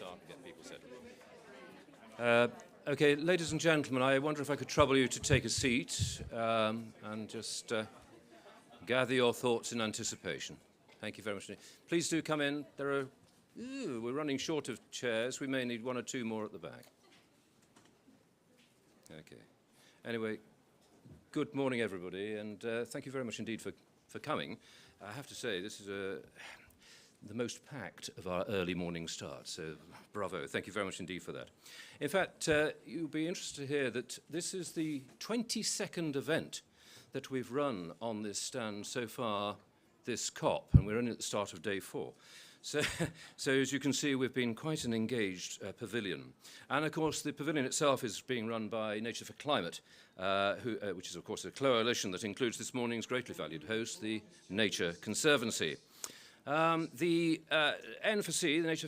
start and get people settled. Okay, ladies and gentlemen, I wonder if I could trouble you to take a seat and just gather your thoughts in anticipation. Thank you very much. Please do come in. We're running short of chairs. We may need one or two more at the back. Okay. Anyway, good morning, everybody, and thank you very much indeed for coming. I have to say, this is the most packed of our early morning starts, so bravo. Thank you very much indeed for that. In fact, you'll be interested to hear that this is the 22nd event that we've run on this stand so far this COP, and we're only at the start of day 4. So as you can see, we've been quite an engaged pavilion. And of course, the pavilion itself is being run by Nature for Climate, which is of course a coalition that includes this morning's greatly valued host, the Nature Conservancy. The N4C, the Nature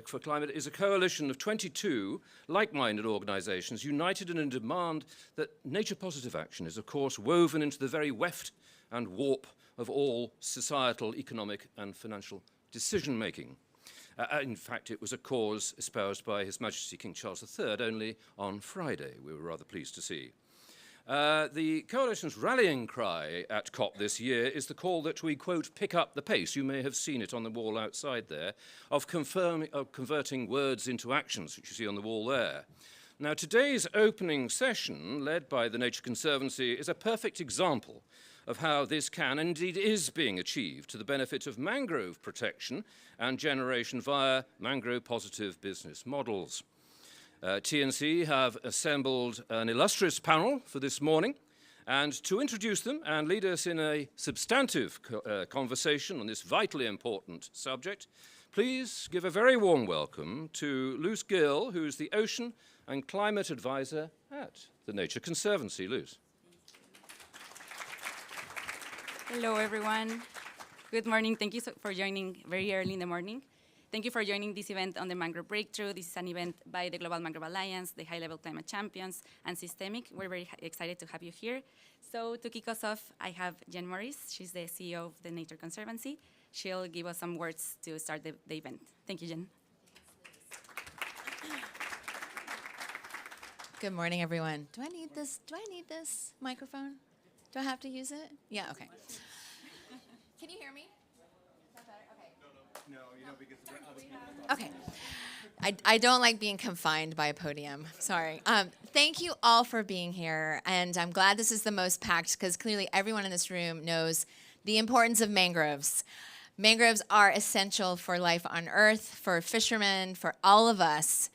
for Climate, is a coalition of 22 like-minded organisations united in a demand that nature-positive action is, of course, woven into the very weft and warp of all societal, economic and financial decision-making. In fact, it was a cause espoused by His Majesty King Charles III only on Friday, we were rather pleased to see. The Coalition's rallying cry at COP this year is the call that we, quote, pick up the pace, you may have seen it on the wall outside there, of converting words into actions, which you see on the wall there. Now, today's opening session, led by the Nature Conservancy, is a perfect example of how this can, and indeed is being achieved to the benefit of mangrove protection and generation via mangrove-positive business models. TNC have assembled an illustrious panel for this morning, and to introduce them and lead us in a substantive conversation on this vitally important subject, please give a very warm welcome to Luce Gill, who is the Ocean and Climate Advisor at the Nature Conservancy. Luce. Hello, everyone. Good morning. Thank you for joining very early in the morning. Thank you for joining this event on the Mangrove Breakthrough. This is an event by the Global Mangrove Alliance, the High-Level Climate Champions, and Systemic. We're very excited to have you here. So to kick us off, I have Jen Morris. She's the CEO of the Nature Conservancy. She'll give us some words to start the event. Thank you, Jen. Good morning, everyone. Do I need this microphone? Do I have to use it? Yeah, okay. Can you hear me? Is that better? Okay. No, you know, because other people. Okay. I don't like being confined by a podium. Sorry. Thank you all for being here, and I'm glad this is the most packed because clearly everyone in this room knows the importance of mangroves. Mangroves are essential for life on Earth, for fishermen, for all of us.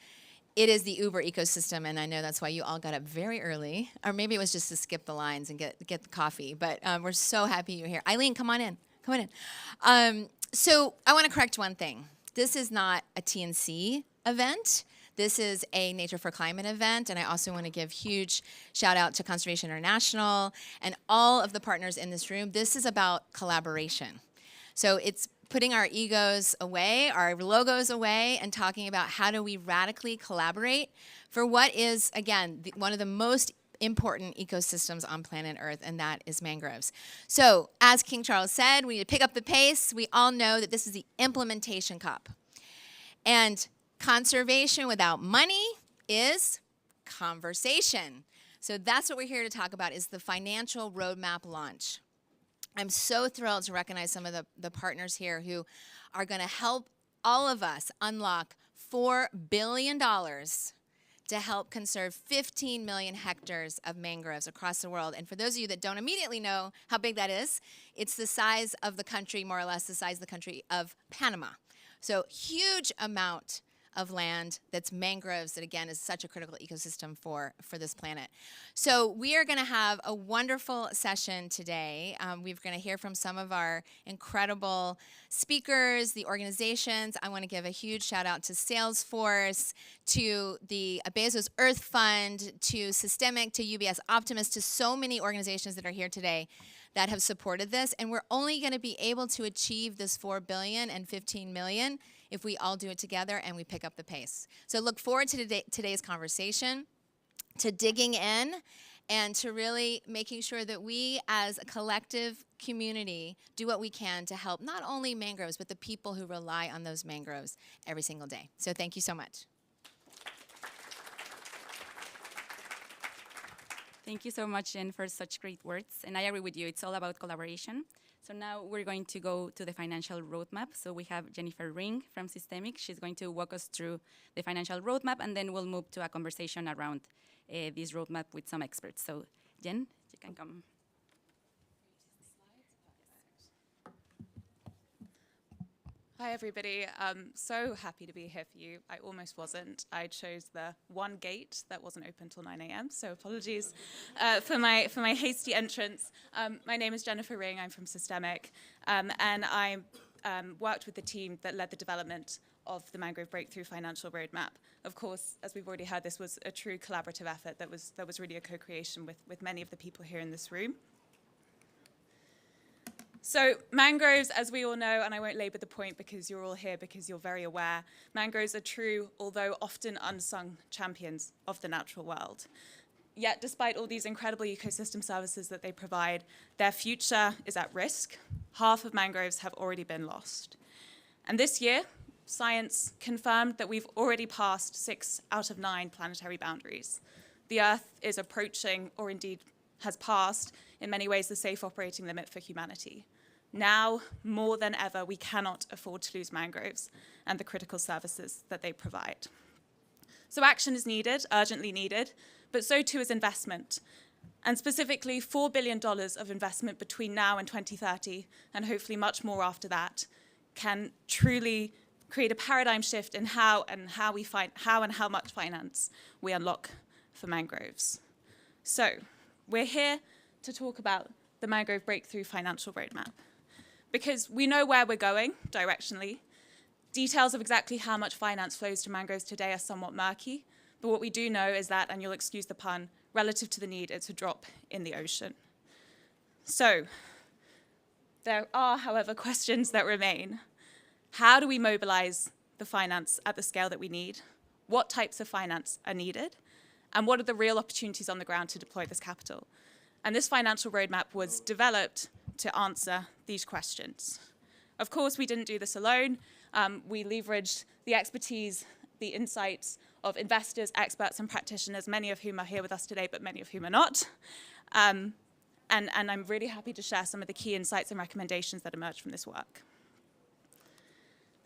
It is the uber ecosystem, and I know that's why you all got up very early, or maybe it was just to skip the lines and get the coffee, but we're so happy you're here. Eileen, come on in. Come on in. So I want to correct one thing. This is not a TNC event. This is a Nature for Climate event, and I also want to give huge shout out to Conservation International and all of the partners in this room. This is about collaboration. So it's putting our egos away, our logos away, and talking about how do we radically collaborate for what is, again, one of the most important ecosystems on planet Earth, and that is mangroves. So, as King Charles said, we need to pick up the pace. We all know that this is the implementation COP. And conservation without money is conversation. So that's what we're here to talk about, is the financial roadmap launch. I'm so thrilled to recognize some of the partners here who are going to help all of us unlock $4 billion to help conserve 15 million hectares of mangroves across the world. And for those of you that don't immediately know how big that is, it's the size of the country, more or less the size of the country of Panama. So huge amount of land that's mangroves that, again, is such a critical ecosystem for this planet. So we are going to have a wonderful session today. We're going to hear from some of our incredible speakers, the organizations. I want to give a huge shout out to Salesforce, to the Bezos Earth Fund, to Systemic, to UBS Optimus, to so many organizations that are here today that have supported this. And we're only going to be able to achieve this 4 billion and 15 million if we all do it together and we pick up the pace. So look forward to today's conversation, to digging in and to really making sure that we as a collective community do what we can to help not only mangroves, but the people who rely on those mangroves every single day. So thank you so much. Thank you so much, Jen, for such great words. And I agree with you, it's all about collaboration. So now we're going to go to the financial roadmap. So we have Jennifer Ring from Systemic. She's going to walk us through the financial roadmap, and then we'll move to a conversation around this roadmap with some experts. So Jen, you can come. Hi, everybody. I'm so happy to be here for you. I almost wasn't. I chose the one gate that wasn't open till 9 a.m., so apologies for my hasty entrance. My name is Jennifer Ring. I'm from Systemic, and I worked with the team that led the development of the Mangrove Breakthrough Financial Roadmap. Of course, as we've already heard, this was a true collaborative effort that was really a co-creation with many of the people here in this room. So mangroves, as we all know, and I won't labour the point because you're all here because you're very aware, mangroves are true, although often unsung champions of the natural world. Yet, despite all these incredible ecosystem services that they provide, their future is at risk. Half of mangroves have already been lost. And this year, science confirmed that we've already passed 6 out of 9 planetary boundaries. The Earth is approaching, or indeed has passed, in many ways, the safe operating limit for humanity. Now, more than ever, we cannot afford to lose mangroves and the critical services that they provide. So action is needed, urgently needed, but so too is investment. And specifically, $4 billion of investment between now and 2030, and hopefully much more after that, can truly create a paradigm shift in how and how much finance we unlock for mangroves. So we're here to talk about the Mangrove Breakthrough Financial Roadmap, because we know where we're going directionally. Details of exactly how much finance flows to mangroves today are somewhat murky, but what we do know is that, and you'll excuse the pun, relative to the need, it's a drop in the ocean. So there are, however, questions that remain. How do we mobilize the finance at the scale that we need? What types of finance are needed? And what are the real opportunities on the ground to deploy this capital? And this financial roadmap was developed to answer these questions. Of course, we didn't do this alone. We leveraged the expertise, the insights of investors, experts, and practitioners, many of whom are here with us today, but many of whom are not. And I'm really happy to share some of the key insights and recommendations that emerged from this work.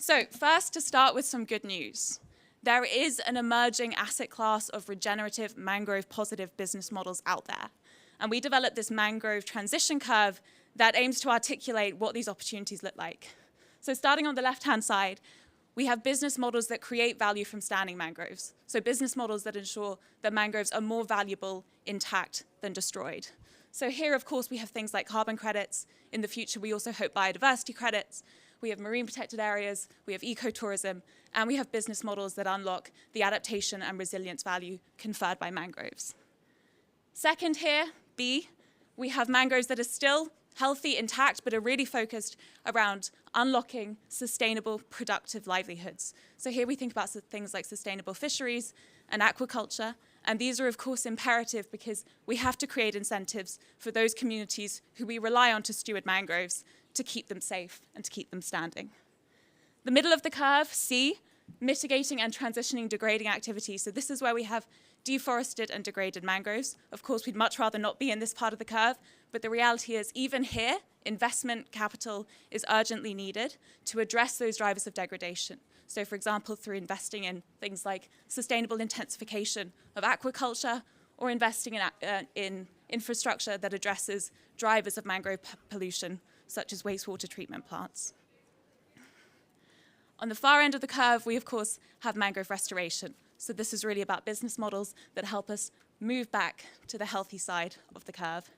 So first, to start with some good news. There is an emerging asset class of regenerative mangrove positive business models out there. And we developed this mangrove transition curve that aims to articulate what these opportunities look like. So starting on the left-hand side, we have business models that create value from standing mangroves. So business models that ensure that mangroves are more valuable intact than destroyed. So here, of course, we have things like carbon credits. In the future, we also hope biodiversity credits. We have marine protected areas, we have ecotourism, and we have business models that unlock the adaptation and resilience value conferred by mangroves. Second here, B, we have mangroves that are still healthy, intact, but are really focused around unlocking sustainable, productive livelihoods. So here we think about things like sustainable fisheries and aquaculture, and these are, of course, imperative because we have to create incentives for those communities who we rely on to steward mangroves to keep them safe and to keep them standing. The middle of the curve, C, mitigating and transitioning degrading activities. So this is where we have deforested and degraded mangroves. Of course, we'd much rather not be in this part of the curve, but the reality is even here, investment capital is urgently needed to address those drivers of degradation. So for example, through investing in things like sustainable intensification of aquaculture or investing in infrastructure that addresses drivers of mangrove pollution, such as wastewater treatment plants. On the far end of the curve, we of course have mangrove restoration. So this is really about business models that help us move back to the healthy side of the curve.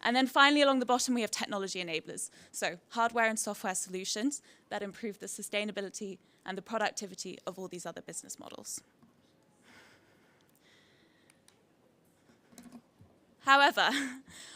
And then finally, along the bottom, we have technology enablers. So hardware and software solutions that improve the sustainability and the productivity of all these other business models. However,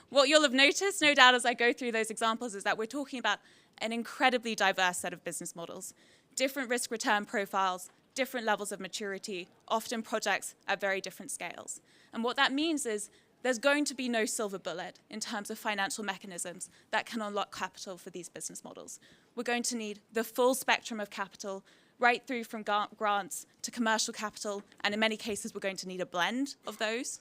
what you'll have noticed, no doubt, as I go through those examples, is that we're talking about an incredibly diverse set of business models, different risk-return profiles, different levels of maturity, often projects at very different scales. And what that means is there's going to be no silver bullet in terms of financial mechanisms that can unlock capital for these business models. We're going to need the full spectrum of capital, right through from grants to commercial capital, and in many cases, we're going to need a blend of those.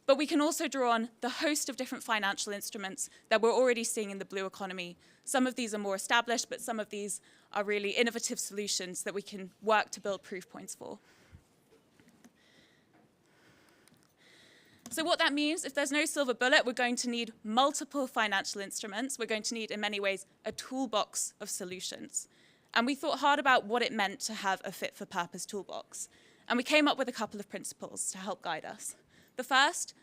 But we can also draw on the host of different financial instruments that we're already seeing in the blue economy. Some of these are more established, but some of these are really innovative solutions that we can work to build proof points for. So what that means, if there's no silver bullet, we're going to need multiple financial instruments. We're going to need, in many ways, a toolbox of solutions. And we thought hard about what it meant to have a fit-for-purpose toolbox. And we came up with a couple of principles to help guide us. The first,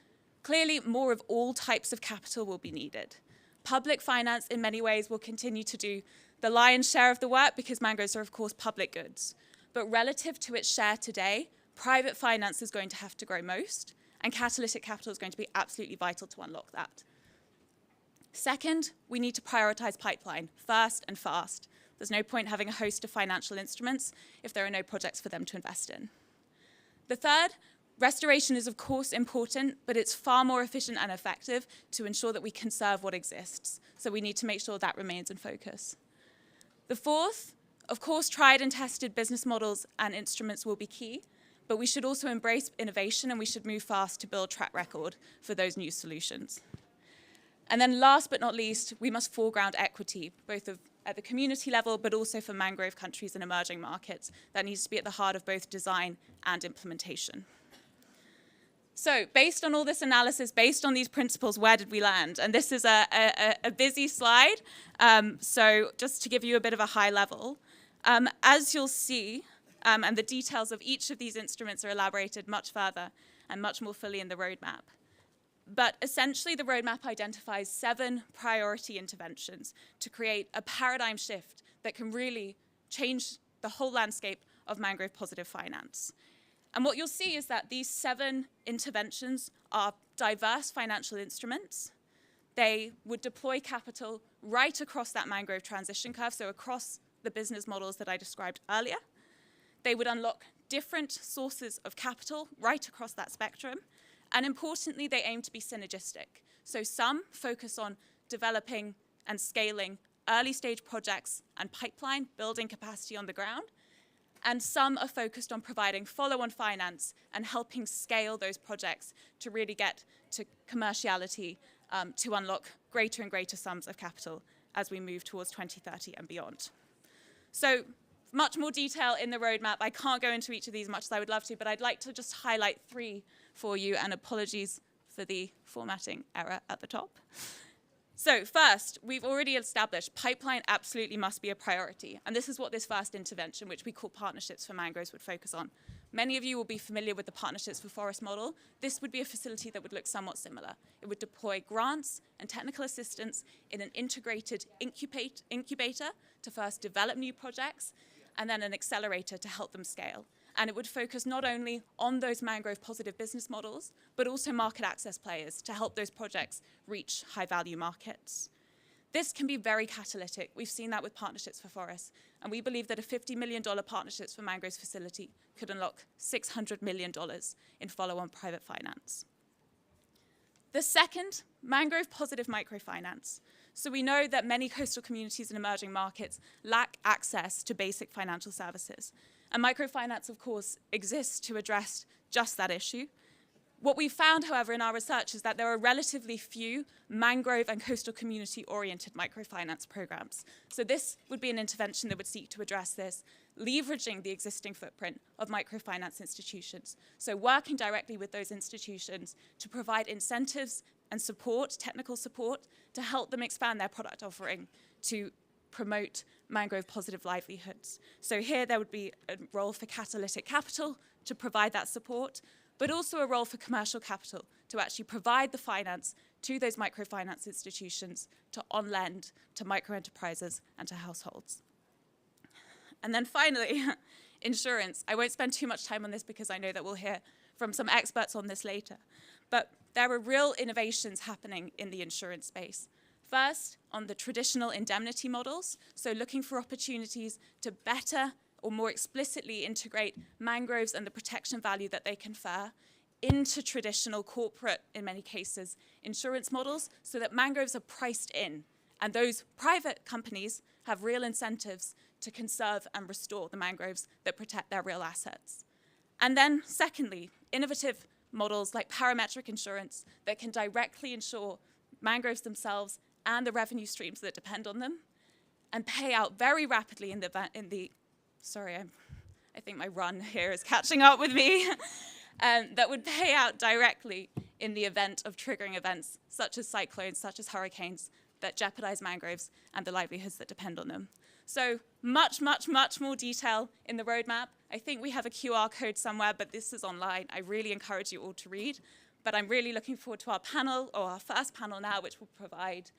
clearly more of all types of capital will be needed. Public finance, in many ways, will continue to do the lion's share of the work because mangroves are, of course, public goods. But relative to its share today, private finance is going to have to grow most, and catalytic capital is going to be absolutely vital to unlock that. Second, we need to prioritize pipeline, first and fast. There's no point having a host of financial instruments if there are no projects for them to invest in. The third, restoration is of course important, but it's far more efficient and effective to ensure that we conserve what exists. So we need to make sure that remains in focus. The fourth, of course, tried and tested business models and instruments will be key, but we should also embrace innovation and we should move fast to build track record for those new solutions. And then last but not least, we must foreground equity, both at the community level, but also for mangrove countries and emerging markets. That needs to be at the heart of both design and implementation. So based on all this analysis, based on these principles, where did we land? And this is a busy slide. So just to give you a bit of a high level, as you'll see, and the details of each of these instruments are elaborated much further and much more fully in the roadmap. But essentially, the roadmap identifies 7 priority interventions to create a paradigm shift that can really change the whole landscape of mangrove positive finance. And what you'll see is that these 7 interventions are diverse financial instruments. They would deploy capital right across that mangrove transition curve, so across the business models that I described earlier. They would unlock different sources of capital right across that spectrum. And importantly, they aim to be synergistic. So some focus on developing and scaling early stage projects and pipeline, building capacity on the ground. And some are focused on providing follow-on finance and helping scale those projects to really get to commerciality to unlock greater and greater sums of capital as we move towards 2030 and beyond. So much more detail in the roadmap. I can't go into each of these much as I would love to, but I'd like to just highlight 3 for you, and apologies for the formatting error at the top. So first, we've already established pipeline absolutely must be a priority, and this is what this first intervention, which we call Partnerships for Mangroves, would focus on. Many of you will be familiar with the Partnerships for Forest model. This would be a facility that would look somewhat similar. It would deploy grants and technical assistance in an integrated incubator to first develop new projects, and then an accelerator to help them scale. And it would focus not only on those mangrove positive business models, but also market access players to help those projects reach high value markets. This can be very catalytic. We've seen that with Partnerships for Forests. And we believe that a $50 million Partnerships for Mangroves facility could unlock $600 million in follow-on private finance. The second, mangrove positive microfinance. So we know that many coastal communities in emerging markets lack access to basic financial services. And microfinance, of course, exists to address just that issue. What we found, however, in our research is that there are relatively few mangrove and coastal community-oriented microfinance programs. So this would be an intervention that would seek to address this, leveraging the existing footprint of microfinance institutions. So working directly with those institutions to provide incentives and support, technical support, to help them expand their product offering to promote mangrove positive livelihoods. So here there would be a role for catalytic capital to provide that support, but also a role for commercial capital to actually provide the finance to those microfinance institutions to on-lend to micro-enterprises and to households. And then finally, insurance. I won't spend too much time on this because I know that we'll hear from some experts on this later. But there are real innovations happening in the insurance space. First, on the traditional indemnity models, so looking for opportunities to better or more explicitly integrate mangroves and the protection value that they confer into traditional corporate, in many cases, insurance models so that mangroves are priced in. And those private companies have real incentives to conserve and restore the mangroves that protect their real assets. And then secondly, innovative models like parametric insurance that can directly insure mangroves themselves and the revenue streams that depend on them and pay out very rapidly I think my run here is catching up with me, that would pay out directly in the event of triggering events such as cyclones, such as hurricanes, that jeopardize mangroves and the livelihoods that depend on them. So much, much, much more detail in the roadmap. I think we have a QR code somewhere, but this is online. I really encourage you all to read. But I'm really looking forward to our panel, or our first panel now, which will provide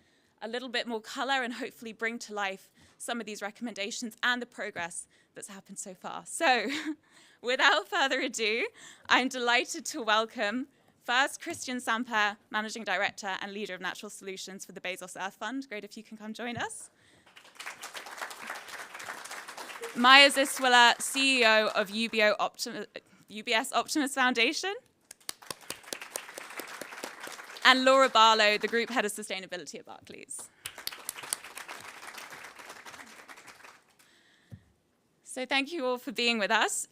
a little bit more color and hopefully bring to life some of these recommendations and the progress that's happened so far. So without further ado, I'm delighted to welcome first Christian Samper, Managing Director and Leader of Natural Solutions for the Bezos Earth Fund. Great if you can come join us. Maya Ziswiller, CEO of UBS Optimus Foundation. And Laura Barlow, the Group Head of Sustainability at Barclays. So thank you all for being with us.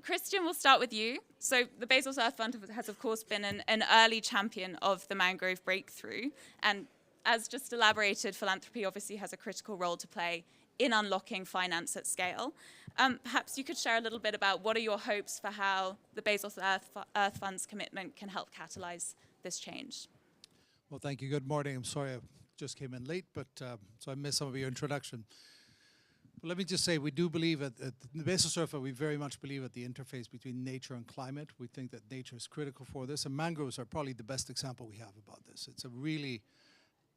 Christian, we'll start with you. So the Bezos Earth Fund has, of course, been an early champion of the mangrove breakthrough. And as just elaborated, philanthropy obviously has a critical role to play in unlocking finance at scale. Perhaps you could share a little bit about what are your hopes for how the Bezos Earth Fund's commitment can help catalyze this change. Well, thank you. Good morning. I'm sorry I just came in late, but so I missed some of your introduction. But let me just say, we do believe at the Bezos Earth Fund, we very much believe at the interface between nature and climate. We think that nature is critical for this, and mangroves are probably the best example we have about this. It's a really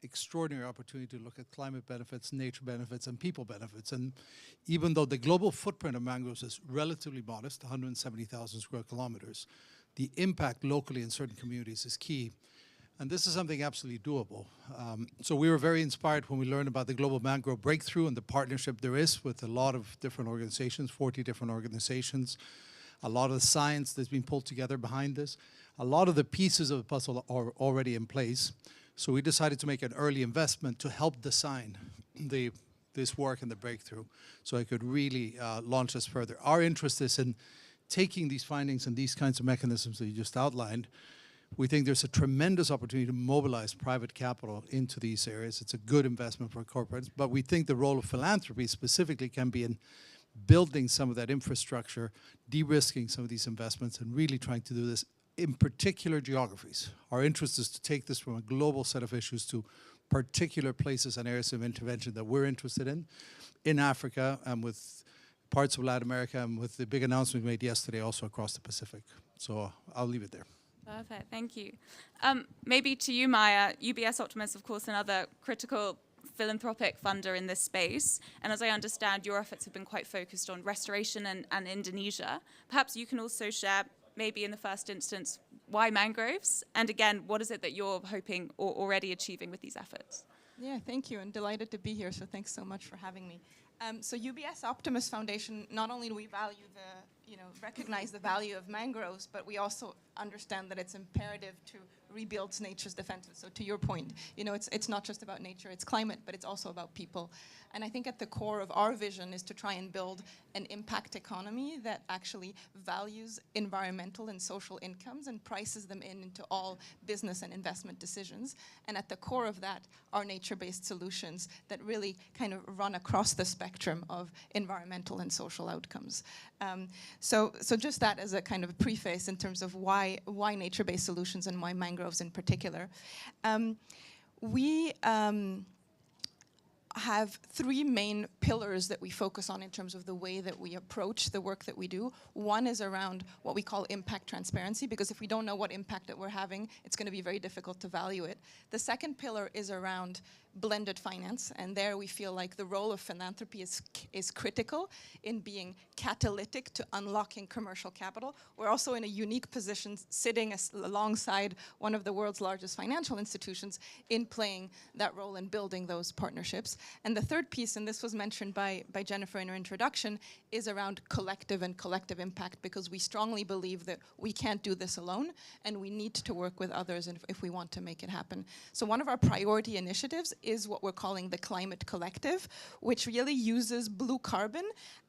extraordinary opportunity to look at climate benefits, nature benefits, and people benefits. And even though the global footprint of mangroves is relatively modest, 170,000 square kilometers, the impact locally in certain communities is key. And this is something absolutely doable. So we were very inspired when we learned about the Global Mangrove Breakthrough and the partnership there is with a lot of different organizations, 40 different organizations, a lot of the science that's been pulled together behind this. A lot of the pieces of the puzzle are already in place. So we decided to make an early investment to help design this work and the breakthrough so I could really launch this further. Our interest is in taking these findings and these kinds of mechanisms that you just outlined. We think there's a tremendous opportunity to mobilize private capital into these areas. It's a good investment for corporates, but we think the role of philanthropy specifically can be in building some of that infrastructure, de-risking some of these investments, and really trying to do this in particular geographies. Our interest is to take this from a global set of issues to particular places and areas of intervention that we're interested in Africa and with parts of Latin America, and with the big announcement we made yesterday also across the Pacific. So I'll leave it there. Perfect, thank you. Maybe to you, Maya, UBS Optimus, of course, another critical philanthropic funder in this space. And as I understand, your efforts have been quite focused on restoration and Indonesia. Perhaps you can also share, maybe in the first instance, why mangroves? And again, what is it that you're hoping or already achieving with these efforts? Yeah, thank you, and delighted to be here, so thanks so much for having me. So UBS Optimus Foundation, not only do we recognize the value of mangroves, but we also understand that it's imperative to rebuild nature's defenses. So to your point, it's not just about nature, it's climate, but it's also about people. And I think at the core of our vision is to try and build an impact economy that actually values environmental and social incomes and prices them into all business and investment decisions. And at the core of that are nature-based solutions that really kind of run across the spectrum of environmental and social outcomes. So just that as a kind of preface in terms of why nature-based solutions and why mangroves in particular. We have three main pillars that we focus on in terms of the way that we approach the work that we do. One is around what we call impact transparency, because if we don't know what impact that we're having, it's going to be very difficult to value it. The second pillar is around blended finance, and there we feel like the role of philanthropy is critical in being catalytic to unlocking commercial capital. We're also in a unique position, sitting alongside one of the world's largest financial institutions in playing that role in building those partnerships. And the third piece, and this was mentioned by Jennifer in her introduction, is around collective and collective impact, because we strongly believe that we can't do this alone, and we need to work with others if we want to make it happen. So one of our priority initiatives is what we're calling the Climate Collective, which really uses blue carbon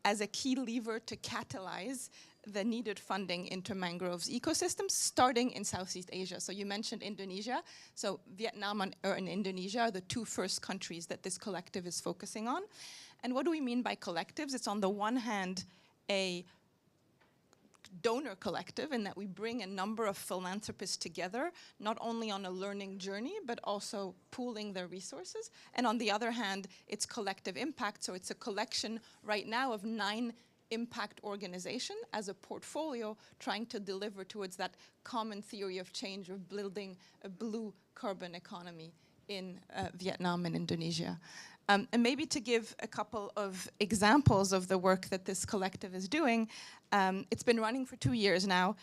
as a key lever to catalyze the needed funding into mangroves ecosystems, starting in Southeast Asia. So you mentioned Indonesia. So Vietnam and Indonesia are the two first countries that this collective is focusing on. And what do we mean by collectives? It's on the one hand a donor collective, in that we bring a number of philanthropists together, not only on a learning journey, but also pooling their resources. And on the other hand, it's collective impact. So it's a collection right now of 9 impact organization as a portfolio, trying to deliver towards that common theory of change of building a blue carbon economy in Vietnam and Indonesia. And maybe to give a couple of examples of the work that this collective is doing, it's been running for 2 years now.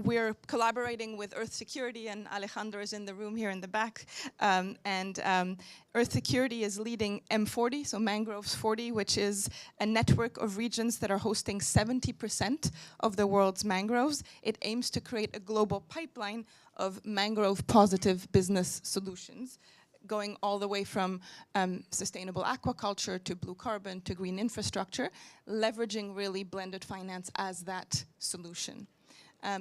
We're collaborating with Earth Security, and Alejandro is in the room here in the back. Earth Security is leading M40, so Mangroves 40, which is a network of regions that are hosting 70% of the world's mangroves. It aims to create a global pipeline of mangrove positive business solutions, going all the way from sustainable aquaculture to blue carbon to green infrastructure, leveraging really blended finance as that solution.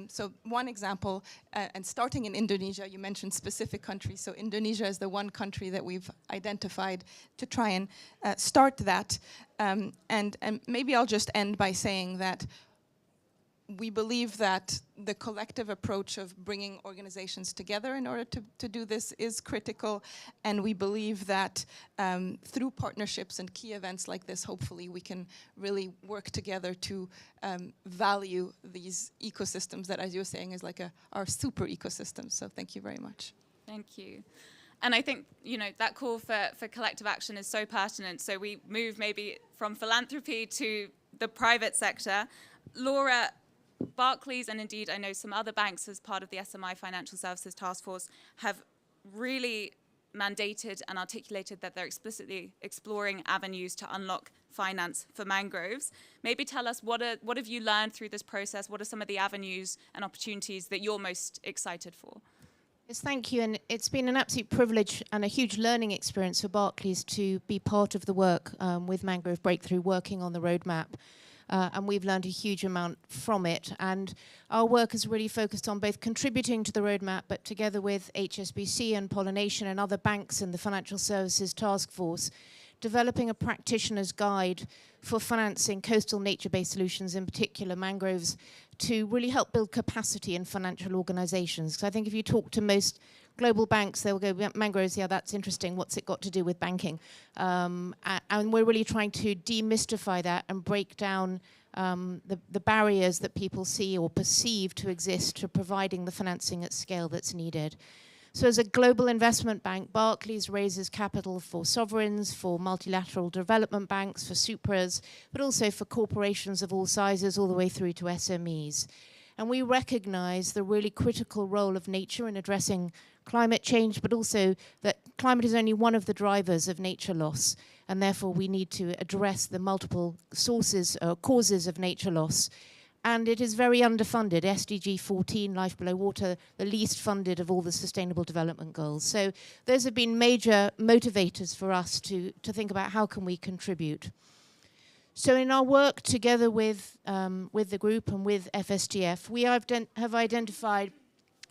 So one example, and starting in Indonesia, you mentioned specific countries. So Indonesia is the one country that we've identified to try and start that. And maybe I'll just end by saying that we believe that the collective approach of bringing organizations together in order to do this is critical, and we believe that through partnerships and key events like this, hopefully we can really work together to value these ecosystems that, as you were saying, is like our super ecosystem. So thank you very much. Thank you. And I think, that call for collective action is so pertinent. So we move maybe from philanthropy to the private sector. Laura, Barclays, and indeed I know some other banks as part of the SMI Financial Services Task Force, have really mandated and articulated that they're explicitly exploring avenues to unlock finance for mangroves. Maybe tell us what have you learned through this process? What are some of the avenues and opportunities that you're most excited for? Yes, thank you. And it's been an absolute privilege and a huge learning experience for Barclays to be part of the work with Mangrove Breakthrough, working on the roadmap. And we've learned a huge amount from it. And our work is really focused on both contributing to the roadmap, but together with HSBC and Pollination and other banks and the Financial Services Task Force, developing a practitioner's guide for financing coastal nature-based solutions, in particular mangroves, to really help build capacity in financial organizations. Because I think if you talk to most global banks, they'll go, mangroves, yeah, that's interesting. What's it got to do with banking? And we're really trying to demystify that and break down the barriers that people see or perceive to exist to providing the financing at scale that's needed. So as a global investment bank, Barclays raises capital for sovereigns, for multilateral development banks, for supras, but also for corporations of all sizes, all the way through to SMEs. And we recognize the really critical role of nature in addressing climate change, but also that climate is only one of the drivers of nature loss, and therefore we need to address the multiple sources or causes of nature loss. And it is very underfunded. SDG 14, Life Below Water, the least funded of all the Sustainable Development Goals. So those have been major motivators for us to think about how can we contribute. So in our work together with the group and with FSTF, we have identified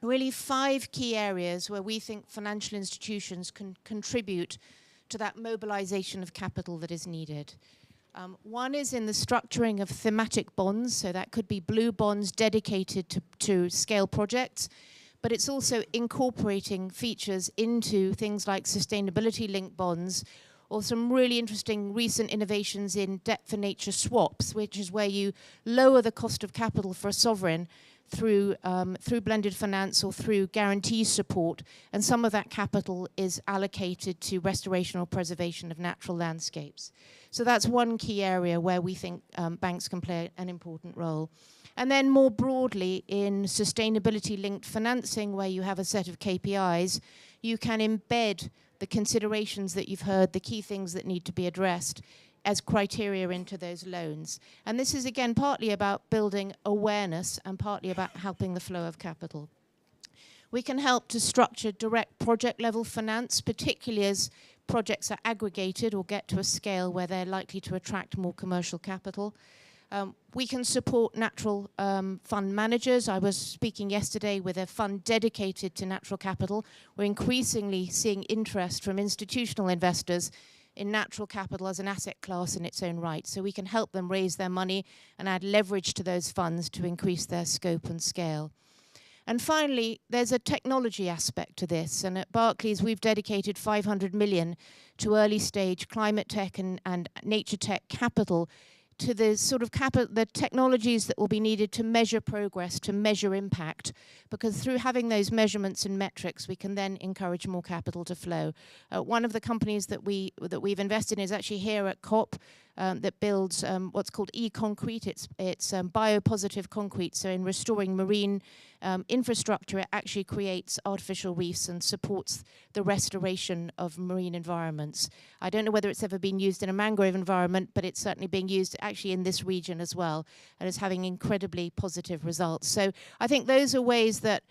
really 5 key areas where we think financial institutions can contribute to that mobilization of capital that is needed. One is in the structuring of thematic bonds, so that could be blue bonds dedicated to scale projects, but it's also incorporating features into things like sustainability-linked bonds, or some really interesting recent innovations in debt for nature swaps, which is where you lower the cost of capital for a sovereign, through blended finance or through guarantee support, and some of that capital is allocated to restoration or preservation of natural landscapes. So that's one key area where we think banks can play an important role. And then more broadly, in sustainability-linked financing, where you have a set of KPIs, you can embed the considerations that you've heard, the key things that need to be addressed, as criteria into those loans. And this is, again, partly about building awareness and partly about helping the flow of capital. We can help to structure direct project-level finance, particularly as projects are aggregated or get to a scale where they're likely to attract more commercial capital. We can support natural fund managers. I was speaking yesterday with a fund dedicated to natural capital. We're increasingly seeing interest from institutional investors in natural capital as an asset class in its own right. So we can help them raise their money and add leverage to those funds to increase their scope and scale. And finally, there's a technology aspect to this. And at Barclays, we've dedicated 500 million to early stage climate tech and nature tech capital, to the sort of the technologies that will be needed to measure progress, to measure impact, because through having those measurements and metrics, we can then encourage more capital to flow. One of the companies that we've invested in is actually here at COP, that builds what's called e-concrete. It's biopositive concrete. So in restoring marine infrastructure, it actually creates artificial reefs and supports the restoration of marine environments. I don't know whether it's ever been used in a mangrove environment, but it's certainly being used actually in this region as well, and is having incredibly positive results. So I think those are ways that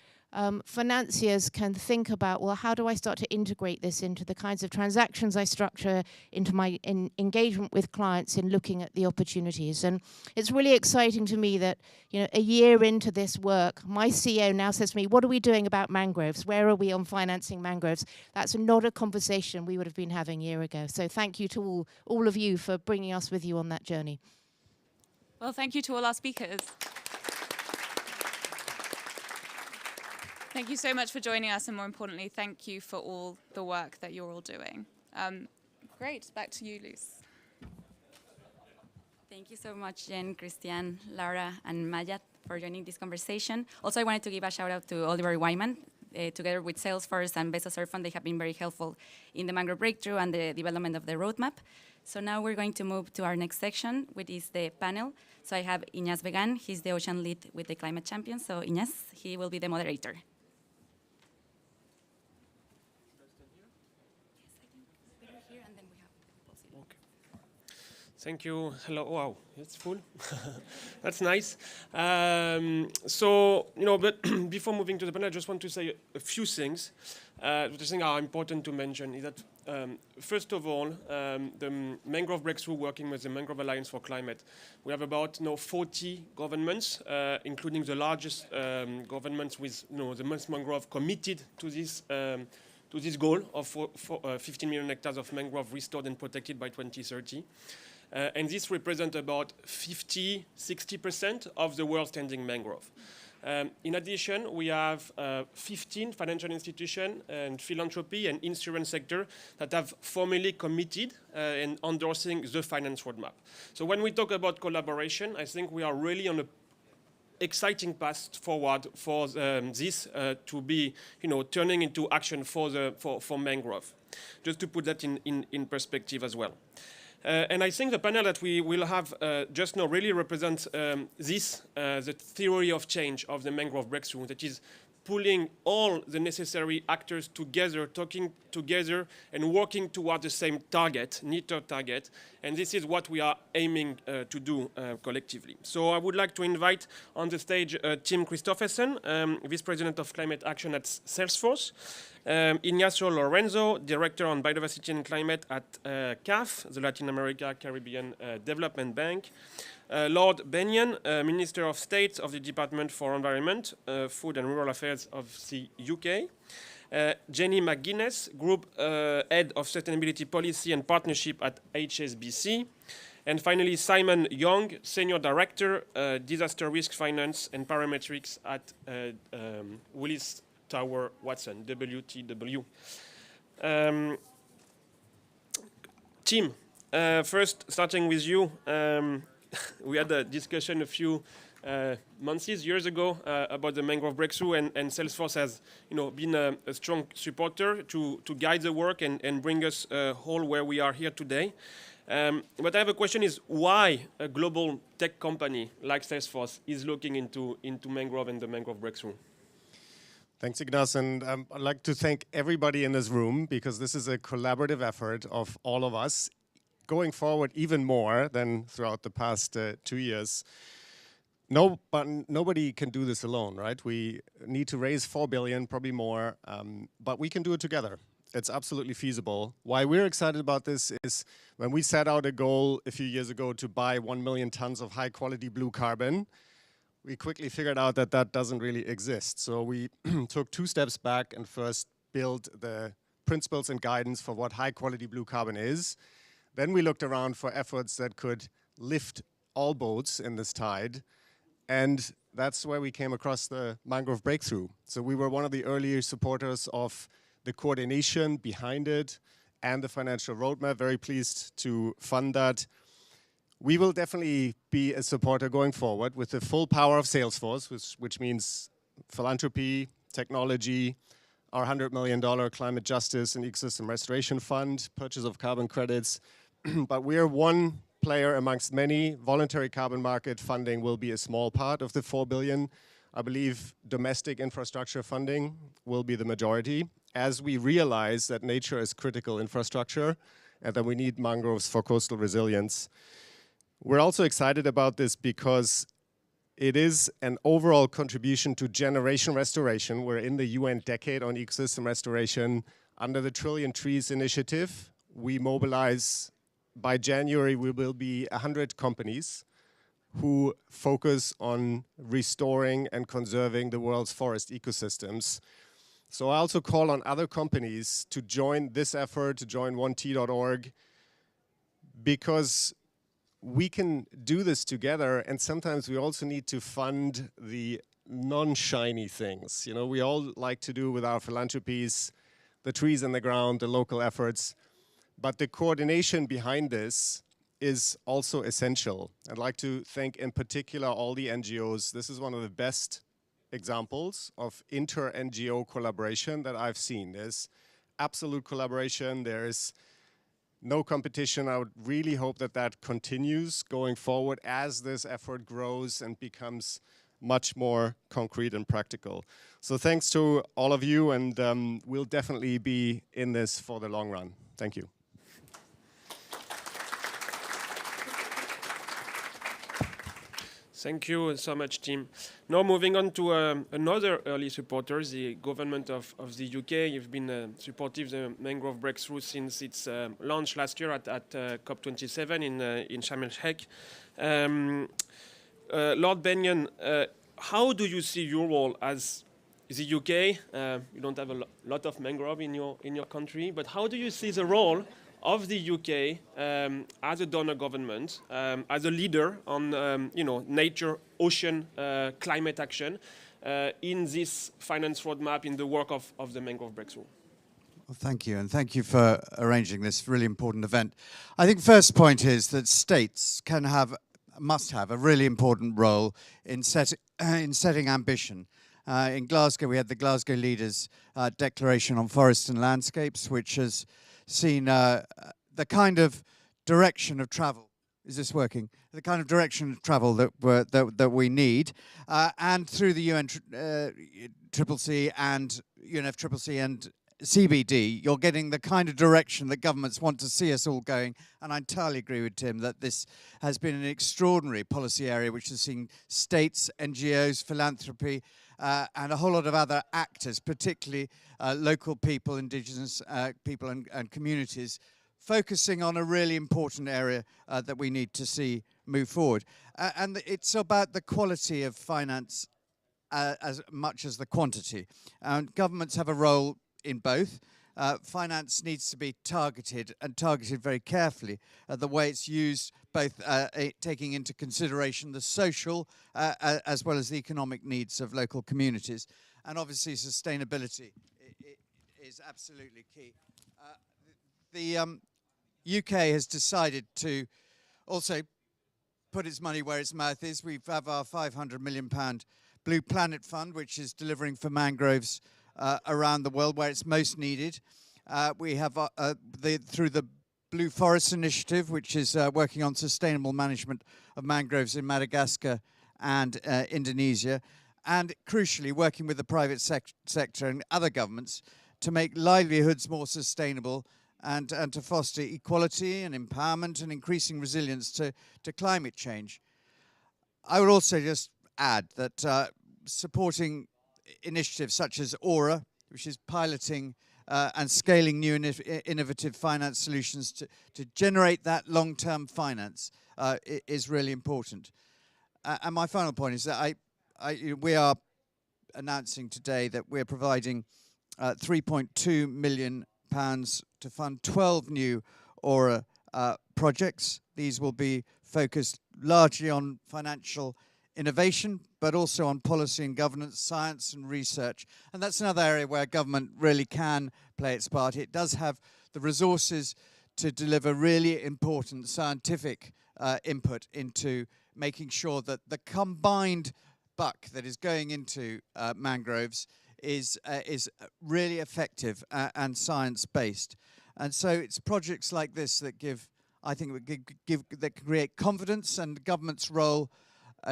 financiers can think about, well, how do I start to integrate this into the kinds of transactions I structure, into my engagement with clients in looking at the opportunities. And it's really exciting to me that, you know, a year into this work, my CEO now says to me, what are we doing about mangroves? Where are we on financing mangroves? That's not a conversation we would have been having a year ago. So thank you to all of you for bringing us with you on that journey. Well, thank you to all our speakers. Thank you so much for joining us, and more importantly, thank you for all the work that you're all doing. Great, back to you, Luz. Thank you so much, Jen, Christian, Laura, and Maya for joining this conversation. Also, I wanted to give a shout out to Oliver Wyman. Together with Salesforce and Bezos Fund, they have been very helpful in the mangrove breakthrough and the development of the roadmap. So now we're going to move to our next section, which is the panel. So I have Iñaz Vegan. He's the ocean lead with the Climate Champions. So Iñaz, he will be the moderator. Thank you. Hello. Wow, it's full. That's nice. So, you know, but before moving to the panel, I just want to say a few things which I think are important to mention. Is that, first of all, the Mangrove Breakthrough, working with the Mangrove Alliance for Climate, we have about 40 governments, including the largest governments with the most mangrove committed to this goal of 15 million hectares of mangrove restored and protected by 2030. And this represents about 50–60% of the world's standing mangrove. In addition, we have 15 financial institutions and philanthropy and insurance sector that have formally committed and endorsing the finance roadmap. So when we talk about collaboration, I think we are really on a exciting path forward for this to be, turning into action for mangrove. Just to put that in perspective as well. And I think the panel that we will have just now really represents the theory of change of the mangrove breakthrough, that is pulling all the necessary actors together, talking together, and working toward the same target, neater target. And this is what we are aiming to do collectively. So I would like to invite on the stage Tim Christopherson, Vice President of Climate Action at Salesforce, Ignacio Lorenzo, Director on Biodiversity and Climate at CAF, the Latin America Caribbean Development Bank, Lord Bennion, Minister of State of the Department for Environment, Food and Rural Affairs of the UK, Jenny McGuinness, Group Head of Sustainability Policy and Partnership at HSBC, and finally Simon Young, Senior Director, Disaster Risk Finance and Parametrics at Willis Tower Watson, WTW. Tim, first starting with you, we had a discussion a few months, years ago, about the mangrove breakthrough, and Salesforce has, been a strong supporter to guide the work and bring us all where we are here today. But I have a question: is why a global tech company like Salesforce is looking into mangrove and the mangrove breakthrough? Thanks, Ignace, and I'd like to thank everybody in this room, because this is a collaborative effort of all of us, going forward even more than throughout the past 2 years. Nobody can do this alone, right? We need to raise 4 billion, probably more, but we can do it together. It's absolutely feasible. Why we're excited about this is when we set out a goal a few years ago to buy 1 million tons of high quality blue carbon, we quickly figured out that that doesn't really exist. So we took 2 steps back and first built the principles and guidance for what high quality blue carbon is. Then we looked around for efforts that could lift all boats in this tide. And that's where we came across the mangrove breakthrough. So we were one of the earlier supporters of the coordination behind it and the financial roadmap. Very pleased to fund that. We will definitely be a supporter going forward with the full power of Salesforce, which means philanthropy, technology, our $100 million climate justice and ecosystem restoration fund, purchase of carbon credits. But we are one player amongst many. Voluntary carbon market funding will be a small part of the 4 billion. I believe domestic infrastructure funding will be the majority, as we realize that nature is critical infrastructure and that we need mangroves for coastal resilience. We're also excited about this because it is an overall contribution to generation restoration. We're in the UN Decade on Ecosystem Restoration. Under the Trillion Trees Initiative, we mobilize, by January, we will be 100 companies who focus on restoring and conserving the world's forest ecosystems. So I also call on other companies to join this effort, to join 1t.org, because we can do this together, and sometimes we also need to fund the non-shiny things. We all like to do with our philanthropies, the trees in the ground, the local efforts, but the coordination behind this is also essential. I'd like to thank in particular all the NGOs. This is one of the best examples of inter-NGO collaboration that I've seen. There's absolute collaboration, there is no competition. I would really hope that that continues going forward as this effort grows and becomes much more concrete and practical. So thanks to all of you, and we'll definitely be in this for the long run. Thank you. Thank you so much, Tim. Now moving on to another early supporter, the government of the UK. You've been supportive of the mangrove breakthrough since its launch last year at COP27 in Sharm el-Sheikh. Lord Bennion, how do you see your role as the UK? You don't have a lot of mangrove in your country, but how do you see the role of the UK as a donor government, as a leader on nature, ocean, climate action in this finance roadmap, in the work of the mangrove breakthrough? Well, thank you, and thank you for arranging this really important event. I think first point is that states must have a really important role in setting ambition. In Glasgow, we had the Glasgow Leaders' Declaration on Forests and Landscapes, which has seen the kind of direction of travel. Is this working? The kind of direction of travel that we need, and through the UNFCCC and UNFCCC and CBD, you're getting the kind of direction that governments want to see us all going. And I entirely agree with Tim that this has been an extraordinary policy area which has seen states, NGOs, philanthropy, and a whole lot of other actors, particularly local people, indigenous people and communities, focusing on a really important area that we need to see move forward. And it's about the quality of finance as much as the quantity. And governments have a role in both. Finance needs to be targeted, and targeted very carefully, the way it's used, both taking into consideration the social as well as the economic needs of local communities. And obviously sustainability is absolutely key. The UK has decided to also put its money where its mouth is. We have our £500 million Blue Planet Fund, which is delivering for mangroves around the world where it's most needed. We have through the Blue Forest Initiative, which is working on sustainable management of mangroves in Madagascar and Indonesia, and crucially working with the private sector and other governments to make livelihoods more sustainable and to foster equality and empowerment and increasing resilience to climate change. I would also just add that supporting initiatives such as Aura, which is piloting and scaling new innovative finance solutions to generate that long-term finance is really important. And my final point is that we are announcing today that we're providing £3.2 million to fund 12 new Aura projects. These will be focused largely on financial innovation, but also on policy and governance, science and research. And that's another area where government really can play its part. It does have the resources to deliver really important scientific input into making sure that the combined buck that is going into mangroves is really effective and science-based. And so it's projects like this that I think, that can create confidence, and government's role,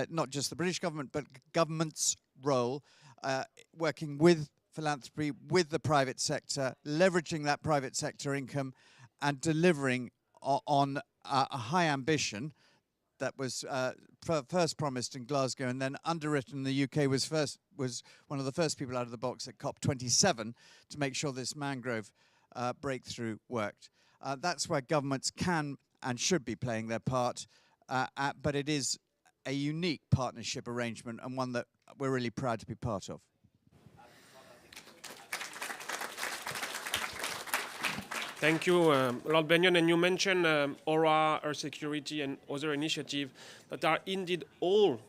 not just the British government, but government's role, working with philanthropy, with the private sector, leveraging that private sector income, and delivering on a high ambition that was first promised in Glasgow and then underwritten in the UK, was one of the first people out of the box at COP27 to make sure this mangrove breakthrough worked. That's where governments can and should be playing their part, but it is a unique partnership arrangement and one that we're really proud to be part of. Thank you, Lord Benyon. And you mentioned Aura, Earth Security, and other initiatives that are indeed all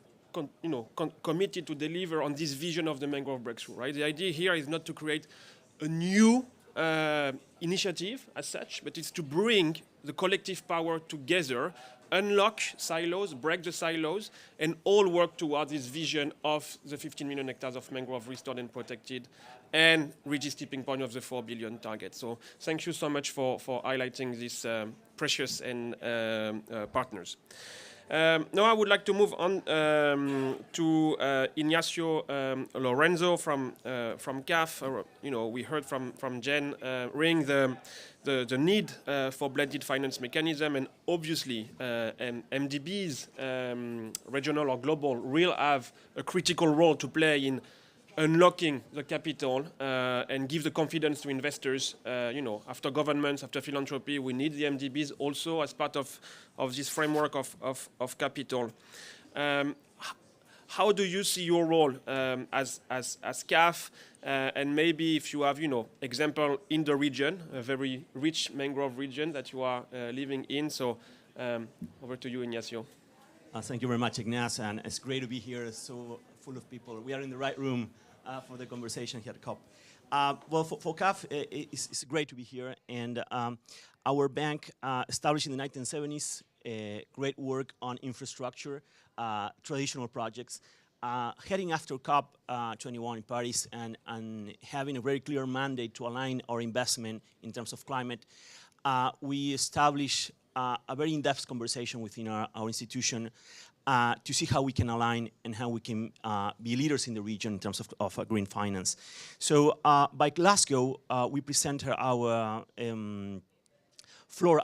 committed to deliver on this vision of the mangrove breakthrough. Right? The idea here is not to create a new initiative as such, but it's to bring the collective power together, unlock silos, break the silos, and all work towards this vision of the 15 million hectares of mangrove restored and protected, and reach this tipping point of the 4 billion target. So thank you so much for highlighting these precious and partners. Now I would like to move on to Ignacio Lorenzo from CAF. We heard from Jen Ring the need for blended finance mechanism, and obviously MDBs, regional or global, will have a critical role to play in unlocking the capital and give the confidence to investors. After governments, after philanthropy, we need the MDBs also as part of this framework of capital. How do you see your role as CAF? And maybe if you have, example in the region, a very rich mangrove region that you are living in. So over to you, Ignacio. Thank you very much, Ignacio, and it's great to be here. It's so full of people. We are in the right room for the conversation here at COP. Well, for CAF, it's great to be here, and our bank, established in the 1970s, great work on infrastructure, traditional projects. Heading after COP21 in Paris and having a very clear mandate to align our investment in terms of climate, we established a very in-depth conversation within our institution to see how we can align and how we can be leaders in the region in terms of green finance. So by Glasgow, we presented our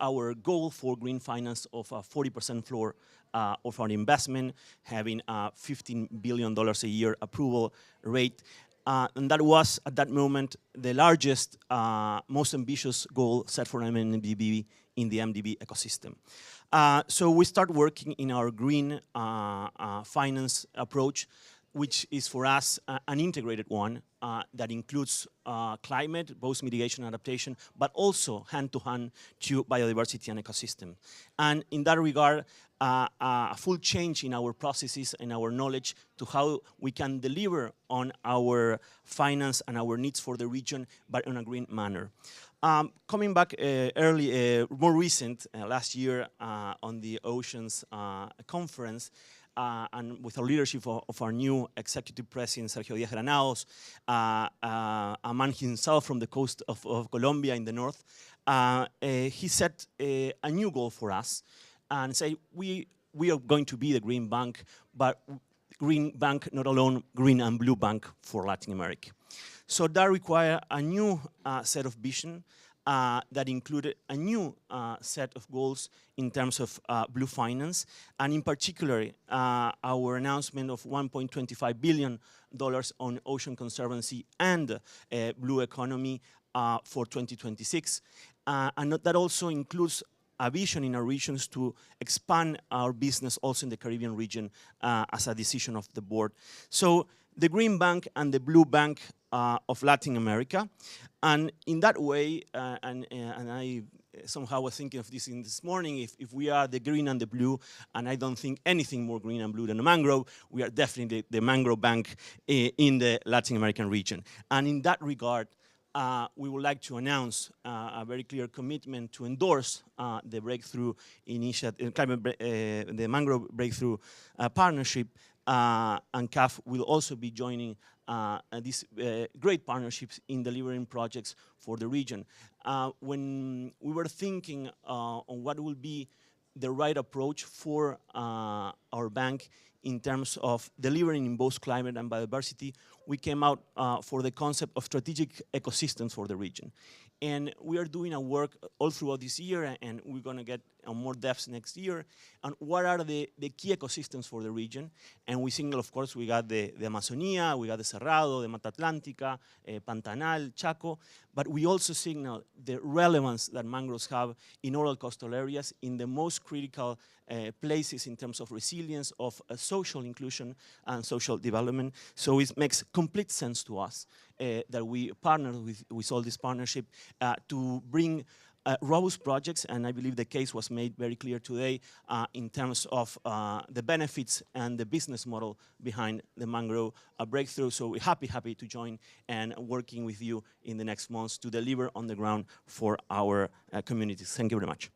our goal for green finance of a 40% floor of our investment, having a $15 billion a year approval rate. And that was, at that moment, the largest, most ambitious goal set for MDB in the MDB ecosystem. So we start working in our green finance approach which is for us an integrated one that includes climate, both mitigation and adaptation, but also hand-to-hand to biodiversity and ecosystem. And in that regard, a full change in our processes and our knowledge to how we can deliver on our finance and our needs for the region, but in a green manner. Coming back more recent, last year on the Oceans Conference, and with the leadership of our new executive president, Sergio Díaz Granados, a man himself from the coast of Colombia in the north, he set a new goal for us and say, we are going to be the green bank, but green bank, not alone green and blue bank for Latin America. So that required a new set of vision that included a new set of goals in terms of blue finance, and in particular, our announcement of $1.25 billion on ocean conservancy and blue economy for 2026. And that also includes a vision in our regions to expand our business also in the Caribbean region as a decision of the board. So the Green Bank and the Blue Bank of Latin America. And in that way, and I somehow was thinking of this this morning, if we are the green and the blue, and I don't think anything more green and blue than a mangrove, we are definitely the mangrove bank in the Latin American region. And in that regard, we would like to announce a very clear commitment to endorse the breakthrough initiative, the Mangrove Breakthrough Partnership, and CAF will also be joining these great partnerships in delivering projects for the region. When we were thinking on what will be the right approach for our bank in terms of delivering in both climate and biodiversity, we came out for the concept of strategic ecosystems for the region. And we are doing a work all throughout this year, and we're going to get on more depths next year, on what are the key ecosystems for the region. And we signal, of course, we got the Amazonia, we got the Cerrado, the Mata Atlántica, Pantanal, Chaco, but we also signal the relevance that mangroves have in all coastal areas, in the most critical places in terms of resilience, of social inclusion and social development. So it makes complete sense to us that we partner with all this partnership to bring robust projects, and I believe the case was made very clear today in terms of the benefits and the business model behind the mangrove breakthrough. So we're happy to join and working with you in the next months to deliver on the ground for our communities. Thank you very much.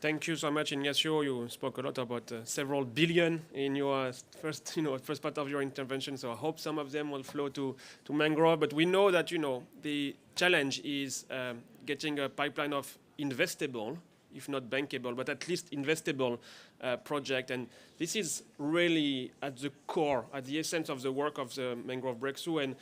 Thank you so much, Ignacio. You spoke a lot about several billion in your first part of your intervention. So I hope some of them will flow to mangrove. But we know that the challenge is getting a pipeline of investable, if not bankable, but at least investable project. And this is really at the core, at the essence of the work of the Mangrove Breakthrough. And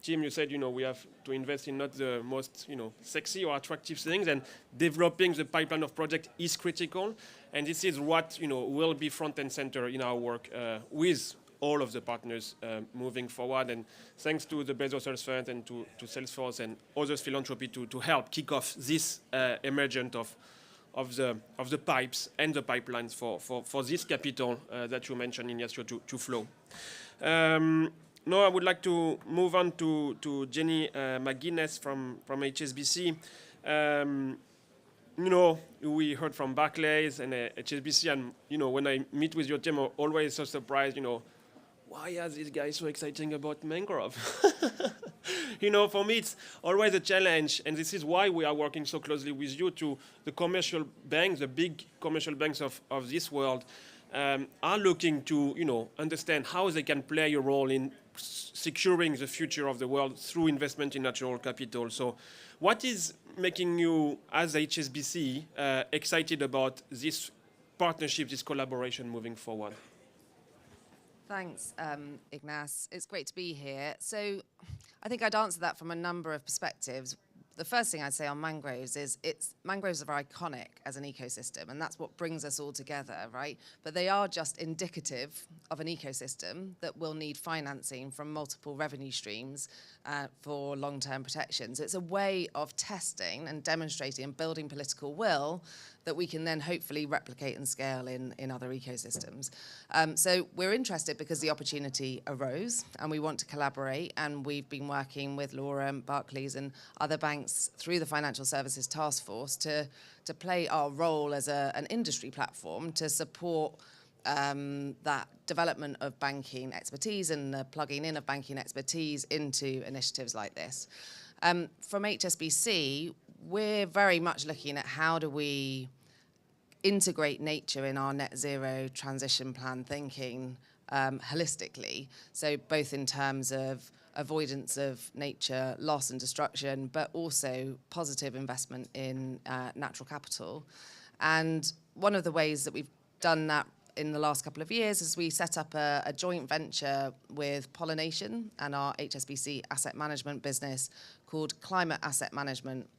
Tim, you said, we have to invest in not the most, sexy or attractive things, and developing the pipeline of project is critical. And this is what, will be front and center in our work with all of the partners moving forward. And thanks to the Bezos Earth Fund and to Salesforce and others philanthropy to help kick off this emergence of the pipes and the pipelines for this capital that you mentioned, Ignacio, to flow. Now I would like to move on to Jenny McGuinness from HSBC. We heard from Barclays and HSBC, and when I meet with your team, I'm always so surprised, why are these guys so exciting about mangrove? For me, it's always a challenge, and this is why we are working so closely with you to the commercial banks, the big commercial banks of this world, are looking to, understand how they can play a role in securing the future of the world through investment in natural capital. So what is making you, as HSBC, excited about this partnership, this collaboration moving forward? Thanks, Ignace. It's great to be here. So I think I'd answer that from a number of perspectives. The first thing I'd say on mangroves is mangroves are iconic as an ecosystem, and that's what brings us all together, right? But they are just indicative of an ecosystem that will need financing from multiple revenue streams for long-term protection. So it's a way of testing and demonstrating and building political will that we can then hopefully replicate and scale in other ecosystems. So we're interested because the opportunity arose and we want to collaborate, and we've been working with Laura and Barclays and other banks through the Financial Services Task Force to play our role as an industry platform to support that development of banking expertise and the plugging in of banking expertise into initiatives like this. From HSBC, we're very much looking at how do we integrate nature in our net zero transition plan thinking holistically. So both in terms of avoidance of nature loss and destruction, but also positive investment in natural capital. And one of the ways that we've done that in the last couple of years is we set up a joint venture with Pollination and our HSBC asset management business called Climate Asset Management,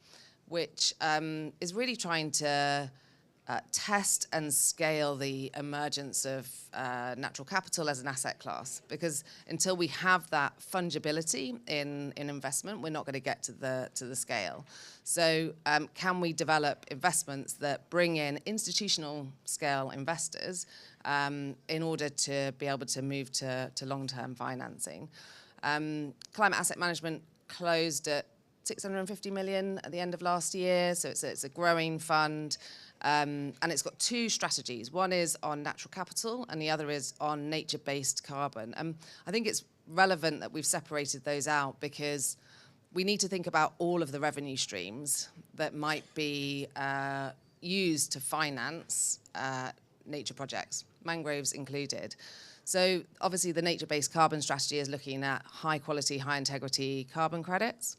which is really trying to test and scale the emergence of natural capital as an asset class. Because until we have that fungibility in investment, we're not going to get to the scale. So can we develop investments that bring in institutional scale investors in order to be able to move to long-term financing? Climate Asset Management closed at 650 million at the end of last year, so it's a growing fund. And it's got two strategies. One is on natural capital and the other is on nature-based carbon. And I think it's relevant that we've separated those out because we need to think about all of the revenue streams that might be used to finance nature projects, mangroves included. So obviously the nature-based carbon strategy is looking at high-quality, high-integrity carbon credits.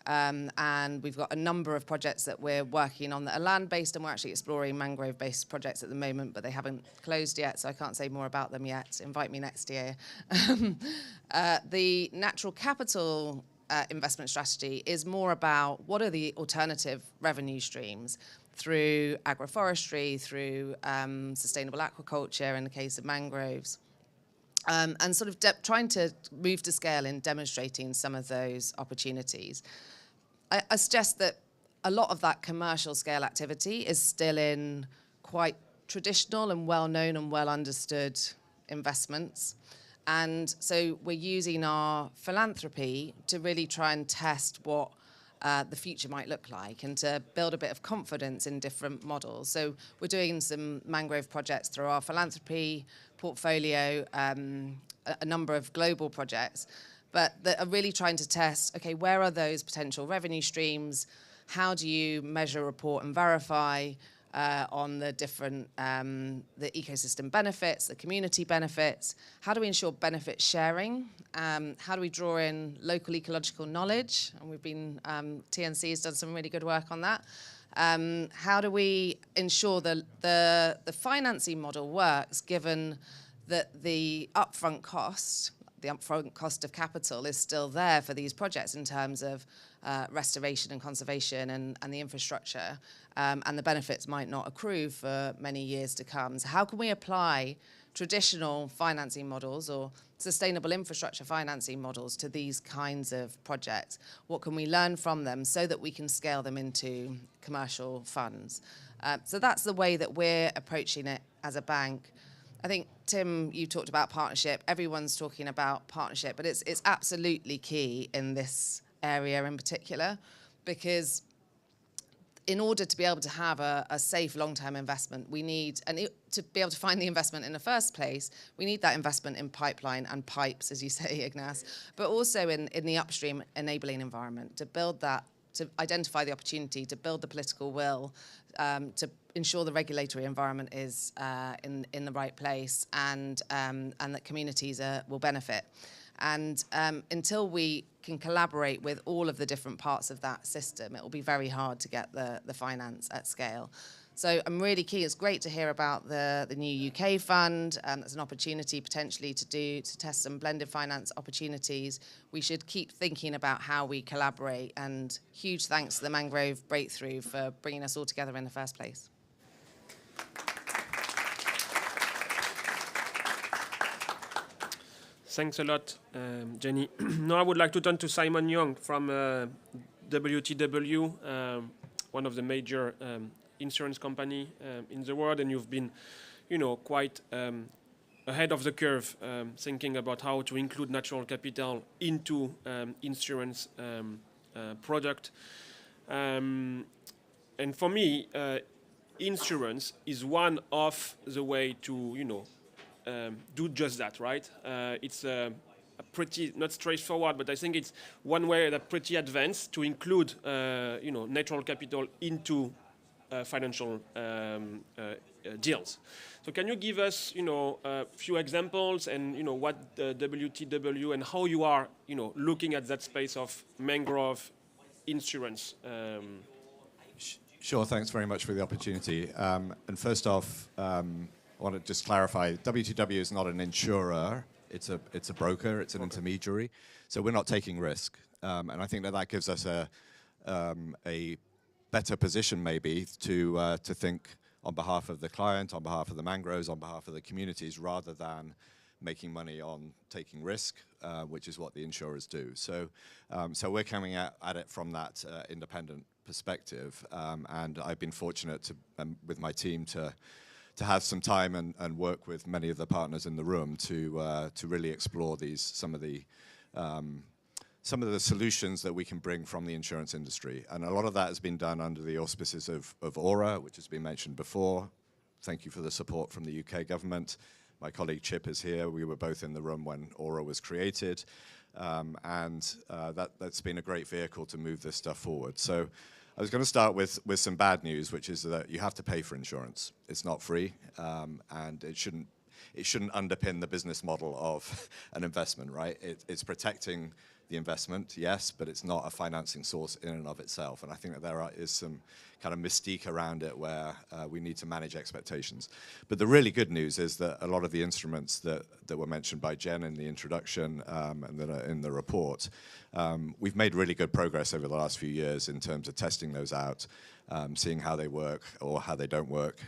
And we've got a number of projects that we're working on that are land-based, and we're actually exploring mangrove-based projects at the moment, but they haven't closed yet, so I can't say more about them yet. Invite me next year. The natural capital investment strategy is more about what are the alternative revenue streams through agroforestry, through sustainable aquaculture in the case of mangroves. And sort of trying to move to scale in demonstrating some of those opportunities. I suggest that a lot of that commercial scale activity is still in quite traditional and well-known and well-understood investments. And so we're using our philanthropy to really try and test what the future might look like and to build a bit of confidence in different models. So we're doing some mangrove projects through our philanthropy portfolio, a number of global projects, but that are really trying to test, okay, where are those potential revenue streams? How do you measure, report, and verify on the different, the ecosystem benefits, the community benefits? How do we ensure benefit sharing? How do we draw in local ecological knowledge? And we've been, TNC has done some really good work on that. How do we ensure that the financing model works given that the upfront cost of capital is still there for these projects in terms of restoration and conservation and the infrastructure, and the benefits might not accrue for many years to come. So how can we apply traditional financing models or sustainable infrastructure financing models to these kinds of projects? What can we learn from them so that we can scale them into commercial funds? So that's the way that we're approaching it as a bank. I think, Tim, you talked about partnership. Everyone's talking about partnership, but it's absolutely key in this area in particular, because in order to be able to have a safe long-term investment, we need, to be able to find the investment in the first place, we need that investment in pipeline and pipes, as you say, Ignace, but also in the upstream enabling environment, to build that, to identify the opportunity, to build the political will, to ensure the regulatory environment is in the right place, and that communities will benefit. And until we can collaborate with all of the different parts of that system, it will be very hard to get the finance at scale. So I'm really keen. It's great to hear about the new UK fund. There's an opportunity potentially to test some blended finance opportunities. We should keep thinking about how we collaborate. And huge thanks to the Mangrove Breakthrough for bringing us all together in the first place. Thanks a lot, Jenny. Now I would like to turn to Simon Young from WTW, one of the major insurance company in the world, and you've been, quite ahead of the curve, thinking about how to include natural capital into insurance product. And for me, insurance is one of the way to, do just that, right? It's a pretty, not straightforward, but I think it's one way that pretty advanced to include, natural capital into financial deals. So can you give us, a few examples and, what the WTW and how you are, looking at that space of mangrove insurance? Sure, thanks very much for the opportunity. And first off, I want to just clarify, WTW is not an insurer, it's a broker, it's an intermediary, so we're not taking risk. And I think that gives us a better position maybe to think on behalf of the client, on behalf of the mangroves, on behalf of the communities, rather than making money on taking risk, which is what the insurers do. So we're coming at it from that independent perspective, and I've been fortunate to, with my team to have some time and work with many of the partners in the room to really explore some of the solutions that we can bring from the insurance industry. And a lot of that has been done under the auspices of Aura, which has been mentioned before. Thank you for the support from the UK government. My colleague Chip is here. We were both in the room when Aura was created. That's been a great vehicle to move this stuff forward. So I was going to start with some bad news, which is that you have to pay for insurance. It's not free, and it shouldn't underpin the business model of an investment, right? It's protecting the investment, yes, but it's not a financing source in and of itself. And I think that there is some kind of mystique around it where we need to manage expectations. But the really good news is that a lot of the instruments that were mentioned by Jen in the introduction and that are in the report, we've made really good progress over the last few years in terms of testing those out, seeing how they work or how they don't work,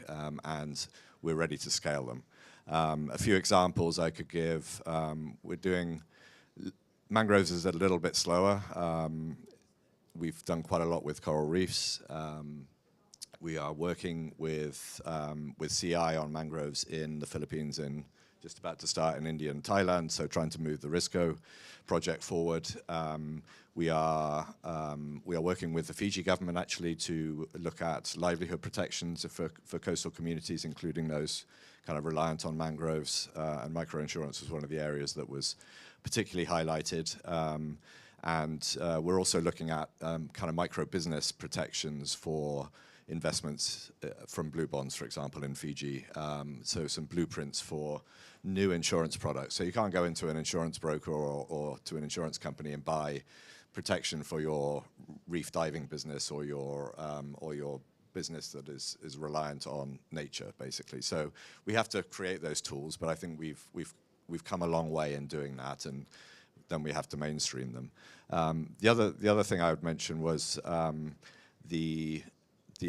and we're ready to scale them. A few examples I could give, we're doing mangroves is a little bit slower. We've done quite a lot with coral reefs. We are working with CI on mangroves in the Philippines and just about to start in India and Thailand, so trying to move the Risco project forward. We are working with the Fiji government actually to look at livelihood protections for coastal communities, including those kind of reliant on mangroves, and microinsurance was one of the areas that was particularly highlighted. And we're also looking at kind of micro business protections for investments from blue bonds, for example, in Fiji. So some blueprints for new insurance products. So you can't go into an insurance broker or to an insurance company and buy protection for your reef diving business or your business that is reliant on nature, basically. So we have to create those tools, but I think we've come a long way in doing that, and then we have to mainstream them. The other thing I would mention was the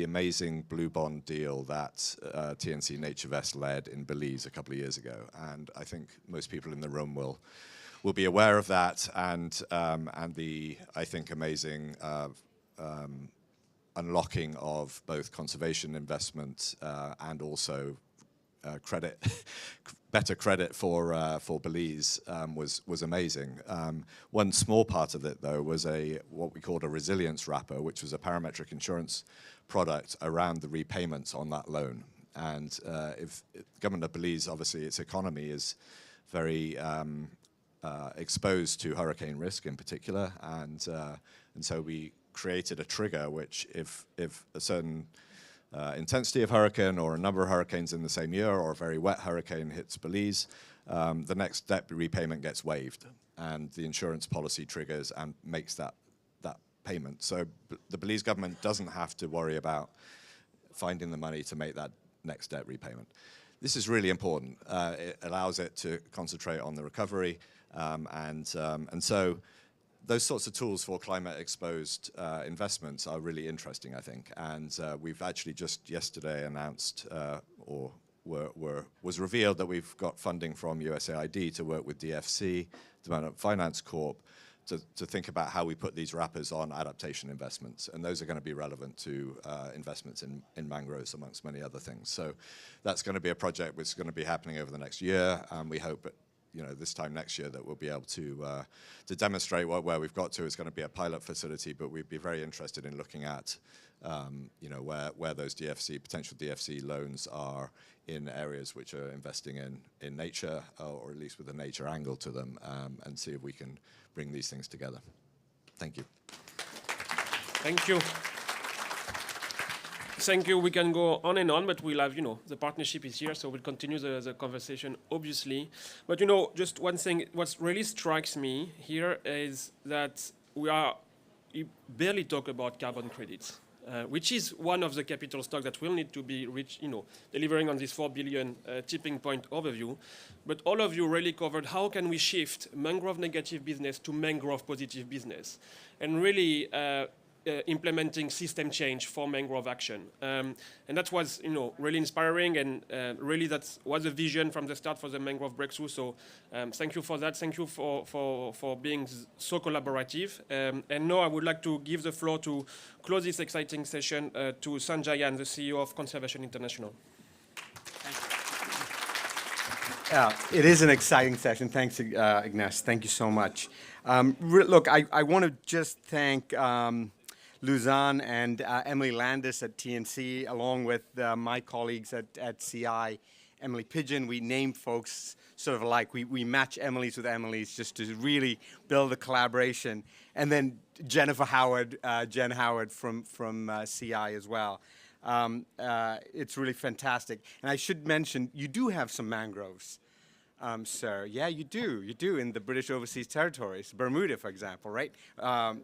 amazing blue bond deal that TNC NatureVest led in Belize a couple of years ago, and I think most people in the room will be aware of that, and the, I think, amazing unlocking of both conservation investment and also better credit for Belize was amazing. One small part of it, though, was what we called a resilience wrapper, which was a parametric insurance product around the repayments on that loan. And if government of Belize, obviously, its economy is very exposed to hurricane risk in particular, and so we created a trigger which, if a certain intensity of hurricane or a number of hurricanes in the same year or a very wet hurricane hits Belize, the next debt repayment gets waived, and the insurance policy triggers and makes that payment. So the Belize government doesn't have to worry about finding the money to make that next debt repayment. This is really important. It allows it to concentrate on the recovery, and so those sorts of tools for climate-exposed investments are really interesting, I think. And we've actually just yesterday announced, was revealed that we've got funding from USAID to work with DFC, Development Finance Corp, to think about how we put these wrappers on adaptation investments, and those are going to be relevant to investments in mangroves, amongst many other things. So that's going to be a project which is going to be happening over the next year, and we hope that, you know, this time next year that we'll be able to demonstrate where we've got to. It's going to be a pilot facility, but we'd be very interested in looking at you know, where those potential DFC loans are in areas which are investing in nature, or at least with a nature angle to them, and see if we can bring these things together. Thank you. Thank you. Thank you. We can go on and on, but we'll have, you know, the partnership is here, so we'll continue the conversation, obviously. But, you know, just one thing, what really strikes me here is that we barely talk about carbon credits, which is one of the capital stock that will need to be reached, you know, delivering on this 4 billion tipping point overview. But all of you really covered how can we shift mangrove negative business to mangrove positive business, and really implementing system change for mangrove action. And that was, you know, really inspiring, and really that was a vision from the start for the mangrove breakthrough. So thank you for that. Thank you for being so collaborative. And now I would like to give the floor to close this exciting session to Sanjayan, the CEO of Conservation International. Yeah, it is an exciting session. Thanks, Ignace. Thank you so much. Look, I want to just thank Luzanne and Emily Landis at TNC, along with my colleagues at CI, Emily Pigeon. We name folks sort of alike. We match Emily's with Emily's just to really build a collaboration. And then Jennifer Howard, Jen Howard from CI as well. It's really fantastic. And I should mention, you do have some mangroves, sir. Yeah, you do. You do in the British Overseas Territories, Bermuda, for example, right?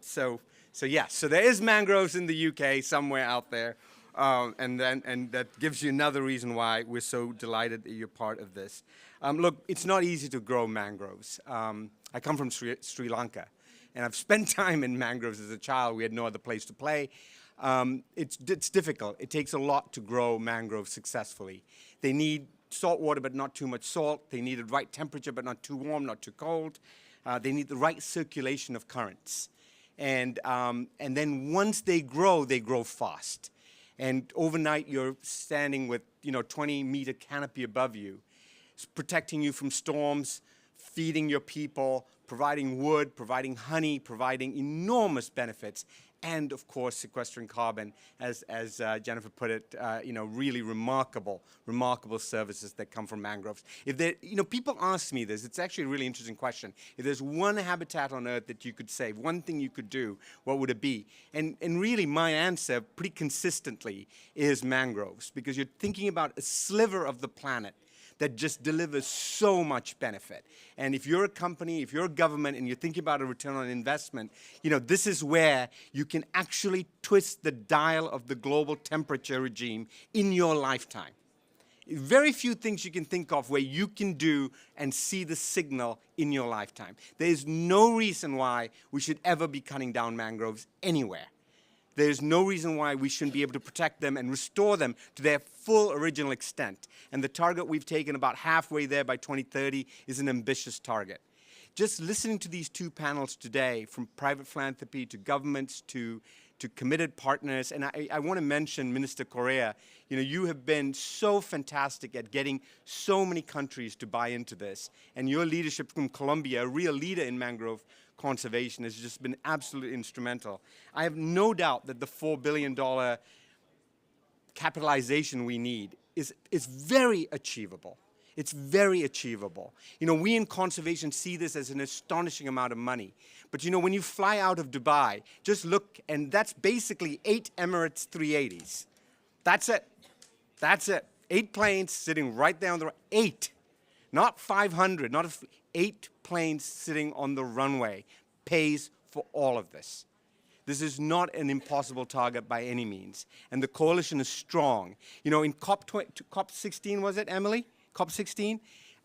So yes, so there is mangroves in the UK somewhere out there, and that gives you another reason why we're so delighted that you're part of this. Look, it's not easy to grow mangroves. I come from Sri Lanka, and I've spent time in mangroves as a child. We had no other place to play. It's difficult. It takes a lot to grow mangroves successfully. They need salt water, but not too much salt. They need the right temperature, but not too warm, not too cold. They need the right circulation of currents. And then once they grow fast. And overnight, you're standing with, 20-meter canopy above you, protecting you from storms, feeding your people, providing wood, providing honey, providing enormous benefits, and of course sequestering carbon, as Jennifer put it, really remarkable services that come from mangroves. If there, people ask me this. It's actually a really interesting question. If there's one habitat on Earth that you could save, one thing you could do, what would it be? And really, my answer, pretty consistently, is mangroves, because you're thinking about a sliver of the planet that just delivers so much benefit. And if you're a company, if you're a government, and you're thinking about a return on investment, this is where you can actually twist the dial of the global temperature regime in your lifetime. Very few things you can think of where you can do and see the signal in your lifetime. There is no reason why we should ever be cutting down mangroves anywhere. There's no reason why we shouldn't be able to protect them and restore them to their full original extent. And the target we've taken, about halfway there by 2030, is an ambitious target. Just listening to these two panels today, from private philanthropy to governments to committed partners, and I want to mention Minister Correa. You have been so fantastic at getting so many countries to buy into this. And your leadership from Colombia, a real leader in mangrove conservation, has just been absolutely instrumental. I have no doubt that the $4 billion capitalization we need is very achievable. It's very achievable. We in conservation see this as an astonishing amount of money. But when you fly out of Dubai, just look, and that's basically 8 Emirates 380s. That's it. That's it. 8 planes sitting right there on the right. 8. Not 500, not 8 planes sitting on the runway pays for all of this. This is not an impossible target by any means. And the coalition is strong. In COP16, was it, Emily? COP16?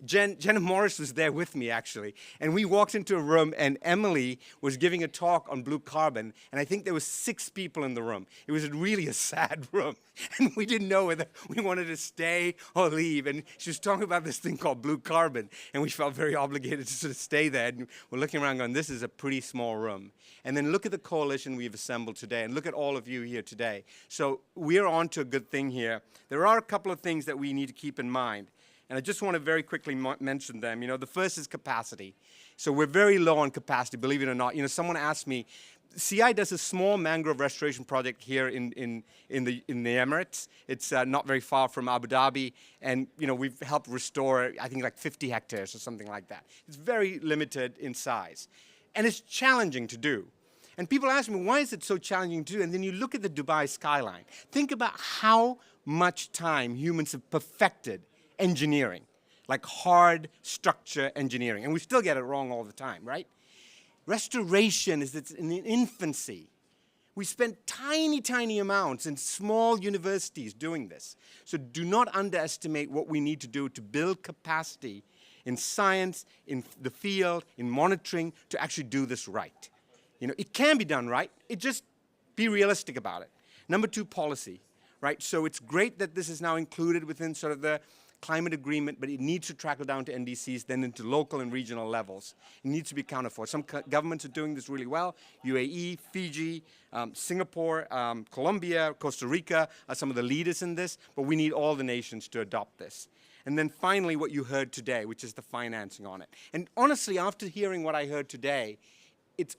Jenna Morris was there with me, actually. And we walked into a room, and Emily was giving a talk on blue carbon, and I think there were 6 people in the room. It was really a sad room, and we didn't know whether we wanted to stay or leave. And she was talking about this thing called blue carbon, and we felt very obligated to sort of stay there. And we're looking around going, this is a pretty small room. And then look at the coalition we've assembled today, and look at all of you here today. So we're on to a good thing here. There are a couple of things that we need to keep in mind. And I just want to very quickly mention them. You know, the first is capacity. So we're very low on capacity, believe it or not. You know, someone asked me, CI does a small mangrove restoration project here in the Emirates. It's not very far from Abu Dhabi, and you know we've helped restore, I think, like 50 hectares or something like that. It's very limited in size, and it's challenging to do. And people ask me, why is it so challenging to do? And then you look at the Dubai skyline. Think about how much time humans have perfected engineering, like hard structure engineering. And we still get it wrong all the time, right? Restoration is in the infancy. We spend tiny, tiny amounts in small universities doing this. So do not underestimate what we need to do to build capacity in science, in the field, in monitoring, to actually do this right. You know, it can be done right. It just be realistic about it. Number 2, policy, right? So it's great that this is now included within sort of the climate agreement, but it needs to trickle down to NDCs, then into local and regional levels. It needs to be accounted for. Some governments are doing this really well. UAE, Fiji, Singapore, Colombia, Costa Rica are some of the leaders in this, but we need all the nations to adopt this. And then finally, what you heard today, which is the financing on it. And honestly, after hearing what I heard today, it's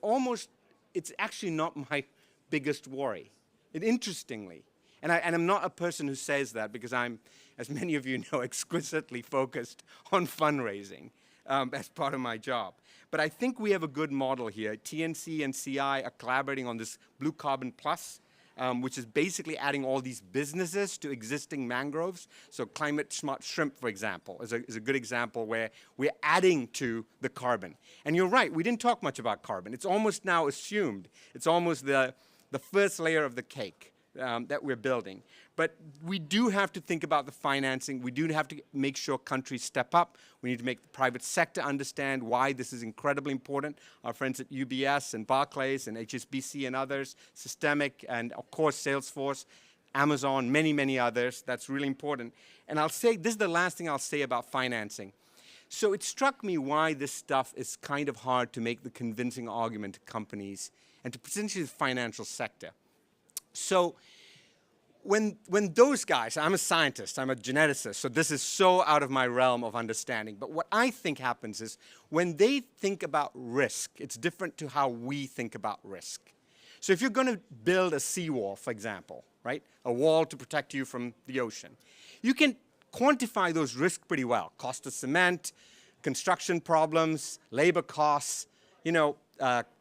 actually not my biggest worry. Interestingly, and I'm not a person who says that because I'm, as many of you know, exquisitely focused on fundraising as part of my job. But I think we have a good model here. TNC and CI are collaborating on this Blue Carbon Plus, which is basically adding all these businesses to existing mangroves. So climate smart shrimp, for example, is a good example where we're adding to the carbon. And you're right, we didn't talk much about carbon. It's almost now assumed. It's almost the first layer of the cake that we're building. But we do have to think about the financing. We do have to make sure countries step up. We need to make the private sector understand why this is incredibly important. Our friends at UBS and Barclays and HSBC and others, Systemic, and of course Salesforce, Amazon, many, many others. That's really important. And I'll say, this is the last thing I'll say about financing. So it struck me why this stuff is kind of hard to make the convincing argument to companies and to potentially the financial sector. So when those guys, I'm a scientist, I'm a geneticist, so this is so out of my realm of understanding, but what I think happens is when they think about risk, it's different to how we think about risk. So if you're going to build a seawall, for example, right, a wall to protect you from the ocean, you can quantify those risks pretty well. Cost of cement, construction problems, labor costs, you know,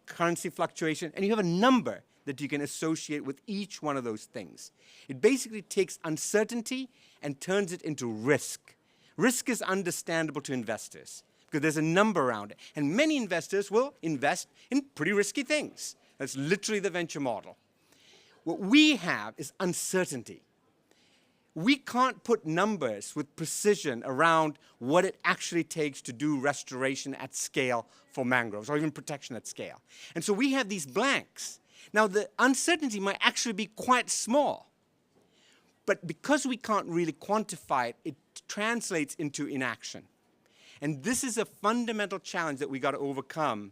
currency fluctuation, and you have a number that you can associate with each one of those things. It basically takes uncertainty and turns it into risk. Risk is understandable to investors because there's a number around it. And many investors will invest in pretty risky things. That's literally the venture model. What we have is uncertainty. We can't put numbers with precision around what it actually takes to do restoration at scale for mangroves, or even protection at scale. And so we have these blanks. Now, the uncertainty might actually be quite small, but because we can't really quantify it, it translates into inaction. And this is a fundamental challenge that we got to overcome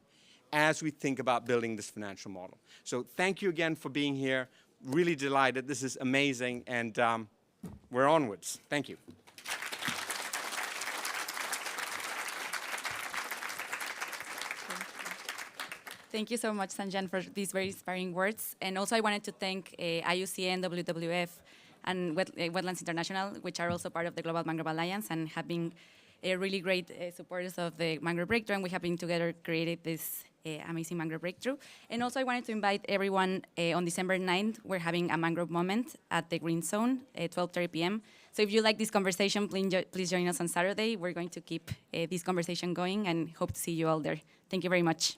as we think about building this financial model. So thank you again for being here. Really delighted. This is amazing, and we're onwards. Thank you. Thank you so much, Sanjan, for these very inspiring words. And also I wanted to thank IUCN, WWF, and Wetlands International, which are also part of the Global Mangrove Alliance and have been really great supporters of the Mangrove Breakthrough, and we have been together created this amazing Mangrove Breakthrough. And also I wanted to invite everyone on December 9th, we're having a Mangrove Moment at the Green Zone at 12:30 p.m. So if you like this conversation, please join us on Saturday. We're going to keep this conversation going and hope to see you all there. Thank you very much.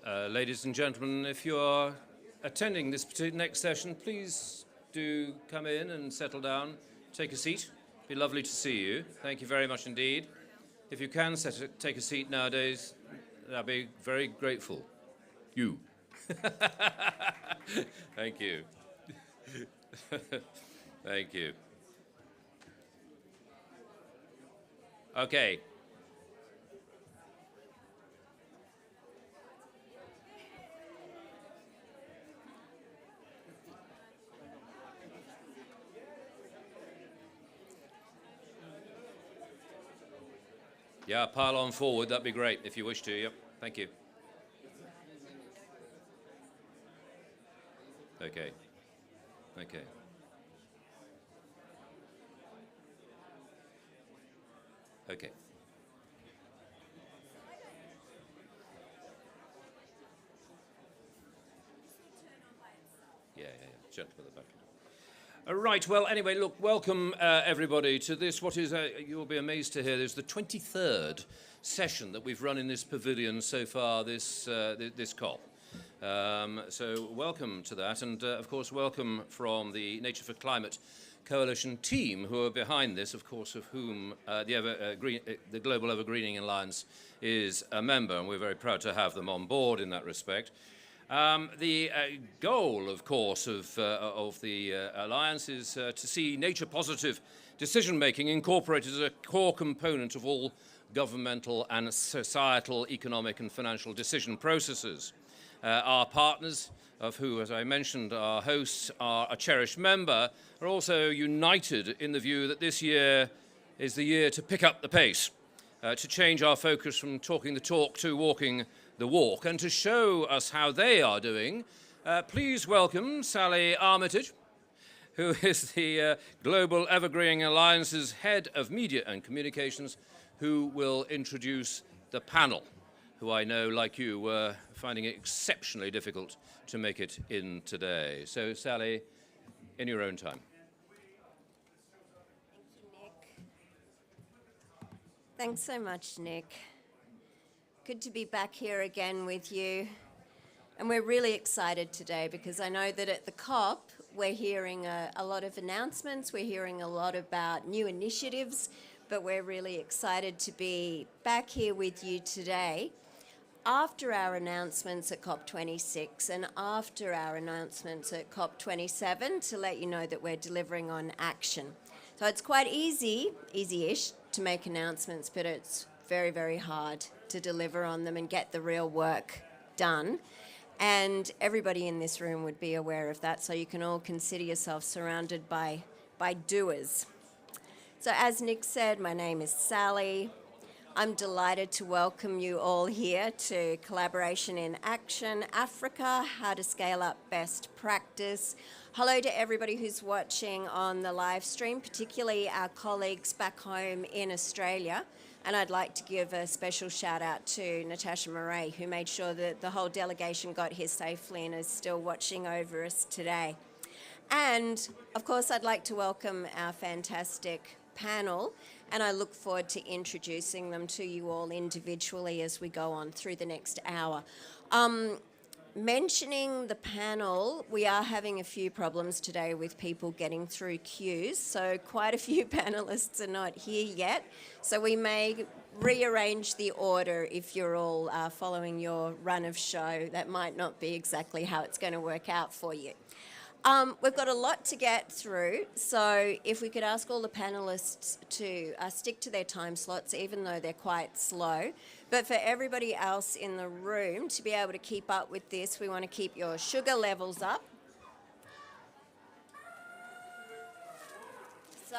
Ladies and gentlemen, if you are attending this next session, please do come in and settle down, take a seat. It'd be lovely to see you. Thank you very much indeed. If you can take a seat nowadays, I'd be very grateful. You. Thank you. Thank you. Okay. Yeah, pile on forward, that'd be great if you wish to. Yep, thank you. Okay. Okay. Okay. Yeah. Gentleman at the back. Right, well, anyway, look, welcome everybody to this, what is, you'll be amazed to hear, this is the 23rd session that we've run in this pavilion so far, this COP. So welcome to that, and of course welcome from the Nature for Climate Coalition team who are behind this, of course, of whom the Global Evergreening Alliance is a member, and we're very proud to have them on board in that respect. The goal, of course, of the Alliance is to see nature-positive decision-making incorporated as a core component of all governmental and societal, economic and financial decision processes. Our partners, of who, as I mentioned, our hosts are a cherished member, are also united in the view that this year is the year to pick up the pace, to change our focus from talking the talk to walking the walk, and to show us how they are doing, please welcome Sally Armitage, who is the Global Evergreening Alliance's Head of Media and Communications, who will introduce the panel, who I know, like you, were finding it exceptionally difficult to make it in today. So, Sally, in your own time. Thanks so much, Nick. Good to be back here again with you. And we're really excited today because I know that at the COP, we're hearing a lot of announcements, we're hearing a lot about new initiatives, but we're really excited to be back here with you today after our announcements at COP26 and after our announcements at COP27 to let you know that we're delivering on action. So it's quite easy-ish to make announcements, but it's very, very hard to deliver on them and get the real work done. And everybody in this room would be aware of that, so you can all consider yourself surrounded by doers. So as Nick said, my name is Sally. I'm delighted to welcome you all here to Collaboration in Action Africa, how to scale up best practice. Hello to everybody who's watching on the live stream, particularly our colleagues back home in Australia. And I'd like to give a special shout out to Natasha Murray, who made sure that the whole delegation got here safely and is still watching over us today. And of course, I'd like to welcome our fantastic panel, and I look forward to introducing them to you all individually as we go on through the next hour. Mentioning the panel, we are having a few problems today with people getting through queues, so quite a few panelists are not here yet. So we may rearrange the order if you're all following your run of show. That might not be exactly how it's going to work out for you. We've got a lot to get through, so if we could ask all the panelists to stick to their time slots, even though they're quite slow. But for everybody else in the room to be able to keep up with this, we want to keep your sugar levels up. So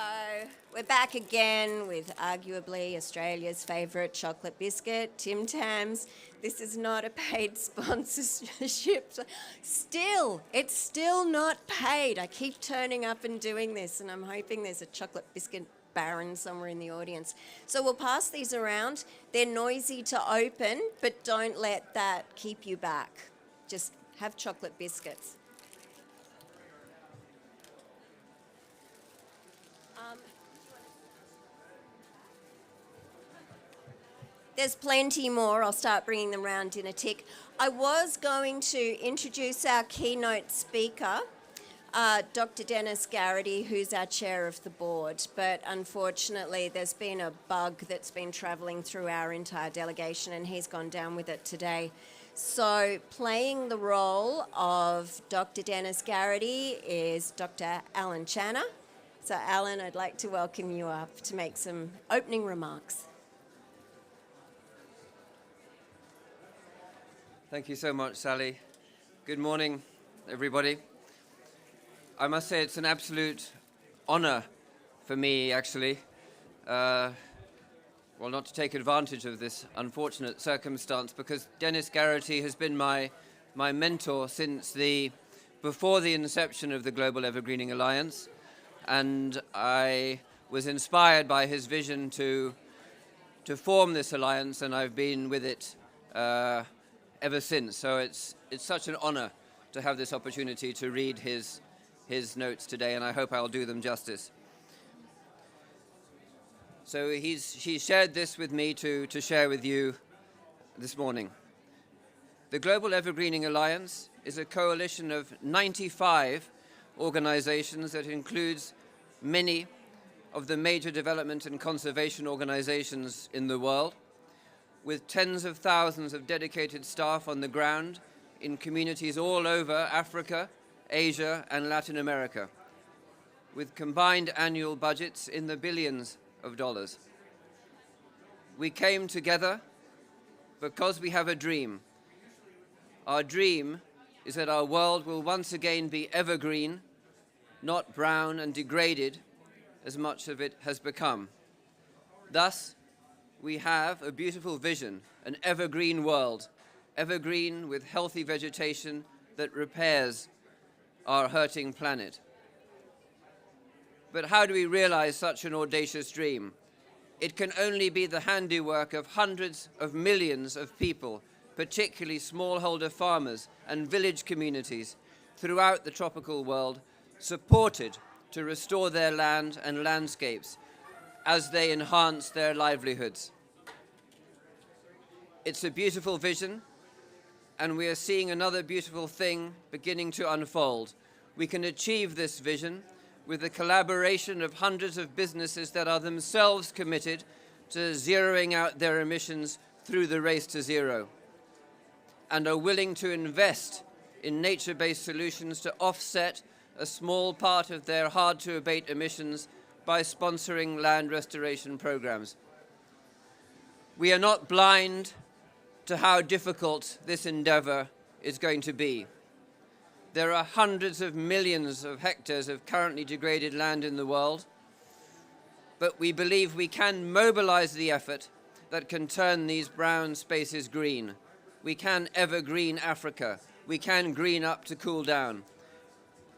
we're back again with arguably Australia's favourite chocolate biscuit, Tim Tams. This is not a paid sponsorship. It's still not paid. I keep turning up and doing this, and I'm hoping there's a chocolate biscuit baron somewhere in the audience. So we'll pass these around. They're noisy to open, but don't let that keep you back. Just have chocolate biscuits. There's plenty more. I'll start bringing them round in a tick. I was going to introduce our keynote speaker, Dr. Dennis Garrity, who's our chair of the board, but unfortunately there's been a bug that's been travelling through our entire delegation and he's gone down with it today. So playing the role of Dr. Dennis Garrity is Dr. Alan Channer. So Alan, I'd like to welcome you up to make some opening remarks. Thank you so much, Sally. Good morning, everybody. I must say it's an absolute honor for me, actually, well, not to take advantage of this unfortunate circumstance, because Dennis Garrity has been my mentor since before the inception of the Global Evergreening Alliance, and I was inspired by his vision to form this alliance, and I've been with it ever since. So it's such an honor to have this opportunity to read his notes today, and I hope I'll do them justice. So he shared this with me to share with you this morning. The Global Evergreening Alliance is a coalition of 95 organizations that includes many of the major development and conservation organizations in the world, with tens of thousands of dedicated staff on the ground in communities all over Africa, Asia, and Latin America, with combined annual budgets in the billions of dollars. We came together because we have a dream. Our dream is that our world will once again be evergreen, not brown and degraded as much of it has become. Thus, we have a beautiful vision, an evergreen world, evergreen with healthy vegetation that repairs our hurting planet. But how do we realize such an audacious dream? It can only be the handiwork of hundreds of millions of people, particularly smallholder farmers and village communities throughout the tropical world, supported to restore their land and landscapes as they enhance their livelihoods. It's a beautiful vision, and we are seeing another beautiful thing beginning to unfold. We can achieve this vision with the collaboration of hundreds of businesses that are themselves committed to zeroing out their emissions through the race to zero, and are willing to invest in nature-based solutions to offset a small part of their hard-to-abate emissions by sponsoring land restoration programs. We are not blind to how difficult this endeavor is going to be. There are hundreds of millions of hectares of currently degraded land in the world, but we believe we can mobilize the effort that can turn these brown spaces green. We can evergreen Africa. We can green up to cool down.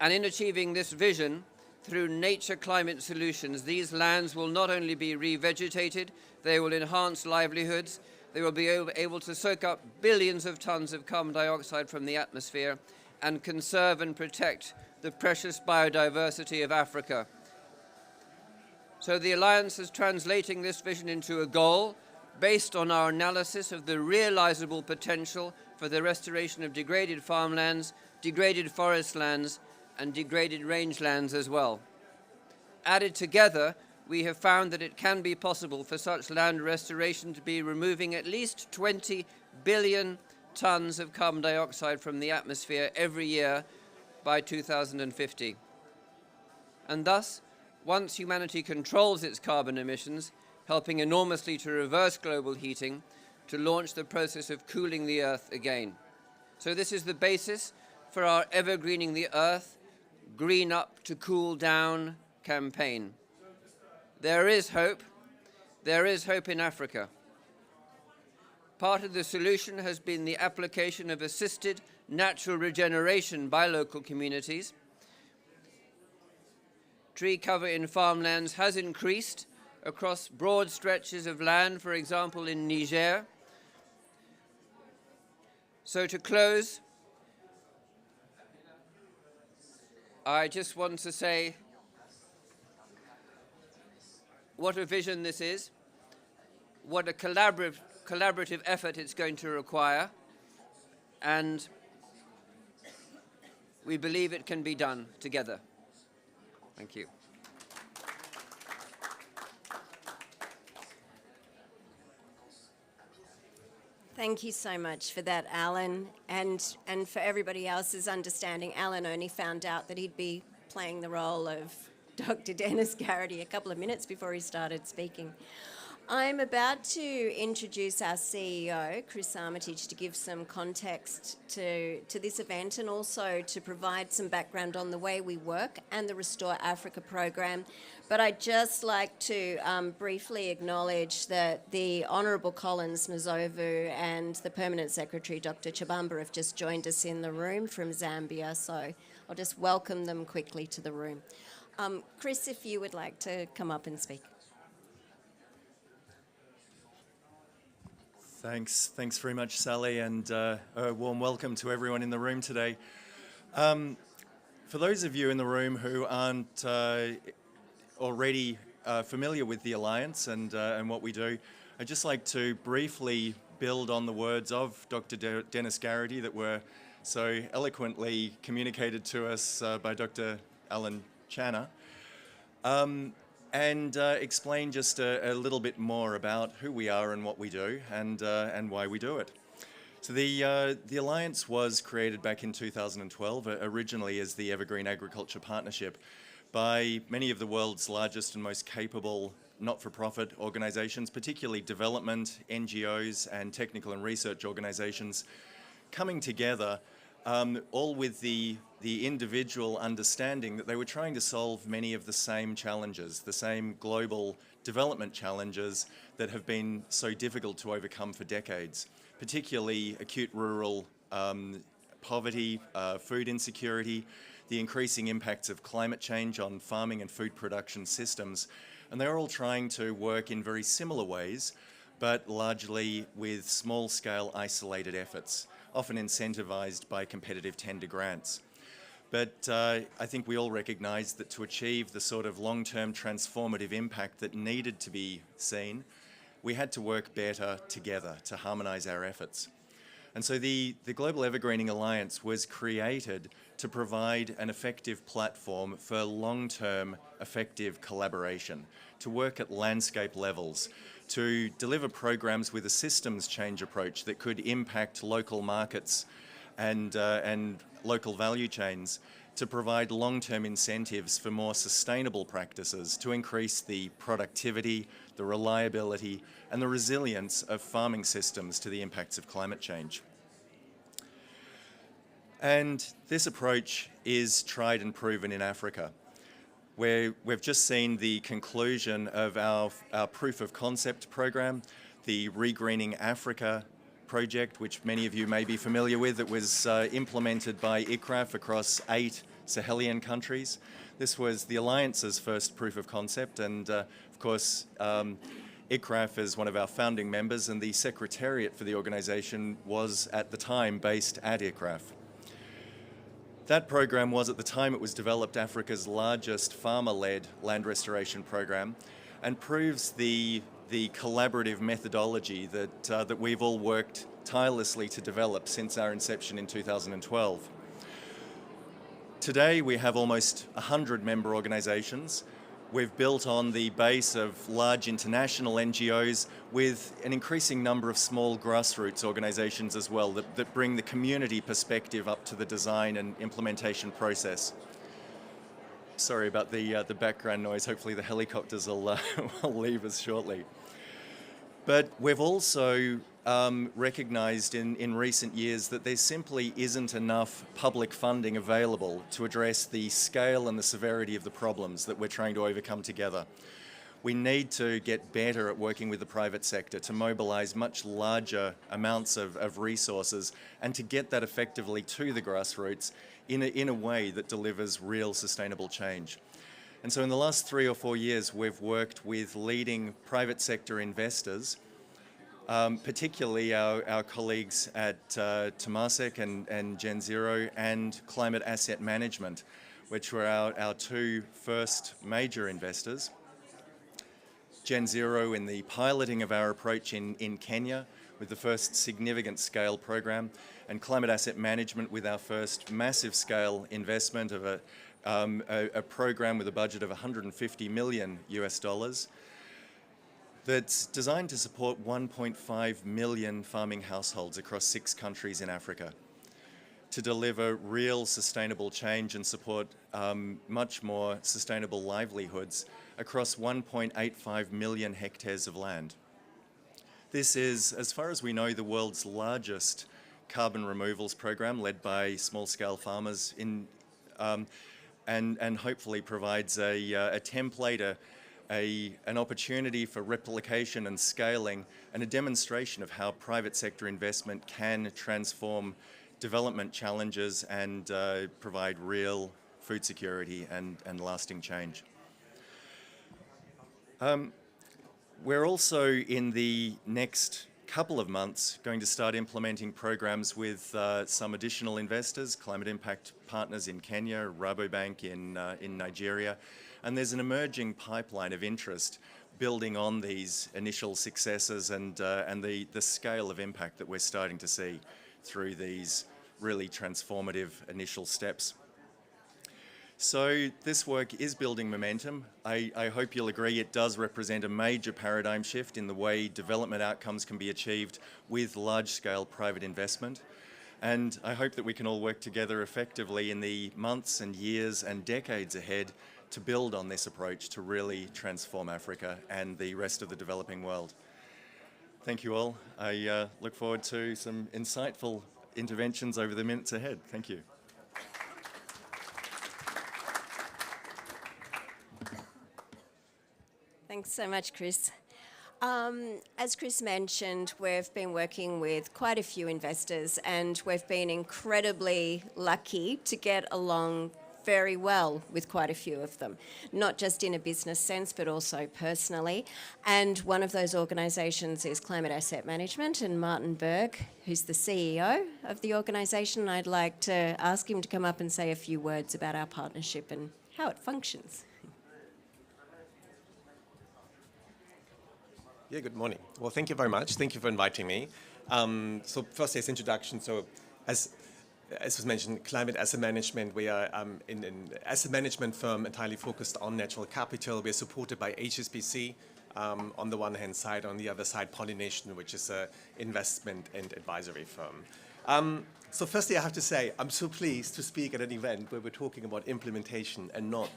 And in achieving this vision, through nature climate solutions, these lands will not only be revegetated, they will enhance livelihoods, they will be able to soak up billions of tons of carbon dioxide from the atmosphere and conserve and protect the precious biodiversity of Africa. So the Alliance is translating this vision into a goal based on our analysis of the realizable potential for the restoration of degraded farmlands, degraded forest lands, and degraded rangelands as well. Added together, we have found that it can be possible for such land restoration to be removing at least 20 billion tons of carbon dioxide from the atmosphere every year by 2050. And thus, once humanity controls its carbon emissions, helping enormously to reverse global heating, to launch the process of cooling the Earth again. So this is the basis for our Evergreening the Earth, Green Up to Cool Down campaign. There is hope. There is hope in Africa. Part of the solution has been the application of assisted natural regeneration by local communities. Tree cover in farmlands has increased across broad stretches of land, for example, in Niger. So to close, I just want to say what a vision this is, what a collaborative collaborative effort it's going to require, and we believe it can be done together. Thank you. Thank you so much for that, Alan, and for everybody else's understanding. Alan only found out that he'd be playing the role of Dr. Dennis Garrity a couple of minutes before he started speaking. I'm about to introduce our CEO, Chris Armitage, to give some context to this event and also to provide some background on the way we work and the Restore Africa program. But I'd just like to briefly acknowledge that the Honourable Collins Mazovu and the Permanent Secretary, Dr. Chabamba, have just joined us in the room from Zambia, so I'll just welcome them quickly to the room. Chris, if you would like to come up and speak. Thanks very much, Sally, and a warm welcome to everyone in the room today. For those of you in the room who aren't already familiar with the Alliance and what we do, I'd just like to briefly build on the words of Dr. Dennis Garrity that were so eloquently communicated to us by Dr. Alan Channer. And explain just a little bit more about who we are and what we do and why we do it. So the Alliance was created back in 2012, originally as the Evergreen Agriculture Partnership, by many of the world's largest and most capable not-for-profit organisations, particularly development, NGOs and technical and research organisations, coming together all with the individual understanding that they were trying to solve many of the same challenges, the same global development challenges that have been so difficult to overcome for decades, particularly acute rural poverty, food insecurity, the increasing impacts of climate change on farming and food production systems. And they're all trying to work in very similar ways, but largely with small-scale isolated efforts, often incentivised by competitive tender grants. But I think we all recognise that to achieve the sort of long-term transformative impact that needed to be seen, we had to work better together to harmonise our efforts. And so the Global Evergreening Alliance was created to provide an effective platform for long-term effective collaboration, to work at landscape levels, to deliver programs with a systems change approach that could impact local markets and local value chains, to provide long-term incentives for more sustainable practices, to increase the productivity, the reliability and the resilience of farming systems to the impacts of climate change. And this approach is tried and proven in Africa, where we've just seen the conclusion of our proof of concept program, the Regreening Africa project, which many of you may be familiar with. It was implemented by ICRAF across 8 Sahelian countries. This was the Alliance's first proof of concept, and of course ICRAF is one of our founding members, and the secretariat for the organisation was at the time based at ICRAF. That program was, at the time it was developed, Africa's largest farmer-led land restoration program, and proves the collaborative methodology that we've all worked tirelessly to develop since our inception in 2012. Today we have almost 100 member organisations. We've built on the base of large international NGOs with an increasing number of small grassroots organisations as well that bring the community perspective up to the design and implementation process. Sorry about the background noise. Hopefully the helicopters will leave us shortly. But we've also recognised in recent years that there simply isn't enough public funding available to address the scale and the severity of the problems that we're trying to overcome together. We need to get better at working with the private sector to mobilise much larger amounts of resources and to get that effectively to the grassroots in a way that delivers real sustainable change. And so in the last 3 or 4 years, we've worked with leading private sector investors, particularly our colleagues at Temasek and Gen Zero and Climate Asset Management, which were our 2 first major investors, Gen Zero in the piloting of our approach in Kenya with the first significant scale program, and climate asset management with our first massive scale investment of a program with a budget of 150 million US dollars that's designed to support 1.5 million farming households across 6 countries in Africa to deliver real sustainable change and support much more sustainable livelihoods across 1.85 million hectares of land. This is, as far as we know, the world's largest carbon removals program led by small-scale farmers and hopefully provides a template, an opportunity for replication and scaling, and a demonstration of how private sector investment can transform development challenges and provide real food security and lasting change. We're also, in the next couple of months, going to start implementing programs with some additional investors, climate impact partners in Kenya, Rabobank in Nigeria, and there's an emerging pipeline of interest building on these initial successes and the scale of impact that we're starting to see through these really transformative initial steps. So this work is building momentum. I hope you'll agree it does represent a major paradigm shift in the way development outcomes can be achieved with large-scale private investment. And I hope that we can all work together effectively in the months and years and decades ahead to build on this approach to really transform Africa and the rest of the developing world. Thank you all. I look forward to some insightful interventions over the minutes ahead. Thank you. Thanks so much, Chris. As Chris mentioned, we've been working with quite a few investors, and we've been incredibly lucky to get along very well with quite a few of them, not just in a business sense, but also personally. And one of those organisations is Climate Asset Management, and Martin Berg, who's the CEO of the organisation, I'd like to ask him to come up and say a few words about our partnership and how it functions. Yeah, good morning. Well, thank you very much. Thank you for inviting me. So first, as introduction, so as was mentioned, Climate Asset Management, we are an asset management firm entirely focused on natural capital. We are supported by HSBC on the one hand side, on the other side, Pollination, which is an investment and advisory firm. So firstly, I have to say, I'm so pleased to speak at an event where we're talking about implementation and not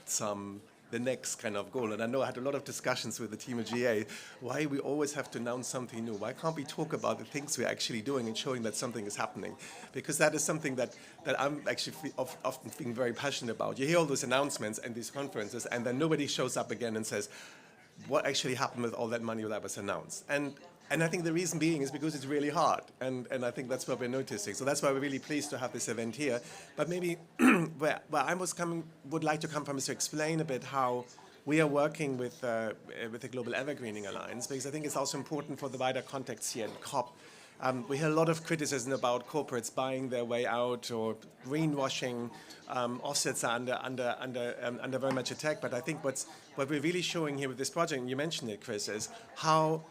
the next kind of goal. And I know I had a lot of discussions with the team at GA, why we always have to announce something new. Why can't we talk about the things we're actually doing and showing that something is happening? Because that is something that I'm actually often being very passionate about. You hear all those announcements and these conferences, and then nobody shows up again and says, what actually happened with all that money that was announced? And I think the reason being is because it's really hard, and I think that's what we're noticing. So that's why we're really pleased to have this event here. But maybe where I would like to come from is to explain a bit how we are working with the Global Evergreening Alliance, because I think it's also important for the wider context here in COP. We hear a lot of criticism about corporates buying their way out or greenwashing. Offsets are under very much attack. But I think what we're really showing here with this project, and you mentioned it, Chris, is how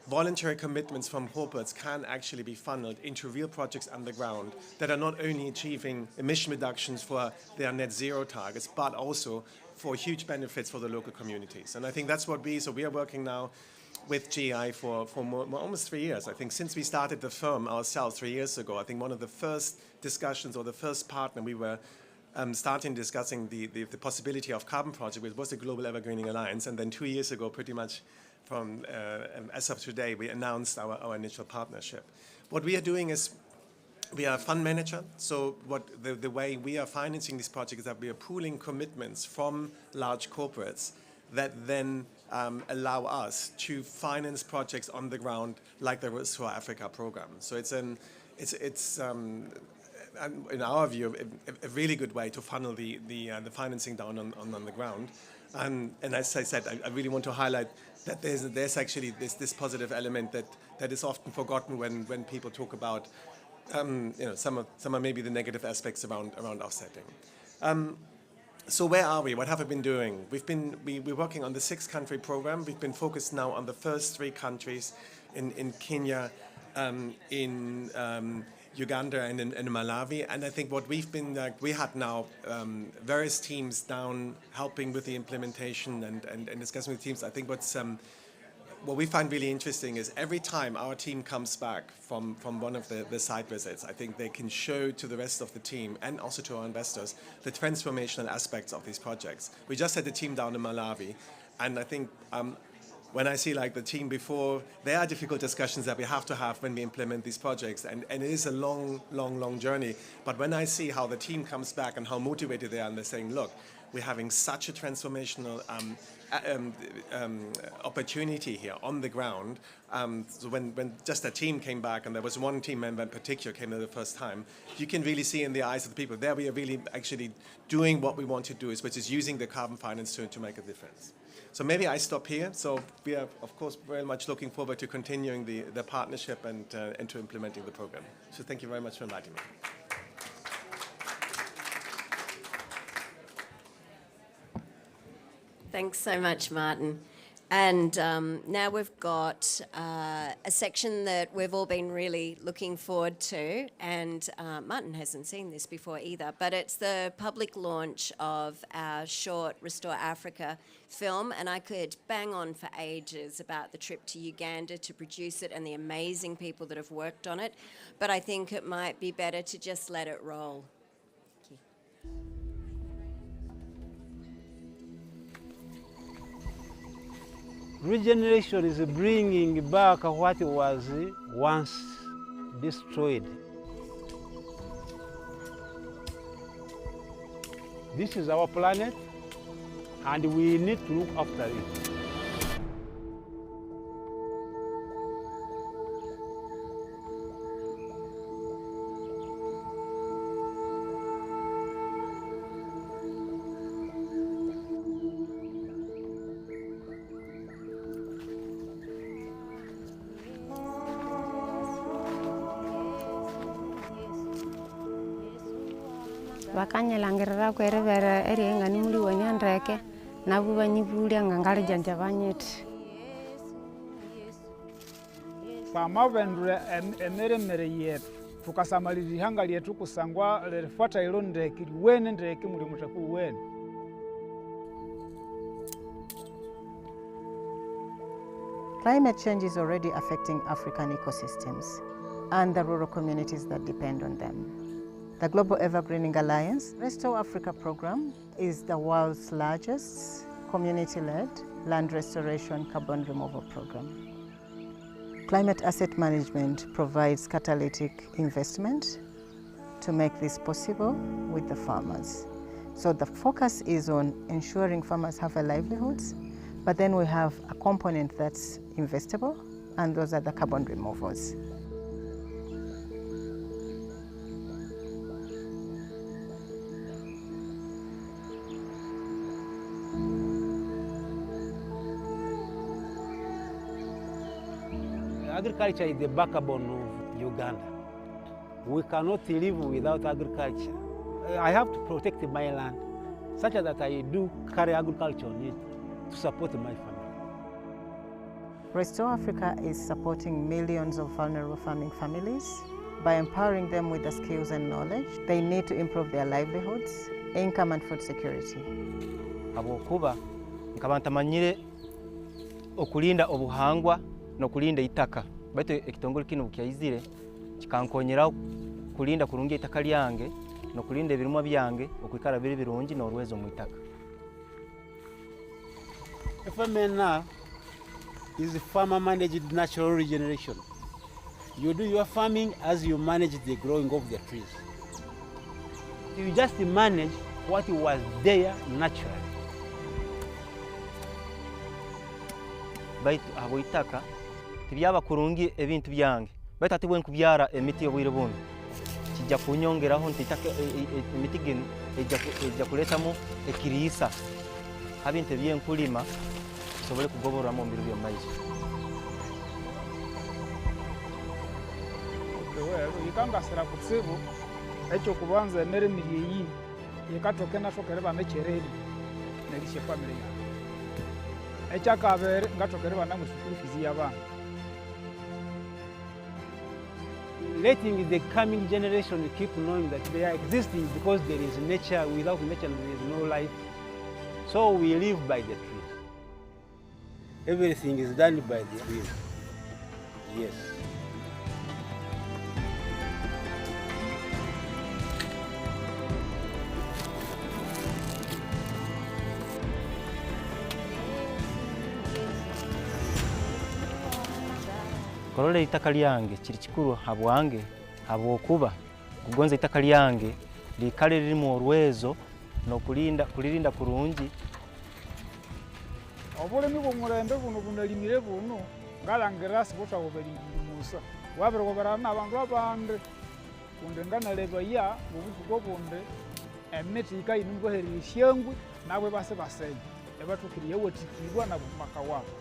voluntary commitments from corporates can actually be funneled into real projects on the ground that are not only achieving emission reductions for their net zero targets, but also for huge benefits for the local communities. And I think that's what we are working now with GI for almost 3 years. I think since we started the firm ourselves 3 years ago, I think one of the first discussions or the first partner we were starting discussing the possibility of carbon project with was the Global Evergreening Alliance. And then 2 years ago, pretty much from as of today, we announced our initial partnership. What we are doing is we are a fund manager. So the way we are financing this project is that we are pooling commitments from large corporates that then allow us to finance projects on the ground like the Restore Africa program. So it's in our view, a really good way to funnel the financing down on the ground. And as I said, I really want to highlight that there's actually this positive element that is often forgotten when people talk about some of maybe the negative aspects around offsetting. So where are we? What have we been doing? We're working on the 6-country program. We've been focused now on the first 3 countries in Kenya, in Uganda and in Malawi. And I think what we've been, we had now various teams down helping with the implementation and discussing with teams. I think what we find really interesting is every time our team comes back from one of the site visits, I think they can show to the rest of the team and also to our investors the transformational aspects of these projects. We just had a team down in Malawi, and I think when I see like the team before, there are difficult discussions that we have to have when we implement these projects, and it is a long journey. But when I see how the team comes back and how motivated they are, and they're saying, look, we're having such a transformational opportunity here on the ground. So when just a team came back, and there was one team member in particular came there the first time, you can really see in the eyes of the people, there we are really actually doing what we want to do, which is using the carbon finance to make a difference. So maybe I stop here. So we are, of course, very much looking forward to continuing the partnership and to implementing the program. So thank you very much for inviting me. Thanks so much, Martin. And now we've got a section that we've all been really looking forward to, and Martin hasn't seen this before either, but it's the public launch of our short Restore Africa film, and I could bang on for ages about the trip to Uganda to produce it and the amazing people that have worked on it, but I think it might be better to just let it roll. Regeneration is bringing back what was once destroyed. This is our planet, and we need to look after it. Bakanyelangirira kwerevera erienga ni muri wanyandreke nabu banyibulia ngangari janja banyet Pamavendure emeremere yetu tukasamalira ihanga lyetu kusangwa lerifata ilo ndeke liwene ndeke muri mutaku wene. Climate change is already affecting African ecosystems and the rural communities that depend on them. The Global Evergreening Alliance Restore Africa program is the world's largest community-led land restoration carbon removal program. Climate asset management provides catalytic investment to make this possible with the farmers. So the focus is on ensuring farmers have a livelihood, but then we have a component that's investable, and those are the carbon removals. Agriculture is the backbone of Uganda. We cannot live without agriculture. I have to protect my land, such that I do carry agriculture on it to support my family. Restore Africa is supporting millions of vulnerable farming families by empowering them with the skills and knowledge they need to improve their livelihoods, income and food security. Abokuba nkabantamanyire okulinda obuhangwa nokulinda itaka baitu ekitongole kino bukyayizire kikankonyera kulinda kurungi itaka lyange nokulinda ebirumwa byange okwikara biri birungi n'orwezo mu itaka. FMNR is farmer managed natural regeneration. You do your farming as you manage the growing of the trees. You just manage what was there naturally. Baitu abo itaka tibyaba kurungi ebintu byange baitu ati bwen kubyara emiti obwire bundi kijja kunyongeraho ntitaka emiti gino ejja kuletamo ekirisa habinte byenkulima sobole kugoborera mu mbiro by'amaizi. Ikangasira kutsibu ekyo kubanza emeremire iyi yekatokena tokereba mechereri nerishe family ya echakabere ngatokereba na musukuru fizi y'abana. Letting the coming generation keep knowing that they are existing because there is nature. Without nature, there is no life. So we live by the trees. Everything is done by the trees. Yes. Korole itaka lyange kiri kikuru habwange habwokuba kugonza itaka lyange likale lirimu olwezo kulirinda kurungi. Obulimi bw'omulembe buno bunalimire buno ngalangira sibutawoberingira musa wabere goberana n'abantu abandi kundi nganalebaya mubufuko bundi emiti ikayinimboherera isyangwe nabwe base basenye ebatukiriye wetikirwa nabo maka wabo.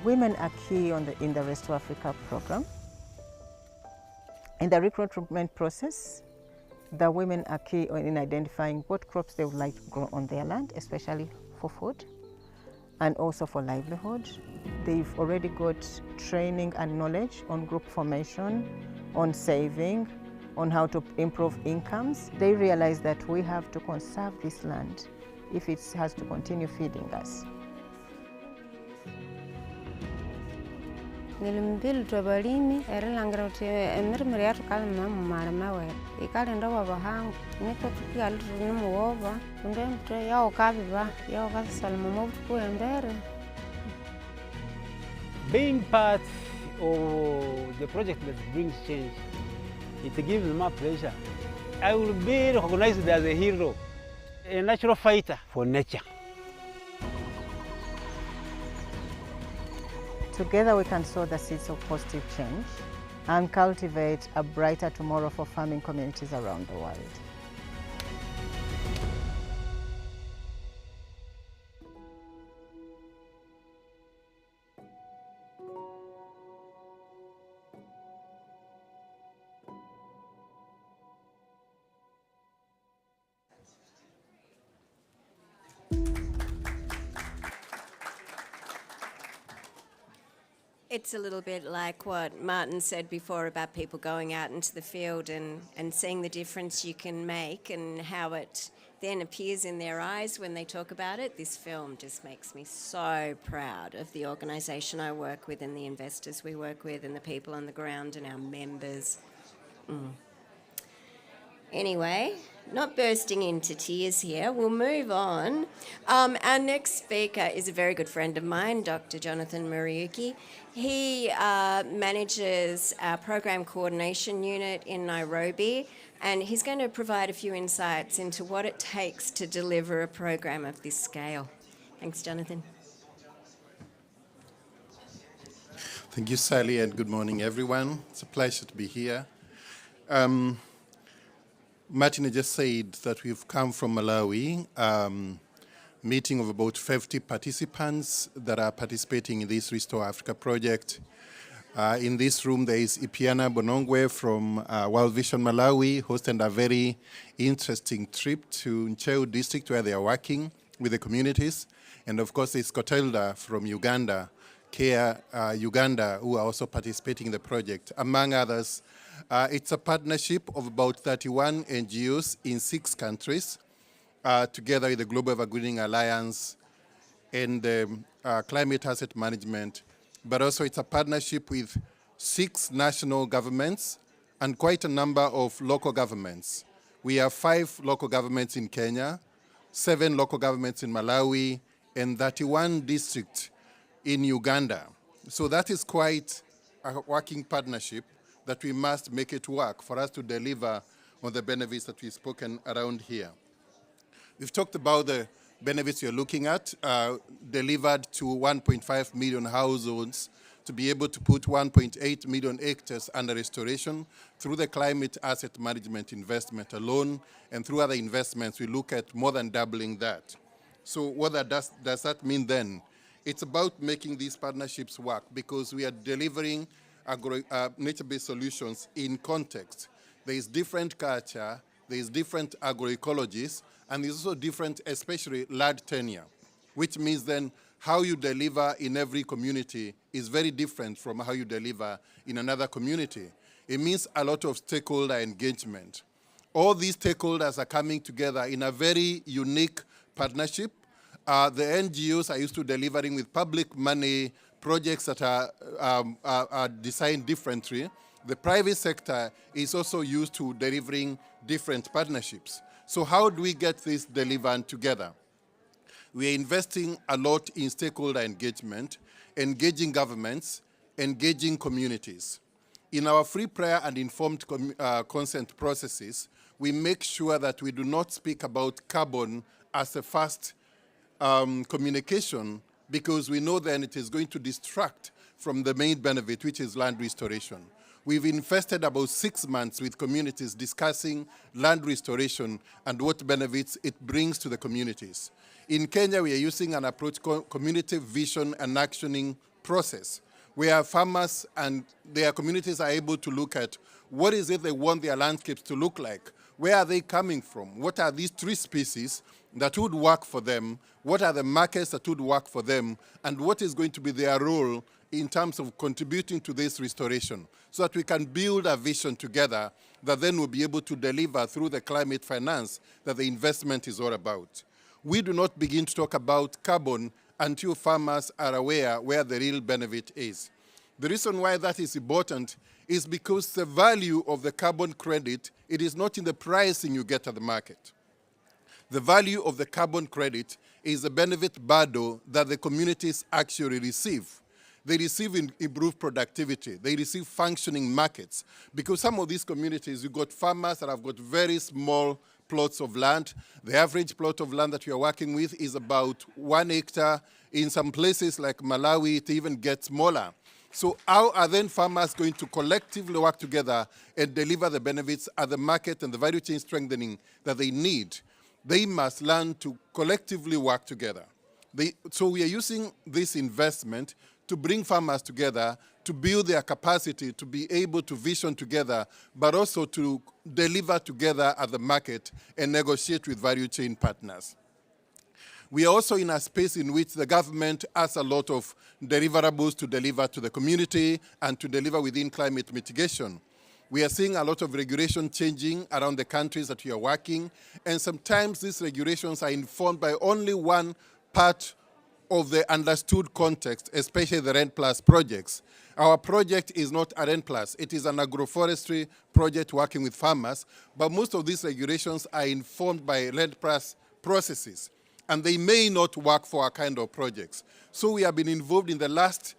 Women are key in the Restore Africa program. In the recruitment process, the women are key in identifying what crops they would like to grow on their land, especially for food and also for livelihood. They've already got training and knowledge on group formation, on saving, on how to improve incomes. They realize that we have to conserve this land if it has to continue feeding us. Nilimbili twabalimi erilangira uti emirimo yatu kalima mumalima wera ikalinda wabahangu niko tukiali tuni muwoba kunde mte yao kabiba yao kasalima mobutuku embere. Being part of the project that brings change, it gives me pleasure. I will be recognized as a hero, a natural fighter for nature. Together we can sow the seeds of positive change and cultivate a brighter tomorrow for farming communities around the world. It's a little bit like what Martin said before about people going out into the field and seeing the difference you can make and how it then appears in their eyes when they talk about it. This film just makes me so proud of the organisation I work with and the investors we work with and the people on the ground and our members. Anyway, not bursting into tears here, we'll move on. Our next speaker is a very good friend of mine, Dr. Jonathan Muriuki. He manages our program coordination unit in Nairobi, and he's going to provide a few insights into what it takes to deliver a program of this scale. Thanks, Jonathan. Thank you, Sally, and good morning, everyone. It's a pleasure to be here. Martin just said that we've come from Malawi, meeting of about 50 participants that are participating in this Restore Africa project. In this room, there is Ipiana Bonongwe from World Vision Malawi, hosting a very interesting trip to Ncheu district where they are working with the communities. And of course, there's Kotelda from Uganda, Care Uganda, who are also participating in the project, among others. It's a partnership of about 31 NGOs in 6 countries, together with the Global Evergreening Alliance and the Climate Asset Management. But also it's a partnership with 6 national governments and quite a number of local governments. We have 5 local governments in Kenya, 7 local governments in Malawi, and 31 districts in Uganda. So that is quite a working partnership that we must make it work for us to deliver on the benefits that we've spoken around here. We've talked about the benefits you're looking at, delivered to 1.5 million households to be able to put 1.8 million hectares under restoration through the climate asset management investment alone, and through other investments, we look at more than doubling that. So what does that mean then? It's about making these partnerships work because we are delivering nature-based solutions in context. There is different culture, there is different agroecologies, and there's also different, especially land tenure, which means then how you deliver in every community is very different from how you deliver in another community. It means a lot of stakeholder engagement. All these stakeholders are coming together in a very unique partnership. The NGOs are used to delivering with public money projects that are designed differently. The private sector is also used to delivering different partnerships. So how do we get this delivered together? We are investing a lot in stakeholder engagement, engaging governments, engaging communities. In our free, prior, and informed consent processes, we make sure that we do not speak about carbon as a first communication, because we know then it is going to distract from the main benefit, which is land restoration. We've invested about 6 months with communities discussing land restoration and what benefits it brings to the communities. In Kenya, we are using an approach called community vision and actioning process, where farmers and their communities are able to look at what is it they want their landscapes to look like, where are they coming from, what are these 3 species that would work for them, what are the markets that would work for them, and what is going to be their role in terms of contributing to this restoration, so that we can build a vision together that then will be able to deliver through the climate finance that the investment is all about. We do not begin to talk about carbon until farmers are aware where the real benefit is. The reason why that is important is because the value of the carbon credit, it is not in the pricing you get at the market. The value of the carbon credit is the benefit bundle that the communities actually receive. They receive improved productivity. They receive functioning markets. Because some of these communities, you've got farmers that have got very small plots of land. The average plot of land that we are working with is about 1 hectare. In some places like Malawi, it even gets smaller. So how are then farmers going to collectively work together and deliver the benefits at the market and the value chain strengthening that they need? They must learn to collectively work together. So we are using this investment to bring farmers together, to build their capacity to be able to vision together, but also to deliver together at the market and negotiate with value chain partners. We are also in a space in which the government has a lot of deliverables to deliver to the community and to deliver within climate mitigation. We are seeing a lot of regulation changing around the countries that we are working, and sometimes these regulations are informed by only one part of the understood context, especially the REN Plus projects. Our project is not a REN Plus. It is an agroforestry project working with farmers, but most of these regulations are informed by REN Plus processes, and they may not work for our kind of projects. So we have been involved in the last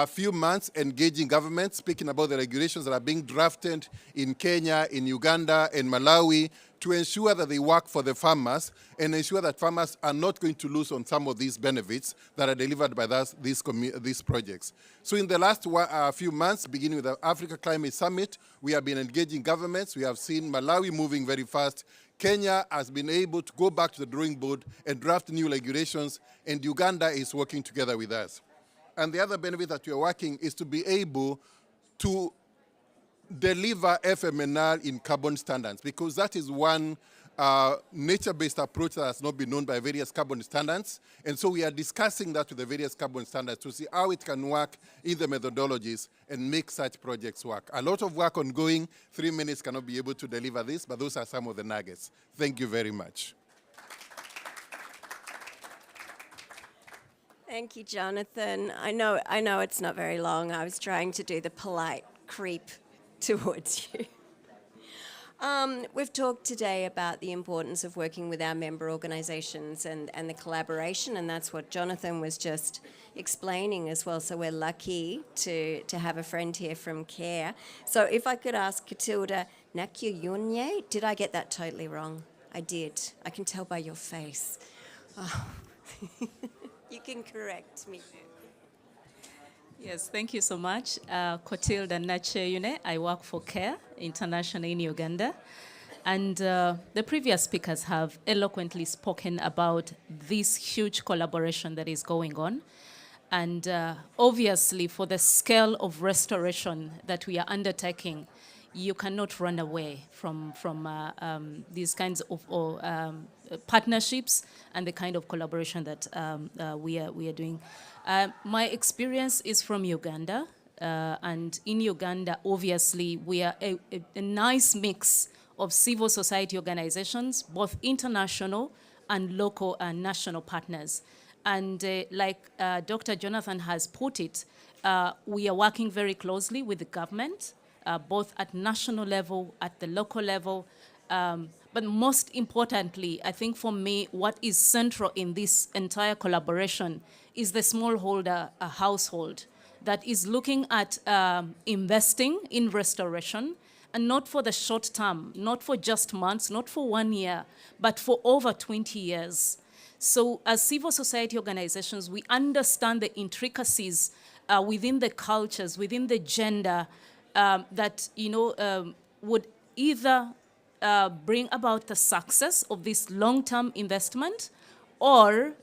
few months engaging governments, speaking about the regulations that are being drafted in Kenya, in Uganda, and Malawi, to ensure that they work for the farmers and ensure that farmers are not going to lose on some of these benefits that are delivered by these projects. So in the last few months, beginning with the Africa Climate Summit, we have been engaging governments. We have seen Malawi moving very fast. Kenya has been able to go back to the drawing board and draft new regulations, and Uganda is working together with us. And the other benefit that we are working is to be able to deliver FMNR in carbon standards, because that is one nature-based approach that has not been known by various carbon standards. And so we are discussing that with the various carbon standards to see how it can work in the methodologies and make such projects work. A lot of work ongoing. 3 minutes cannot be able to deliver this, but those are some of the nuggets. Thank you very much. Thank you, Jonathan. I know it's not very long. I was trying to do the polite creep towards you. We've talked today about the importance of working with our member organisations and the collaboration, and that's what Jonathan was just explaining as well. So we're lucky to have a friend here from CARE. So if I could ask Katilda Nakyuyunye, did I get that totally wrong? I did. I can tell by your face. Oh. You can correct me. Yes, thank you so much. Katilda Nakyuyunye. I work for CARE International in Uganda. And the previous speakers have eloquently spoken about this huge collaboration that is going on. And obviously, for the scale of restoration that we are undertaking, you cannot run away from these kinds of partnerships and the kind of collaboration that we are doing. My experience is from Uganda, and in Uganda, obviously, we are a nice mix of civil society organizations, both international and local and national partners. And like Dr. Jonathan has put it, we are working very closely with the government, both at national level, at the local level. But most importantly, I think for me, what is central in this entire collaboration is the smallholder household that is looking at investing in restoration, and not for the short term, not for just months, not for 1 year, but for over 20 years. So as civil society organizations, we understand the intricacies within the cultures, within the gender, that would either bring about the success of this long-term investment or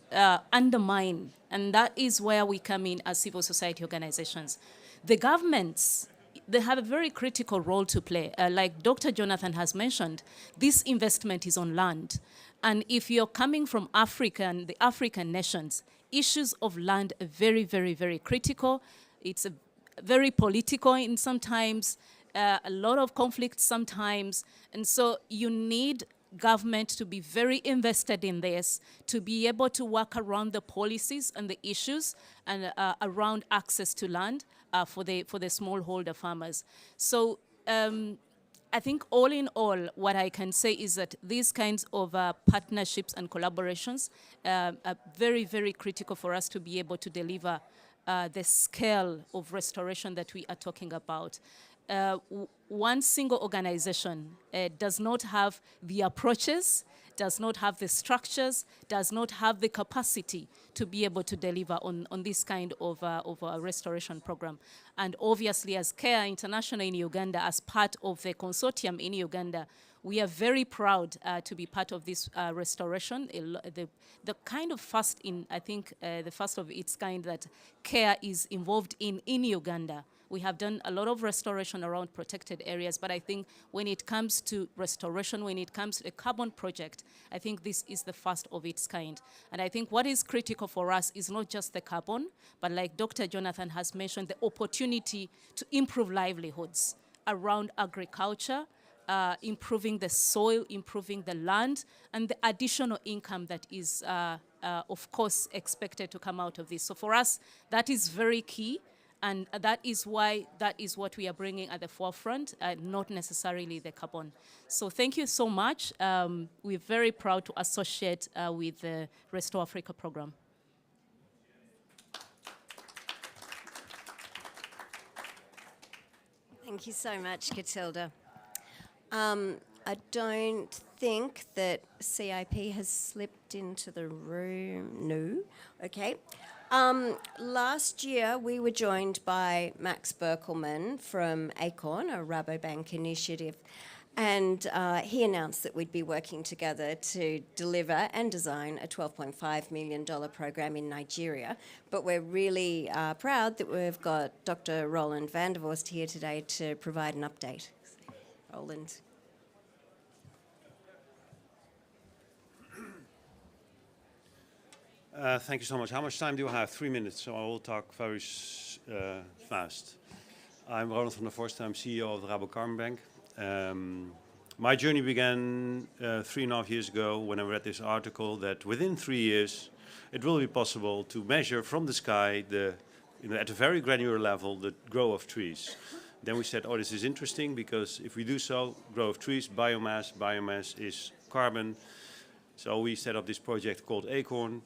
undermine. And that is where we come in as civil society organizations. The governments, they have a very critical role to play. Like Dr. Jonathan has mentioned, this investment is on land. And if you're coming from Africa and the African nations, issues of land are very, very, very critical. It's very political in sometimes, a lot of conflict sometimes. And so you need government to be very invested in this, to be able to work around the policies and the issues and around access to land for the smallholder farmers. So I think all in all, what I can say is that these kinds of partnerships and collaborations are very, very critical for us to be able to deliver the scale of restoration that we are talking about. One single organization does not have the approaches, does not have the structures, does not have the capacity to be able to deliver on this kind of a restoration program. And obviously, as CARE International in Uganda, as part of the consortium in Uganda, we are very proud to be part of this restoration. The kind of first in, I think, the first of its kind that CARE is involved in Uganda. We have done a lot of restoration around protected areas, but I think when it comes to restoration, when it comes to a carbon project, I think this is the first of its kind. And I think what is critical for us is not just the carbon, but like Dr. Jonathan has mentioned, the opportunity to improve livelihoods around agriculture, improving the soil, improving the land, and the additional income that is, of course, expected to come out of this. So for us, that is very key. And that is why that is what we are bringing at the forefront, not necessarily the carbon. So thank you so much. We're very proud to associate with the Restore Africa program. Thank you so much, Catilda. I don't think that CIP has slipped into the room. No. Okay. Last year, we were joined by Max Berkelman from Acorn, a Rabobank initiative, and he announced that we'd be working together to deliver and design a $12.5 million program in Nigeria. But we're really proud that we've got Dr. Roland van der Vorst here today to provide an update. Roland. Thank you so much. How much time do I have? 3 minutes, so I will talk very fast. I'm Roland van der Vorst. I'm CEO of the Rabo Carbon Bank. My journey began 3.5 years ago when I read this article that within 3 years it will be possible to measure from the sky, at a very granular level, the growth of trees. Then we said, oh, this is interesting because if we do so, growth of trees, biomass is carbon. So we set up this project called Acorn,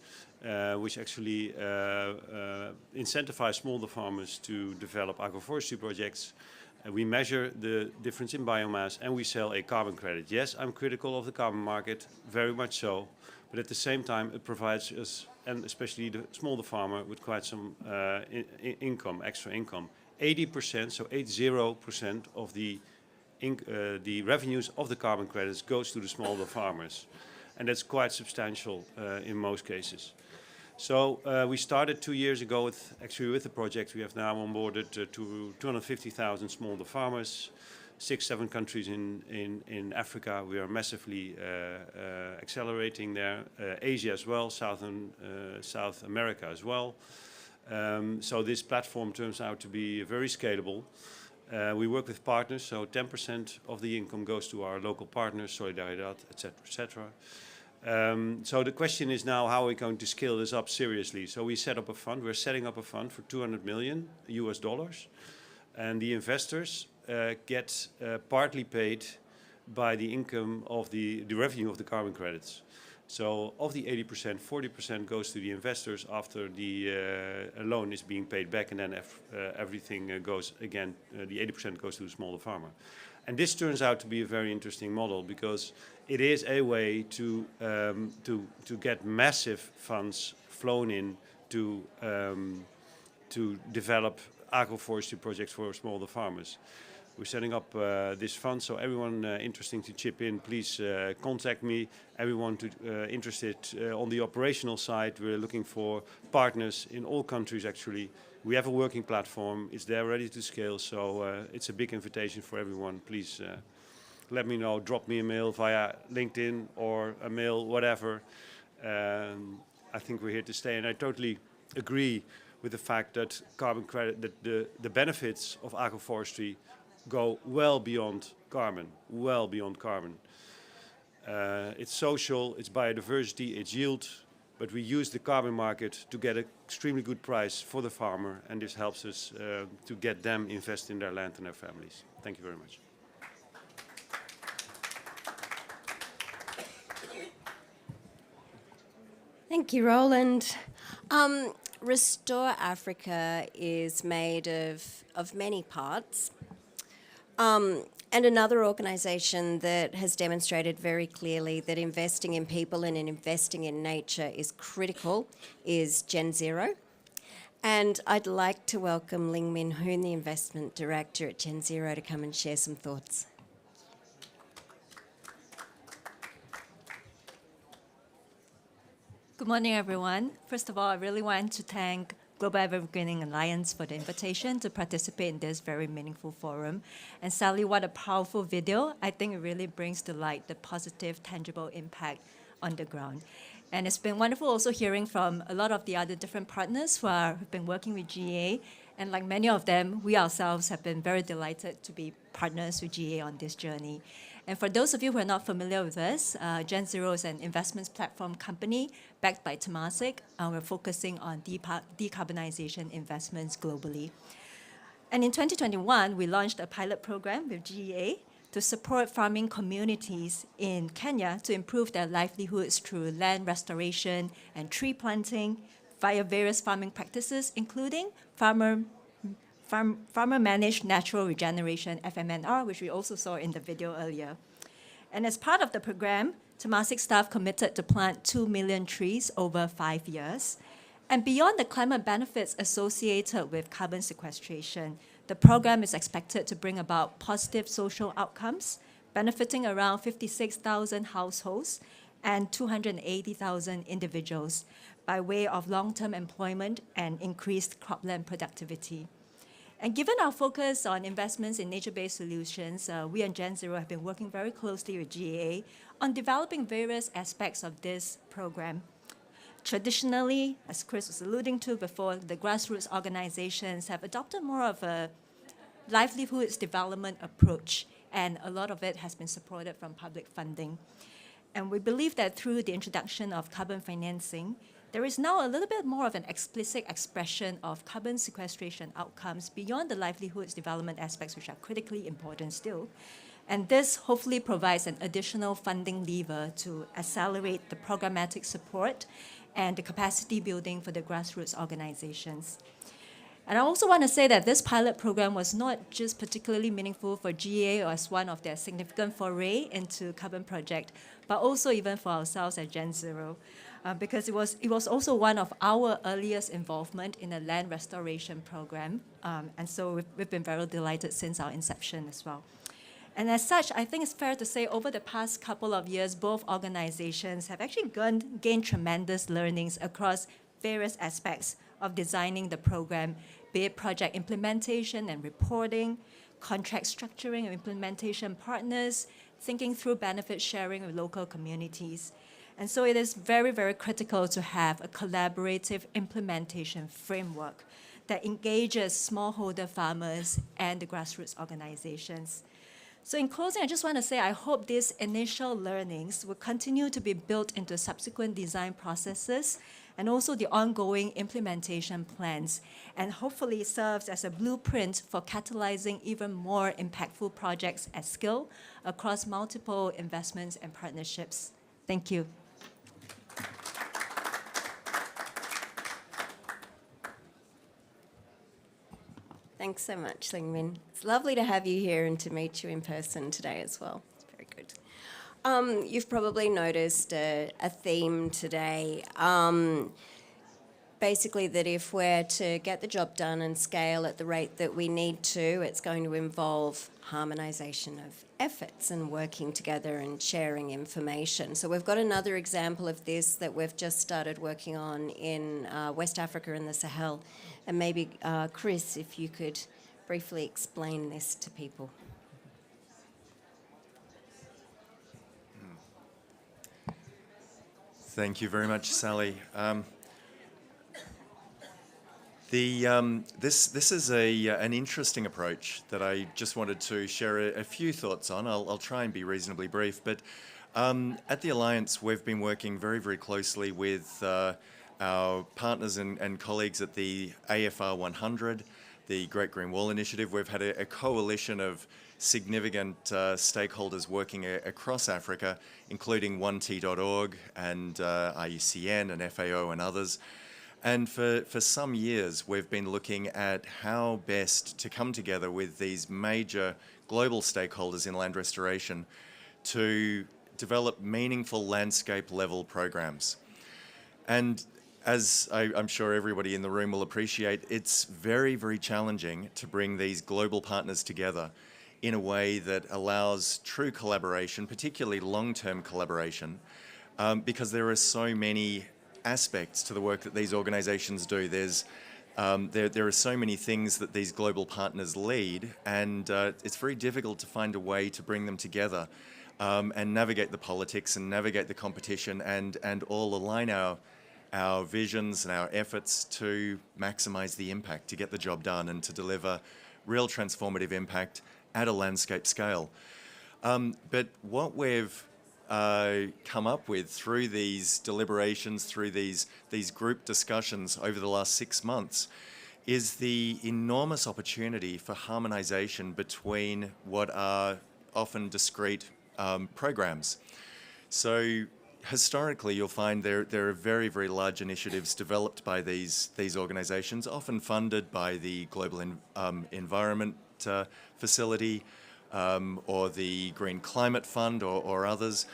which actually incentivizes smallholder farmers to develop agroforestry projects. We measure the difference in biomass and we sell a carbon credit. Yes, I'm critical of the carbon market, very much so, but at the same time it provides us, and especially the smallholder farmer, with quite some income, extra income. 80%, so 80% of the revenues of the carbon credits goes to the smallholder farmers. And that's quite substantial in most cases. So we started 2 years ago with the project. We have now onboarded to 250,000 smallholder farmers. 6, 7 countries in Africa. We are massively accelerating there. Asia as well, South America as well. So this platform turns out to be very scalable. We work with partners, so 10% of the income goes to our local partners, Solidaridad, etc., etc. So the question is now, how are we going to scale this up seriously? So we set up a fund. We're setting up a fund for $200 million, and the investors get partly paid by the income of the revenue of the carbon credits. So of the 80%, 40% goes to the investors after the loan is being paid back, and then everything goes again, the 80% goes to the smaller farmer. And this turns out to be a very interesting model, because it is a way to get massive funds flown in to develop agroforestry projects for smaller farmers. We're setting up this fund, so everyone interested to chip in, please contact me. Everyone interested on the operational side, we're looking for partners in all countries actually. We have a working platform, it's there ready to scale, so it's a big invitation for everyone. Please let me know, drop me a mail via LinkedIn or a mail, whatever. I think we're here to stay, and I totally agree with the fact that carbon credit, that the benefits of agroforestry go well beyond carbon, well beyond carbon. It's social, it's biodiversity, it's yield, but we use the carbon market to get an extremely good price for the farmer, and this helps us to get them invest in their land and their families. Thank you very much. Thank you, Roland. Restore Africa is made of many parts. And another organisation that has demonstrated very clearly that investing in people and in investing in nature is critical is Gen Zero. And I'd like to welcome Ling Min Hoon, the Investment Director at Gen Zero, to come and share some thoughts. Good morning, everyone. First of all, I really want to thank Global Evergreening Alliance for the invitation to participate in this very meaningful forum. And Sally, what a powerful video. I think it really brings to light the positive, tangible impact on the ground. And it's been wonderful also hearing from a lot of the other different partners who have been working with GEA. And like many of them, we ourselves have been very delighted to be partners with GEA on this journey. And for those of you who are not familiar with us, Gen Zero is an investments platform company backed by Temasek. We're focusing on decarbonization investments globally. And in 2021, we launched a pilot program with GEA to support farming communities in Kenya to improve their livelihoods through land restoration and tree planting via various farming practices, including farmer-managed natural regeneration, FMNR, which we also saw in the video earlier. And as part of the program, Temasek staff committed to plant 2 million trees over 5 years. And beyond the climate benefits associated with carbon sequestration, the program is expected to bring about positive social outcomes, benefiting around 56,000 households and 280,000 individuals by way of long-term employment and increased cropland productivity. And given our focus on investments in nature-based solutions, we and Gen Zero have been working very closely with GEA on developing various aspects of this program. Traditionally, as Chris was alluding to before, the grassroots organizations have adopted more of a livelihoods development approach, and a lot of it has been supported from public funding. And we believe that through the introduction of carbon financing, there is now a little bit more of an explicit expression of carbon sequestration outcomes beyond the livelihoods development aspects, which are critically important still. And this hopefully provides an additional funding lever to accelerate the programmatic support and the capacity building for the grassroots organizations. And I also want to say that this pilot program was not just particularly meaningful for GEA or as one of their significant foray into carbon project, but also even for ourselves at Gen Zero. Because it was also one of our earliest involvement in a land restoration program. And so we've been very delighted since our inception as well. And as such, I think it's fair to say over the past couple of years, both organizations have actually gained tremendous learnings across various aspects of designing the program, be it project implementation and reporting, contract structuring and implementation partners, thinking through benefit sharing with local communities. And so it is very, very critical to have a collaborative implementation framework that engages smallholder farmers and the grassroots organizations. So in closing, I just want to say I hope these initial learnings will continue to be built into subsequent design processes and also the ongoing implementation plans, and hopefully serves as a blueprint for catalyzing even more impactful projects at scale across multiple investments and partnerships. Thank you. Thanks so much, Lingmin. It's lovely to have you here and to meet you in person today as well. It's very good. You've probably noticed a theme today. Basically that if we're to get the job done and scale at the rate that we need to, it's going to involve harmonisation of efforts and working together and sharing information. So we've got another example of this that we've just started working on in West Africa and the Sahel. And maybe, Chris, if you could briefly explain this to people. Thank you very much, Sally. This is an interesting approach that I just wanted to share a few thoughts on. I'll try and be reasonably brief, but at the Alliance we've been working very, very closely with our partners and colleagues at the AFR 100, the Great Green Wall Initiative. We've had a coalition of significant stakeholders working across Africa, including 1T.org and IUCN and FAO and others. And for some years, we've been looking at how best to come together with these major global stakeholders in land restoration to develop meaningful landscape-level programs. And as I'm sure everybody in the room will appreciate, it's very, very challenging to bring these global partners together in a way that allows true collaboration, particularly long-term collaboration, because there are so many aspects to the work that these organizations do. There are so many things that these global partners lead, and it's very difficult to find a way to bring them together and navigate the politics and navigate the competition and all align our visions and our efforts to maximize the impact, to get the job done and to deliver real transformative impact at a landscape scale. But what we've come up with through these deliberations, through these group discussions over the last 6 months, is the enormous opportunity for harmonization between what are often discrete programs. So historically, you'll find there are very, very large initiatives developed by these organizations, often funded by the Global Environment Facility or the Green Climate Fund or others,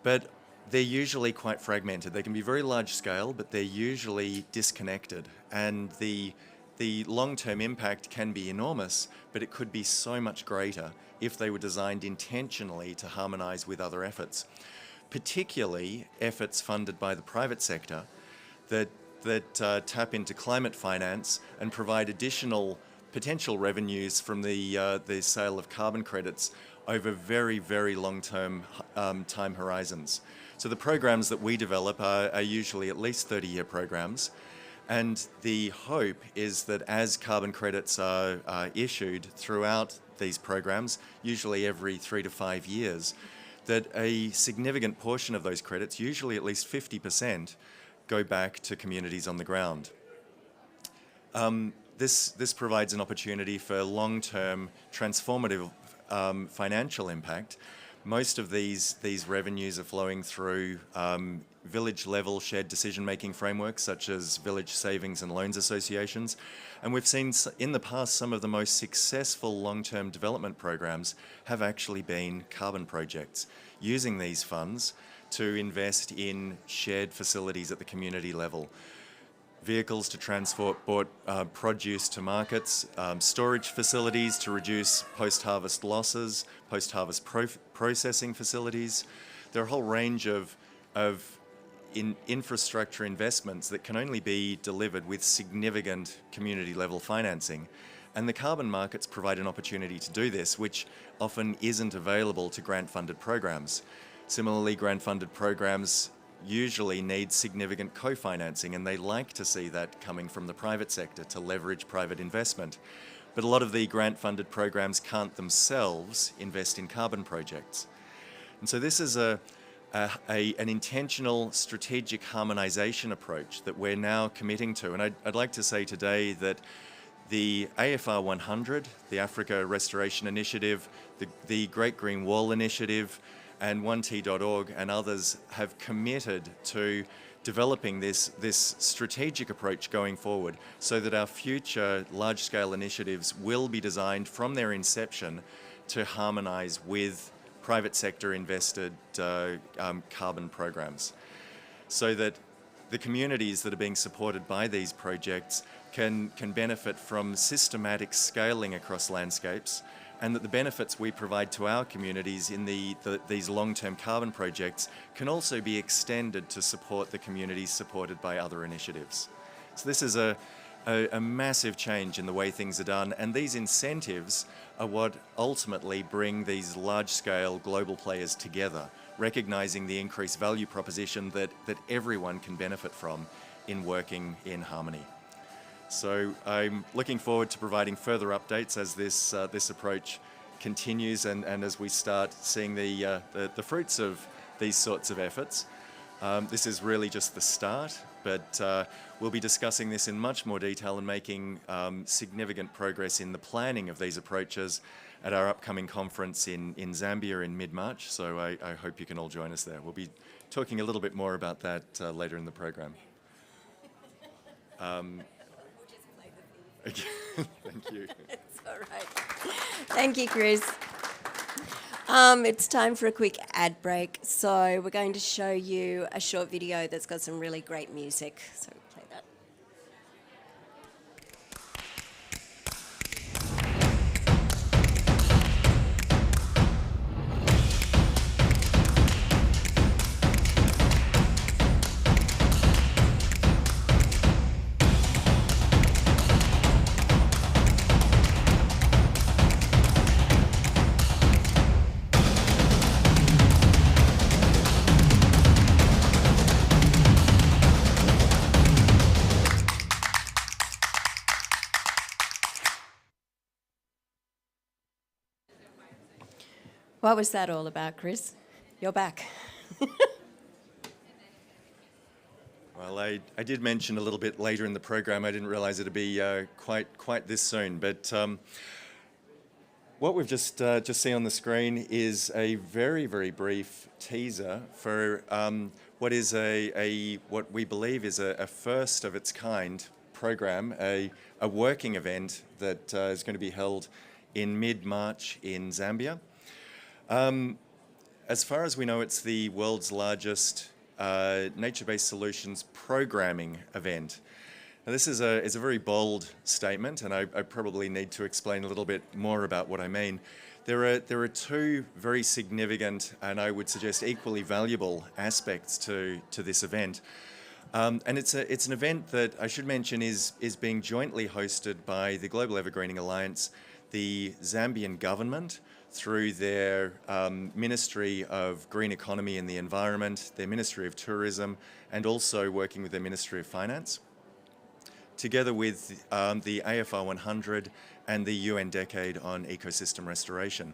but they're usually quite fragmented. They can be very large scale, but they're usually disconnected. And the long-term impact can be enormous, but it could be so much greater if they were designed intentionally to harmonize with other efforts, particularly efforts funded by the private sector that tap into climate finance and provide additional potential revenues from the sale of carbon credits over very, very long-term time horizons. So the programs that we develop are usually at least 30-year programs, and the hope is that as carbon credits are issued throughout these programs, usually every 3 to 5 years, that a significant portion of those credits, usually at least 50%, go back to communities on the ground. This provides an opportunity for long-term transformative financial impact. Most of these revenues are flowing through village-level shared decision-making frameworks such as village savings and loans associations. And we've seen in the past some of the most successful long-term development programs have actually been carbon projects, using these funds to invest in shared facilities at the community level. Vehicles to transport produce to markets, storage facilities to reduce post-harvest losses, post-harvest processing facilities. There are a whole range of infrastructure investments that can only be delivered with significant community-level financing. And the carbon markets provide an opportunity to do this, which often isn't available to grant-funded programs. Similarly, grant-funded programs usually need significant co-financing, and they like to see that coming from the private sector to leverage private investment. But a lot of the grant-funded programs can't themselves invest in carbon projects. And so this is an intentional strategic harmonisation approach that we're now committing to. And I'd like to say today that the AFR 100, the Africa Restoration Initiative, the Great Green Wall Initiative, and 1T.org and others have committed to developing this strategic approach going forward so that our future large-scale initiatives will be designed from their inception to harmonise with private sector invested carbon programs, so that the communities that are being supported by these projects can benefit from systematic scaling across landscapes, and that the benefits we provide to our communities in these long-term carbon projects can also be extended to support the communities supported by other initiatives. So this is a massive change in the way things are done, and these incentives are what ultimately bring these large-scale global players together, recognising the increased value proposition that everyone can benefit from in working in harmony. So I'm looking forward to providing further updates as this approach continues and as we start seeing the fruits of these sorts of efforts. This is really just the start, but we'll be discussing this in much more detail and making significant progress in the planning of these approaches at our upcoming conference in Zambia in mid-March. So I hope you can all join us there. We'll be talking a little bit more about that later in the program. Thank you. It's all right. Thank you, Chris. It's time for a quick ad break. So we're going to show you a short video that's got some really great music. So play that. What was that all about, Chris? You're back. Well, I did mention a little bit later in the program, I didn't realise it'd be quite this soon, but what we've just seen on the screen is a very, very brief teaser for what is what we believe is a first of its kind program, a working event that is going to be held in mid-March in Zambia. As far as we know, it's the world's largest nature-based solutions programming event. Now, this is a very bold statement, and I probably need to explain a little bit more about what I mean. There are two very significant, and I would suggest equally valuable aspects to this event. And it's an event that I should mention is being jointly hosted by the Global Evergreening Alliance, the Zambian government, through their Ministry of Green Economy and the Environment, their Ministry of Tourism, and also working with their Ministry of Finance, together with the AFR 100 and the UN Decade on Ecosystem Restoration.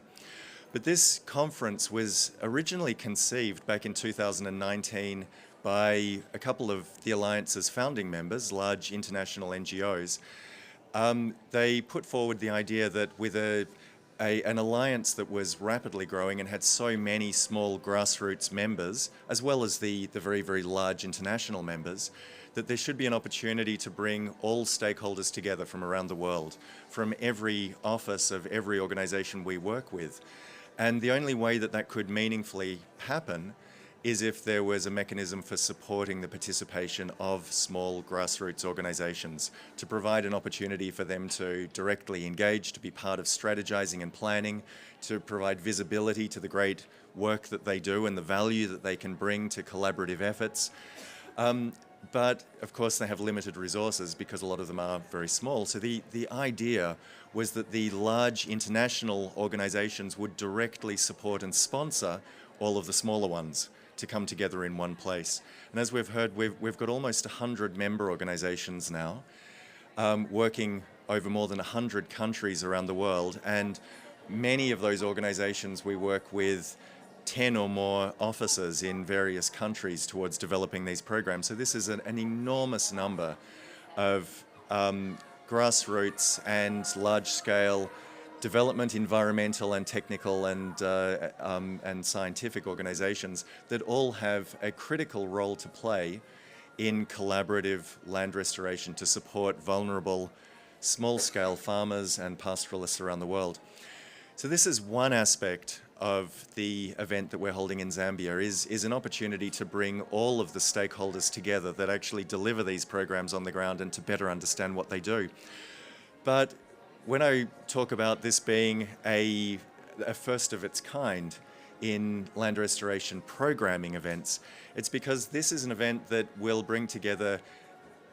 But this conference was originally conceived back in 2019 by a couple of the Alliance's founding members, large international NGOs. They put forward the idea that with an alliance that was rapidly growing and had so many small grassroots members, as well as the very, very large international members, that there should be an opportunity to bring all stakeholders together from around the world, from every office of every organisation we work with. And the only way that that could meaningfully happen is if there was a mechanism for supporting the participation of small grassroots organisations, to provide an opportunity for them to directly engage, to be part of strategising and planning, to provide visibility to the great work that they do and the value that they can bring to collaborative efforts. but of course they have limited resources because a lot of them are very small. So the idea was that the large international organizations would directly support and sponsor all of the smaller ones to come together in one place. And as we've heard, we've got almost 100 member organizations now, working over more than 100 countries around the world, and many of those organizations we work with 10 or more offices in various countries towards developing these programs. So this is an enormous number of grassroots and large-scale development, environmental and technical and scientific organizations that all have a critical role to play in collaborative land restoration to support vulnerable small-scale farmers and pastoralists around the world. So this is one aspect of the event that we're holding in Zambia, is an opportunity to bring all of the stakeholders together that actually deliver these programs on the ground and to better understand what they do. But when I talk about this being a first of its kind in land restoration programming events, it's because this is an event that will bring together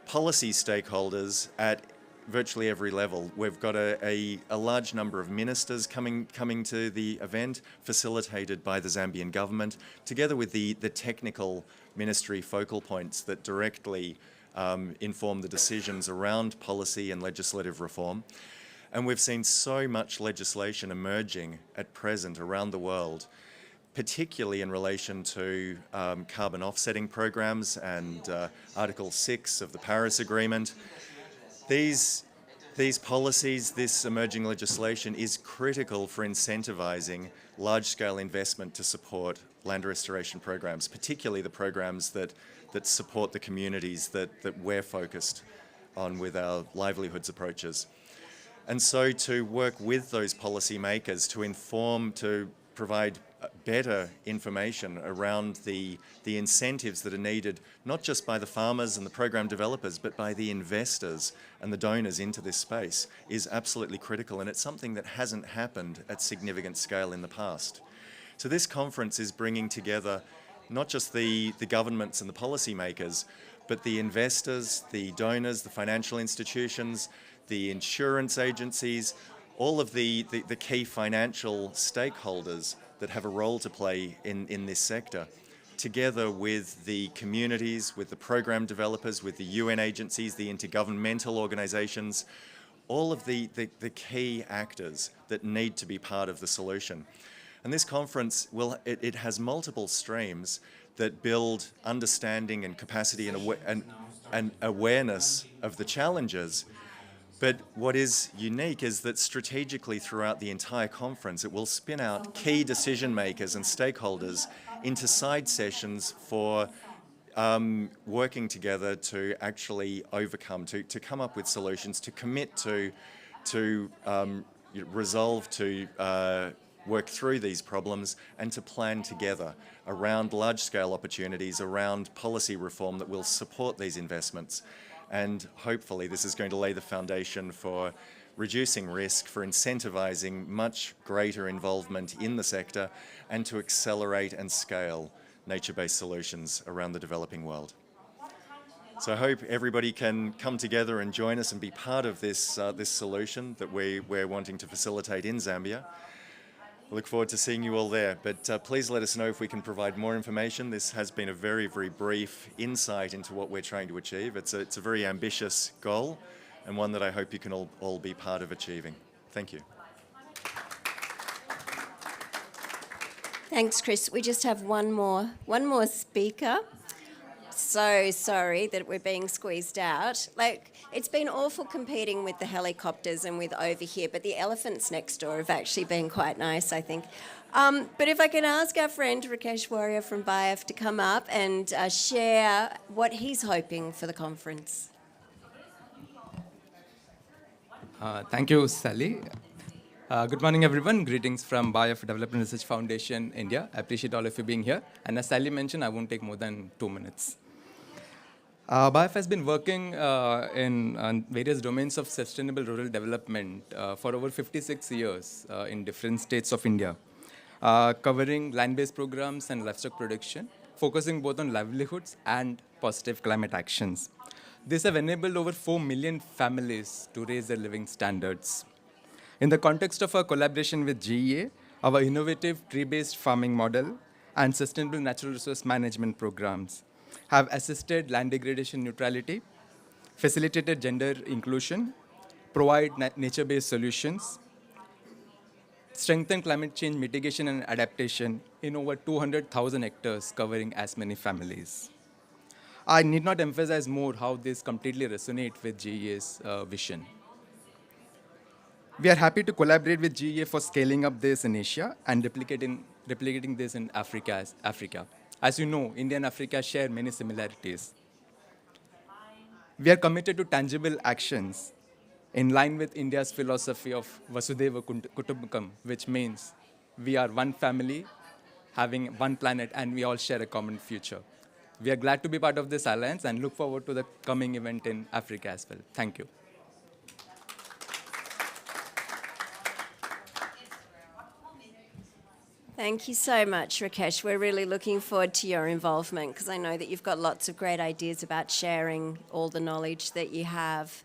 policy stakeholders at virtually every level. We've got a large number of ministers coming to the event, facilitated by the Zambian government, together with the technical ministry focal points that directly inform the decisions around policy and legislative reform. And we've seen so much legislation emerging at present around the world, particularly in relation to carbon offsetting programs and Article 6 of the Paris Agreement. These policies, this emerging legislation is critical for incentivizing large-scale investment to support land restoration programs, particularly the programs that support the communities that we're focused on with our livelihoods approaches. And so to work with those policymakers to inform, to provide better information around the incentives that are needed, not just by the farmers and the program developers, but by the investors and the donors into this space, is absolutely critical. And it's something that hasn't happened at significant scale in the past. So this conference is bringing together not just the governments and the policymakers, but the investors, the donors, the financial institutions, the insurance agencies, all of the key financial stakeholders that have a role to play in this sector, together with the communities, with the program developers, with the UN agencies, the intergovernmental organizations, all of the key actors that need to be part of the solution. And this conference, it has multiple streams that build understanding and capacity and awareness of the challenges. But what is unique is that strategically throughout the entire conference, it will spin out key decision makers and stakeholders into side sessions for working together to actually overcome, to come up with solutions, to commit to resolve, to work through these problems and to plan together around large-scale opportunities, around policy reform that will support these investments. And hopefully this is going to lay the foundation for reducing risk, for incentivizing much greater involvement in the sector, and to accelerate and scale nature-based solutions around the developing world. So I hope everybody can come together and join us and be part of this solution that we're wanting to facilitate in Zambia. I look forward to seeing you all there, but please let us know if we can provide more information. This has been a very, very brief insight into what we're trying to achieve. It's a very ambitious goal, and one that I hope you can all be part of achieving. Thank you. Thanks, Chris. We just have one more speaker. So sorry that we're being squeezed out. It's been awful competing with the helicopters and with over here, but the elephants next door have actually been quite nice, I think. But if I can ask our friend Rakesh Warrior from BIOF to come up and share what he's hoping for the conference. Thank you, Sally. Good morning, everyone. Greetings from BIOF Development Research Foundation, India. I appreciate all of you being here. And as Sally mentioned, I won't take more than 2 minutes. BIOF has been working in various domains of sustainable rural development for over 56 years in different states of India, covering land-based programs and livestock production, focusing both on livelihoods and positive climate actions. These have enabled over 4 million families to raise their living standards. In the context of our collaboration with GEA, our innovative tree-based farming model and sustainable natural resource management programs have assisted land degradation neutrality, facilitated gender inclusion, provide nature-based solutions, strengthen climate change mitigation and adaptation in over 200,000 hectares covering as many families. I need not emphasize more how this completely resonates with GEA's vision. We are happy to collaborate with GEA for scaling up this in Asia and replicating this in Africa. As you know, India and Africa share many similarities. We are committed to tangible actions in line with India's philosophy of Vasudhaiva Kutumbakam, which means we are one family, having one planet, and we all share a common future. We are glad to be part of this alliance and look forward to the coming event in Africa as well. Thank you. Thank you so much, Rakesh. We're really looking forward to your involvement because I know that you've got lots of great ideas about sharing all the knowledge that you have.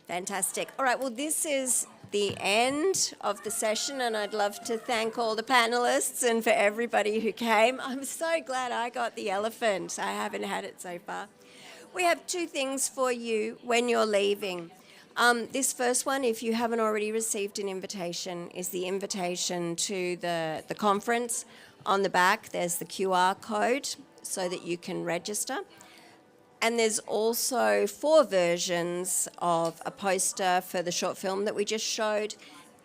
Fantastic. All right, well, this is the end of the session, and I'd love to thank all the panelists and for everybody who came. I'm so glad I got the elephant. I haven't had it so far. We have two things for you when you're leaving. This first one, if you haven't already received an invitation, is the invitation to the conference. On the back, there's the QR code so that you can register. And there's also 4 versions of a poster for the short film that we just showed.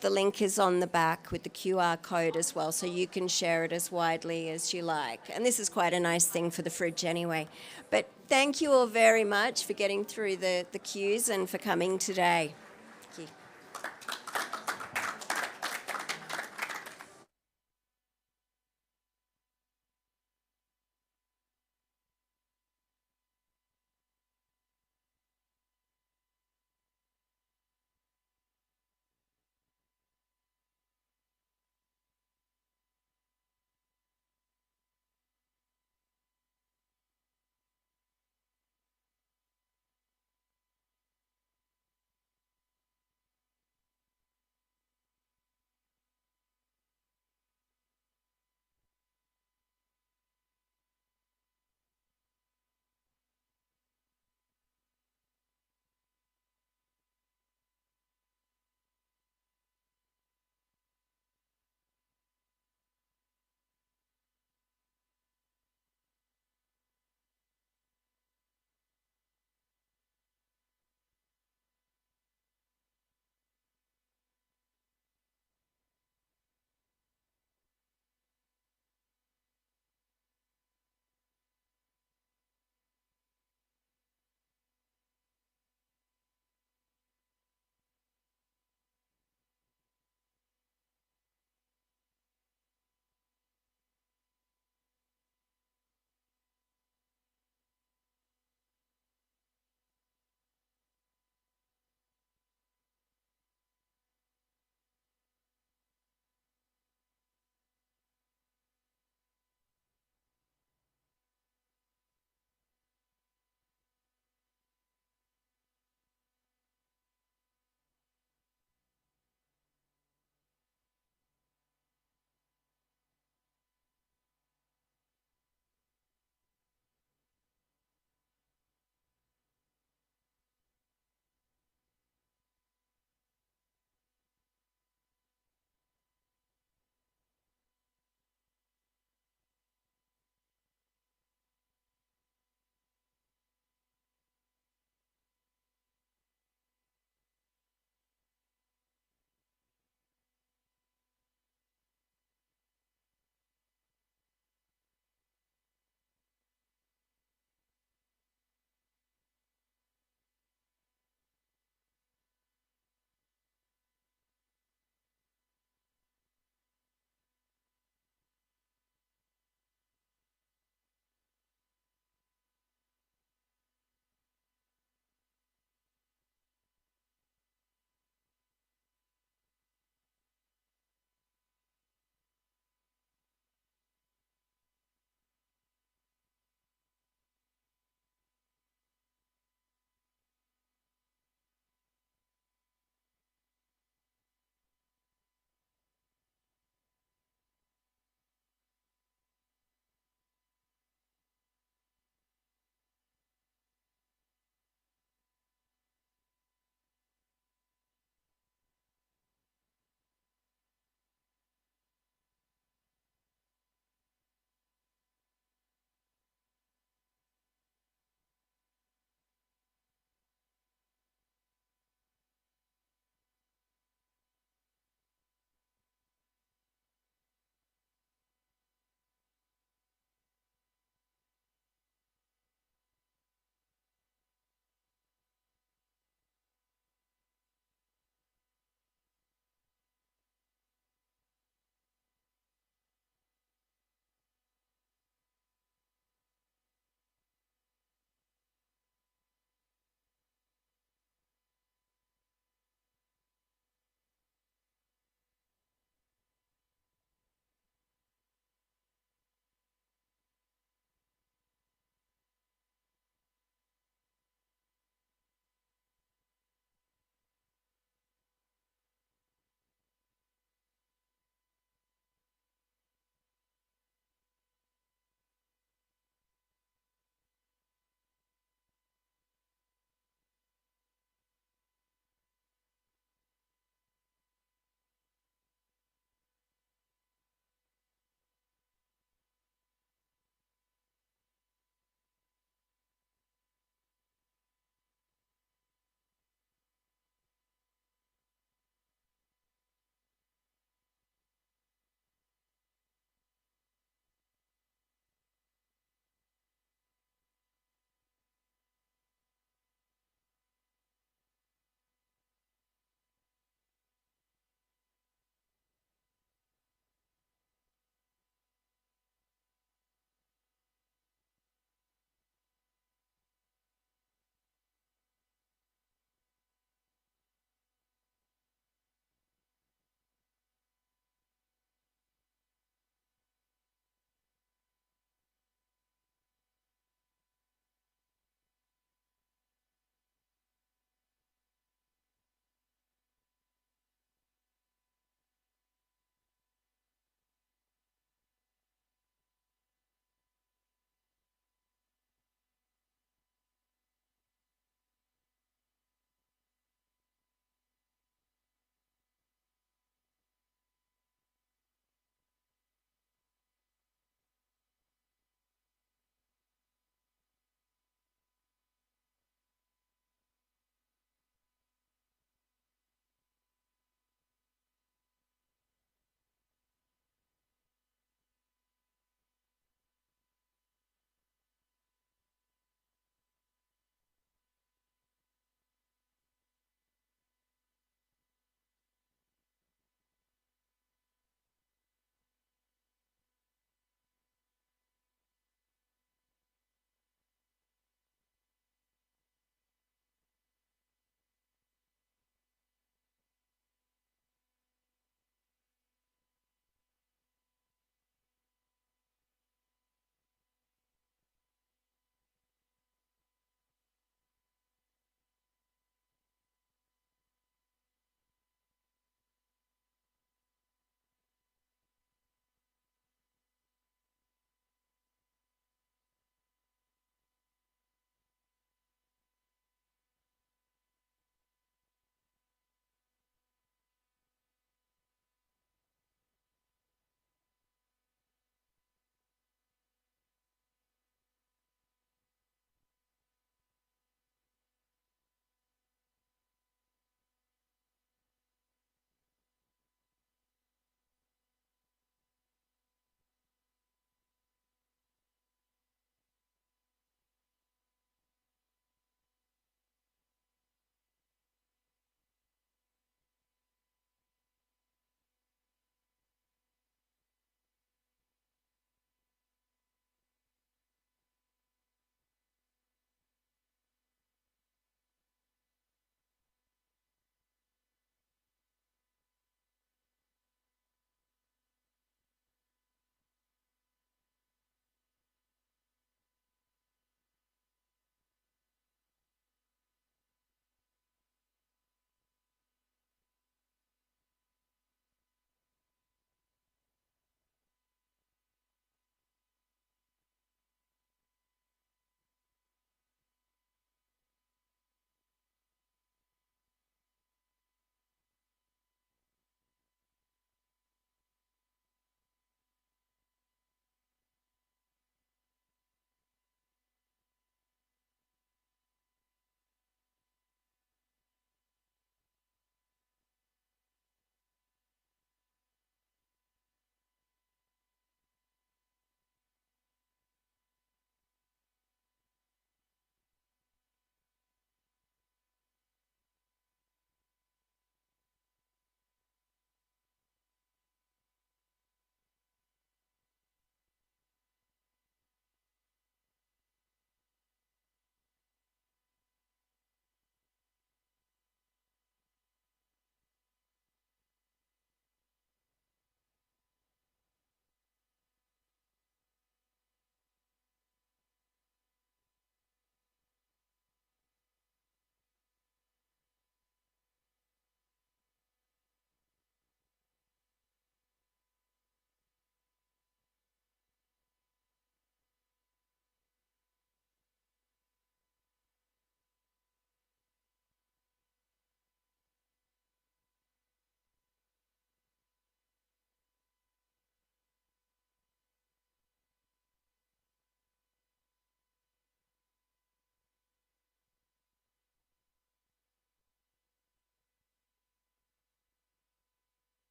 The link is on the back with the QR code as well, so you can share it as widely as you like. And this is quite a nice thing for the fridge anyway. But thank you all very much for getting through the queues and for coming today. Thank you.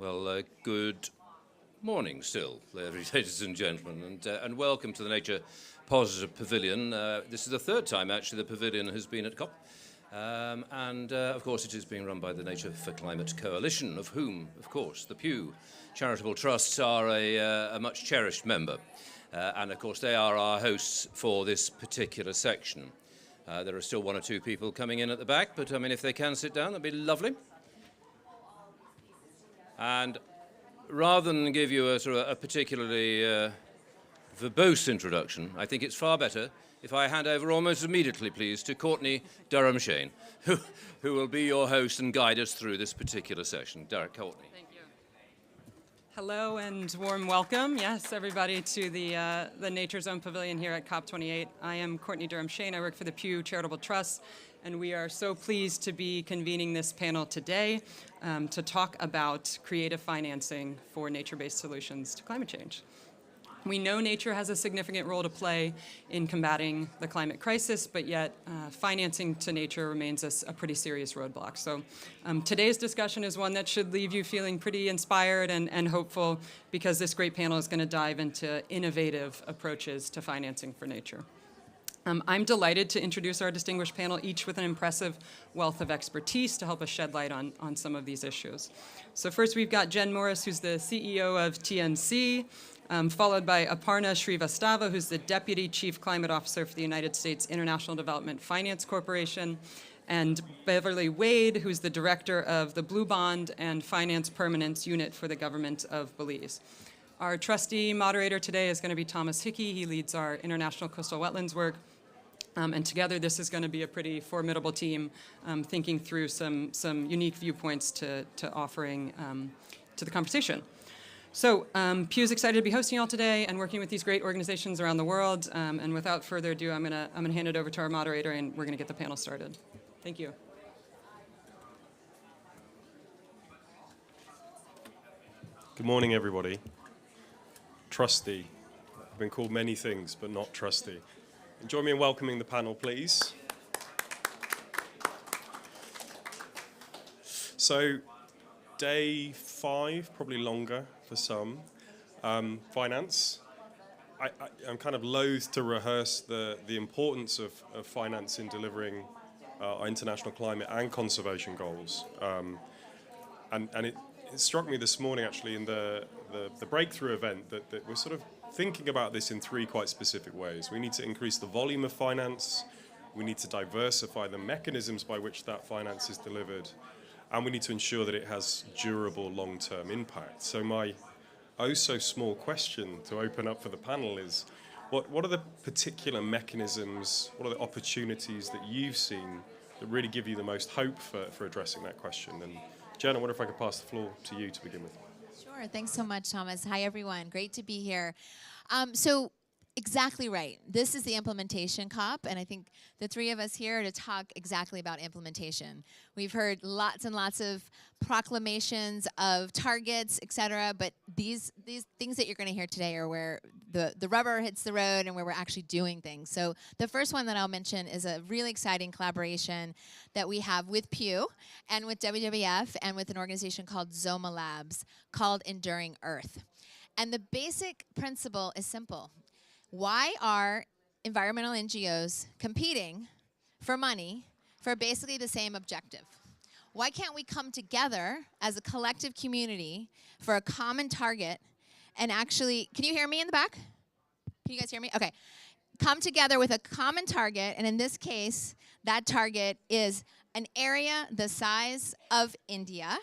Well, good morning still, ladies and gentlemen, and welcome to the Nature Positive Pavilion. This is the third time, actually, the pavilion has been at COP. Of course, it is being run by the Nature for Climate Coalition, of whom, of course, the Pew Charitable Trusts are a much cherished member. And, of course, they are our hosts for this particular section. There are still one or two people coming in at the back, but, I mean, if they can sit down, that'd be lovely. And rather than give you a sort of a particularly verbose introduction, I think it's far better if I hand over almost immediately, please, to Courtney Durham-Shane, who will be your host and guide us through this particular session. Courtney. Thank you. Hello and warm welcome, yes, everybody, to the Nature Zone Pavilion here at COP28. I am Courtney Durham-Shane. I work for the Pew Charitable Trust, and we are so pleased to be convening this panel today to talk about creative financing for nature-based solutions to climate change. We know nature has a significant role to play in combating the climate crisis, but yet financing to nature remains a pretty serious roadblock. So today's discussion is one that should leave you feeling pretty inspired and hopeful, because this great panel is going to dive into innovative approaches to financing for nature. I'm delighted to introduce our distinguished panel, each with an impressive wealth of expertise to help us shed light on some of these issues. So first we've got Jen Morris, who's the CEO of TNC, followed by Aparna Srivastava, who's the Deputy Chief Climate Officer for the United States International Development Finance Corporation, and Beverly Wade, who's the Director of the Blue Bond and Finance Permanence Unit for the Government of Belize. Our trustee moderator today is going to be Thomas Hickey. He leads our international coastal wetlands work. And together, this is going to be a pretty formidable team thinking through some unique viewpoints to offering to the conversation. So Pew's excited to be hosting you all today and working with these great organizations around the world. And without further ado, I'm gonna hand it over to our moderator, and we're gonna get the panel started. Thank you. Good morning, everybody. Trustee. I've been called many things, but not trustee. Join me in welcoming the panel, please. So, day 5, probably longer for some, finance. I'm kind of loath to rehearse the importance of finance in delivering our international climate and conservation goals. And it struck me this morning, actually, in the breakthrough event that we're sort of thinking about this in 3 quite specific ways. We need to increase the volume of finance, we need to diversify the mechanisms by which that finance is delivered, and we need to ensure that it has durable long-term impact. So my oh-so-small question to open up for the panel is, what are the particular mechanisms, what are the opportunities that you've seen that really give you the most hope for addressing that question? And Jen, I wonder if I could pass the floor to you to begin with. Sure. Thanks so much, Thomas. Hi, everyone. Great to be here. So exactly right. This is the implementation COP, and I think the 3 of us here are to talk exactly about implementation. We've heard lots and lots of proclamations of targets, et cetera, but these things that you're going to hear today are where the rubber hits the road and where we're actually doing things. So the first one that I'll mention is a really exciting collaboration that we have with Pew and with WWF and with an organization called Zoma Labs called Enduring Earth. And the basic principle is simple. Why are environmental NGOs competing for money for basically the same objective? Why can't we come together as a collective community for a common target and actually, can you hear me in the back? Can you guys hear me? Okay. Come together with a common target, and in this case, that target is an area the size of India.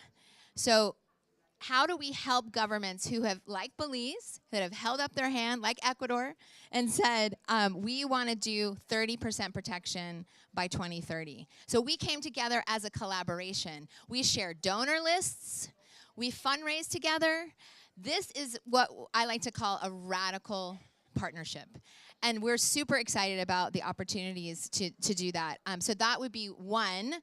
So how do we help governments who have, like Belize, that have held up their hand, like Ecuador, and said, we want to do 30% protection by 2030. So we came together as a collaboration. We share donor lists. We fundraise together. This is what I like to call a radical partnership. And we're super excited about the opportunities to do that. So that would be one.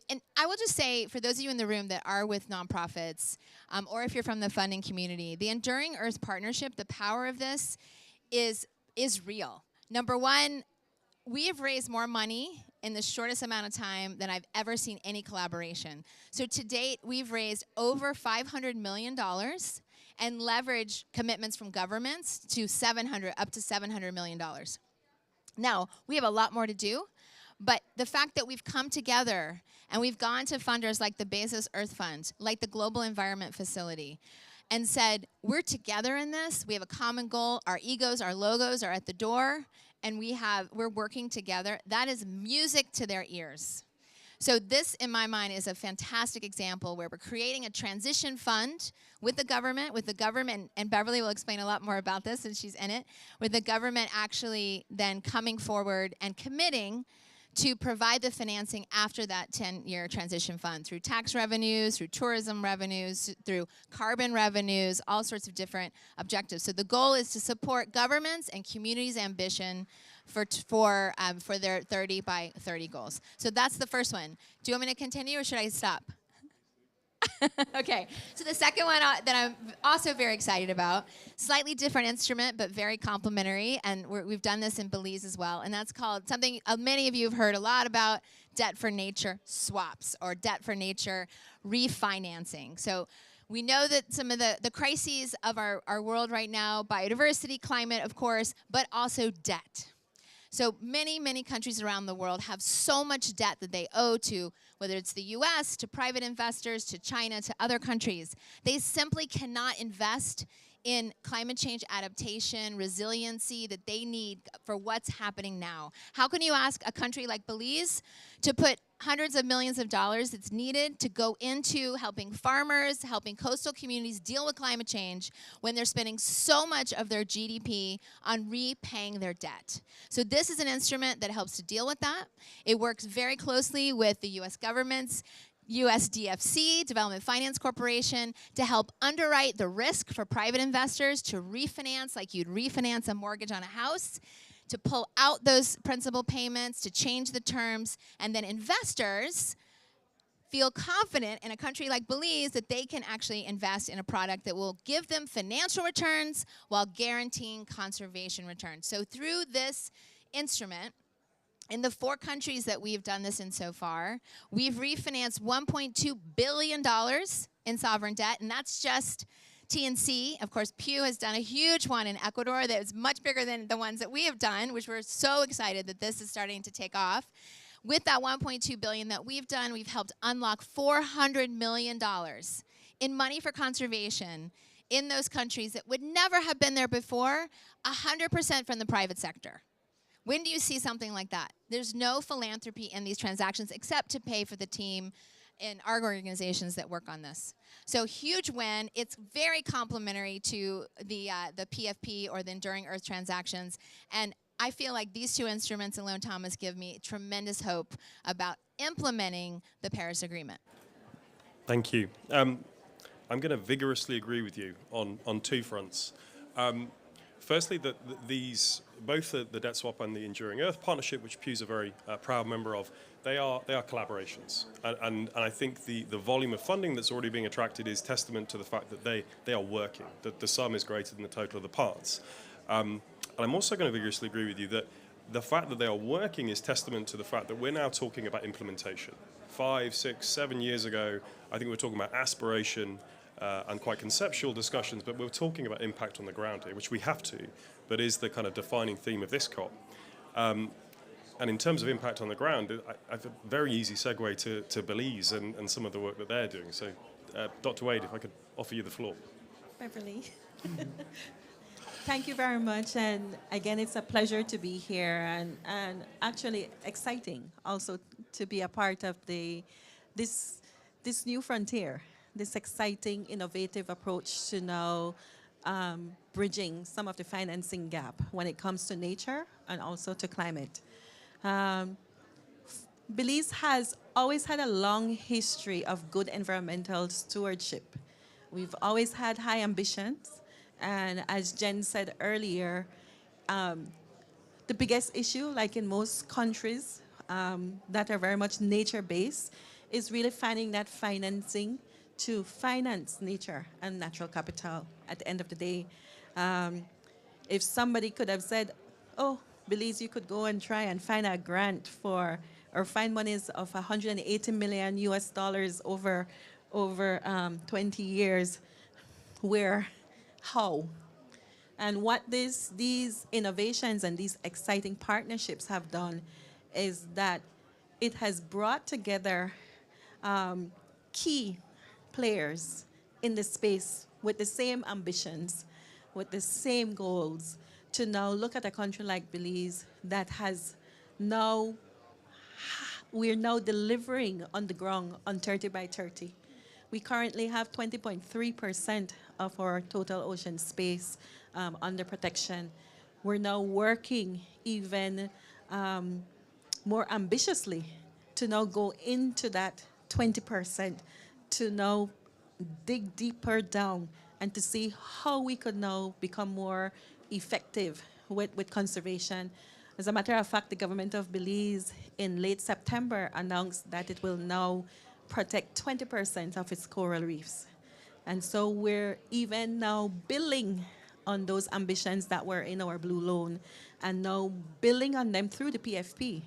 And I will just say, for those of you in the room that are with nonprofits, or if you're from the funding community, the Enduring Earth Partnership, the power of this is real. Number one, we have raised more money in the shortest amount of time than I've ever seen any collaboration. So to date, we've raised over $500 million and leveraged commitments from governments to up to $700 million. Now, we have a lot more to do, but the fact that we've come together and we've gone to funders like the Bezos Earth Fund, like the Global Environment Facility, and said, we're together in this, we have a common goal, our egos, our logos are at the door, and we're working together, that is music to their ears. So this, in my mind, is a fantastic example where we're creating a transition fund with the government, and Beverly will explain a lot more about this since she's in it, with the government actually then coming forward and committing to provide the financing after that 10-year transition fund through tax revenues, through tourism revenues, through carbon revenues, all sorts of different objectives. So the goal is to support governments and communities' ambition for their 30 by 30 goals. So that's the first one. Do you want me to continue or should I stop? Okay, so the second one that I'm also very excited about, slightly different instrument, but very complementary, and we've done this in Belize as well, and that's called something many of you have heard a lot about, debt for nature swaps, or debt for nature refinancing. So we know that some of the crises of our world right now, biodiversity, climate, of course, but also debt. So many, many countries around the world have so much debt that they owe to, whether it's the US, to private investors, to China, to other countries. They simply cannot invest in climate change adaptation, resiliency that they need for what's happening now. How can you ask a country like Belize to put hundreds of millions of dollars that's needed to go into helping farmers, helping coastal communities deal with climate change when they're spending so much of their GDP on repaying their debt? So this is an instrument that helps to deal with that. It works very closely with the US government's USDFC, Development Finance Corporation, to help underwrite the risk for private investors to refinance like you'd refinance a mortgage on a house, to pull out those principal payments, to change the terms, and then investors feel confident in a country like Belize that they can actually invest in a product that will give them financial returns while guaranteeing conservation returns. So through this instrument, in the 4 countries that we've done this in so far, we've refinanced $1.2 billion in sovereign debt, and that's just TNC. Of course, Pew has done a huge one in Ecuador that is much bigger than the ones that we have done, which we're so excited that this is starting to take off. With that $1.2 billion that we've done, we've helped unlock $400 million in money for conservation in those countries that would never have been there before, 100% from the private sector. When do you see something like that? There's no philanthropy in these transactions except to pay for the team in our organizations that work on this. So huge win. It's very complementary to the PFP or the Enduring Earth transactions. And I feel like these 2 instruments alone, Thomas, give me tremendous hope about implementing the Paris Agreement. Thank you. I'm going to vigorously agree with you on 2 fronts. Firstly, both the debt swap and the Enduring Earth partnership, which Pew's a very proud member of, they are collaborations, and I think the volume of funding that's already being attracted is testament to the fact that they are working. That the sum is greater than the total of the parts. And I'm also going to vigorously agree with you that the fact that they are working is testament to the fact that we're now talking about implementation. 5, 6, 7 years ago, I think we were talking about aspiration and quite conceptual discussions, but we're talking about impact on the ground here, which we have to, but is the kind of defining theme of this COP. And in terms of impact on the ground, I have a very easy segue to Belize and some of the work that they're doing. So, Dr. Wade, if I could offer you the floor. Beverly. Thank you very much. And again, it's a pleasure to be here and actually exciting also to be a part of this new frontier, this exciting, innovative approach to now bridging some of the financing gap when it comes to nature and also to climate. Belize has always had a long history of good environmental stewardship. We've always had high ambitions. And as Jen said earlier, the biggest issue, like in most countries that are very much nature-based, is really finding that financing to finance nature and natural capital at the end of the day. If somebody could have said, oh, Belize, you could go and try and find a grant for, or find monies of 180 million US dollars over 20 years. Where, how? And what these innovations and these exciting partnerships have done is that it has brought together key players in the space with the same ambitions, with the same goals, to now look at a country like Belize that has now, we're now delivering on the ground on 30 by 30. We currently have 20.3% of our total ocean space under protection. We're now working even more ambitiously to now go into that 20%, to now dig deeper down and to see how we could now become more effective with conservation. As a matter of fact, the government of Belize in late September announced that it will now protect 20% of its coral reefs. And so we're even now building on those ambitions that were in our Blue Loan and now building on them through the PFP.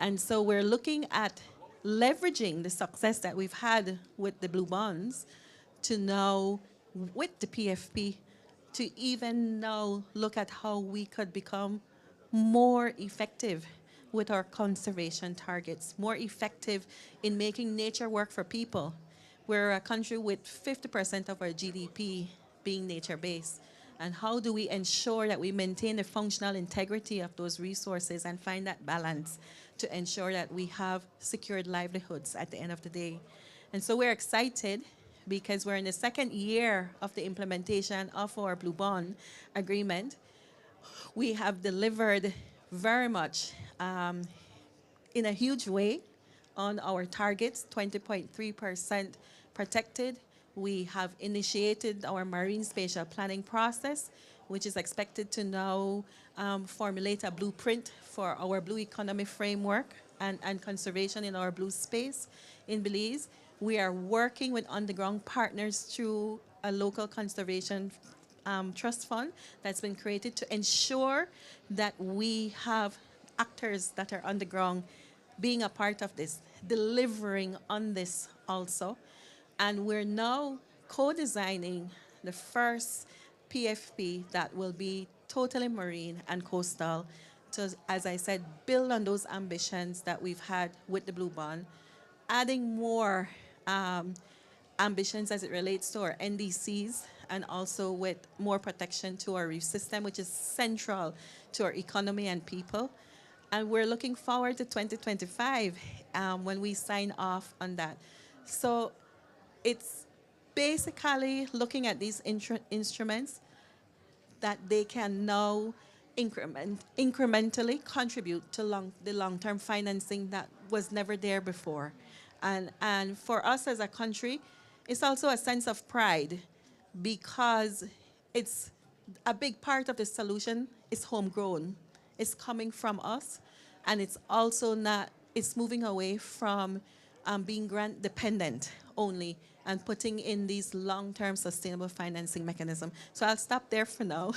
And so we're looking at leveraging the success that we've had with the Blue Bonds to now, with the PFP, to even now look at how we could become more effective with our conservation targets, more effective in making nature work for people. We're a country with 50% of our GDP being nature-based. And how do we ensure that we maintain the functional integrity of those resources and find that balance to ensure that we have secured livelihoods at the end of the day? And so we're excited because we're in the second year of the implementation of our Blue Bond agreement. We have delivered very much in a huge way on our targets, 20.3% protected. We have initiated our marine spatial planning process, which is expected to now formulate a blueprint for our blue economy framework and conservation in our blue space in Belize. We are working with on-the-ground partners through a local conservation trust fund that's been created to ensure that we have actors that are on the ground being a part of this, delivering on this also. And we're now co-designing the first PFP that will be totally marine and coastal to, as I said, build on those ambitions that we've had with the Blue Bond, adding more ambitions as it relates to our NDCs and also with more protection to our reef system, which is central to our economy and people. And we're looking forward to 2025 when we sign off on that. So it's basically looking at these instruments that they can now incrementally contribute to the long-term financing that was never there before. And for us as a country, it's also a sense of pride because it's a big part of the solution is homegrown. It's coming from us, and it's also not, it's moving away from being grant dependent only and putting in these long-term sustainable financing mechanisms. So I'll stop there for now,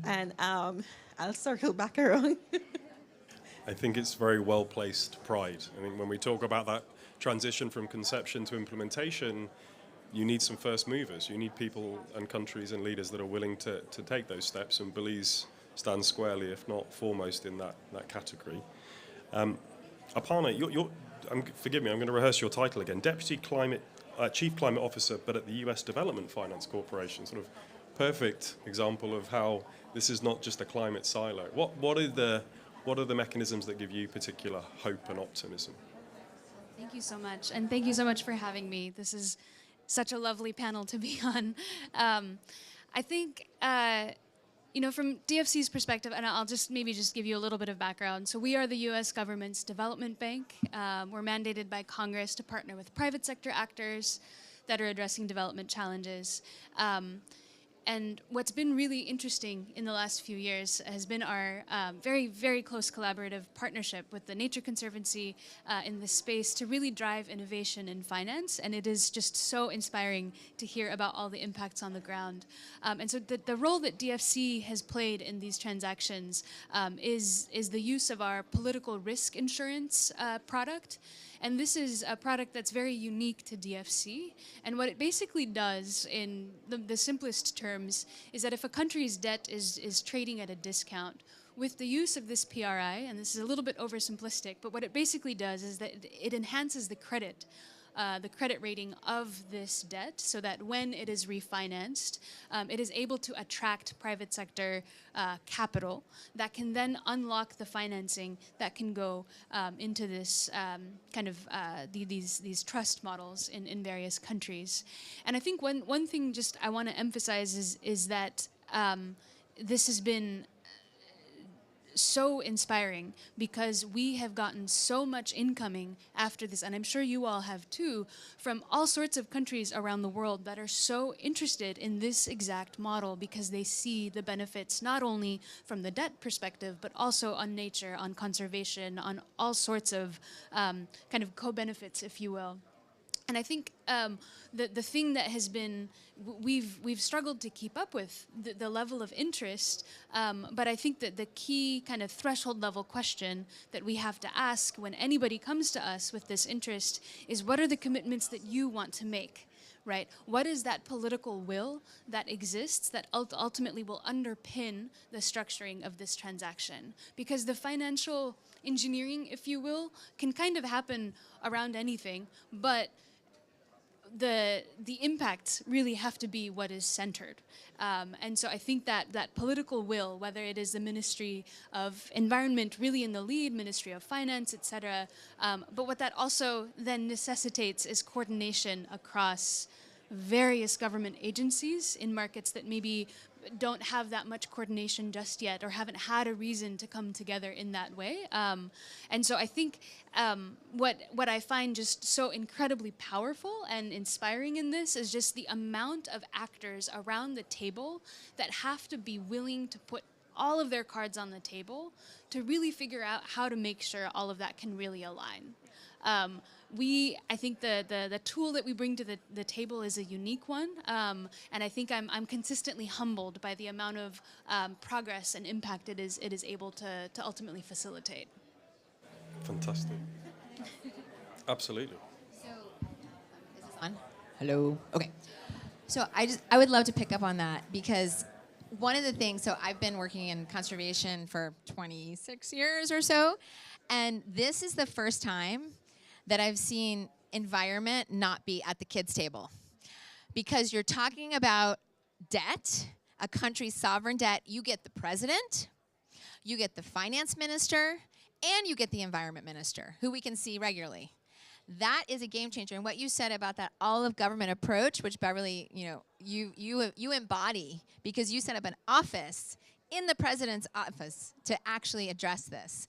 and I'll circle back around. I think it's very well-placed pride. I think when we talk about that transition from conception to implementation, you need some first movers. You need people and countries and leaders that are willing to take those steps, and Belize stands squarely, if not foremost, in that category. Aparna, forgive me, I'm going to rehearse your title again. Chief Climate Officer, but at the US Development Finance Corporation. Sort of perfect example of how this is not just a climate silo. What are the mechanisms that give you particular hope and optimism? Thank you so much, and thank you so much for having me. This is such a lovely panel to be on. I think, from DFC's perspective, and I'll maybe give you a little bit of background. So we are the U.S. government's development bank. We're mandated by Congress to partner with private sector actors that are addressing development challenges. And what's been really interesting in the last few years has been our very, very close collaborative partnership with the Nature Conservancy in this space to really drive innovation in finance. And it is just so inspiring to hear about all the impacts on the ground. And so the role that DFC has played in these transactions is the use of our political risk insurance product. And this is a product that's very unique to DFC. And what it basically does, in the simplest terms, is that if a country's debt is trading at a discount, with the use of this PRI, and this is a little bit oversimplistic, but what it basically does is that it enhances the credit rating of this debt so that when it is refinanced, it is able to attract private sector capital that can then unlock the financing that can go into this these trust models in various countries. And I think one thing just I want to emphasize is that this has been so inspiring because we have gotten so much incoming after this, and I'm sure you all have too, from all sorts of countries around the world that are so interested in this exact model because they see the benefits not only from the debt perspective, but also on nature, on conservation, on all sorts of kind of co-benefits, if you will. And I think the thing that has been, we've struggled to keep up with the level of interest, but I think that the key kind of threshold level question that we have to ask when anybody comes to us with this interest is, what are the commitments that you want to make? Right? What is that political will that exists that ultimately will underpin the structuring of this transaction? Because the financial engineering, if you will, can kind of happen around anything, but the impacts really have to be what is centered. And so I think that political will, whether it is the Ministry of Environment really in the lead, Ministry of Finance, et cetera, but what that also then necessitates is coordination across various government agencies in markets that maybe don't have that much coordination just yet or haven't had a reason to come together in that way. And so I think what I find just so incredibly powerful and inspiring in this is just the amount of actors around the table that have to be willing to put all of their cards on the table to really figure out how to make sure all of that can really align. I think the tool that we bring to the table is a unique one, and I think I'm consistently humbled by the amount of progress and impact it is able to ultimately facilitate. Fantastic. Absolutely. So, is this on? Hello. Okay. So I would love to pick up on that because one of the things, so I've been working in conservation for 26 years or so, and this is the first time that I've seen environment not be at the kids' table. Because you're talking about debt, a country's sovereign debt, you get the president, you get the finance minister, and you get the environment minister, who we can see regularly. That is a game changer. And what you said about that all-of-government approach, which Beverly, you embody, because you set up an office in the president's office to actually address this.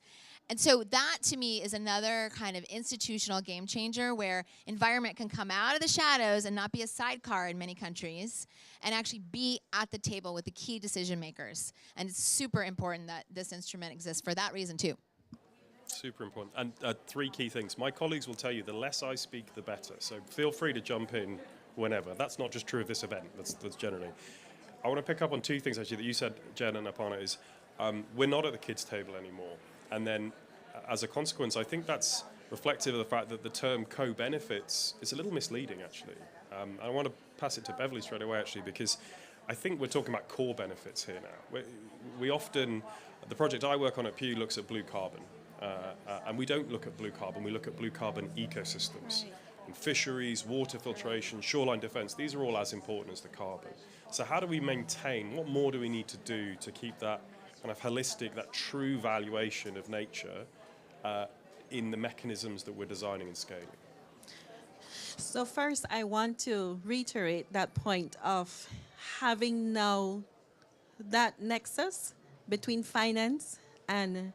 And so that, to me, is another kind of institutional game changer where environment can come out of the shadows and not be a sidecar in many countries and actually be at the table with the key decision makers. And it's super important that this instrument exists for that reason, too. Super important. And three key things. My colleagues will tell you the less I speak, the better. So feel free to jump in whenever. That's not just true of this event. That's generally. I want to pick up on two things, actually, that you said, Jen and Aparna, is we're not at the kids' table anymore. And then, as a consequence, I think that's reflective of the fact that the term co-benefits is a little misleading, actually. I want to pass it to Beverly straight away, actually, because I think we're talking about core benefits here now. We often, the project I work on at Pew looks at blue carbon. And we don't look at blue carbon, we look at blue carbon ecosystems. Right. And fisheries, water filtration, shoreline defense, these are all as important as the carbon. So how do we maintain, what more do we need to do to keep that kind of holistic, that true valuation of nature in the mechanisms that we're designing and scaling? So first, I want to reiterate that point of having now that nexus between finance and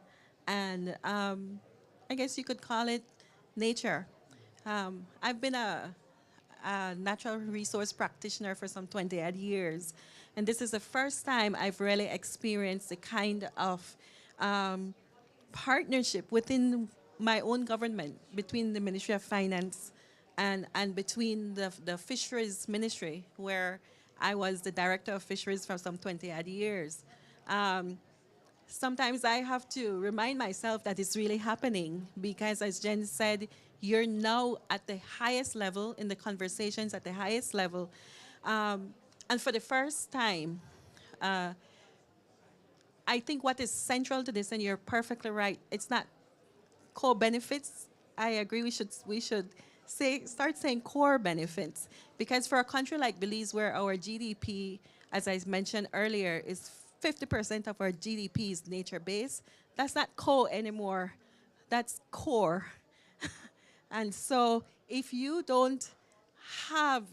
I guess you could call it nature. I've been a natural resource practitioner for some 20-odd years, And this is the first time I've really experienced the kind of partnership within my own government, between the Ministry of Finance and between the Fisheries Ministry, where I was the Director of Fisheries for some 20-odd years. Sometimes I have to remind myself that it's really happening because, as Jen said, you're now at the highest level, in the conversations at the highest level. And for the first time, I think what is central to this, and you're perfectly right, it's not core benefits. I agree we should start saying core benefits, because for a country like Belize, where our GDP, as I mentioned earlier, is 50% of our GDP is nature-based, that's not core anymore, that's core. And so if you don't have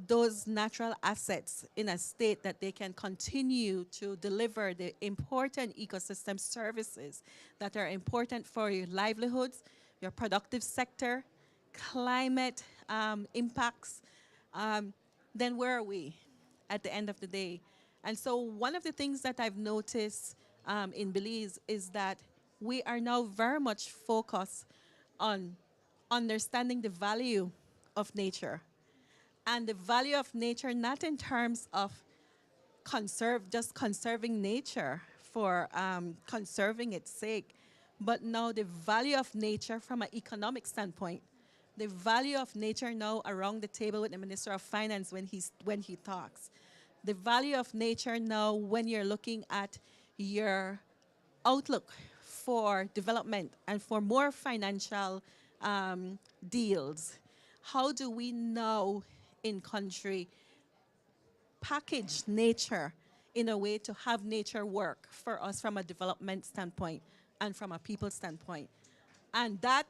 those natural assets in a state that they can continue to deliver the important ecosystem services that are important for your livelihoods, your productive sector, climate impacts, then where are we at the end of the day? And so one of the things that I've noticed in Belize is that we are now very much focused on understanding the value of nature. And the value of nature, not in terms of just conserving nature for conserving its sake, but now the value of nature from an economic standpoint. The value of nature now around the table with the Minister of Finance when he talks. The value of nature now when you're looking at your outlook for development and for more financial deals. How do we now in country package nature in a way to have nature work for us from a development standpoint and from a people standpoint? And that,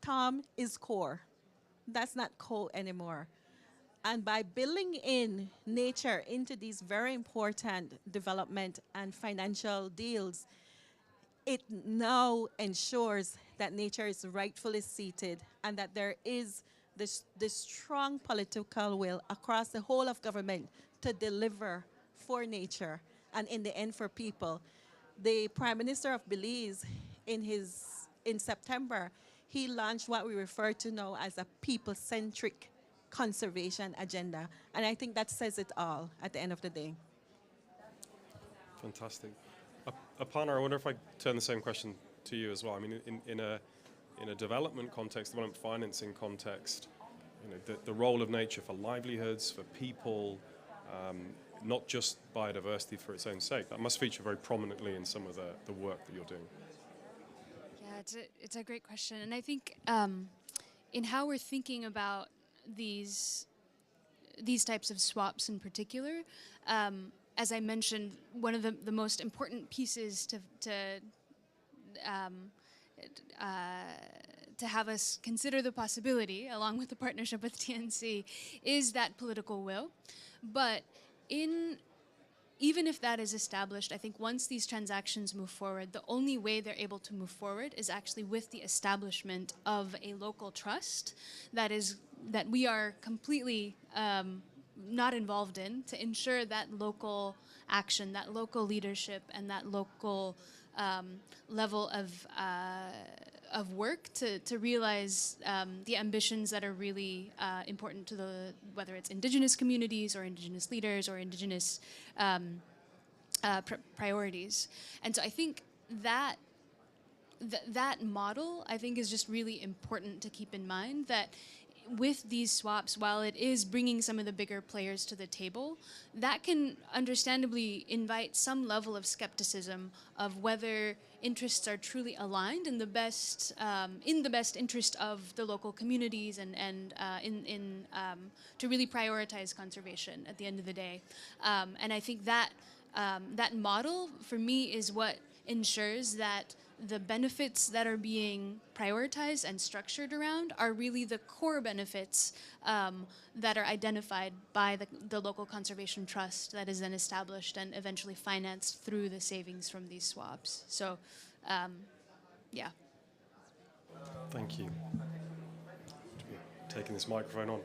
Tom, is core. That's not core anymore. And by building in nature into these very important development and financial deals, it now ensures that nature is rightfully seated and that there is this strong political will across the whole of government to deliver for nature and in the end for people. The Prime Minister of Belize, in September, he launched what we refer to now as a people-centric conservation agenda. And I think that says it all at the end of the day. Fantastic. Aparna, I wonder if I turn the same question to you as well. I mean, in a development context, development financing context, the role of nature for livelihoods, for people, not just biodiversity for its own sake, that must feature very prominently in some of the work that you're doing. Yeah, it's a great question. And I think in how we're thinking about these types of swaps in particular, as I mentioned, one of the most important pieces to have us consider the possibility, along with the partnership with TNC, is that political will. But even if that is established, I think once these transactions move forward, the only way they're able to move forward is actually with the establishment of a local trust that we are completely not involved in, to ensure that local action, that local leadership, and that local level of work to realize the ambitions that are really important to whether it's indigenous communities or indigenous leaders or indigenous priorities. And so I think that model, I think, is just really important to keep in mind, that with these swaps, while it is bringing some of the bigger players to the table, that can understandably invite some level of skepticism of whether interests are truly aligned in the best interest of the local communities and to really prioritize conservation at the end of the day. And I think that that model, for me, is what ensures that the benefits that are being prioritized and structured around are really the core benefits that are identified by the local conservation trust that is then established and eventually financed through the savings from these swaps. So, yeah. Thank you. Taking this microphone on.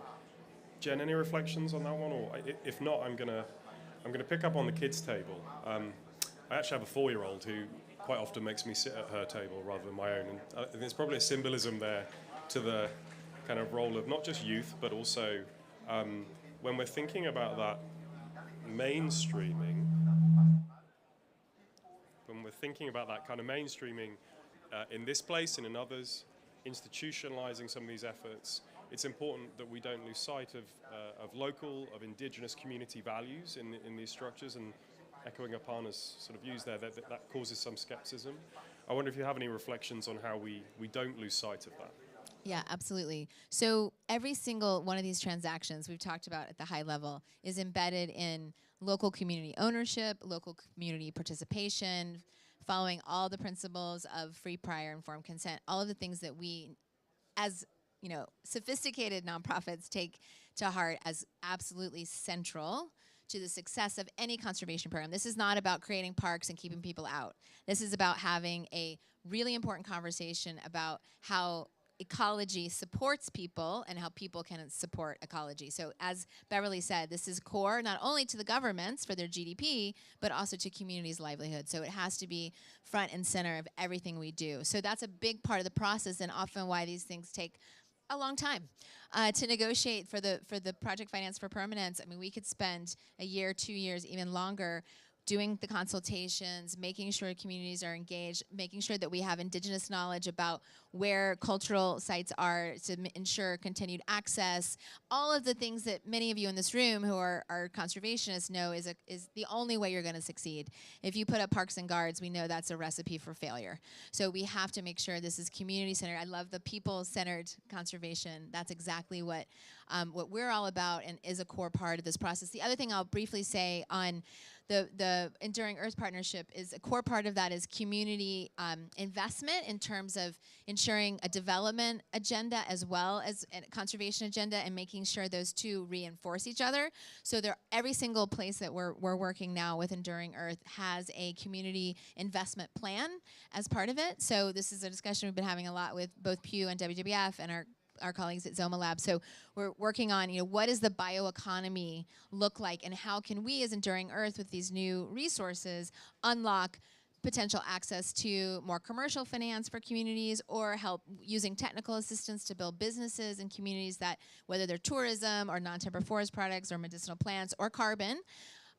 Jen, any reflections on that one? Or if not, I'm going to I'm going to pick up on the kids' table. I actually have a 4-year-old who quite often makes me sit at her table rather than my own. And there's probably a symbolism there to the kind of role of not just youth, but also when we're thinking about that mainstreaming, when we're thinking about that kind of mainstreaming in this place and in others, institutionalizing some of these efforts, it's important that we don't lose sight of local, of indigenous community values in these structures. And echoing Aparna's sort of views there, that causes some skepticism. I wonder if you have any reflections on how we don't lose sight of that. Yeah, absolutely. So every single one of these transactions we've talked about at the high level is embedded in local community ownership, local community participation, following all the principles of free, prior, informed consent, all of the things that we, as sophisticated nonprofits, take to heart as absolutely central to the success of any conservation program. This is not about creating parks and keeping people out. This is about having a really important conversation about how ecology supports people and how people can support ecology. So as Beverly said, this is core not only to the governments for their GDP, but also to communities' livelihood. So it has to be front and center of everything we do. So that's a big part of the process, and often why these things take a long time to negotiate for the project finance for permanence. I mean, we could spend a year, 2 years, even longer doing the consultations, making sure communities are engaged, making sure that we have indigenous knowledge about where cultural sites are to ensure continued access. All of the things that many of you in this room who are conservationists know is the only way you're going to succeed. If you put up parks and guards, we know that's a recipe for failure. So we have to make sure this is community-centered. I love the people-centered conservation. That's exactly what we're all about and is a core part of this process. The other thing I'll briefly say on the Enduring Earth Partnership is a core part of that is community investment in terms of ensuring a development agenda as well as a conservation agenda, and making sure those two reinforce each other. So every single place that we're working now with Enduring Earth has a community investment plan as part of it. So this is a discussion we've been having a lot with both Pew and WWF and our colleagues at Zoma Lab. So we're working on, what does the bioeconomy look like, and how can we as Enduring Earth with these new resources unlock potential access to more commercial finance for communities, or help using technical assistance to build businesses in communities that, whether they're tourism or non-timber forest products or medicinal plants or carbon,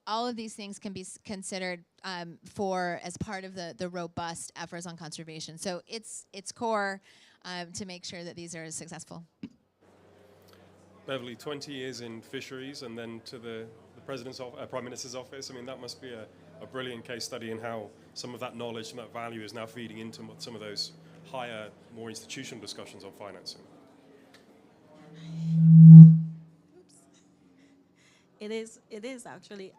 all of these things can be considered as part of the robust efforts on conservation. So it's core to make sure that these are successful. Beverly, 20 years in fisheries and then to the Prime Minister's office. I mean, that must be a brilliant case study in how some of that knowledge and that value is now feeding into some of those higher, more institutional discussions on financing. It is actually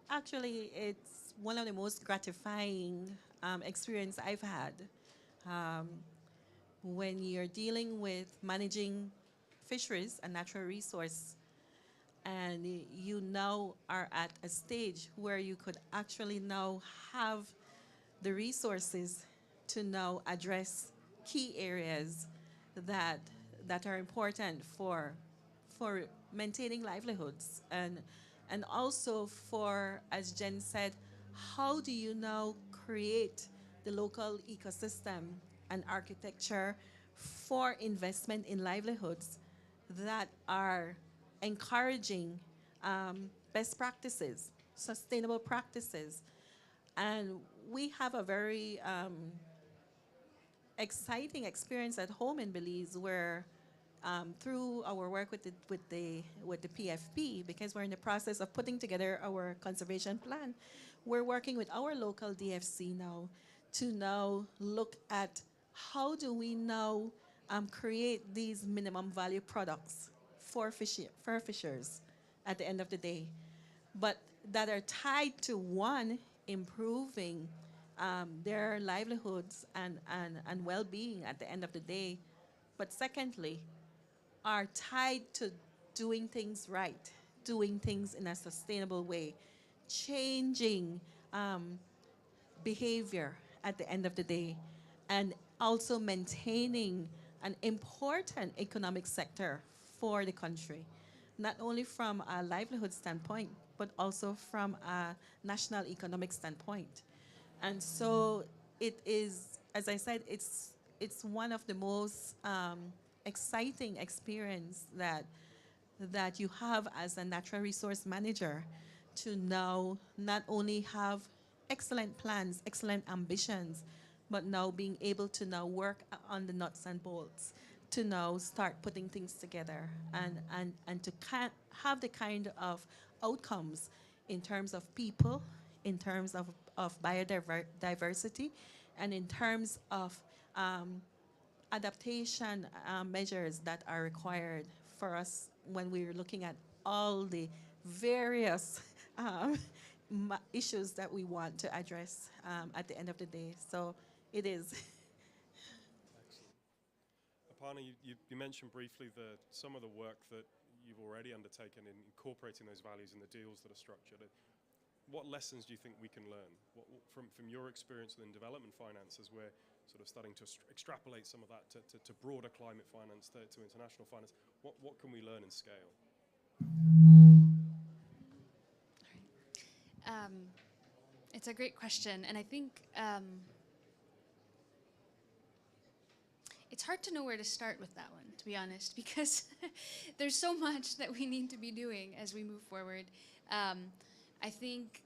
it's one of the most gratifying experience I've had when you're dealing with managing fisheries and natural resource, and you now are at a stage where you could actually now have the resources to now address key areas that are important for maintaining livelihoods, and also for, as Jen said, how do you now create the local ecosystem and architecture for investment in livelihoods that are encouraging best practices, sustainable practices. And we have a very exciting experience at home in Belize, where through our work with the PFP, because we're in the process of putting together our conservation plan, we're working with our local DFC now to now look at how do we now create these minimum value products for fishers at the end of the day, but that are tied to, one, improving their livelihoods and well-being at the end of the day, but secondly, are tied to doing things right, doing things in a sustainable way, changing behavior at the end of the day, and also maintaining an important economic sector for the country, not only from a livelihood standpoint, but also from a national economic standpoint. And so it is, as I said, it's one of the most exciting experience that you have as a natural resource manager, to now not only have excellent plans, excellent ambitions, but now being able to now work on the nuts and bolts, to now start putting things together and to have the kind of outcomes in terms of people, in terms of biodiversity, and in terms of adaptation measures that are required for us when we're looking at all the various issues that we want to address at the end of the day. So it is. Aparna, you mentioned briefly some of the work that you've already undertaken in incorporating those values in the deals that are structured. What lessons do you think we can learn from your experience within development finance, as we're sort of starting to extrapolate some of that to broader climate finance, to international finance? What can we learn and scale? It's a great question, and I think it's hard to know where to start with that one, to be honest, because there's so much that we need to be doing as we move forward. I think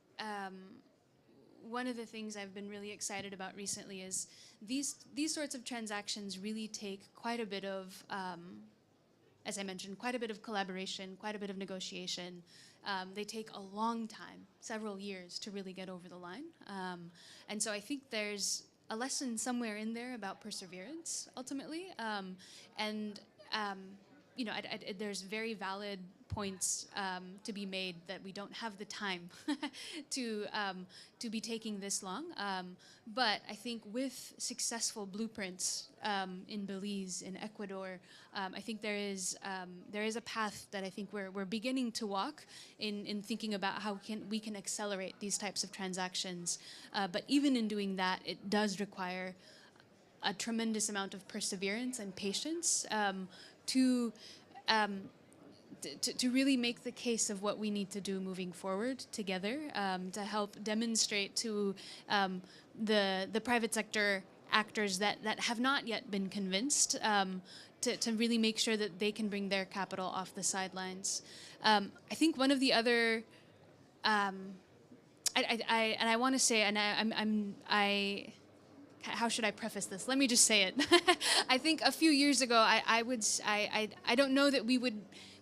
one of the things I've been really excited about recently is these sorts of transactions really take quite a bit of, as I mentioned, quite a bit of collaboration, quite a bit of negotiation. They take a long time, several years, to really get over the line. And so I think there's a lesson somewhere in there about perseverance, ultimately. You know, there's very valid points to be made that we don't have the time to be taking this long. But I think with successful blueprints in Belize, in Ecuador, I think there is a path that I think we're beginning to walk in thinking about how we can accelerate these types of transactions. But even in doing that, it does require a tremendous amount of perseverance and patience to really make the case of what we need to do moving forward together, to help demonstrate to the private sector actors that have not yet been convinced, to really make sure that they can bring their capital off the sidelines. I think one of the other, I want to say, and how should I preface this? Let me just say it. I think a few years ago, I don't know that we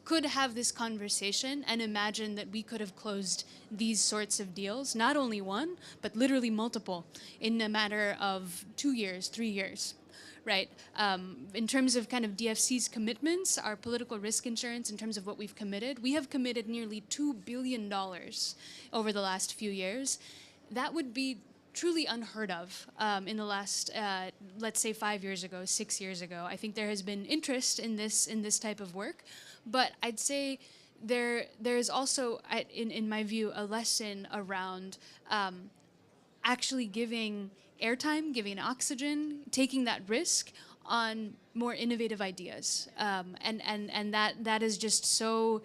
could have this conversation and imagine that we could have closed these sorts of deals, not only one, but literally multiple, in a matter of 2 years, 3 years, right? In terms of kind of DFC's commitments, our political risk insurance, in terms of what we've committed, we have committed nearly $2 billion over the last few years. That would be truly unheard of in the last, let's say 5 years ago, 6 years ago. I think there has been interest in this type of work, but I'd say there is also, in my view, a lesson around actually giving airtime, giving oxygen, taking that risk on more innovative ideas, and that is just so.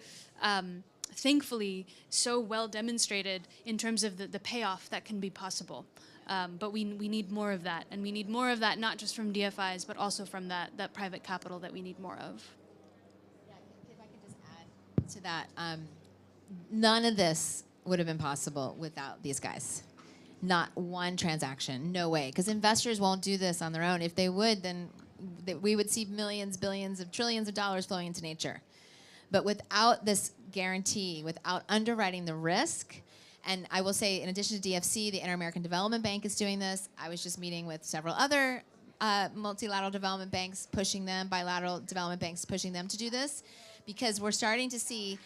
Thankfully, so well demonstrated in terms of the payoff that can be possible. But we need more of that, and we need more of that not just from DFIs, but also from that private capital that we need more of. Yeah, if I could just add to that, none of this would have been possible without these guys. Not one transaction, no way, because investors won't do this on their own. If they would, then we would see millions, billions, of trillions of dollars flowing into nature. But without this guarantee, without underwriting the risk, and I will say, in addition to DFC, the Inter-American Development Bank is doing this. I was just meeting with several other multilateral development banks, pushing them, bilateral development banks, pushing them to do this, because we're starting to see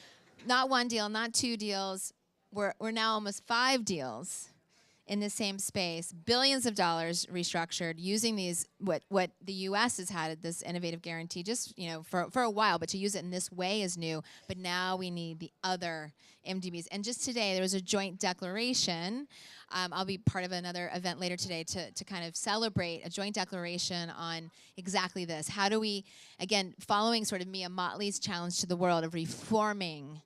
not one deal, not two deals, we're now almost 5 deals in the same space, billions of dollars restructured using these, what the U.S. has had, this innovative guarantee, just for a while, but to use it in this way is new. But now we need the other MDBs. And just today, there was a joint declaration. I'll be part of another event later today to kind of celebrate a joint declaration on exactly this. How do we, again, following sort of Mia Motley's challenge to the world of reforming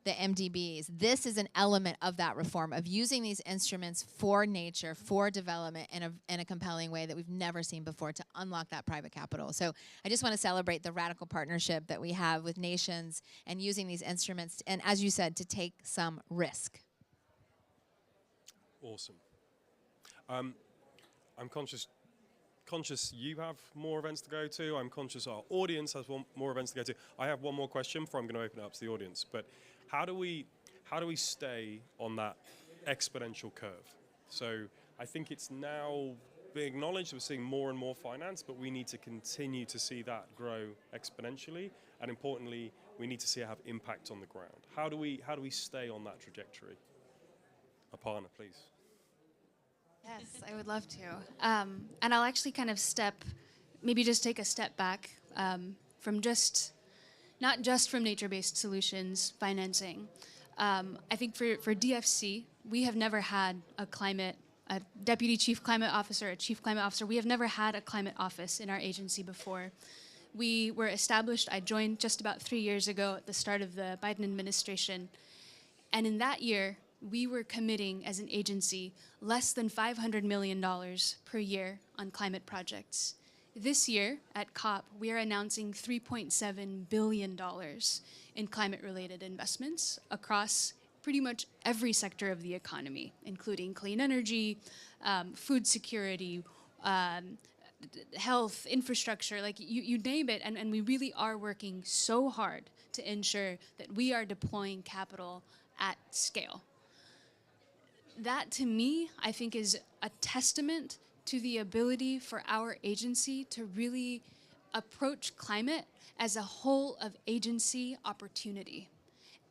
the MDBs. This is an element of that reform, of using these instruments for nature, for development in a compelling way that we've never seen before to unlock that private capital. So I just want to celebrate the radical partnership that we have with nations and using these instruments, and as you said, to take some risk. Awesome. I'm conscious you have more events to go to. I'm conscious our audience has more events to go to. I have one more question before I'm going to open it up to the audience. But how do we stay on that exponential curve? So I think it's now being acknowledged. We're seeing more and more finance, but we need to continue to see that grow exponentially. And importantly, we need to see it have impact on the ground. How do we stay on that trajectory? Aparna, please. Yes, I would love to. And I'll actually kind of maybe just take a step back from not just from nature-based solutions financing. I think for DFC, we have never had a deputy chief climate officer, a chief climate officer. We have never had a climate office in our agency before. We were established, I joined just about 3 years ago at the start of the Biden administration. And in that year, we were committing as an agency less than $500 million per year on climate projects. This year at COP, we are announcing $3.7 billion in climate-related investments across pretty much every sector of the economy, including clean energy, food security, health, infrastructure, like you name it. And we really are working so hard to ensure that we are deploying capital at scale. That, to me, I think is a testament to the ability for our agency to really approach climate as a whole of agency opportunity.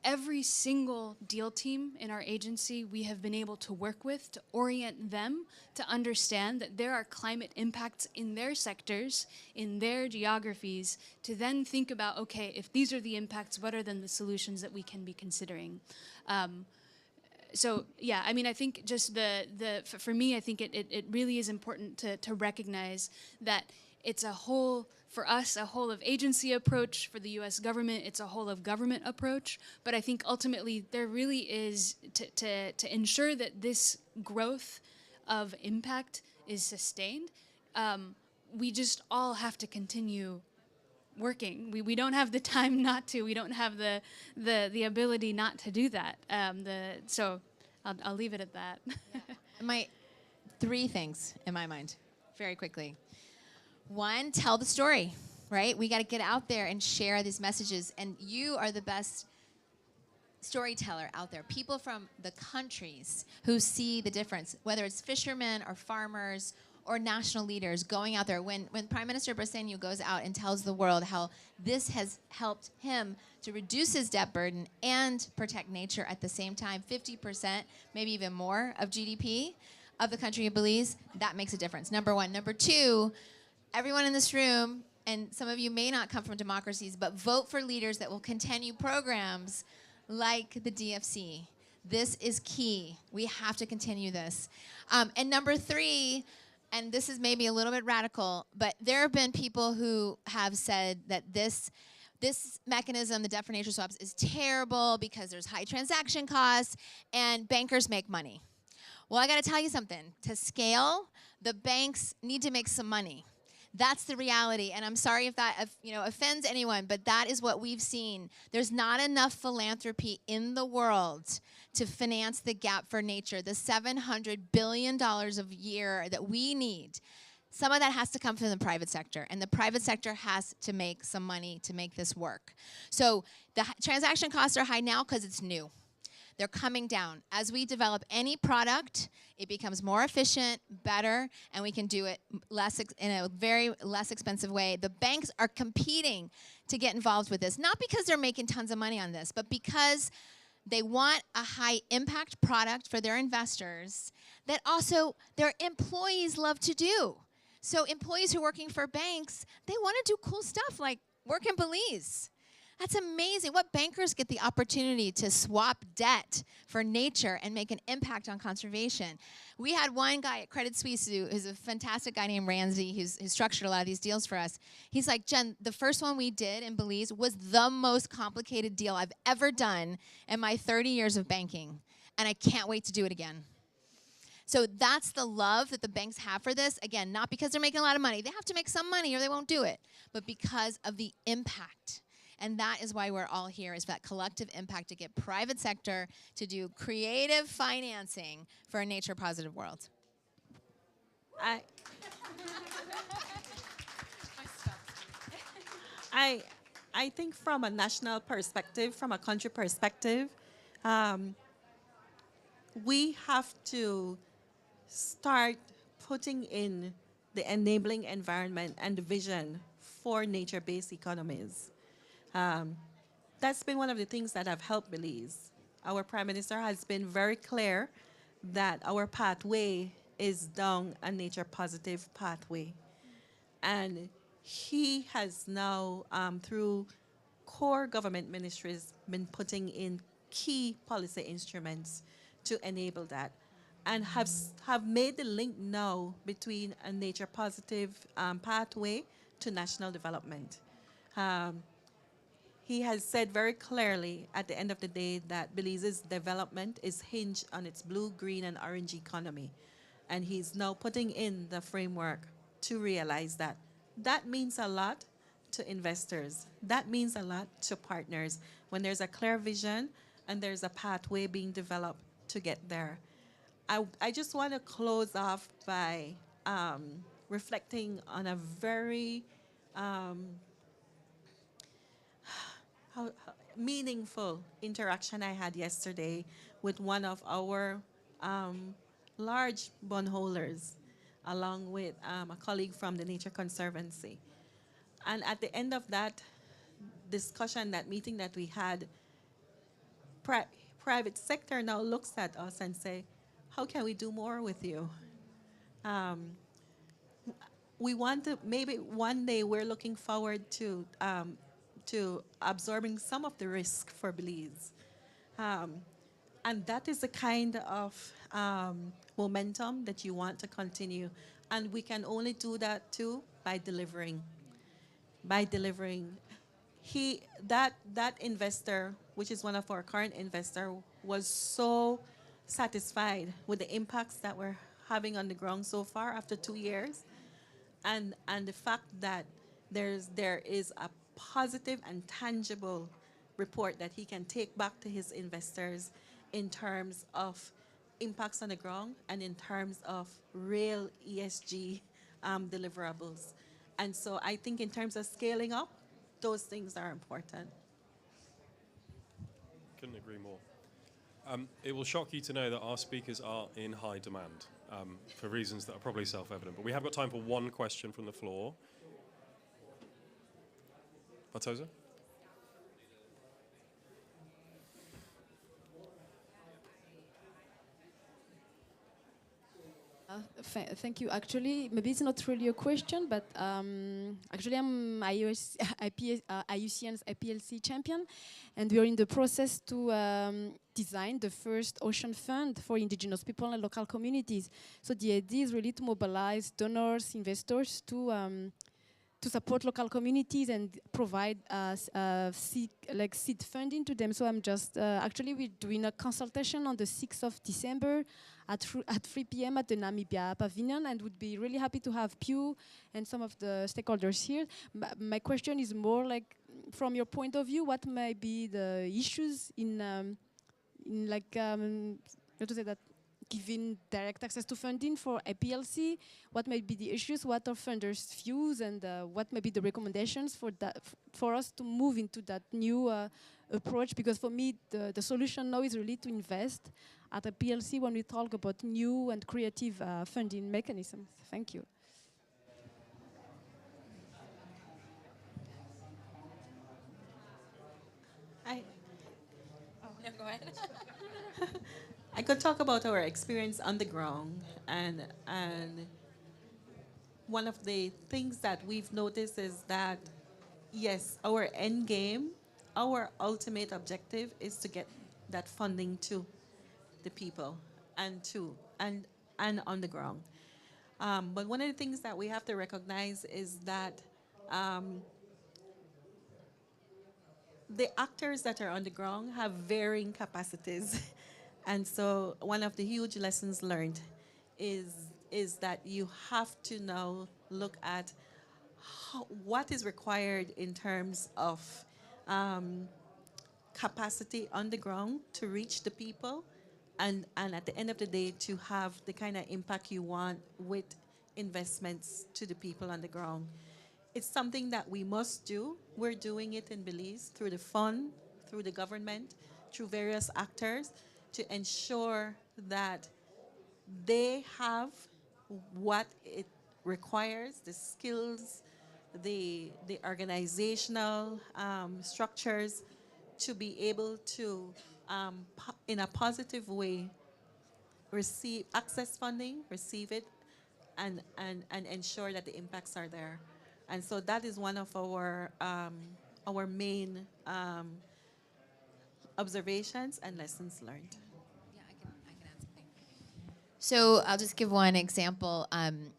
Every single deal team in our agency we have been able to work with to orient them to understand that there are climate impacts in their sectors, in their geographies, to then think about, okay, if these are the impacts, what are then the solutions that we can be considering? So yeah, I mean, I think just for me, I think it really is important to recognize that it's a whole, for us, a whole of agency approach. For the US government, it's a whole of government approach. But I think ultimately there really is, to ensure that this growth of impact is sustained, we just all have to continue working. We don't have the time not to. We don't have the ability not to do that. So I'll leave it at that. Yeah. 3 things in my mind, very quickly. 1, tell the story, right? We got to get out there and share these messages. And you are the best storyteller out there. People from the countries who see the difference, whether it's fishermen or farmers or national leaders going out there. When Prime Minister Bersenio goes out and tells the world how this has helped him to reduce his debt burden and protect nature at the same time, 50%, maybe even more of GDP of the country of Belize, that makes a difference, number 1. Number 2, everyone in this room, and some of you may not come from democracies, but vote for leaders that will continue programs like the DFC. This is key. We have to continue this. And number 3, and this is maybe a little bit radical, but there have been people who have said that this mechanism, the debt for nature swaps, is terrible because there's high transaction costs and bankers make money. Well, I got to tell you something. To scale, the banks need to make some money. That's the reality, and I'm sorry if that offends anyone, but that is what we've seen. There's not enough philanthropy in the world to finance the gap for nature, the $700 billion a year that we need. Some of that has to come from the private sector, and the private sector has to make some money to make this work. So the transaction costs are high now because it's new. They're coming down. As we develop any product, it becomes more efficient, better, and we can do it in a very less expensive way. The banks are competing to get involved with this, not because they're making tons of money on this, but because they want a high impact product for their investors that also their employees love to do. So employees who are working for banks, they want to do cool stuff like work in Belize. That's amazing. What bankers get the opportunity to swap debt for nature and make an impact on conservation? We had one guy at Credit Suisse who is a fantastic guy named Ramsey who's structured a lot of these deals for us. He's like, Jen, the first one we did in Belize was the most complicated deal I've ever done in my 30 years of banking, and I can't wait to do it again. So that's the love that the banks have for this. Again, not because they're making a lot of money. They have to make some money or they won't do it, but because of the impact. And that is why we're all here, is that collective impact to get private sector to do creative financing for a nature-positive world. I think from a national perspective, from a country perspective, we have to start putting in the enabling environment and the vision for nature-based economies. That's been one of the things that have helped Belize. Our Prime Minister has been very clear that our pathway is down a nature-positive pathway. And he has now, through core government ministries, been putting in key policy instruments to enable that, and have made the link now between a nature-positive pathway to national development. He has said very clearly at the end of the day that Belize's development is hinged on its blue, green, and orange economy. And he's now putting in the framework to realize that. That means a lot to investors. That means a lot to partners when there's a clear vision and there's a pathway being developed to get there. I just want to close off by reflecting on a very meaningful interaction I had yesterday with one of our large bondholders, along with a colleague from the Nature Conservancy. And at the end of that discussion, that meeting that we had, private sector now looks at us and say, how can we do more with you? We want to, maybe one day we're looking forward to absorbing some of the risk for Belize. And that is the kind of momentum that you want to continue. And we can only do that too by delivering. By delivering. That investor, which is one of our current investors, was so satisfied with the impacts that we're having on the ground so far after 2 years. And the fact that there is a positive and tangible report that he can take back to his investors in terms of impacts on the ground and in terms of real ESG deliverables. And so I think in terms of scaling up, those things are important. Couldn't agree more. It will shock you to know that our speakers are in high demand for reasons that are probably self-evident. But we have got time for one question from the floor. Bartosa? Thank you. Actually, maybe it's not really a question, but actually I'm IUCN's IPLC champion, and we are in the process to design the first ocean fund for indigenous people and local communities. So the idea is really to mobilize donors, investors to support local communities and provide seed funding to them. So I'm just, actually we're doing a consultation on the 6th of December at 3 p.m. at the Namibia Pavilion, and would be really happy to have Pew and some of the stakeholders here. My question is more like, from your point of view, what might be the issues in how to say that, giving direct access to funding for APLC? What might be the issues? What are funders' views, and what might be the recommendations for that, for us to move into that new approach? Because for me, the solution now is really to invest at a PLC when we talk about new and creative funding mechanisms. Thank you. No, go ahead. I could talk about our experience on the ground, and one of the things that we've noticed is that, yes, our end game our ultimate objective is to get that funding to the people and on the ground. But one of the things that we have to recognize is that the actors that are on the ground have varying capacities. And so one of the huge lessons learned is that you have to now look at what is required in terms of capacity on the ground to reach the people, and at the end of the day to have the kind of impact you want with investments to the people on the ground. It's something that we must do. We're doing it in Belize through the fund, through the government, through various actors to ensure that they have what it requires, the skills, the organizational structures to be able to, in a positive way, access funding, receive it, and ensure that the impacts are there. And so that is one of our main observations and lessons learned. So I'll just give one example. And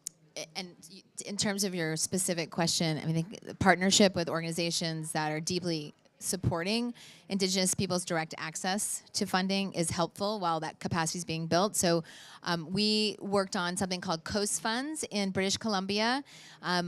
in terms of your specific question, I think the partnership with organizations that are deeply supporting Indigenous people's direct access to funding is helpful while that capacity is being built. So we worked on something called Coast Funds in British Columbia,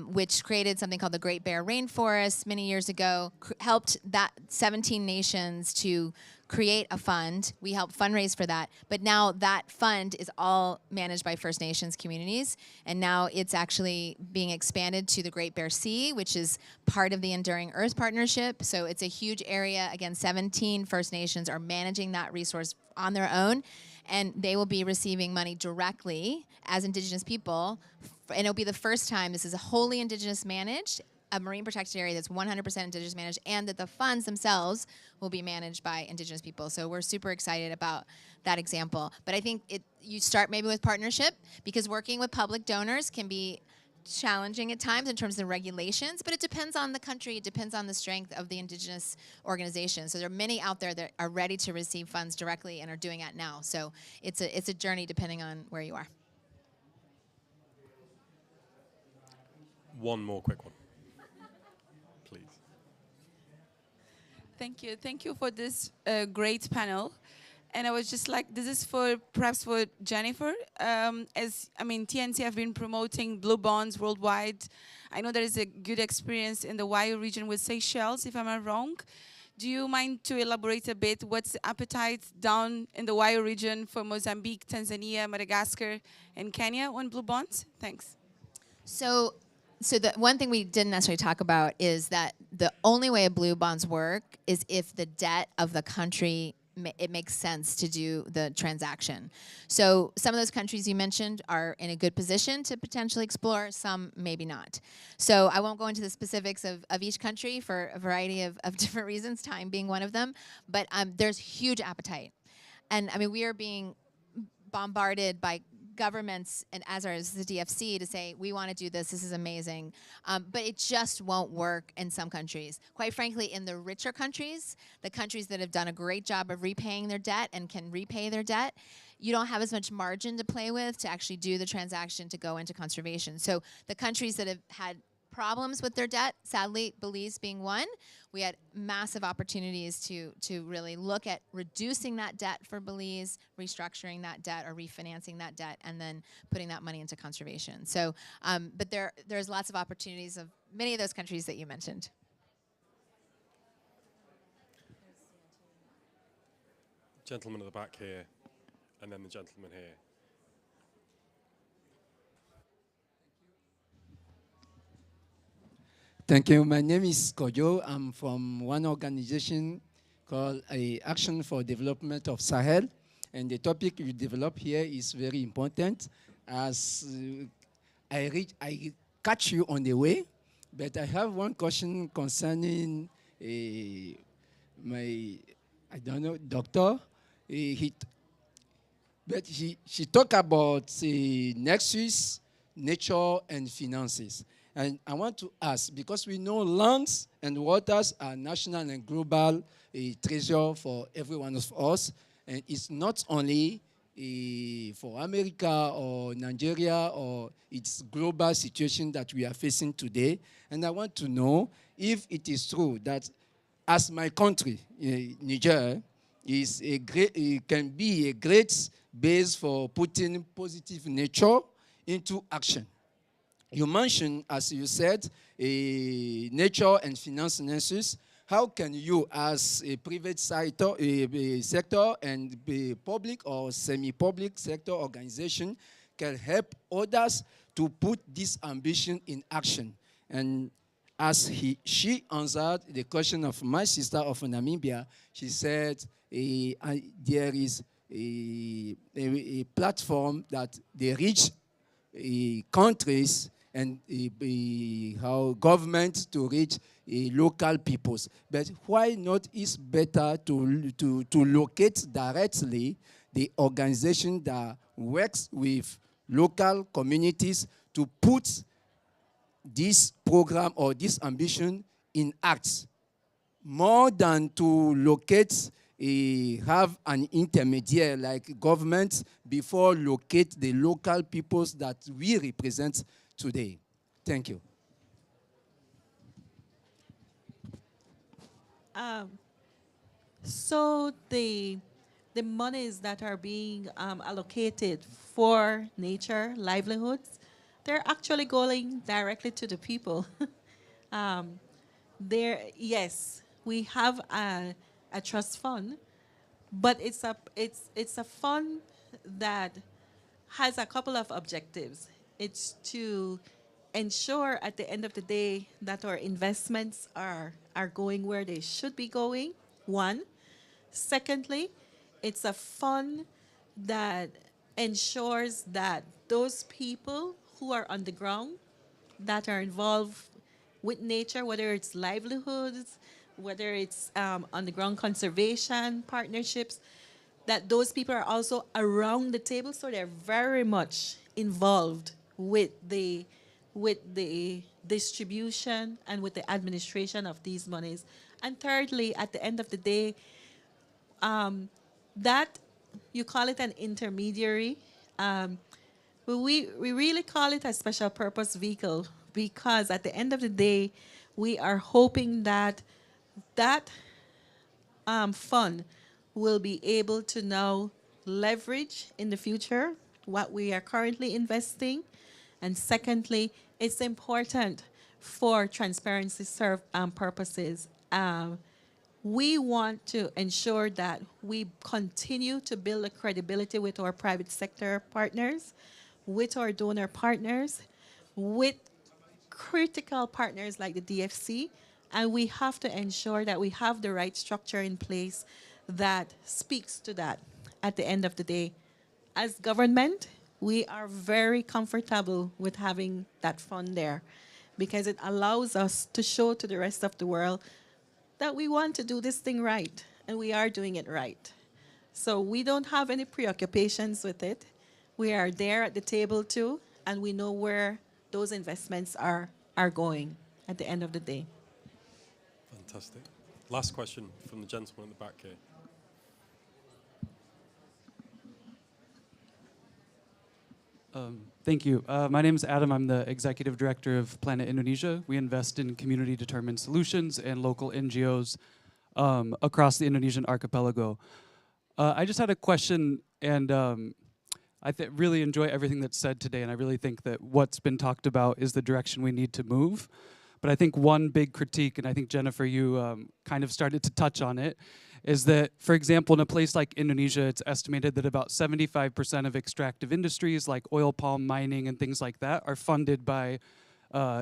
which created something called the Great Bear Rainforest many years ago, helped that 17 nations to create a fund. We helped fundraise for that, but now that fund is all managed by First Nations communities, and now it's actually being expanded to the Great Bear Sea, which is part of the Enduring Earth Partnership. So it's a huge area. Again, 17 First Nations are managing that resource on their own, and they will be receiving money directly as Indigenous people, and it'll be the first time this is a wholly Indigenous managed, a marine protected area that's 100% Indigenous managed, and that the funds themselves will be managed by Indigenous people. So we're super excited about that example. But I think you start maybe with partnership, because working with public donors can be challenging at times in terms of the regulations, but it depends on the country, it depends on the strength of the Indigenous organization. So there are many out there that are ready to receive funds directly and are doing it now. So it's a journey depending on where you are. One more quick one, please. Thank you for this great panel. And I was just like, this is perhaps for Jennifer. TNC have been promoting blue bonds worldwide. I know there is a good experience in the Wayo region with Seychelles, if I'm not wrong. Do you mind to elaborate a bit? What's the appetite down in the Wayo region for Mozambique, Tanzania, Madagascar, and Kenya on blue bonds? Thanks. So the one thing we didn't necessarily talk about is that the only way blue bonds work is if the debt of the country, it makes sense to do the transaction. So some of those countries you mentioned are in a good position to potentially explore, some maybe not. So I won't go into the specifics of each country for a variety of different reasons, time being one of them, but there's huge appetite. And we are being bombarded by governments and as the DFC to say, we want to do this, this is amazing. But it just won't work in some countries. Quite frankly, in the richer countries, the countries that have done a great job of repaying their debt and can repay their debt, you don't have as much margin to play with to actually do the transaction to go into conservation. So the countries that have had problems with their debt, sadly, Belize being one, we had massive opportunities to really look at reducing that debt for Belize, restructuring that debt or refinancing that debt, and then putting that money into conservation. So, but there's lots of opportunities of many of those countries that you mentioned. Gentleman at the back here, and then the gentleman here. Thank you. My name is Kojo. I'm from one organization called Action for Development of Sahel. And the topic you develop here is very important. As I catch you on the way, but I have one question concerning my, doctor. She talked about nexus, nature, and finances. And I want to ask, because we know lands and waters are national and global treasure for every one of us, and it's not only for America or Nigeria, or it's global situation that we are facing today. And I want to know if it is true that as my country, Niger, is a great, it can be a great base for putting positive nature into action. You mentioned, as you said, nature and finance nexus. How can you, as a private sector, sector and a public or semi-public sector organization, can help others to put this ambition in action? And as she answered the question of my sister of Namibia, she said there is a platform that they reach countries and how governments to reach local peoples. But why not is better to locate directly the organization that works with local communities to put this program or this ambition in acts, more than to locate have an intermediary like government before locate the local peoples that we represent today. Thank you. So the monies that are being allocated for nature livelihoods, they're actually going directly to the people. Yes, we have a trust fund, but it's a fund that has a couple of objectives. It's to ensure at the end of the day that our investments are going where they should be going, one. Secondly, it's a fund that ensures that those people who are on the ground that are involved with nature, whether it's livelihoods, whether it's on-the-ground conservation partnerships, that those people are also around the table, so they're very much involved with the distribution and with the administration of these monies. And thirdly, at the end of the day, that you call it an intermediary. We really call it a special purpose vehicle, because at the end of the day, we are hoping that that fund will be able to now leverage in the future what we are currently investing. And secondly, it's important for transparency purposes. We want to ensure that we continue to build a credibility with our private sector partners, with our donor partners, with critical partners like the DFC, and we have to ensure that we have the right structure in place that speaks to that at the end of the day. As government, we are very comfortable with having that fund there, because it allows us to show to the rest of the world that we want to do this thing right, and we are doing it right. So we don't have any preoccupations with it. We are there at the table too, and we know where those investments are going at the end of the day. Fantastic. Last question from the gentleman at the back here. Thank you. My name is Adam. I'm the executive director of Planet Indonesia. We invest in community-determined solutions and local NGOs across the Indonesian archipelago. I just had a question, and I really enjoy everything that's said today, and I really think that what's been talked about is the direction we need to move. But I think one big critique, and I think, Jennifer, you kind of started to touch on it, is that, for example, in a place like Indonesia, it's estimated that about 75% of extractive industries like oil palm mining and things like that are funded by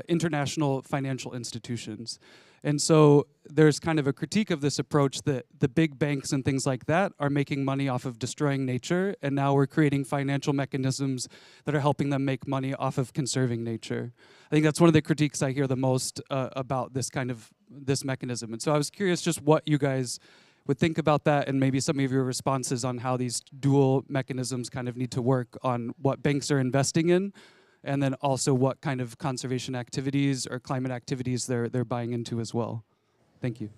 international financial institutions. And so there's kind of a critique of this approach that the big banks and things like that are making money off of destroying nature, and now we're creating financial mechanisms that are helping them make money off of conserving nature. I think that's one of the critiques I hear the most about this mechanism. And so I was curious just what you guys would think about that, and maybe some of your responses on how these dual mechanisms kind of need to work on what banks are investing in and then also what kind of conservation activities or climate activities they're buying into as well. Thank you.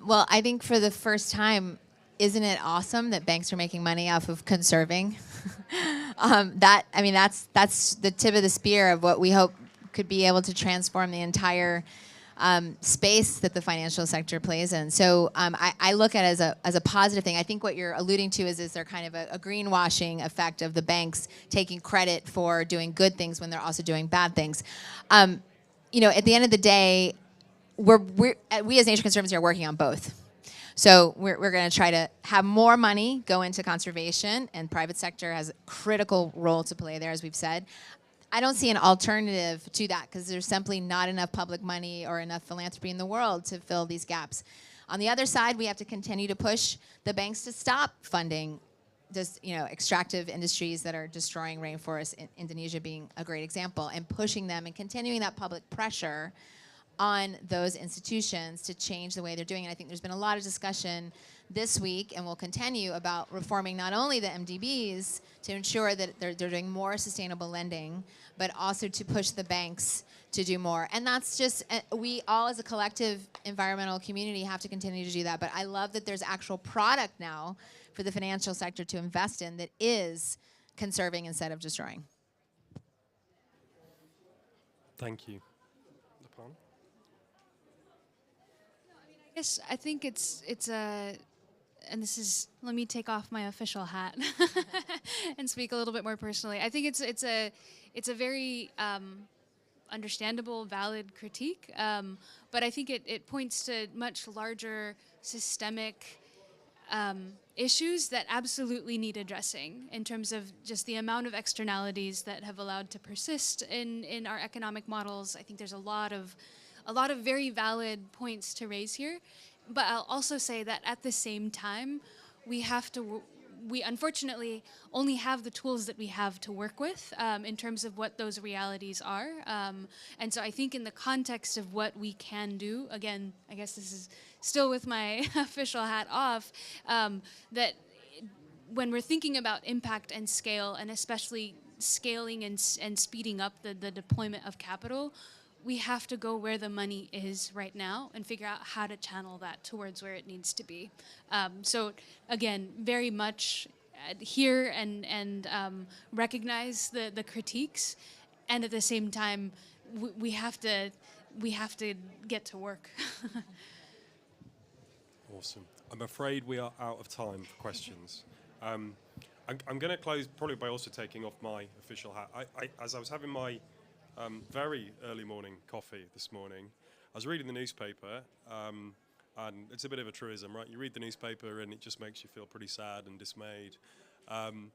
Well, I think for the first time, isn't it awesome that banks are making money off of conserving? That's the tip of the spear of what we hope could be able to transform the entire space that the financial sector plays in. So I look at it as a positive thing. I think what you're alluding to is there kind of a greenwashing effect of the banks taking credit for doing good things when they're also doing bad things. At the end of the day, we as Nature Conservancy are working on both. So we're going to try to have more money go into conservation, and private sector has a critical role to play there, as we've said. I don't see an alternative to that because there's simply not enough public money or enough philanthropy in the world to fill these gaps. On the other side, we have to continue to push the banks to stop funding just extractive industries that are destroying rainforests, Indonesia being a great example, and pushing them and continuing that public pressure on those institutions to change the way they're doing it. I think there's been a lot of discussion this week and will continue about reforming not only the MDBs to ensure that they're doing more sustainable lending, but also to push the banks to do more. And that's just, we all as a collective environmental community have to continue to do that. But I love that there's actual product now for the financial sector to invest in that is conserving instead of destroying. Thank you. I think it's and this is, let me take off my official hat and speak a little bit more personally. I think it's a very understandable, valid critique, but I think it points to much larger systemic issues that absolutely need addressing in terms of just the amount of externalities that have allowed to persist in our economic models. I think there's a lot of very valid points to raise here, but I'll also say that at the same time, we unfortunately only have the tools that we have to work with in terms of what those realities are. And so I think in the context of what we can do, again, I guess this is still with my official hat off, that when we're thinking about impact and scale, and especially scaling and speeding up the deployment of capital, we have to go where the money is right now and figure out how to channel that towards where it needs to be. So again, very much hear and recognize the critiques, and at the same time, we have to get to work. Awesome. I'm afraid we are out of time for questions. I'm going to close probably by also taking off my official hat. As I was having my very early morning coffee this morning, I was reading the newspaper, and it's a bit of a truism, right? You read the newspaper and it just makes you feel pretty sad and dismayed. And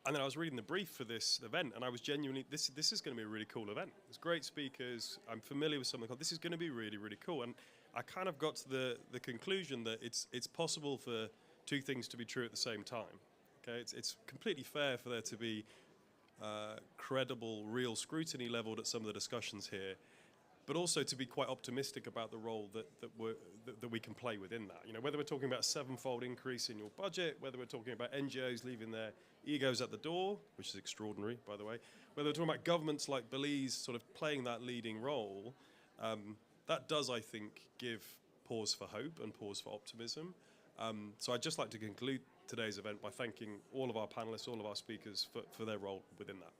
then I was reading the brief for this event, and I was genuinely, this is going to be a really cool event. There's great speakers. I'm familiar with something called, this is going to be really, really cool. And I kind of got to the conclusion that it's possible for two things to be true at the same time. Okay, it's completely fair for there to be credible, real scrutiny leveled at some of the discussions here, but also to be quite optimistic about the role that we can play within that. Whether we're talking about a 7-fold increase in your budget, whether we're talking about NGOs leaving their egos at the door, which is extraordinary, by the way, whether we're talking about governments like Belize sort of playing that leading role, that does, I think, give pause for hope and pause for optimism. So I'd just like to conclude today's event by thanking all of our panelists, all of our speakers for their role within that.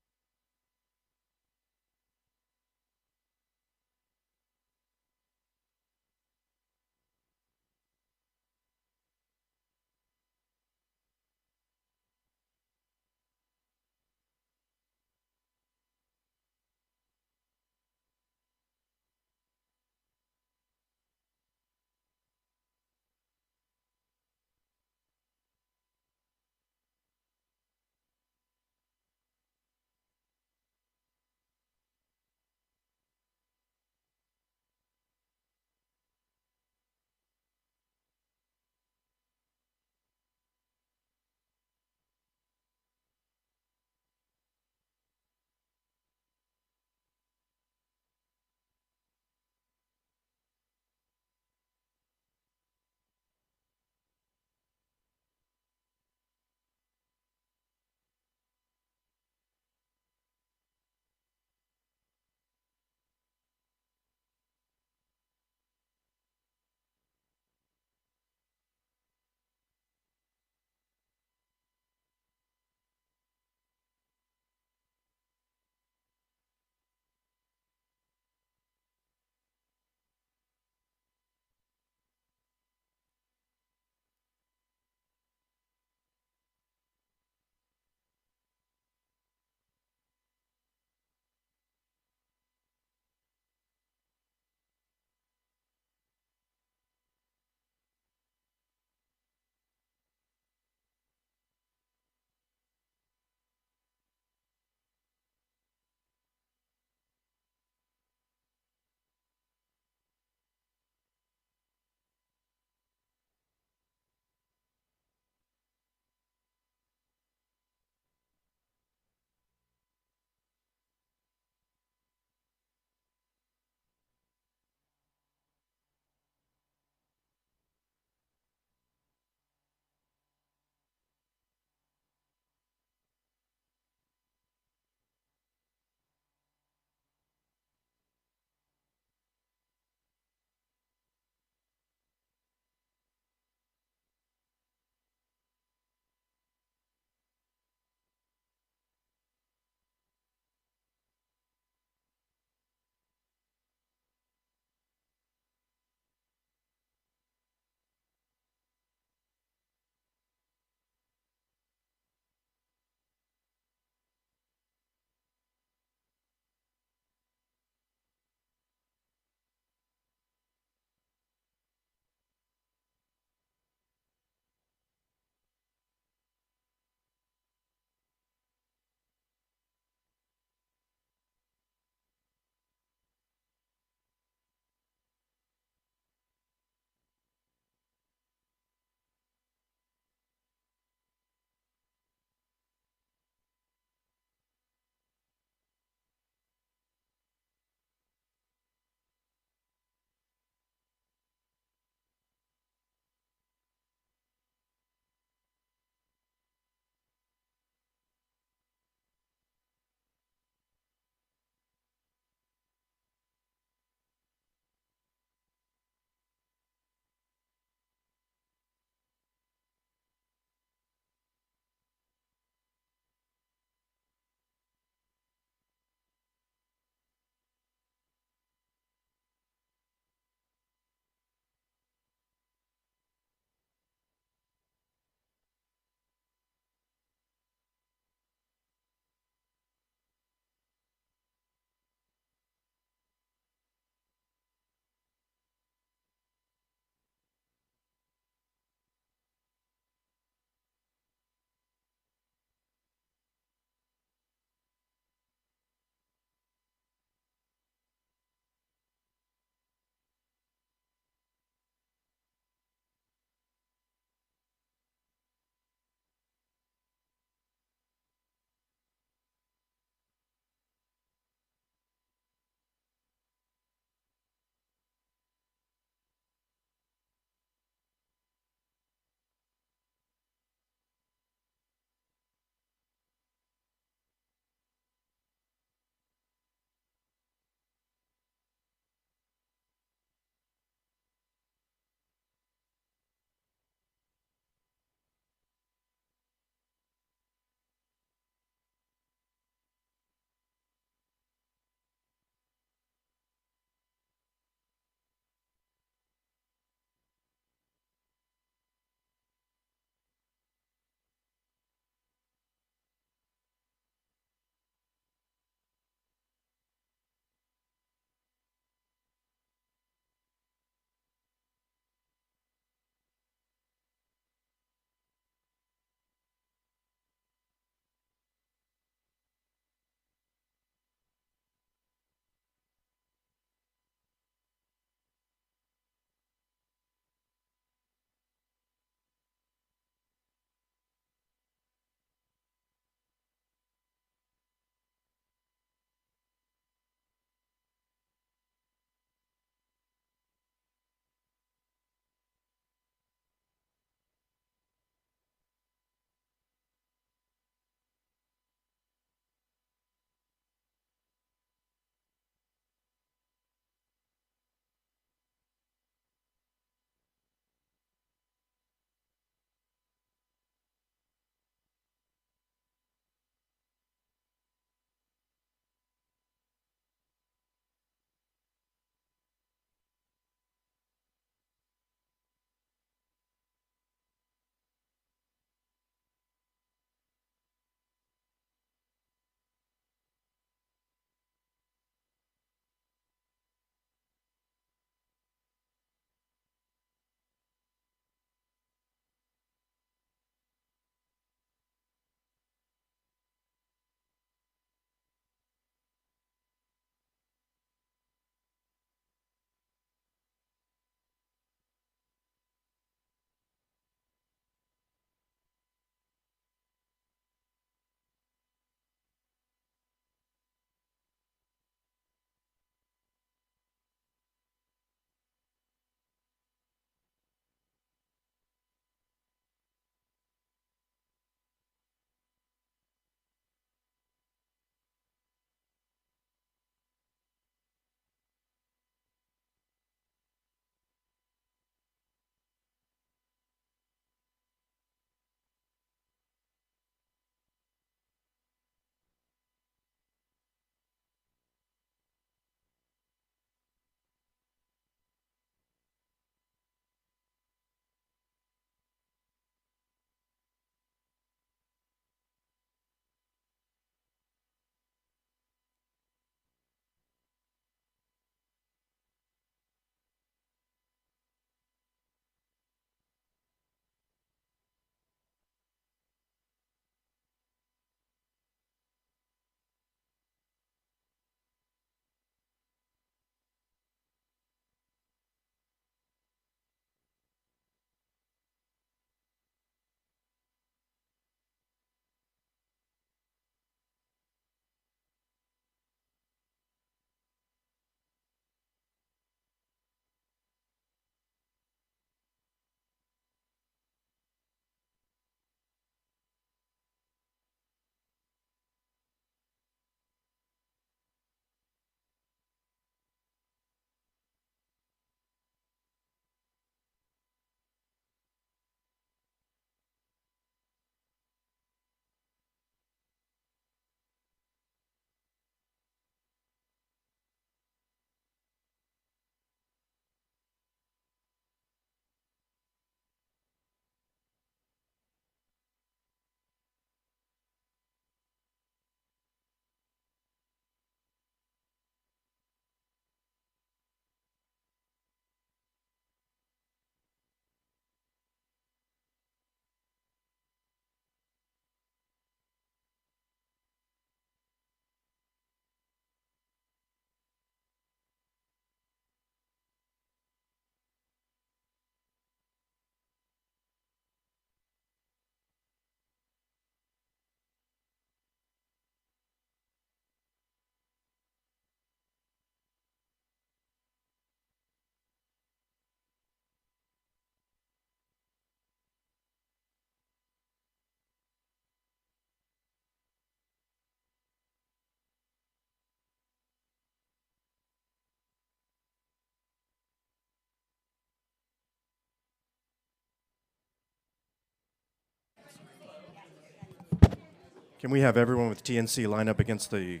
Can we have everyone with TNC line up against the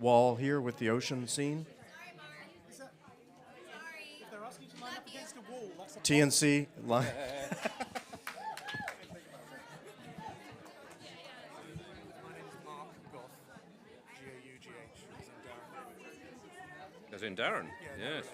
wall here with the ocean scene? TNC line. As in Darren, yes.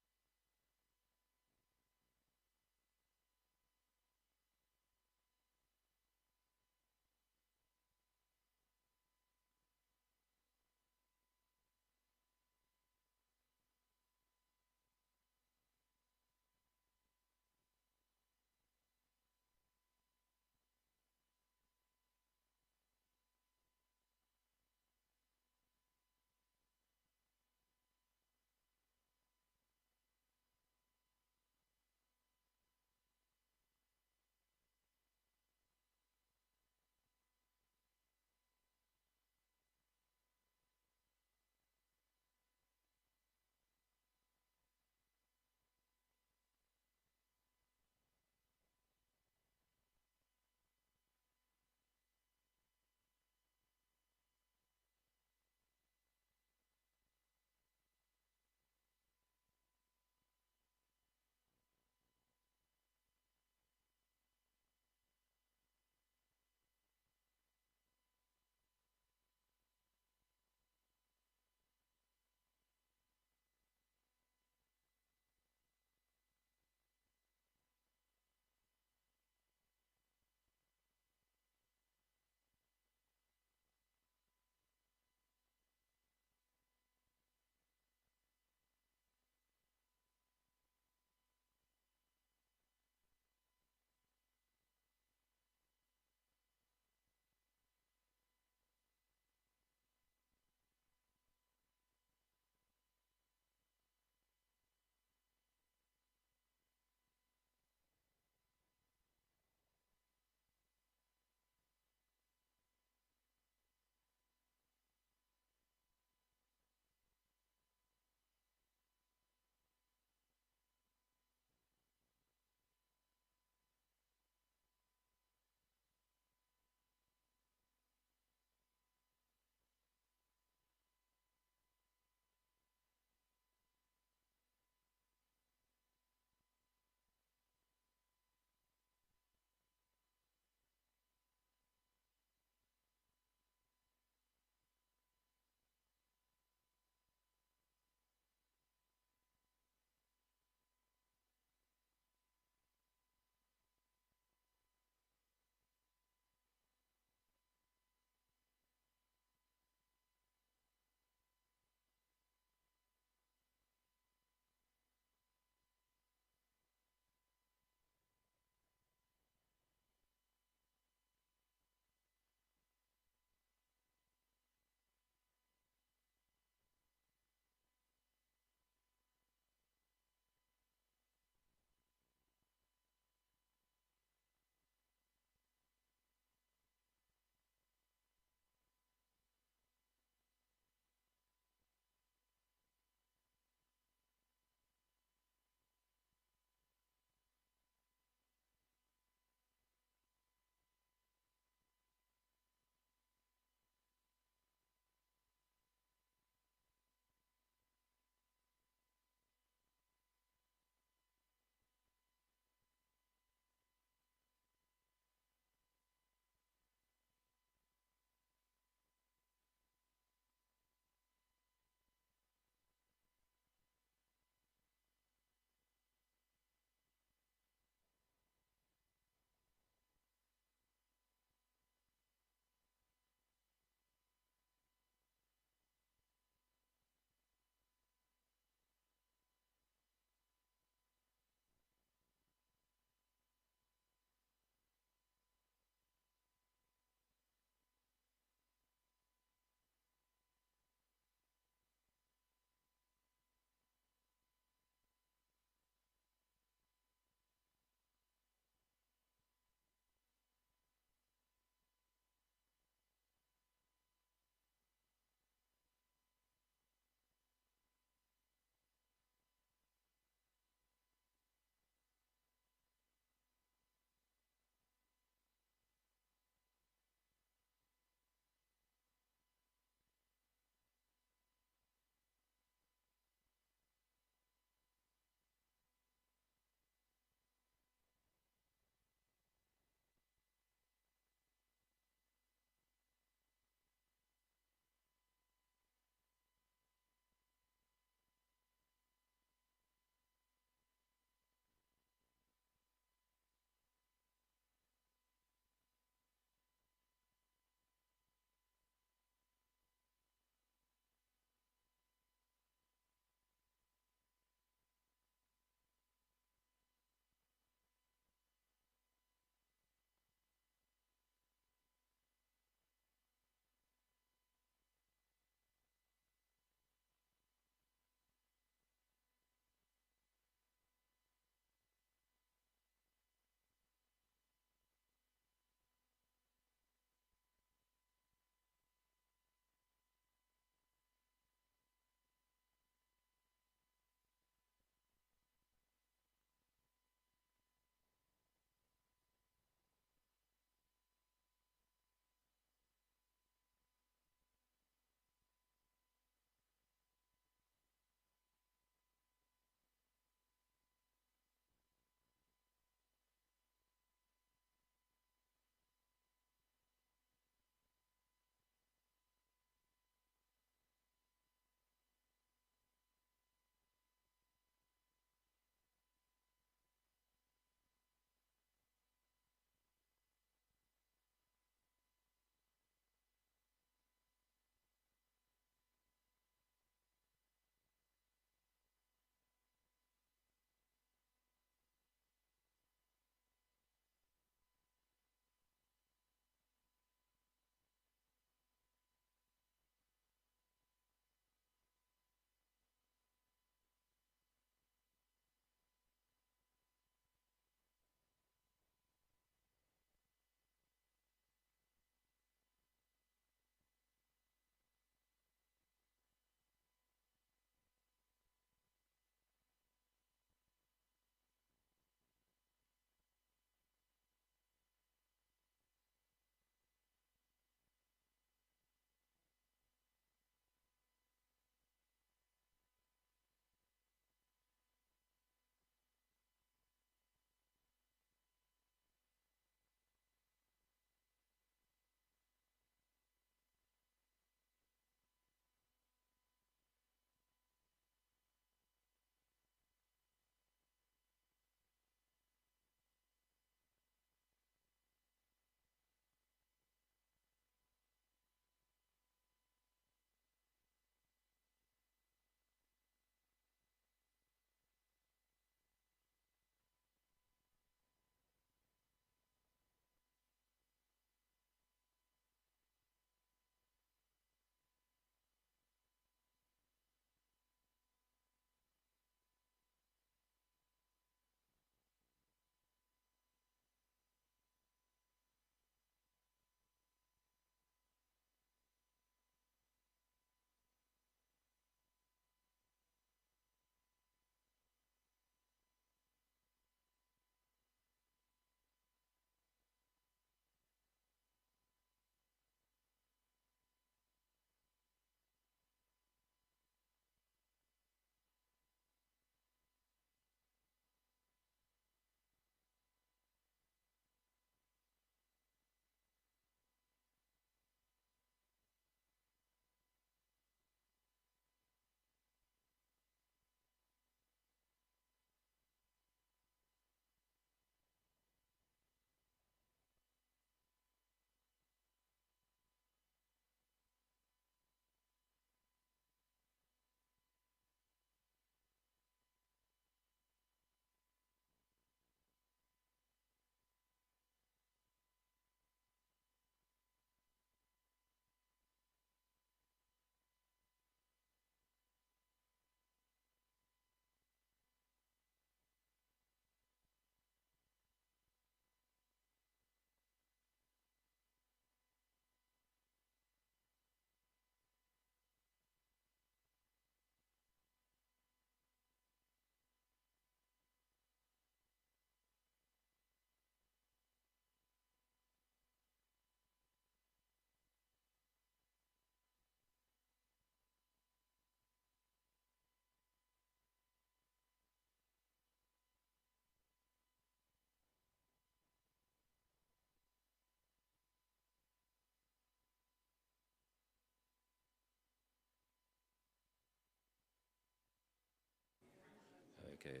Okay.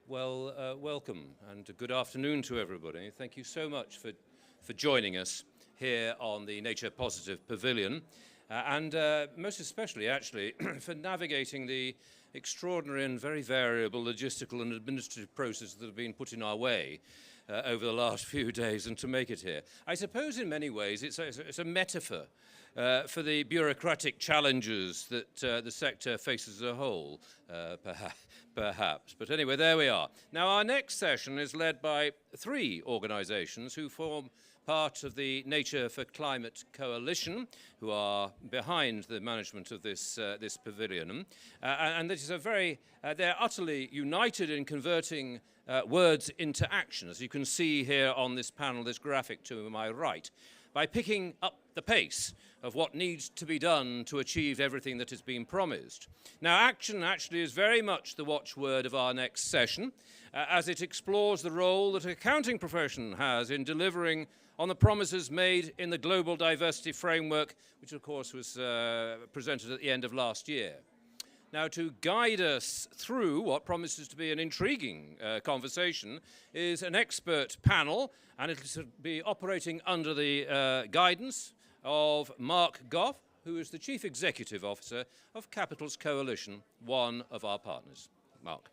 Well, welcome and good afternoon to everybody. Thank you so much for joining us here on the Nature Positive Pavilion, and most especially, actually, for navigating the extraordinary and very variable logistical and administrative processes that have been put in our way over the last few days and to make it here. I suppose in many ways it's a metaphor for the bureaucratic challenges that the sector faces as a whole, perhaps. But anyway, there we are. Now, our next session is led by 3 organisations who form part of the Nature for Climate Coalition, who are behind the management of this pavilion. And this is they're utterly united in converting words into action, as you can see here on this panel, this graphic to my right, by picking up the pace of what needs to be done to achieve everything that has been promised. Now, action actually is very much the watchword of our next session, as it explores the role that the accounting profession has in delivering on the promises made in the Global Diversity Framework, which of course was presented at the end of last year. Now, to guide us through what promises to be an intriguing conversation is an expert panel, and it will be operating under the guidance of Mark Goff, who is the Chief Executive Officer of Capitals Coalition, one of our partners. Mark.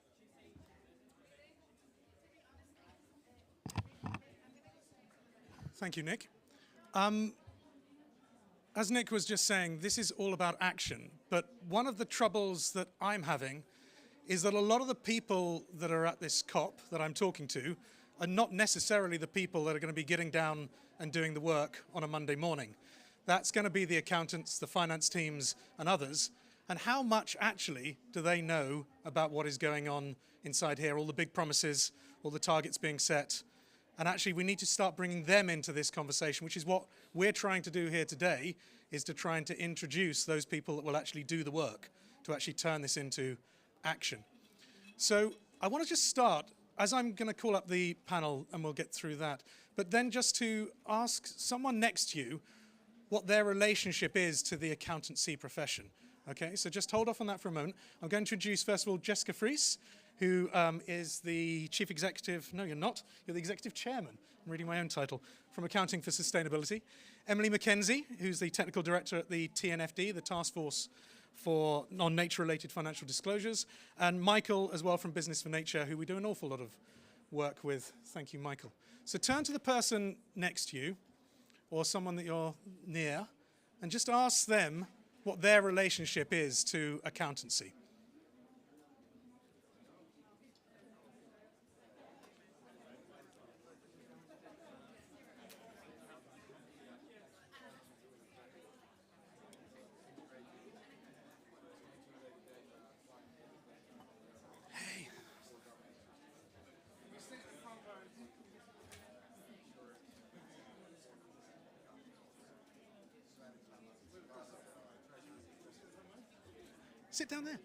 Thank you, Nick. As Nick was just saying, this is all about action. But one of the troubles that I'm having is that a lot of the people that are at this COP that I'm talking to are not necessarily the people that are going to be getting down and doing the work on a Monday morning. That's going to be the accountants, the finance teams, and others. And how much actually do they know about what is going on inside here, all the big promises, all the targets being set? And actually, we need to start bringing them into this conversation, which is what we're trying to do here today, is to try and to introduce those people that will actually do the work, to actually turn this into action. So I want to just start, as I'm going to call up the panel, and we'll get through that, but then just to ask someone next to you what their relationship is to the accountancy profession. Okay, so just hold off on that for a moment. I'm going to introduce, first of all, Jessica Fries, who is the Chief Executive, no, you're not, you're the Executive Chairman, I'm reading my own title, from Accounting for Sustainability. Emily McKenzie, who's the Technical Director at the TNFD, the Task Force for Non-Nature-Related Financial Disclosures, and Michael, as well, from Business for Nature, who we do an awful lot of work with. Thank you, Michael. So turn to the person next to you, or someone that you're near, and just ask them what their relationship is to accountancy. Sit down there.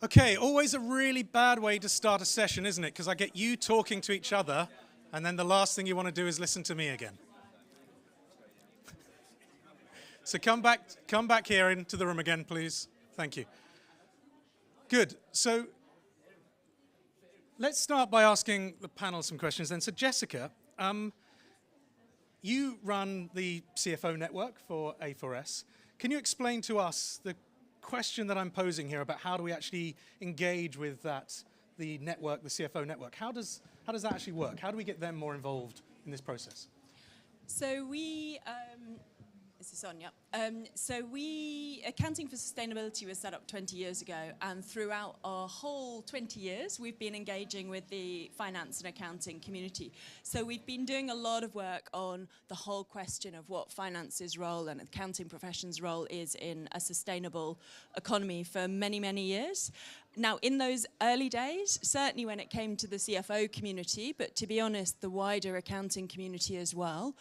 Okay, always a really bad way to start a session, isn't it? Because I get you talking to each other, and then the last thing you want to do is listen to me again. So come back here into the room again, please. Thank you. Good. So let's start by asking the panel some questions then. So Jessica, you run the CFO network for A4S. Can you explain to us the question that I'm posing here about how do we actually engage with the network, the CFO network? How does that actually work? How do we get them more involved in this process? So this is on, yeah. So Accounting for Sustainability was set up 20 years ago, and throughout our whole 20 years, we've been engaging with the finance and accounting community. So we've been doing a lot of work on the whole question of what finance's role and accounting profession's role is in a sustainable economy for many, many years. Now, in those early days, certainly when it came to the CFO community, but to be honest, the wider accounting community as well,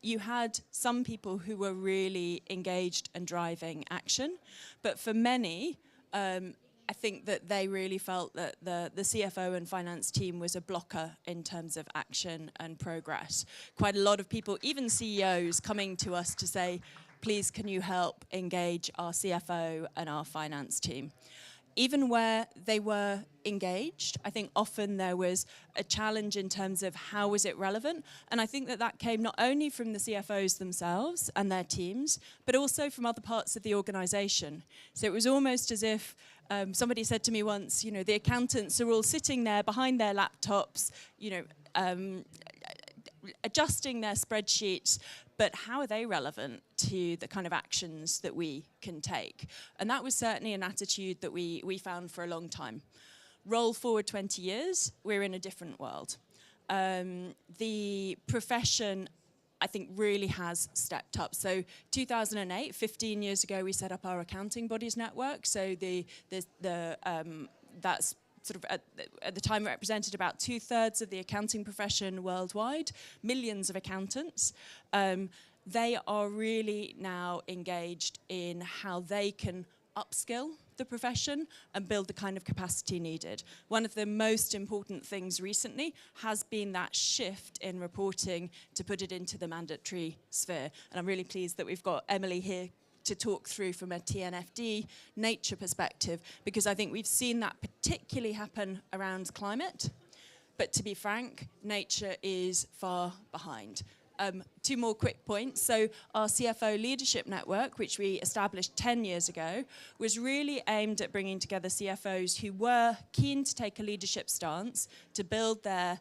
you had some people who were really engaged and driving action. But for many, I think that they really felt that the CFO and finance team was a blocker in terms of action and progress. Quite a lot of people, even CEOs, coming to us to say, please can you help engage our CFO and our finance team. Even where they were engaged, I think often there was a challenge in terms of how was it relevant. And I think that that came not only from the CFOs themselves and their teams, but also from other parts of the organization. So it was almost as if somebody said to me once, you know, the accountants are all sitting there behind their laptops, you know, adjusting their spreadsheets, but how are they relevant to the kind of actions that we can take? And that was certainly an attitude that we found for a long time. Roll forward 20 years, we're in a different world. The profession, I think, really has stepped up. So 2008, 15 years ago, we set up our accounting bodies network. So that's sort of at the time represented about 2/3 of the accounting profession worldwide, millions of accountants. They are really now engaged in how they can upskill the profession and build the kind of capacity needed. One of the most important things recently has been that shift in reporting to put it into the mandatory sphere. And I'm really pleased that we've got Emily here to talk through from a TNFD nature perspective, because I think we've seen that particularly happen around climate. But to be frank, nature is far behind. Two more quick points. So our CFO Leadership Network, which we established 10 years ago, was really aimed at bringing together CFOs who were keen to take a leadership stance to build their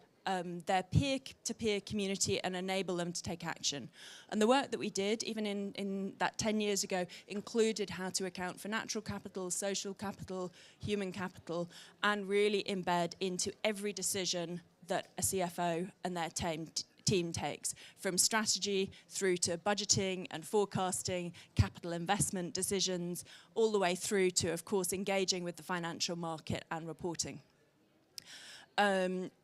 peer-to-peer community and enable them to take action. And the work that we did, even in that 10 years ago, included how to account for natural capital, social capital, human capital, and really embed into every decision that a CFO and their team takes, from strategy through to budgeting and forecasting, capital investment decisions, all the way through to, of course, engaging with the financial market and reporting.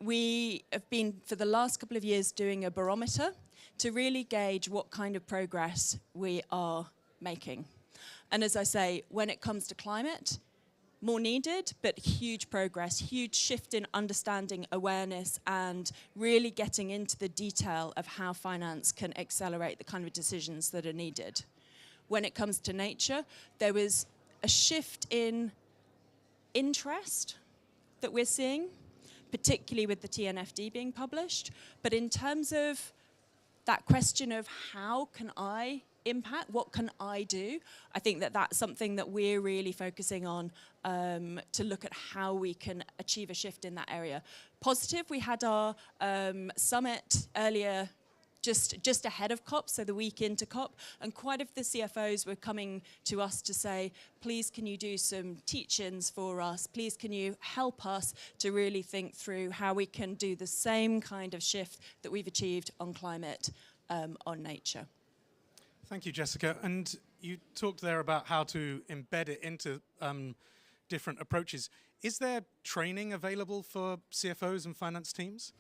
We have been, for the last couple of years, doing a barometer to really gauge what kind of progress we are making. And as I say, when it comes to climate, more needed, but huge progress, huge shift in understanding, awareness, and really getting into the detail of how finance can accelerate the kind of decisions that are needed. When it comes to nature, there was a shift in interest that we're seeing, particularly with the TNFD being published. But in terms of that question of how can I impact, what can I do, I think that that's something that we're really focusing on to look at how we can achieve a shift in that area. Positive, we had our summit earlier just ahead of COP, so the week into COP, and quite a few of the CFOs were coming to us to say, please can you do some teach-ins for us, please can you help us to really think through how we can do the same kind of shift that we've achieved on climate, on nature. Thank you, Jessica. And you talked there about how to embed it into different approaches. Is there training available for CFOs and finance teams?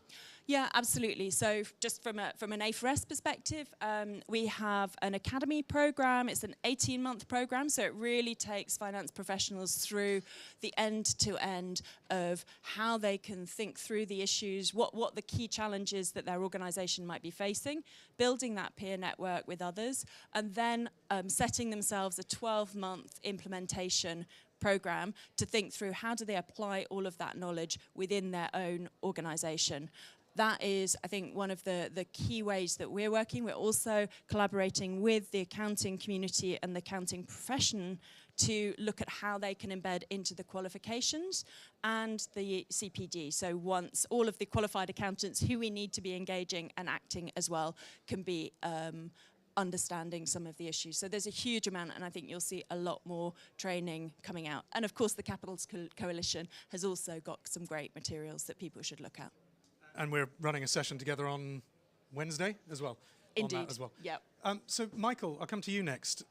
Yeah, absolutely. So just from an A4S perspective, we have an academy program. It's an 18-month program, so it really takes finance professionals through the end-to-end of how they can think through the issues, what the key challenges that their organization might be facing, building that peer network with others, and then setting themselves a 12-month implementation program to think through how do they apply all of that knowledge within their own organization. That is, I think, one of the key ways that we're working. We're also collaborating with the accounting community and the accounting profession to look at how they can embed into the qualifications and the CPD. So once all of the qualified accountants who we need to be engaging and acting as well can be understanding some of the issues. So there's a huge amount, and I think you'll see a lot more training coming out. And of course, the Capitals Coalition has also got some great materials that people should look at. And we're running a session together on Wednesday as well. Indeed. On that as well. Yep. So Michael, I'll come to you next.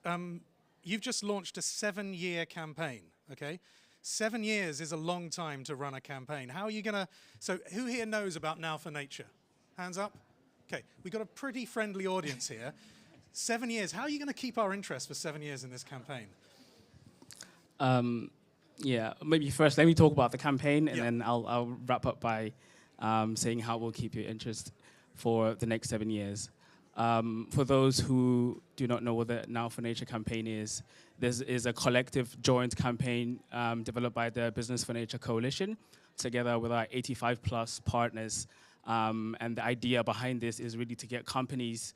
You've just launched a 7-year campaign, okay? 7 years is a long time to run a campaign. How are you gonna, so who here knows about Now for Nature? Hands up? Okay, we've got a pretty friendly audience here. 7 years, how are you gonna keep our interest for 7 years in this campaign? Yeah, maybe first let me talk about the campaign, and then I'll wrap up by saying how we'll keep your interest for the next 7 years. For those who do not know what the Now for Nature campaign is, this is a collective joint campaign developed by the Business for Nature Coalition, together with our 85 plus partners. And the idea behind this is really to get companies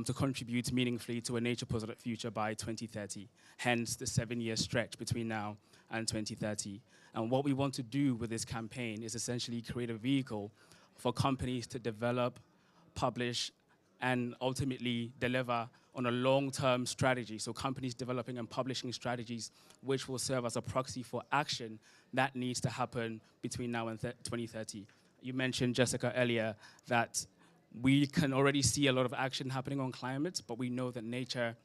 to contribute meaningfully to a nature positive future by 2030, hence the 7-year stretch between now and 2030. And what we want to do with this campaign is essentially create a vehicle for companies to develop, publish, and ultimately deliver on a long-term strategy. So companies developing and publishing strategies which will serve as a proxy for action that needs to happen between now and 2030. You mentioned, Jessica, earlier that we can already see a lot of action happening on climate, but we know that nature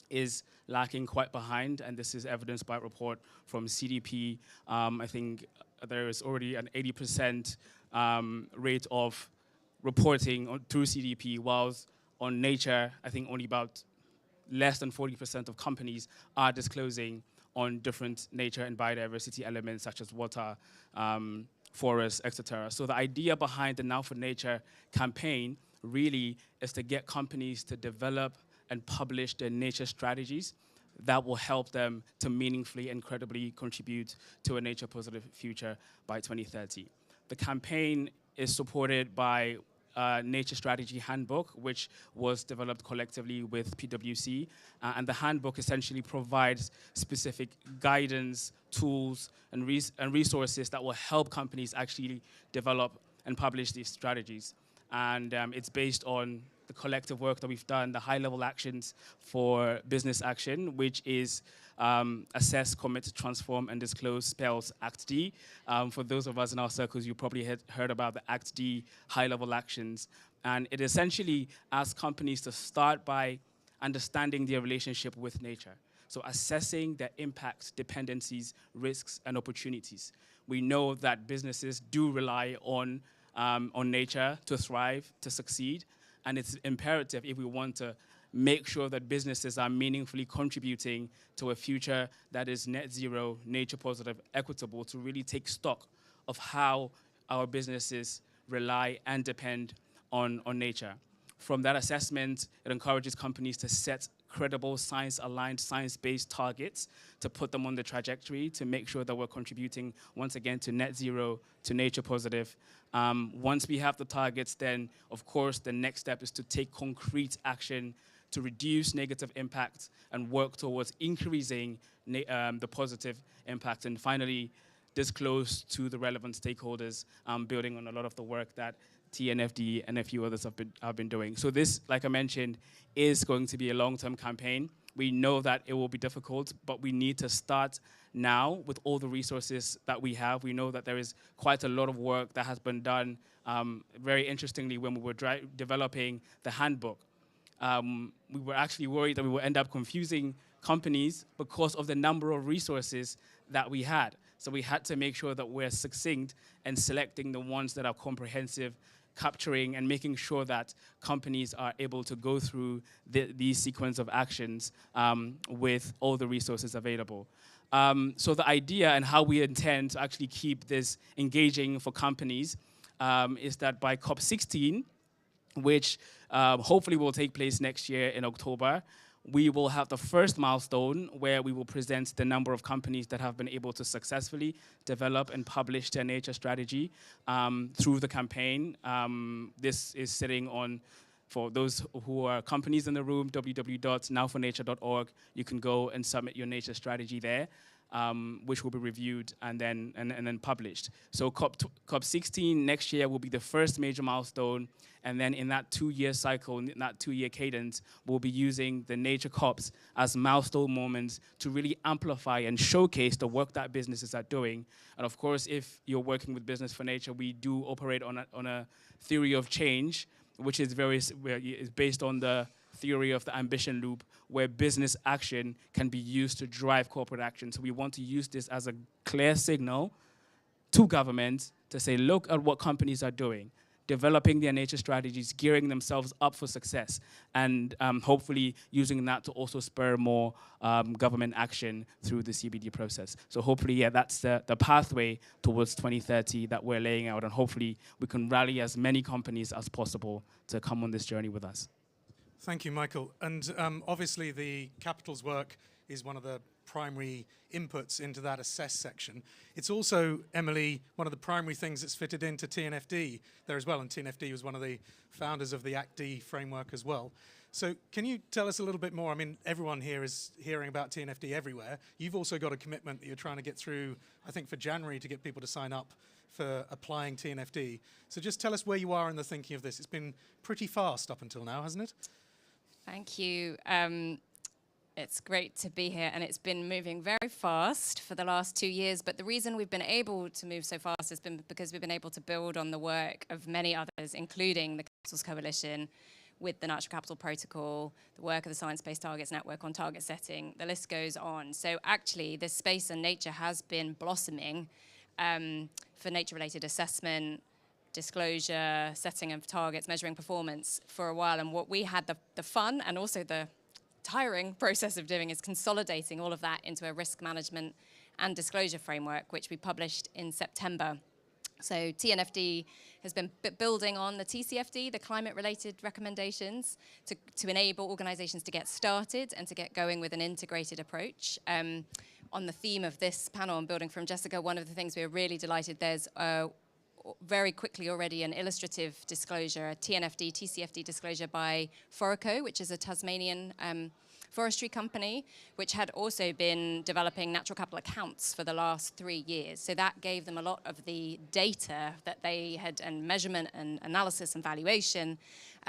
is lacking quite behind, and this is evidenced by a report from CDP. I think there is already an 80% rate of reporting through CDP, whilst on nature, I think only about less than 40% of companies are disclosing on different nature and biodiversity elements such as water, forests, etc. So the idea behind the Now for Nature campaign really is to get companies to develop and publish their nature strategies that will help them to meaningfully and credibly contribute to a nature positive future by 2030. The campaign is supported by Nature Strategy Handbook, which was developed collectively with PwC. And the handbook essentially provides specific guidance, tools, and resources that will help companies actually develop and publish these strategies. And it's based on the collective work that we've done, the high-level actions for business action, which is assess, commit, transform, and disclose, spells Act D. For those of us in our circles, you probably heard about the Act D high-level actions. And it essentially asks companies to start by understanding their relationship with nature. So assessing their impacts, dependencies, risks, and opportunities. We know that businesses do rely on nature to thrive, to succeed. And it's imperative if we want to make sure that businesses are meaningfully contributing to a future that is net zero, nature positive, equitable, to really take stock of how our businesses rely and depend on nature. From that assessment, it encourages companies to set credible, science-aligned, science-based targets to put them on the trajectory to make sure that we're contributing, once again, to net zero, to nature positive. Once we have the targets, then, of course, the next step is to take concrete action to reduce negative impacts and work towards increasing the positive impact. And finally, disclose to the relevant stakeholders, building on a lot of the work that TNFD and a few others have been doing. So this, like I mentioned, is going to be a long-term campaign. We know that it will be difficult, but we need to start now with all the resources that we have. We know that there is quite a lot of work that has been done. Very interestingly, when we were developing the handbook, we were actually worried that we would end up confusing companies because of the number of resources that we had. So we had to make sure that we're succinct and selecting the ones that are comprehensive, capturing and making sure that companies are able to go through these sequence of actions with all the resources available. So the idea and how we intend to actually keep this engaging for companies is that by COP16, which hopefully will take place next year in October, we will have the first milestone where we will present the number of companies that have been able to successfully develop and publish their nature strategy through the campaign. This is sitting on, for those who are companies in the room, www.nowfornature.org. You can go and submit your nature strategy there, which will be reviewed and then published. So COP16 next year will be the first major milestone, and then in that 2-year cycle, in that 2-year cadence, we'll be using the nature COPs as milestone moments to really amplify and showcase the work that businesses are doing. And of course, if you're working with Business for Nature, we do operate on a theory of change, which is based on the theory of the ambition loop, where business action can be used to drive corporate action. So we want to use this as a clear signal to government to say, look at what companies are doing. developing their nature strategies, gearing themselves up for success, and hopefully using that to also spur more government action through the CBD process. So hopefully, yeah, that's the pathway towards 2030 that we're laying out, and hopefully we can rally as many companies as possible to come on this journey with us. Thank you, Michael. And obviously the capitals work is one of the primary inputs into that assess section. It's also, Emily, one of the primary things that's fitted into TNFD there as well, and TNFD was one of the founders of the ACT-D framework as well. So can you tell us a little bit more? I mean, everyone here is hearing about TNFD everywhere. You've also got a commitment that you're trying to get through, I think for January, to get people to sign up for applying TNFD. So just tell us where you are in the thinking of this. It's been pretty fast up until now, hasn't it? Thank you. It's great to be here, and it's been moving very fast for the last 2 years, but the reason we've been able to move so fast has been because we've been able to build on the work of many others, including the Capitals Coalition with the Natural Capital Protocol, the work of the Science Based Targets Network on target setting, the list goes on. So actually, this space and nature has been blossoming for nature-related assessment, disclosure, setting of targets, measuring performance for a while, and what we had the fun and also the tiring process of doing is consolidating all of that into a risk management and disclosure framework, which we published in September. So TNFD has been building on the TCFD, the climate-related recommendations, to enable organizations to get started and to get going with an integrated approach. On the theme of this panel on Building from Jessica, one of the things we're really delighted, there's very quickly already an illustrative disclosure, a TNFD, TCFD disclosure by Foraco, which is a Tasmanian forestry company, which had also been developing natural capital accounts for the last 3 years. So that gave them a lot of the data that they had, and measurement and analysis and valuation,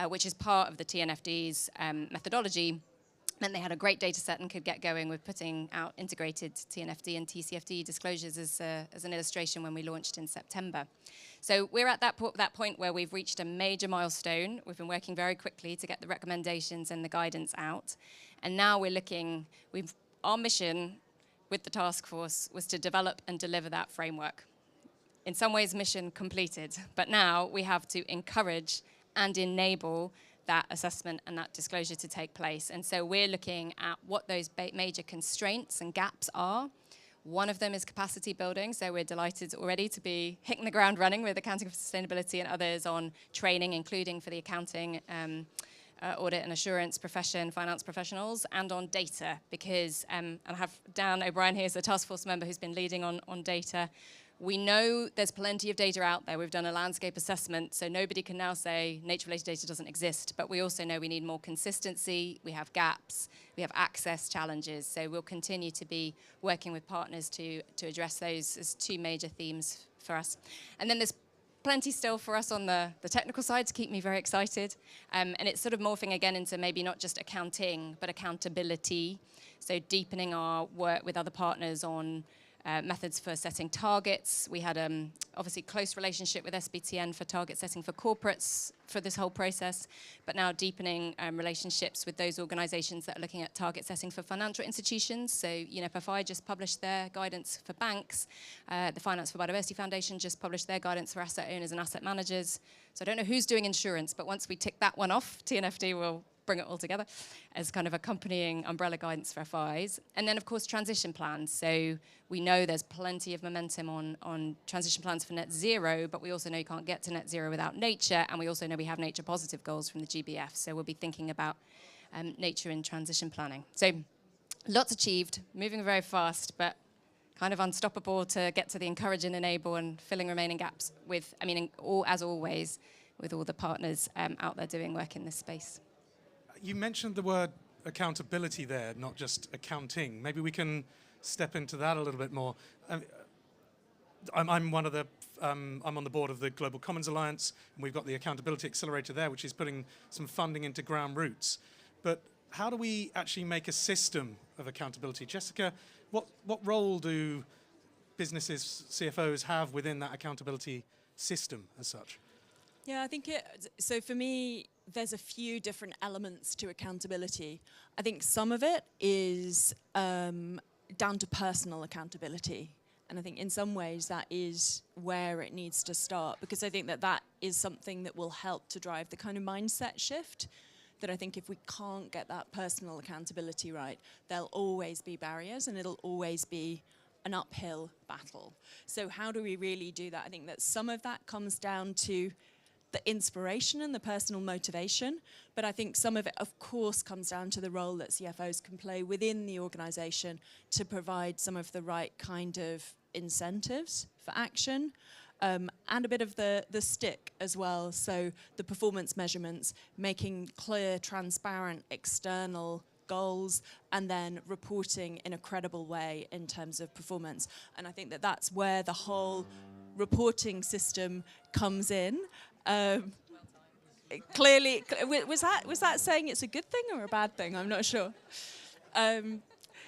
which is part of the TNFD's methodology. And they had a great data set and could get going with putting out integrated TNFD and TCFD disclosures as an illustration when we launched in September. So we're at that point where we've reached a major milestone. We've been working very quickly to get the recommendations and the guidance out. And now we're looking, our mission with the task force was to develop and deliver that framework. In some ways, mission completed. But now we have to encourage and enable that assessment and that disclosure to take place. And so we're looking at what those major constraints and gaps are. One of them is capacity building, so we're delighted already to be hitting the ground running with Accounting for Sustainability and others on training, including for the accounting, audit and assurance profession, finance professionals, and on data, because, and I have Dan O'Brien here, is a task force member who's been leading on data. We know there's plenty of data out there. We've done a landscape assessment, so nobody can now say nature-related data doesn't exist, but we also know we need more consistency, we have gaps, we have access challenges, so we'll continue to be working with partners to address those as two major themes for us. And then there's plenty still for us on the technical side to keep me very excited, and it's sort of morphing again into maybe not just accounting, but accountability, so deepening our work with other partners on methods for setting targets. We had obviously close relationship with SBTN for target setting for corporates for this whole process, but now deepening relationships with those organizations that are looking at target setting for financial institutions. So UNEP-FI just published their guidance for banks. The Finance for Biodiversity Foundation just published their guidance for asset owners and asset managers. So I don't know who's doing insurance, but once we tick that one off, TNFD will bring it all together as kind of accompanying umbrella guidance for FIs. And then, of course, transition plans. So we know there's plenty of momentum on transition plans for net zero, but we also know you can't get to net zero without nature, and we also know we have nature positive goals from the GBF. So we'll be thinking about nature in transition planning. So lots achieved, moving very fast, but kind of unstoppable to get to the encourage and enable and filling remaining gaps with, as always, with all the partners out there doing work in this space. You mentioned the word accountability there, not just accounting. Maybe we can step into that a little bit more. I'm on the board of the Global Commons Alliance, and we've got the Accountability Accelerator there, which is putting some funding into ground roots. But how do we actually make a system of accountability? Jessica, what role do businesses, CFOs have within that accountability system as such? Yeah, I think so for me, there's a few different elements to accountability. I think some of it is down to personal accountability. And I think in some ways that is where it needs to start, because I think that that is something that will help to drive the kind of mindset shift that I think if we can't get that personal accountability right, there'll always be barriers and it'll always be an uphill battle. So how do we really do that? I think that some of that comes down to the inspiration and the personal motivation, but I think some of it, of course, comes down to the role that CFOs can play within the organization to provide some of the right kind of incentives for action, and a bit of the stick as well. So the performance measurements, making clear, transparent, external goals, and then reporting in a credible way in terms of performance. And I think that that's where the whole reporting system comes in. Clearly, was that saying it's a good thing or a bad thing? I'm not sure.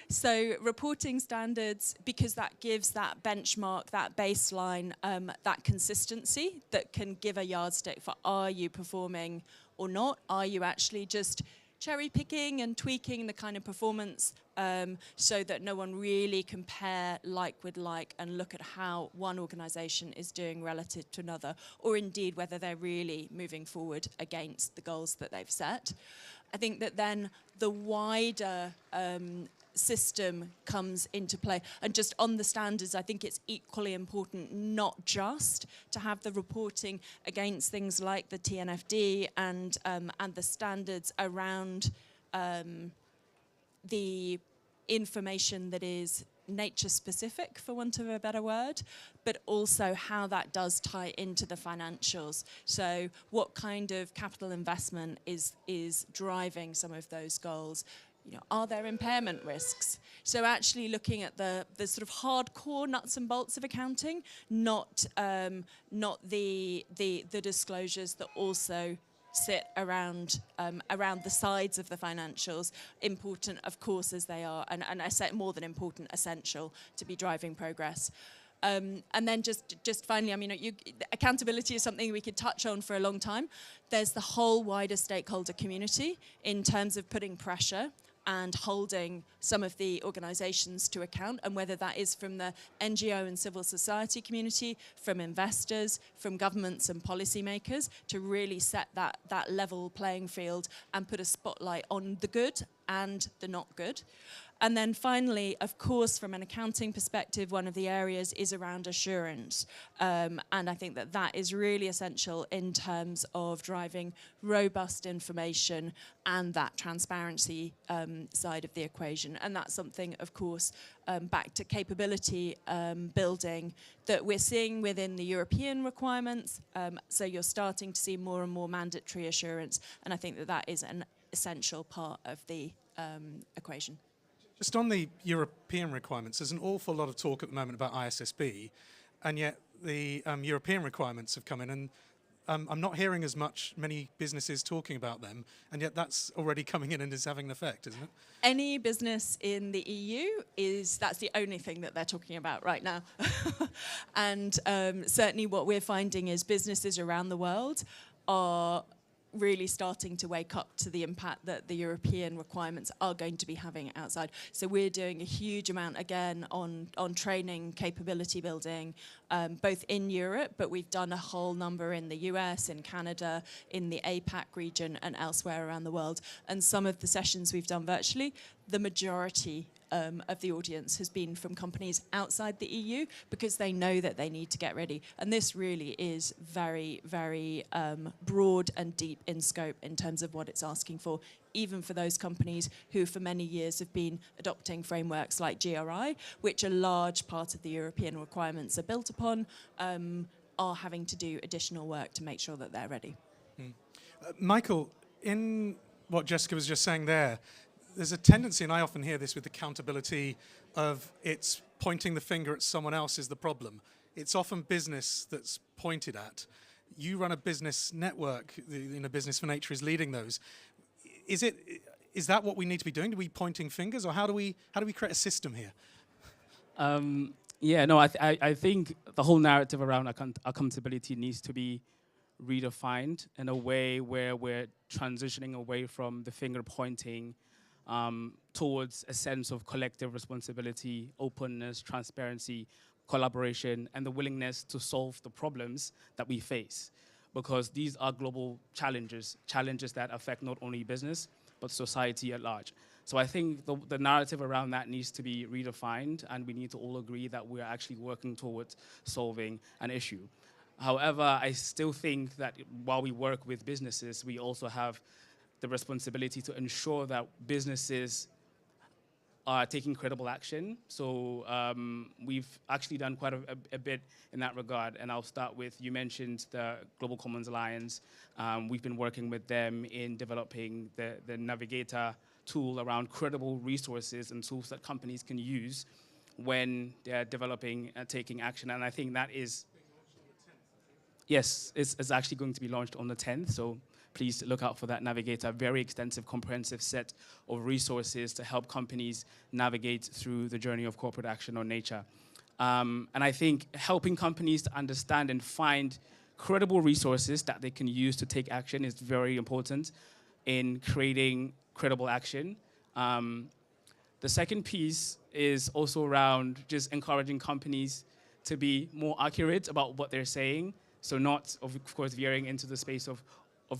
So reporting standards, because that gives that benchmark, that baseline, that consistency that can give a yardstick for are you performing or not? Are you actually just cherry picking and tweaking the kind of performance so that no one really compare like with like and look at how one organization is doing relative to another, or indeed whether they're really moving forward against the goals that they've set. I think that then the wider system comes into play. And just on the standards, I think it's equally important not just to have the reporting against things like the TNFD and the standards around the information that is nature specific, for want of a better word, but also how that does tie into the financials. So what kind of capital investment is driving some of those goals? You know, are there impairment risks? So actually looking at the sort of hardcore nuts and bolts of accounting, not the disclosures that also sit around the sides of the financials, important of course as they are, and I say more than important, essential to be driving progress. And then just finally, I mean, accountability is something we could touch on for a long time. There's the whole wider stakeholder community in terms of putting pressure and holding some of the organizations to account, and whether that is from the NGO and civil society community, from investors, from governments and policymakers, to really set that level playing field and put a spotlight on the good and the not good. And then finally, of course, from an accounting perspective, one of the areas is around assurance. And I think that that is really essential in terms of driving robust information and that transparency side of the equation. And that's something, of course, back to capability building that we're seeing within the European requirements. So you're starting to see more and more mandatory assurance. And I think that that is an essential part of the equation. Just on the European requirements, there's an awful lot of talk at the moment about ISSB, and yet the European requirements have come in, and I'm not hearing as many businesses talking about them, and yet that's already coming in and is having an effect, isn't it? Any business in the EU that's the only thing that they're talking about right now. And certainly what we're finding is businesses around the world are really starting to wake up to the impact that the European requirements are going to be having outside. So we're doing a huge amount, again, on training, capability building, both in Europe, but we've done a whole number in the US, in Canada, in the APAC region, and elsewhere around the world. And some of the sessions we've done virtually, the majority of the audience has been from companies outside the EU, because they know that they need to get ready. And this really is very, very broad and deep in scope in terms of what it's asking for, even for those companies who for many years have been adopting frameworks like GRI, which a large part of the European requirements are built upon, are having to do additional work to make sure that they're ready. Michael, in what Jessica was just saying there's a tendency, and I often hear this with accountability, of it's pointing the finger at someone else is the problem. It's often business that's pointed at. You run a business network, Business for Nature is leading those. Is that what we need to be doing? Do we pointing fingers, or how do we create a system here? I think the whole narrative around accountability needs to be redefined in a way where we're transitioning away from the finger pointing towards a sense of collective responsibility, openness, transparency, collaboration, and the willingness to solve the problems that we face. Because these are global challenges that affect not only business, but society at large. So I think the narrative around that needs to be redefined, and we need to all agree that we're actually working towards solving an issue. However, I still think that while we work with businesses, we also have the responsibility to ensure that businesses are taking credible action. So we've actually done quite a bit in that regard. And I'll start with, you mentioned the Global Commons Alliance. We've been working with them in developing the Navigator tool around credible resources and tools that companies can use when they're developing and taking action. And I think that is, yes, it's actually going to be launched on the 10th. So please look out for that Navigator, very extensive, comprehensive set of resources to help companies navigate through the journey of corporate action on nature. And I think helping companies to understand and find credible resources that they can use to take action is very important in creating credible action. The second piece is also around just encouraging companies to be more accurate about what they're saying. So not, of course, veering into the space of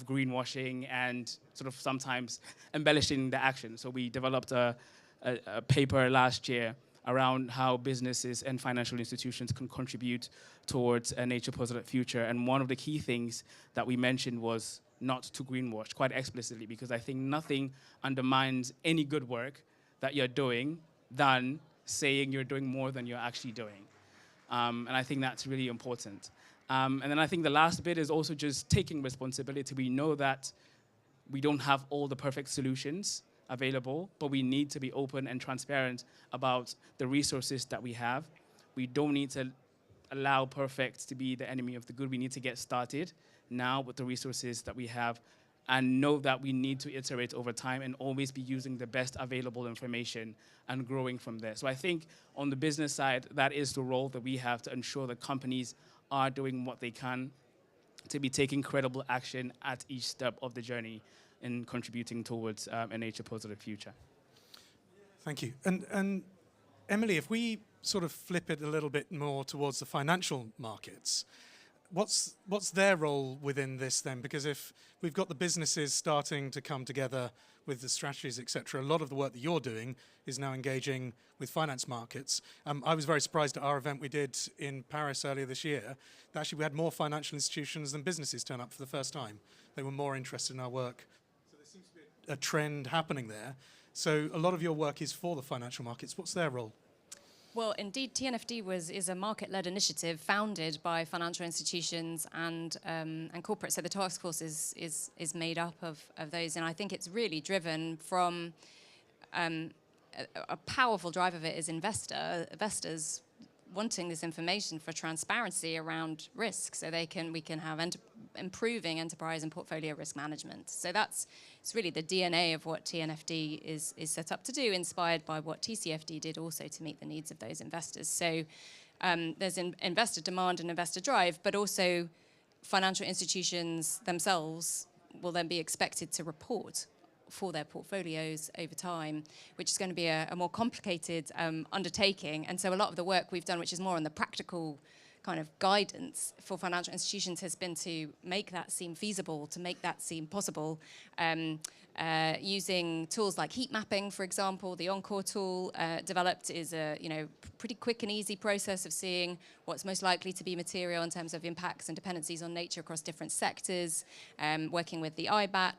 greenwashing and sort of sometimes embellishing the action. So we developed a paper last year around how businesses and financial institutions can contribute towards a nature-positive future. And one of the key things that we mentioned was not to greenwash, quite explicitly, because I think nothing undermines any good work that you're doing than saying you're doing more than you're actually doing. And I think that's really important. And then I think the last bit is also just taking responsibility. We know that we don't have all the perfect solutions available, but we need to be open and transparent about the resources that we have. We don't need to allow perfect to be the enemy of the good. We need to get started now with the resources that we have and know that we need to iterate over time and always be using the best available information and growing from there. So I think on the business side, that is the role that we have to ensure that companies are doing what they can to be taking credible action at each step of the journey in contributing towards a nature-positive future. Thank you. And Emily, if we sort of flip it a little bit more towards the financial markets, what's their role within this then? Because if we've got the businesses starting to come together with the strategies, etc., a lot of the work that you're doing is now engaging with finance markets. I was very surprised at our event we did in Paris earlier this year that actually we had more financial institutions than businesses turn up for the first time. They were more interested in our work. So there seems to be a trend happening there. So a lot of your work is for the financial markets. What's their role? Well, indeed, TNFD is a market-led initiative founded by financial institutions and corporates. So the task force is made up of those, and I think it's really driven from a powerful drive of it is investors wanting this information for transparency around risk, so we can have improving enterprise and portfolio risk management. So it's really the DNA of what TNFD is set up to do, inspired by what TCFD did also to meet the needs of those investors. So there's investor demand and investor drive, but also financial institutions themselves will then be expected to report for their portfolios over time, which is going to be a more complicated undertaking. And so a lot of the work we've done, which is more on the practical kind of guidance for financial institutions, has been to make that seem feasible, to make that seem possible, using tools like heat mapping, for example. The Encore tool developed is a pretty quick and easy process of seeing what's most likely to be material in terms of impacts and dependencies on nature across different sectors. Working with the IBAT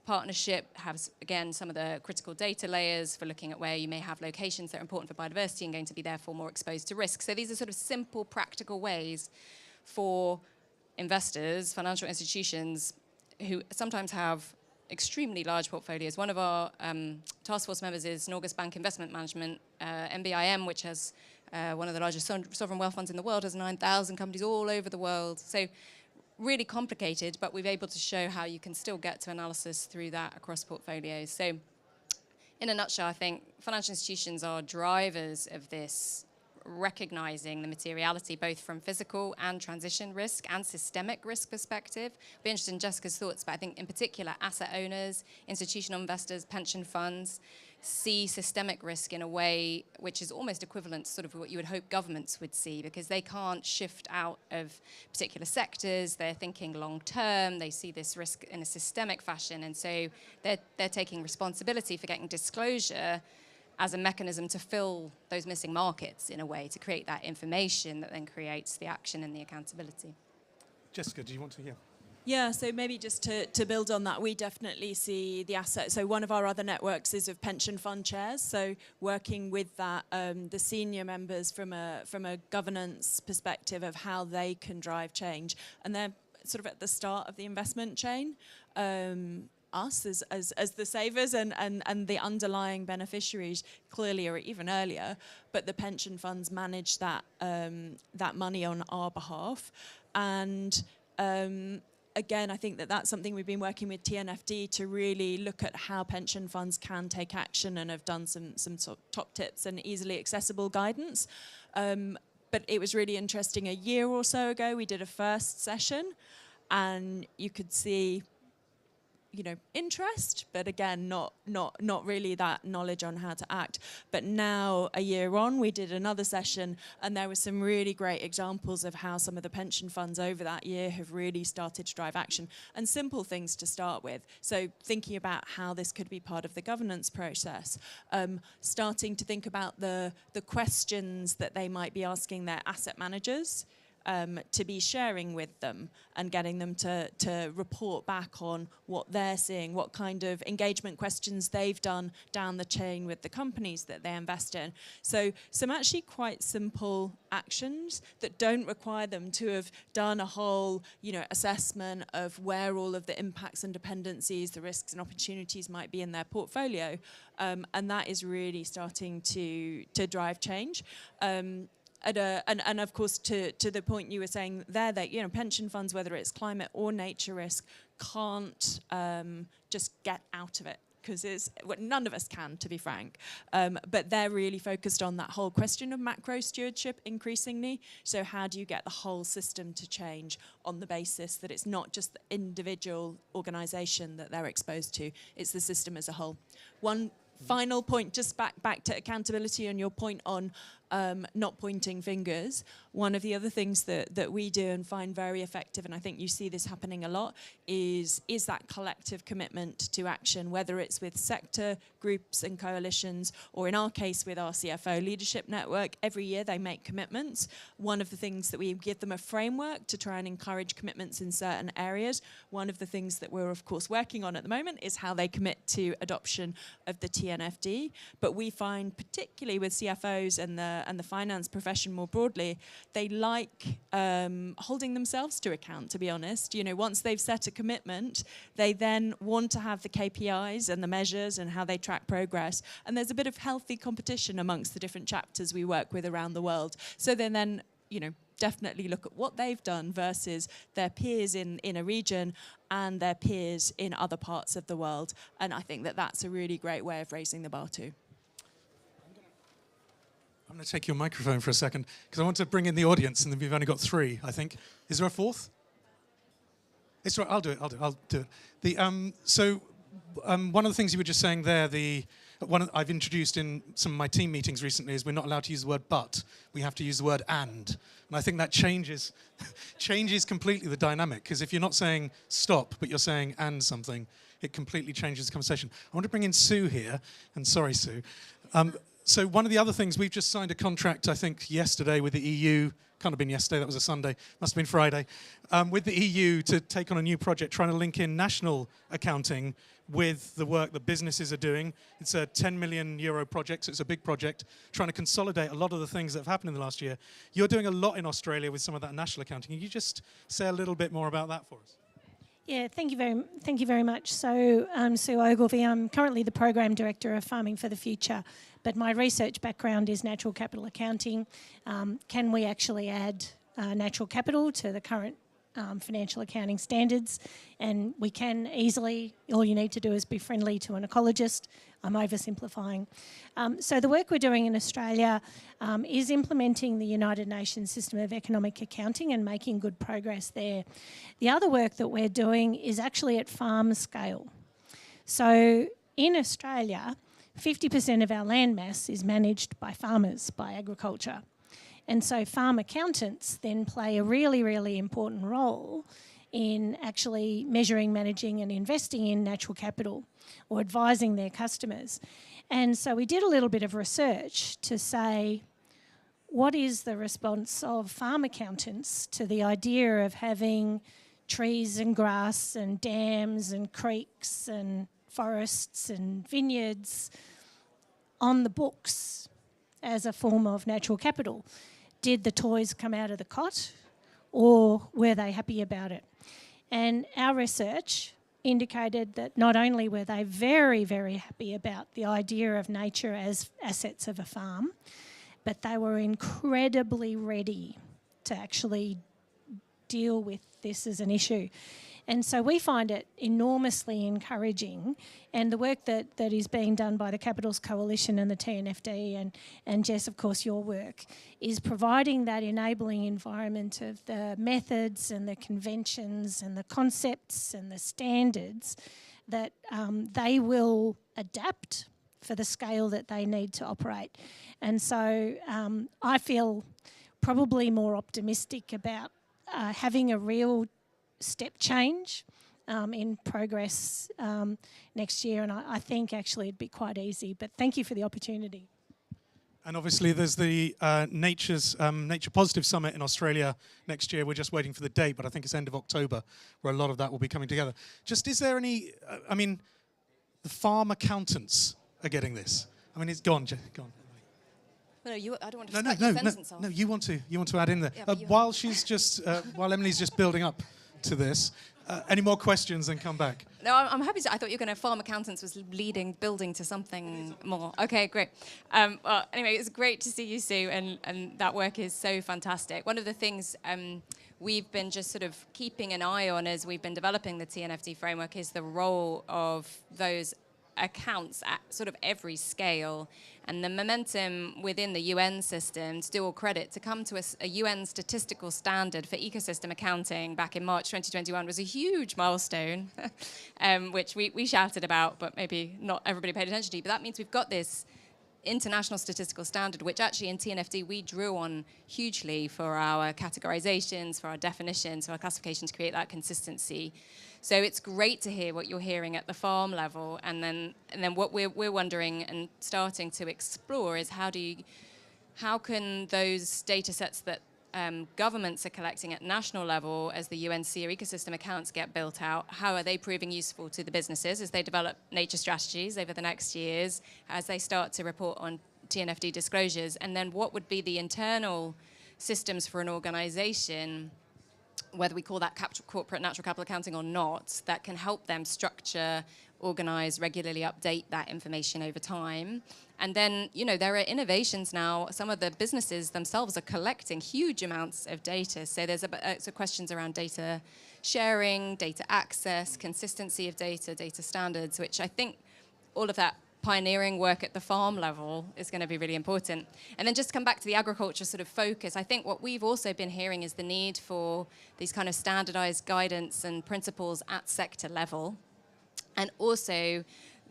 partnership has, again, some of the critical data layers for looking at where you may have locations that are important for biodiversity and going to be therefore more exposed to risk. So these are sort of simple, practical ways for investors, financial institutions, who sometimes have extremely large portfolios. One of our task force members is Norges Bank Investment Management, NBIM, which has one of the largest sovereign wealth funds in the world, has 9,000 companies all over the world. So really complicated, but we've able to show how you can still get to analysis through that across portfolios. So in a nutshell, I think financial institutions are drivers of this, recognizing the materiality both from physical and transition risk and systemic risk perspective. I'd be interested in Jessica's thoughts, but I think in particular asset owners, institutional investors, pension funds, see systemic risk in a way which is almost equivalent to sort of what you would hope governments would see, because they can't shift out of particular sectors. They're thinking long term. They see this risk in a systemic fashion, and so they're taking responsibility for getting disclosure as a mechanism to fill those missing markets in a way, to create that information that then creates the action and the accountability. Jessica, do you want to hear? Yeah, so maybe just to build on that, we definitely see the asset. So one of our other networks is of pension fund chairs. So working with that, the senior members from a governance perspective of how they can drive change. And they're sort of at the start of the investment chain. Us as the savers and the underlying beneficiaries clearly are even earlier, but the pension funds manage that that money on our behalf. And again, I think that's something we've been working with TNFD to really look at how pension funds can take action, and have done some sort of top tips and easily accessible guidance. But it was really interesting. A year or so ago, we did a first session, and you could see, you know, interest, but again, not really that knowledge on how to act. But now, a year on, we did another session, and there were some really great examples of how some of the pension funds over that year have really started to drive action, and simple things to start with. So thinking about how this could be part of the governance process, starting to think about the questions that they might be asking their asset managers, to be sharing with them, and getting them to report back on what they're seeing, what kind of engagement questions they've done down the chain with the companies that they invest in. So some actually quite simple actions that don't require them to have done a whole, you know, assessment of where all of the impacts and dependencies, the risks and opportunities might be in their portfolio. And that is really starting to drive change. And of course, to the point you were saying there, that, you know, pension funds, whether it's climate or nature risk, can't just get out of it, because none of us can, to be frank. But they're really focused on that whole question of macro stewardship increasingly. So how do you get the whole system to change on the basis that it's not just the individual organisation that they're exposed to, it's the system as a whole. One final point, just back to accountability and your point on not pointing fingers. One of the other things that we do and find very effective, and I think you see this happening a lot, is that collective commitment to action, whether it's with sector groups and coalitions, or in our case with our CFO Leadership Network. Every year they make commitments. One of the things that we give them a framework to try and encourage commitments in certain areas. One of the things that we're of course working on at the moment is how they commit to adoption of the TNFD. But we find, particularly with CFOs and the finance profession more broadly, they like holding themselves to account, to be honest. You know, once they've set a commitment, they then want to have the KPIs and the measures and how they track progress. And there's a bit of healthy competition amongst the different chapters we work with around the world. So they then, you know, definitely look at what they've done versus their peers in a region and their peers in other parts of the world. And I think that that's a really great way of raising the bar too. I'm going to take your microphone for a second, because I want to bring in the audience, and then we've only got 3, I think. Is there a 4th? It's right, I'll do it. One of the things you were just saying there, I've introduced in some of my team meetings recently, is we're not allowed to use the word but, we have to use the word and. And I think that changes completely the dynamic, because if you're not saying stop, but you're saying and something, it completely changes the conversation. I want to bring in Sue here, and sorry, Sue. So one of the other things, we've just signed a contract, I think, yesterday with the EU. Can't have been yesterday, that was a Sunday. Must have been Friday. With the EU to take on a new project, trying to link in national accounting with the work that businesses are doing. It's a 10 million euro project, so it's a big project, trying to consolidate a lot of the things that have happened in the last year. You're doing a lot in Australia with some of that national accounting. Can you just say a little bit more about that for us? Yeah, thank you very much. So I'm Sue Ogilvie. I'm currently the Program Director of Farming for the Future, but my research background is natural capital accounting. Can we actually add natural capital to the current financial accounting standards? And we can easily. All you need to do is be friendly to an ecologist. I'm oversimplifying. So the work we're doing in Australia is implementing the United Nations System of Economic Accounting and making good progress there. The other work that we're doing is actually at farm scale. So in Australia, 50% of our land mass is managed by farmers, by agriculture. And so farm accountants then play a really, really important role in actually measuring, managing and investing in natural capital or advising their customers. And so we did a little bit of research to say, what is the response of farm accountants to the idea of having trees and grass and dams and creeks and forests and vineyards on the books as a form of natural capital? Did the toys come out of the cot, or were they happy about it? And our research indicated that not only were they very, very happy about the idea of nature as assets of a farm, but they were incredibly ready to actually deal with this as an issue. And so we find it enormously encouraging, and the work that is being done by the Capitals Coalition and the TNFD and Jess, of course, your work, is providing that enabling environment of the methods and the conventions and the concepts and the standards that they will adapt for the scale that they need to operate. And so I feel probably more optimistic about having a real step change in progress next year, and I think actually it'd be quite easy. But thank you for the opportunity. And obviously there's the Nature Positive Summit in Australia next year. We're just waiting for the date, but I think it's end of October, where a lot of that will be coming together. Just, is there any, I mean, the farm accountants are getting this. I mean, it's gone. No, I don't want to start your sentence off. No, you want to add in there. Yeah, while she's just, while Emily's just building up to this, any more questions, then come back. No, I'm happy to. I thought you were going to farm accountants was building to something more. Okay, great. Well, anyway, it's great to see you, Sue, and that work is so fantastic. One of the things we've been just sort of keeping an eye on as we've been developing the TNFD framework is the role of those accounts at sort of every scale, and the momentum within the UN system, to do all credit, to come to a UN statistical standard for ecosystem accounting back in March 2021 was a huge milestone, which we shouted about, but maybe not everybody paid attention to. But that means we've got this international statistical standard, which actually in TNFD we drew on hugely for our categorizations, for our definitions, for our classifications, to create that consistency. So it's great to hear what you're hearing at the farm level, and then what we're wondering and starting to explore is how can those data sets that governments are collecting at national level as the UNC or ecosystem accounts get built out, how are they proving useful to the businesses as they develop nature strategies over the next years, as they start to report on TNFD disclosures, and then what would be the internal systems for an organization, whether we call that corporate natural capital accounting or not, that can help them structure, organize, regularly update that information over time. And then, there are innovations now. Some of the businesses themselves are collecting huge amounts of data. So there's questions around data sharing, data access, consistency of data, data standards, which I think all of that pioneering work at the farm level is going to be really important. And then just to come back to the agriculture sort of focus, I think what we've also been hearing is the need for these kind of standardized guidance and principles at sector level, and also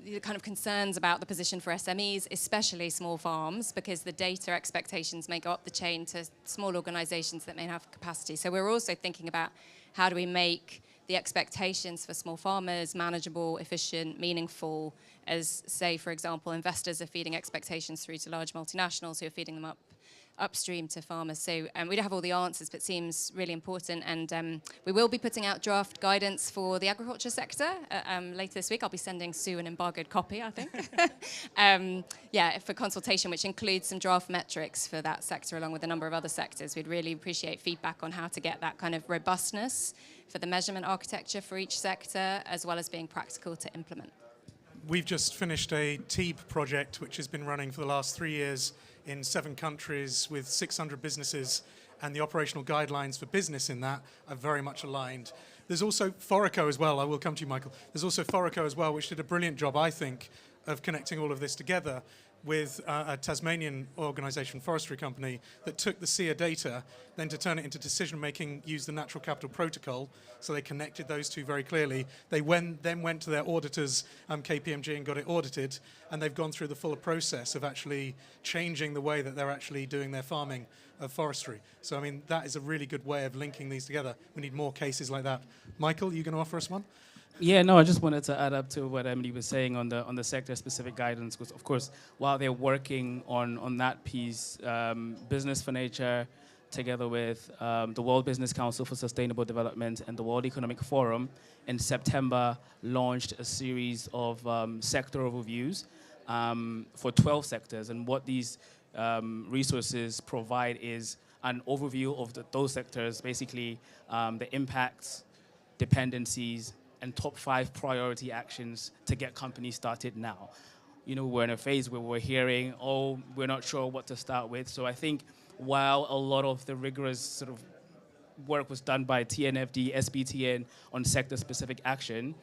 the kind of concerns about the position for SMEs, especially small farms, because the data expectations may go up the chain to small organizations that may have capacity. So we're also thinking about how do we make the expectations for small farmers manageable, efficient, meaningful, as, say, for example, investors are feeding expectations through to large multinationals who are feeding them upstream to farmers. So we don't have all the answers, but it seems really important. And we will be putting out draft guidance for the agriculture sector later this week. I'll be sending Sue an embargoed copy, I think. For consultation, which includes some draft metrics for that sector, along with a number of other sectors. We'd really appreciate feedback on how to get that kind of robustness for the measurement architecture for each sector, as well as being practical to implement. We've just finished a TEEB project, which has been running for the last 3 years in 7 countries with 600 businesses, and the operational guidelines for business in that are very much aligned. There's also Forico as well. I will come to you, Michael. There's also Forico as well, which did a brilliant job, I think, of connecting all of this together with a Tasmanian organisation, Forestry Company, that took the SEER data, then to turn it into decision-making, used the Natural Capital Protocol, so they connected those two very clearly. They then went to their auditors, KPMG, and got it audited, and they've gone through the full process of actually changing the way that they're actually doing their farming of forestry. So, I mean, that is a really good way of linking these together. We need more cases like that. Michael, are you going to offer us one? Yeah, no, I just wanted to add up to what Emily was saying on the sector-specific guidance, because of course, while they're working on that piece, Business for Nature, together with the World Business Council for Sustainable Development and the World Economic Forum, in September launched a series of sector overviews for 12 sectors, and what these resources provide is an overview of those sectors, basically the impacts, dependencies, and top 5 priority actions to get companies started now. You know, we're in a phase where we're hearing, oh, we're not sure what to start with. So I think while a lot of the rigorous sort of work was done by TNFD, SBTN on sector-specific action,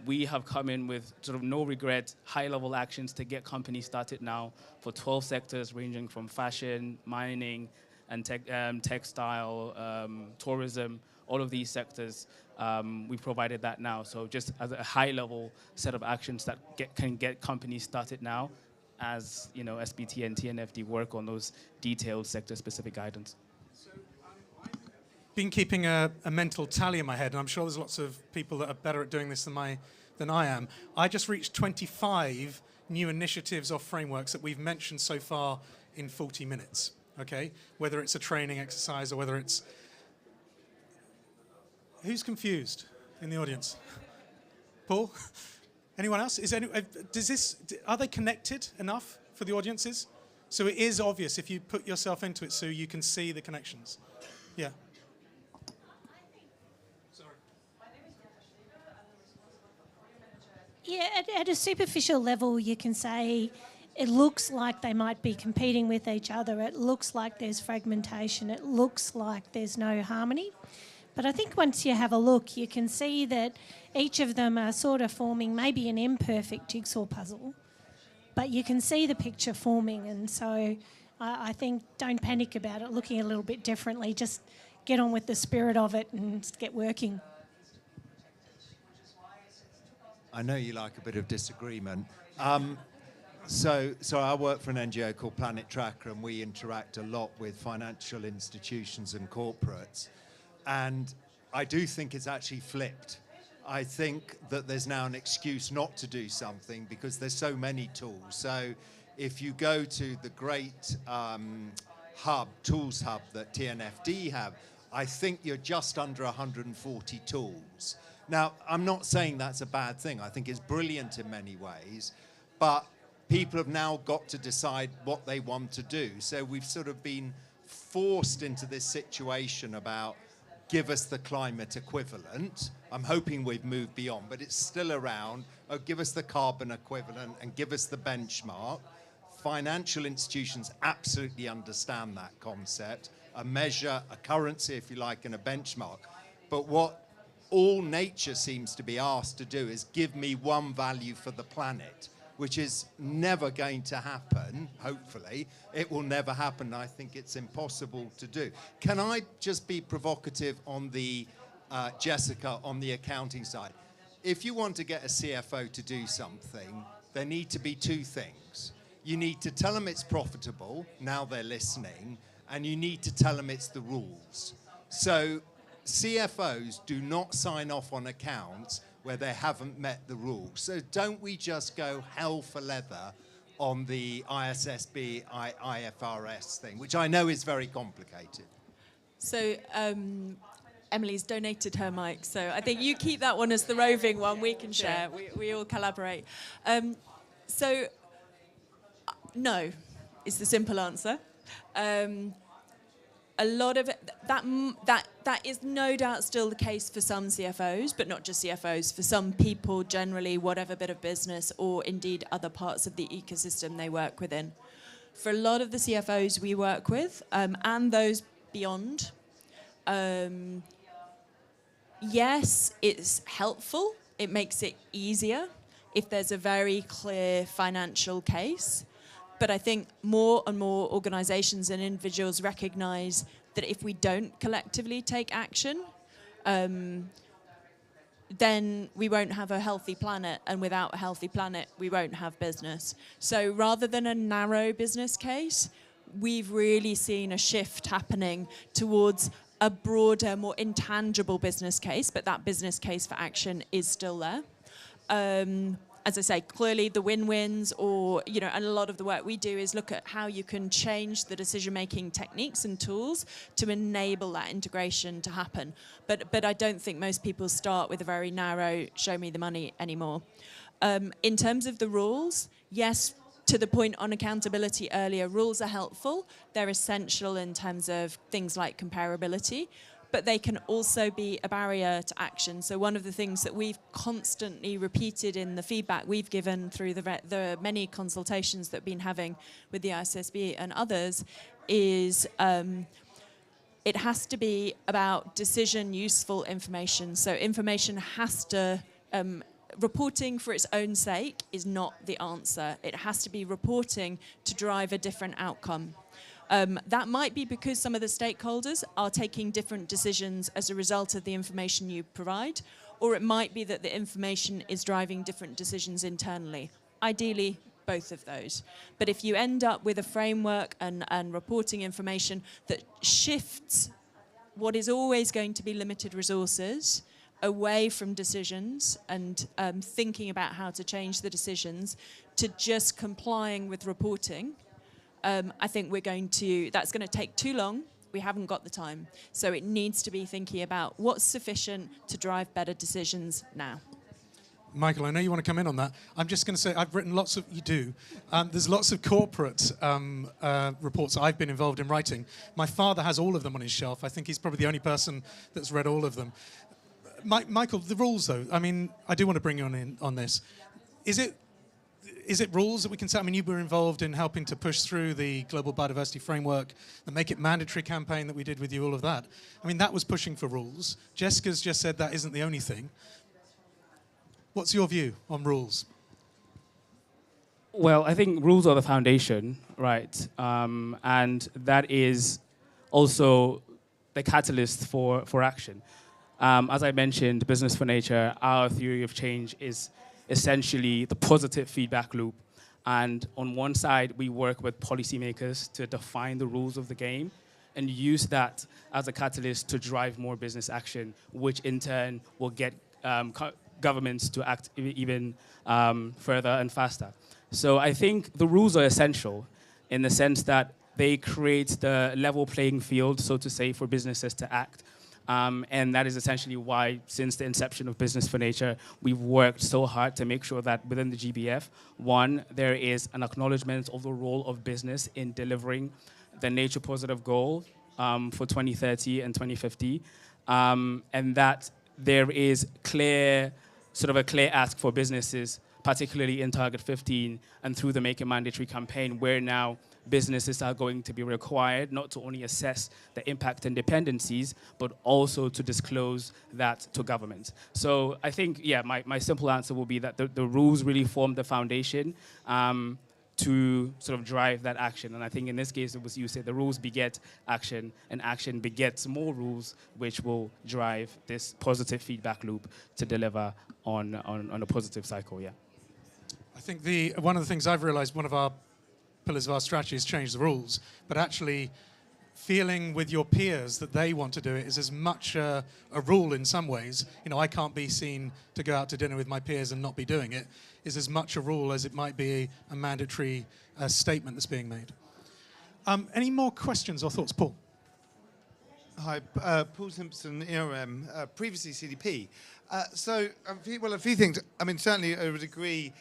we have come in with sort of no regret, high-level actions to get companies started now for 12 sectors ranging from fashion, mining, and textile, tourism, all of these sectors. We've provided that now. So just as a high-level set of actions that can get companies started now, as you know, SBT and TNFD work on those detailed sector-specific guidance. So I've been keeping a mental tally in my head, and I'm sure there's lots of people that are better at doing this than I am. I just reached 25 new initiatives or frameworks that we've mentioned so far in 40 minutes. Okay, whether it's a training exercise or whether it's... Who's confused in the audience? Paul? Anyone else? Are they connected enough for the audiences? So it is obvious if you put yourself into it, so you can see the connections. Yeah. Yeah, at a superficial level, you can say it looks like they might be competing with each other. It looks like there's fragmentation. It looks like there's no harmony. But I think once you have a look, you can see that each of them are sort of forming maybe an imperfect jigsaw puzzle, but you can see the picture forming. And so I think don't panic about it, looking a little bit differently. Just get on with the spirit of it and get working. I know you like a bit of disagreement. So I work for an NGO called Planet Tracker, and we interact a lot with financial institutions and corporates. And I do think it's actually flipped. I think that there's now an excuse not to do something because there's so many tools. So if you go to the great tools hub that TNFD have, I think you're just under 140 tools. Now, I'm not saying that's a bad thing. I think it's brilliant in many ways, but people have now got to decide what they want to do. So we've sort of been forced into this situation about give us the climate equivalent. I'm hoping we've moved beyond, but it's still around. Oh, give us the carbon equivalent and give us the benchmark. Financial institutions absolutely understand that concept, a measure, a currency, if you like, and a benchmark. But what all nature seems to be asked to do is give me one value for the planet, which is never going to happen, hopefully. It will never happen. I think it's impossible to do. Can I just be provocative on the, Jessica, on the accounting side? If you want to get a CFO to do something, there need to be two things. You need to tell them it's profitable, now they're listening, and you need to tell them it's the rules. So CFOs do not sign off on accounts where they haven't met the rules. So don't we just go hell for leather on the ISSB, IFRS thing, which I know is very complicated. So Emily's donated her mic, so I think you keep that one as the roving one. We can share. We all collaborate. No is the simple answer. A lot of it, that is no doubt still the case for some CFOs, but not just CFOs, for some people generally, whatever bit of business or indeed other parts of the ecosystem they work within. For a lot of the CFOs we work with, and those beyond, yes, it's helpful. It makes it easier. if there's a very clear financial case. But I think more and more organisations and individuals recognise that if we don't collectively take action, then we won't have a healthy planet, and without a healthy planet, we won't have business. So rather than a narrow business case, we've really seen a shift happening towards a broader, more intangible business case, but that business case for action is still there. As I say, clearly the win-wins, or, you know, and a lot of the work we do is look at how you can change the decision-making techniques and tools to enable that integration to happen. But I don't think most people start with a very narrow, show me the money anymore. In terms of the rules, yes, to the point on accountability earlier, rules are helpful. They're essential in terms of things like comparability, but they can also be a barrier to action. So one of the things that we've constantly repeated in the feedback we've given through the many consultations that we've been having with the ISSB and others is it has to be about decision useful information. So information has to, reporting for its own sake is not the answer. It has to be reporting to drive a different outcome. That might be because some of the stakeholders are taking different decisions as a result of the information you provide, or it might be that the information is driving different decisions internally. Ideally, both of those. But if you end up with a framework and reporting information that shifts what is always going to be limited resources away from decisions and thinking about how to change the decisions to just complying with reporting, I think that's going to take too long. We haven't got the time. So it needs to be thinking about what's sufficient to drive better decisions now. Michael, I know you want to come in on that. I'm just going to say I've written there's lots of corporate reports I've been involved in writing. My father has all of them on his shelf. I think he's probably the only person that's read all of them. Michael, the rules though, I mean, I do want to bring you on this. Is it rules that we can set? I mean, you were involved in helping to push through the Global Biodiversity Framework, the Make It Mandatory campaign that we did with you, all of that. I mean, that was pushing for rules. Jessica's just said that isn't the only thing. What's your view on rules? Well, I think rules are the foundation, right? And that is also the catalyst for action. As I mentioned, Business for Nature, our theory of change is essentially the positive feedback loop. And on one side, we work with policymakers to define the rules of the game and use that as a catalyst to drive more business action, which in turn will get governments to act even further and faster. So I think the rules are essential in the sense that they create the level playing field, so to say, for businesses to act. And that is essentially why, since the inception of Business for Nature, we've worked so hard to make sure that within the GBF, one, there is an acknowledgement of the role of business in delivering the Nature Positive goal for 2030 and 2050, and that there is a clear ask for businesses, particularly in Target 15 and through the Make It Mandatory campaign, where now businesses are going to be required not to only assess the impact and dependencies, but also to disclose that to government. So I think, yeah, my simple answer will be that the rules really form the foundation to sort of drive that action. And I think in this case, it was you said the rules beget action, and action begets more rules, which will drive this positive feedback loop to deliver on a positive cycle, yeah. I think one of the things I've realized, one of our pillars of our strategy is change the rules, but actually feeling with your peers that they want to do it is as much a rule in some ways. You know, I can't be seen to go out to dinner with my peers and not be doing it, is as much a rule as it might be a mandatory statement that's being made. Any more questions or thoughts? Paul? Hi, Paul Simpson, ERM, previously CDP. So, a few things. I mean, certainly I would agree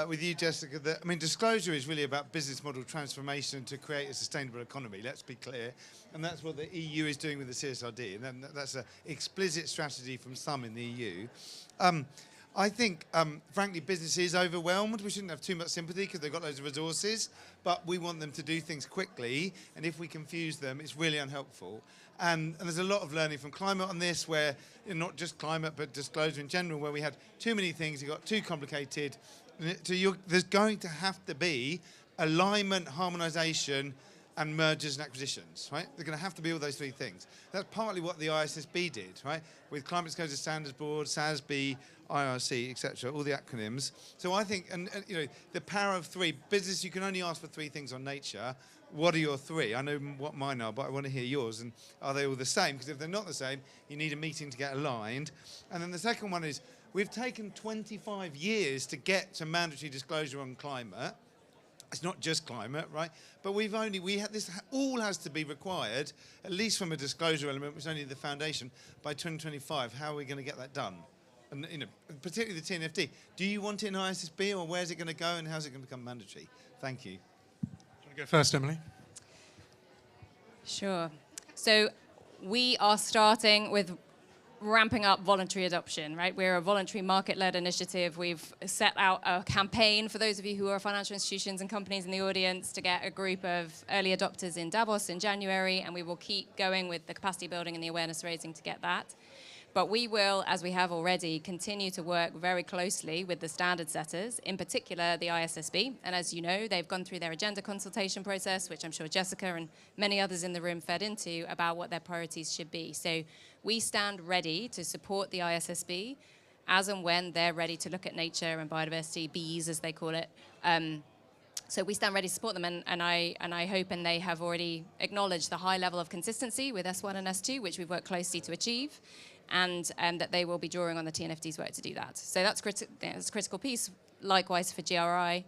with you, Jessica, that, I mean, disclosure is really about business model transformation to create a sustainable economy, let's be clear. And that's what the EU is doing with the CSRD. And then that's an explicit strategy from some in the EU. I think, frankly, business is overwhelmed. We shouldn't have too much sympathy because they've got loads of resources, but we want them to do things quickly, and if we confuse them, it's really unhelpful. And there's a lot of learning from climate on this, where not just climate, but disclosure in general, where we had too many things, it got too complicated. There's going to have to be alignment, harmonisation, and mergers and acquisitions, right? They're going to have to be all those three things. That's partly what the ISSB did, right? With Climate Disclosure Standards Board, SASB, IRC, etc., all the acronyms. So I think, and the power of three. Business, you can only ask for three things on nature. What are your three? I know what mine are, but I want to hear yours. And are they all the same? Because if they're not the same, you need a meeting to get aligned. And then the second one is, we've taken 25 years to get to mandatory disclosure on climate. It's not just climate, right? But this all has to be required, at least from a disclosure element, which is only the foundation, by 2025. How are we going to get that done? And particularly the TNFD. Do you want it in ISSB, or where's it going to go, and how's it going to become mandatory? Thank you. Do you want to go first, Emily? Sure. So we are starting with ramping up voluntary adoption, right? We're a voluntary market-led initiative. We've set out a campaign for those of you who are financial institutions and companies in the audience to get a group of early adopters in Davos in January, and we will keep going with the capacity building and the awareness raising to get that. But we will, as we have already, continue to work very closely with the standard setters, in particular the ISSB. And as you know, they've gone through their agenda consultation process, which I'm sure Jessica and many others in the room fed into, about what their priorities should be. So we stand ready to support the ISSB as and when they're ready to look at nature and biodiversity, bees as they call it. So we stand ready to support them, and I hope, and they have already acknowledged the high level of consistency with S1 and S2, which we've worked closely to achieve, and that they will be drawing on the TNFD's work to do that. So that's a critical piece, likewise for GRI.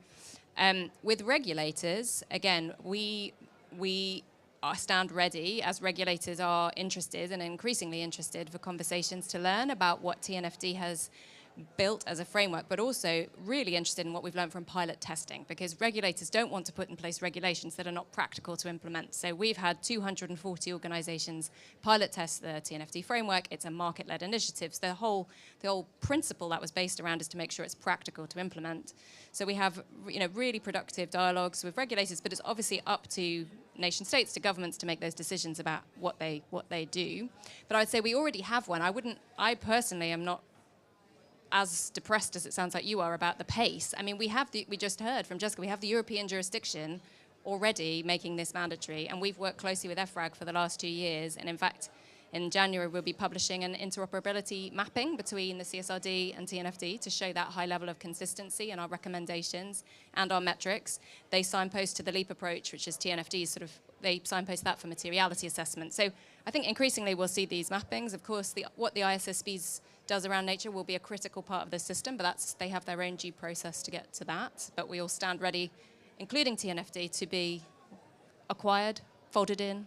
With regulators, again, we stand ready, as regulators are interested and increasingly interested, for conversations to learn about what TNFD has built as a framework, but also really interested in what we've learned from pilot testing, because regulators don't want to put in place regulations that are not practical to implement. So we've had 240 organizations pilot test the TNFD framework. It's a market-led initiative. So the whole principle that was based around is to make sure it's practical to implement. So we have really productive dialogues with regulators, but it's obviously up to nation states, to governments, to make those decisions about what they do. But I'd say we already have one. I personally am not as depressed as it sounds like you are about the pace. I mean, we just heard from Jessica, we have the European jurisdiction already making this mandatory, and we've worked closely with EFRAG for the last 2 years, and in fact, in January, we'll be publishing an interoperability mapping between the CSRD and TNFD to show that high level of consistency in our recommendations and our metrics. They signpost to the LEAP approach, which is TNFD's they signpost that for materiality assessment. So I think increasingly we'll see these mappings. Of course, what the ISSB does around nature will be a critical part of the system, but they have their own due process to get to that. But we all stand ready, including TNFD, to be acquired, folded in.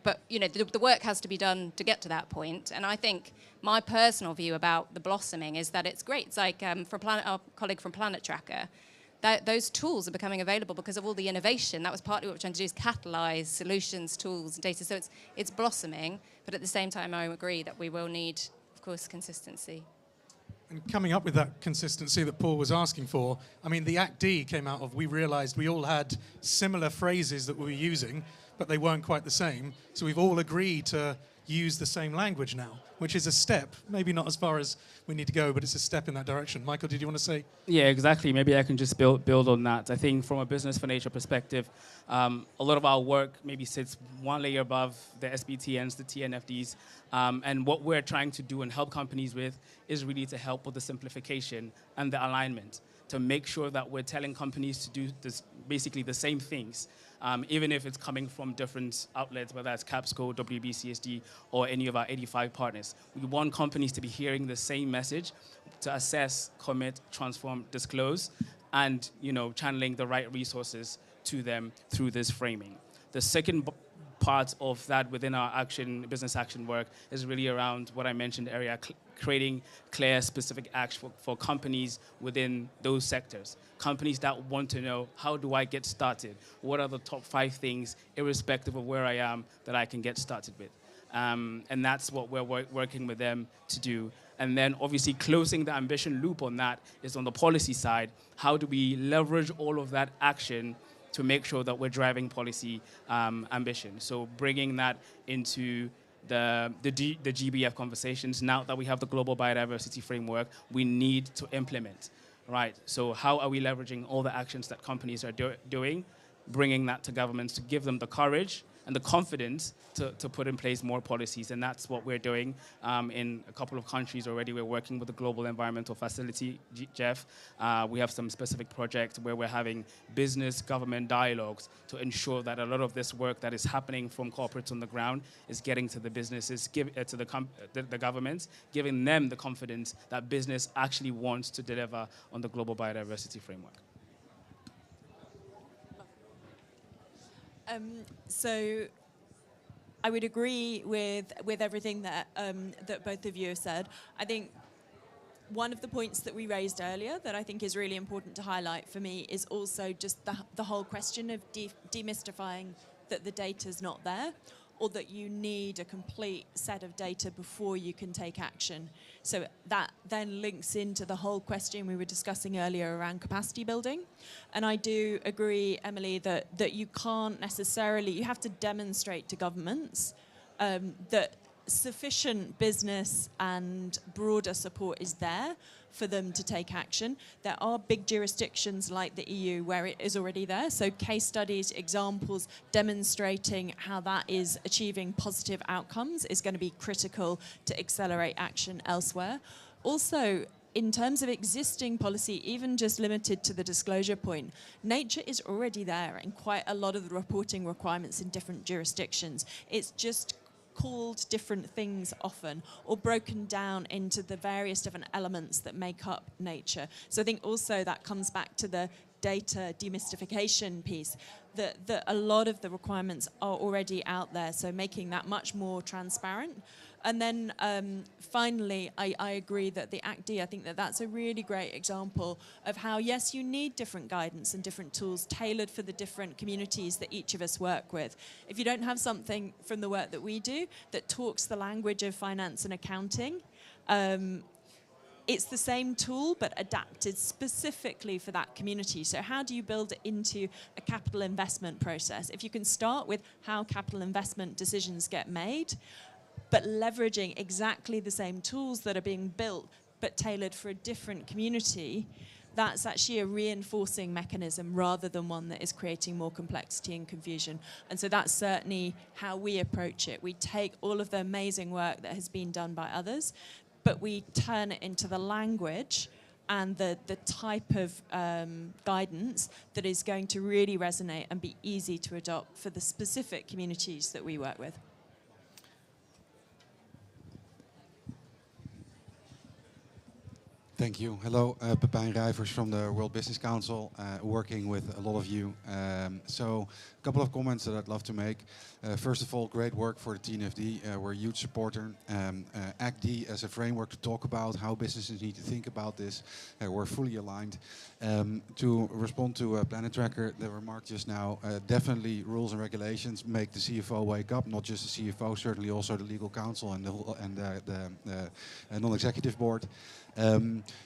But the work has to be done to get to that point. And I think my personal view about the blossoming is that it's great. It's like our colleague from Planet Tracker, those tools are becoming available because of all the innovation. That was partly what we're trying to do, is catalyze solutions, tools, and data. So it's blossoming, but at the same time, I agree that we will need, of course, consistency. And coming up with that consistency that Paul was asking for, I mean, the Act D came out of, we realized we all had similar phrases that we were using, but they weren't quite the same. So we've all agreed to use the same language now, which is a step, maybe not as far as we need to go, but it's a step in that direction. Michael, did you want to say? Yeah, exactly. Maybe I can just build on that. I think from a business for nature perspective, a lot of our work maybe sits one layer above the SBTNs, the TNFDs, and what we're trying to do and help companies with is really to help with the simplification and the alignment, to make sure that we're telling companies to do basically the same things. Even if it's coming from different outlets, whether it's Capsco, WBCSD, or any of our 85 partners. We want companies to be hearing the same message, to assess, commit, transform, disclose, and channeling the right resources to them through this framing. The second part of that within our business action work is really around what I mentioned earlier, creating clear, specific action for companies within those sectors. Companies that want to know, how do I get started? What are the top 5 things, irrespective of where I am, that I can get started with? And that's what we're working with them to do. And then obviously closing the ambition loop on that is on the policy side. How do we leverage all of that action to make sure that we're driving policy ambition? So bringing that into the GBF conversations. Now that we have the global biodiversity framework, we need to implement, right? So how are we leveraging all the actions that companies are doing, bringing that to governments to give them the courage and the confidence to put in place more policies. And that's what we're doing in a couple of countries already. We're working with the Global Environmental Facility, Jeff. We have some specific projects where we're having business-government dialogues to ensure that a lot of this work that is happening from corporates on the ground is getting to the businesses, to the governments, giving them the confidence that business actually wants to deliver on the global biodiversity framework. So I would agree with everything that that both of you have said. I think one of the points that we raised earlier that I think is really important to highlight for me is also just the whole question of demystifying that the data's not there, or that you need a complete set of data before you can take action. So that then links into the whole question we were discussing earlier around capacity building. And I do agree, Emily, that you can't necessarily, you have to demonstrate to governments that sufficient business and broader support is there for them to take action. There are big jurisdictions like the EU where it is already there. So case studies, examples demonstrating how that is achieving positive outcomes is going to be critical to accelerate action elsewhere. Also, in terms of existing policy, even just limited to the disclosure point, nature is already there in quite a lot of the reporting requirements in different jurisdictions. It's just called different things often, or broken down into the various different elements that make up nature. So I think also that comes back to the data demystification piece, that a lot of the requirements are already out there, so making that much more transparent. And then finally, I agree that the ACT-D, I think that that's a really great example of how, yes, you need different guidance and different tools tailored for the different communities that each of us work with. If you don't have something from the work that we do that talks the language of finance and accounting, it's the same tool, but adapted specifically for that community. So how do you build it into a capital investment process? If you can start with how capital investment decisions get made, but leveraging exactly the same tools that are being built, but tailored for a different community, that's actually a reinforcing mechanism rather than one that is creating more complexity and confusion. And so that's certainly how we approach it. We take all of the amazing work that has been done by others, but we turn it into the language and the type of guidance that is going to really resonate and be easy to adopt for the specific communities that we work with. Thank you. Hello, Pepijn Rijvers from the World Business Council, working with a lot of you. So a couple of comments that I'd love to make. First of all, great work for the TNFD. We're a huge supporter. ACT-D as a framework to talk about how businesses need to think about this. We're fully aligned. To respond to Planet Tracker, the remark just now, definitely rules and regulations make the CFO wake up, not just the CFO, certainly also the legal counsel and the non-executive board.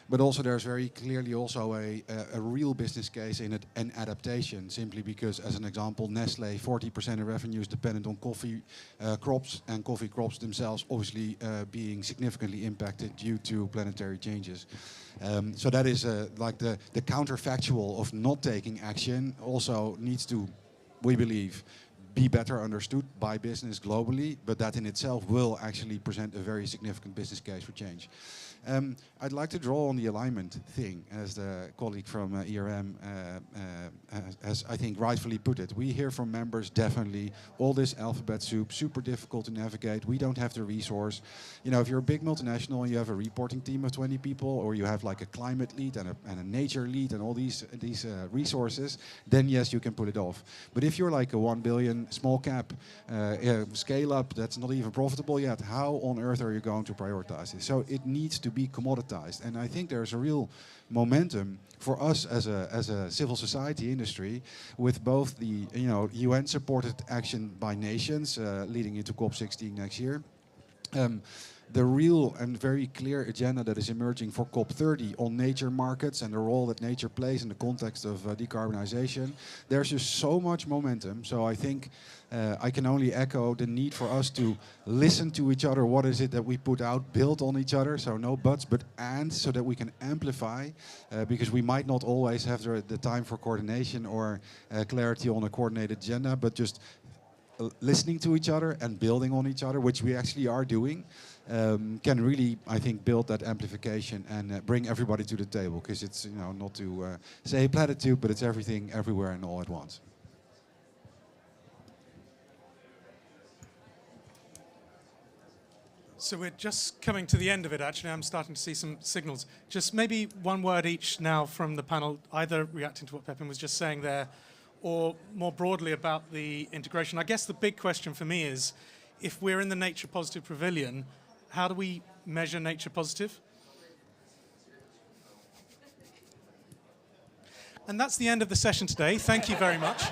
But also there's very clearly also a real business case in it, an adaptation, simply because, as an example, Nestlé, 40% of revenue is dependent on coffee crops, and coffee crops themselves obviously being significantly impacted due to planetary changes. So that is like the counterfactual of not taking action also needs to, we believe, be better understood by business globally, but that in itself will actually present a very significant business case for change. I'd like to draw on the alignment thing, as the colleague from ERM has, I think, rightfully put it. We hear from members definitely all this alphabet soup, super difficult to navigate. We don't have the resource. You know, if you're a big multinational and you have a reporting team of 20 people, or you have like a climate lead and a nature lead and all these resources, then yes, you can put it off. But if you're like a 1 billion small cap scale up that's not even profitable yet, how on earth are you going to prioritize this? So it needs to be commoditized, and I think there's a real momentum for us as a civil society industry, with both the UN supported action by nations leading into COP16 next year, the real and very clear agenda that is emerging for COP30 on nature markets and the role that nature plays in the context of decarbonization, there's just so much momentum. So I think I can only echo the need for us to listen to each other. What is it that we put out, build on each other, so no buts, but and, so that we can amplify, because we might not always have the time for coordination or clarity on a coordinated agenda, but just listening to each other and building on each other, which we actually are doing, can really, I think, build that amplification and bring everybody to the table. Because it's, you know, not to say platitude, but it's everything, everywhere, and all at once. So we're just coming to the end of it, actually. I'm starting to see some signals. Just maybe one word each now from the panel, either reacting to what Pepin was just saying there, or more broadly about the integration. I guess the big question for me is, if we're in the Nature Positive Pavilion, how do we measure nature positive? And that's the end of the session today. Thank you very much.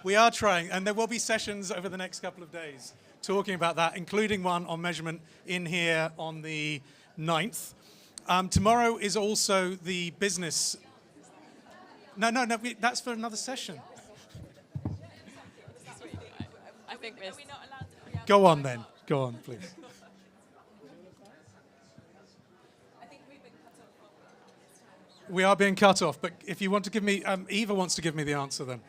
We are trying, and there will be sessions over the next couple of days talking about that, including one on measurement in here on the 9th. Tomorrow is also the business. No, that's for another session. I think we're not allowed to. Go on then. Go on, please. I think we've been cut off. We are being cut off, but if you want to give me, Eva wants to give me the answer then.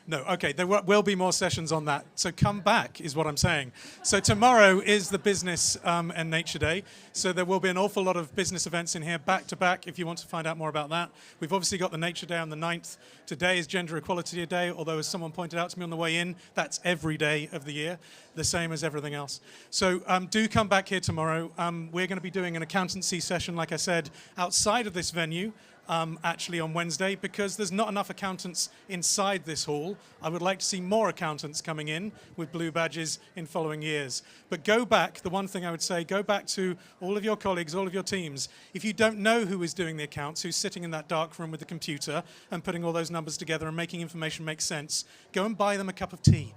No, okay, there will be more sessions on that. So come back, is what I'm saying. So tomorrow is the Business and Nature Day. So there will be an awful lot of business events in here back to back if you want to find out more about that. We've obviously got the Nature Day on the 9th. Today is Gender Equality Day, although as someone pointed out to me on the way in, that's every day of the year, the same as everything else. So do come back here tomorrow. We're going to be doing an accountancy session, like I said, outside of this venue. Actually on Wednesday, because there's not enough accountants inside this hall. I would like to see more accountants coming in with blue badges in following years. But go back, the one thing I would say, go back to all of your colleagues, all of your teams. If you don't know who is doing the accounts, who's sitting in that dark room with the computer and putting all those numbers together and making information make sense, go and buy them a cup of tea.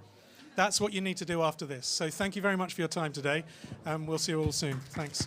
That's what you need to do after this. So thank you very much for your time today, and we'll see you all soon. Thanks.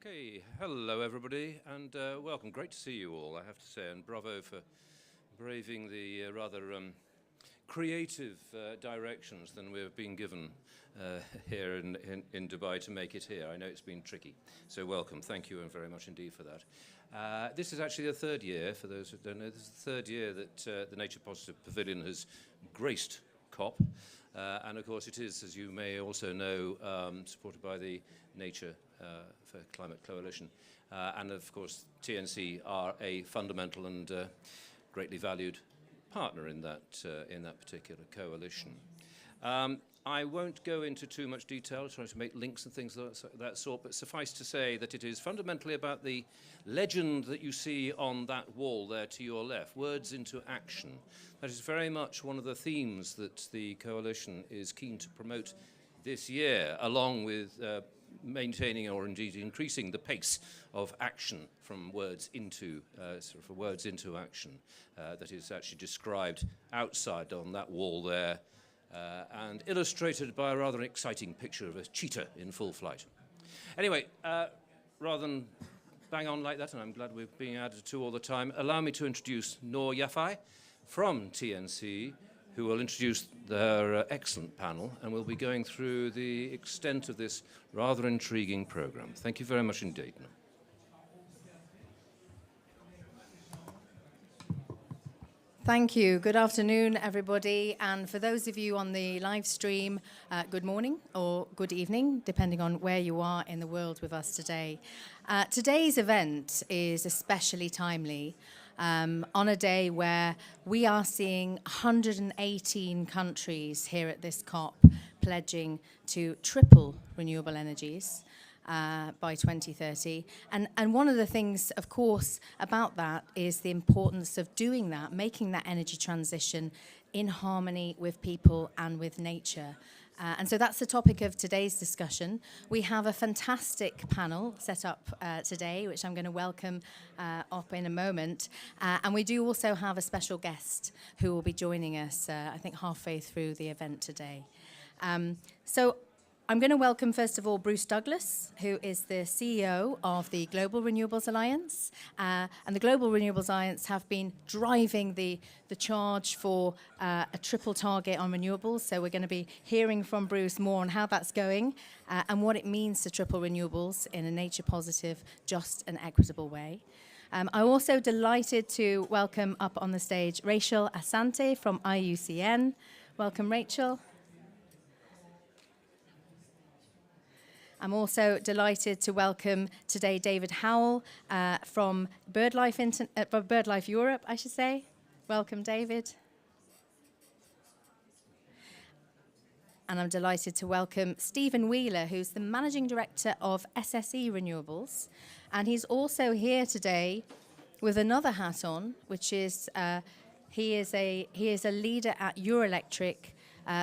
Okay, hello everybody, and welcome. Great to see you all, I have to say, and bravo for braving the rather creative directions than we've been given here in Dubai to make it here. I know it's been tricky, so welcome. Thank you very much indeed for that. This is actually the third year, for those who don't know, this is the third year that the Nature Positive Pavilion has graced COP. And of course it is, as you may also know, supported by the Nature for Climate Coalition. And of course TNC are a fundamental and greatly valued partner in that particular coalition. I won't go into too much detail, trying to make links and things of that sort, but suffice to say that it is fundamentally about the legend that you see on that wall there to your left, words into action. That is very much one of the themes that the coalition is keen to promote this year, along with maintaining or indeed increasing the pace of action from words into words into action that is actually described outside on that wall there and illustrated by a rather exciting picture of a cheetah in full flight. Anyway, rather than bang on like that, and I'm glad we're being added to all the time, allow me to introduce Noor Yafai from TNC, who will introduce their excellent panel, and we'll be going through the extent of this rather intriguing program. Thank you very much indeed. Thank you. Good afternoon, everybody. And for those of you on the live stream, good morning or good evening, depending on where you are in the world with us today. Today's event is especially timely on a day where we are seeing 118 countries here at this COP pledging to triple renewable energies by 2030. And one of the things, of course, about that is the importance of doing that, making that energy transition in harmony with people and with nature. And so that's the topic of today's discussion. We have a fantastic panel set up today, which I'm going to welcome up in a moment. And we do also have a special guest who will be joining us, I think, halfway through the event today. So I'm going to welcome, first of all, Bruce Douglas, who is the CEO of the Global Renewables Alliance. And the Global Renewables Alliance have been driving the charge for a triple target on renewables. So we're going to be hearing from Bruce more on how that's going and what it means to triple renewables in a nature positive, just and equitable way. I'm also delighted to welcome up on the stage Rachel Asante from IUCN. Welcome, Rachel. I'm also delighted to welcome today David Howell from BirdLife Europe, I should say. Welcome, David. And I'm delighted to welcome Stephen Wheeler, who's the Managing Director of SSE Renewables. And he's also here today with another hat on, which is he is a leader at Eurelectric,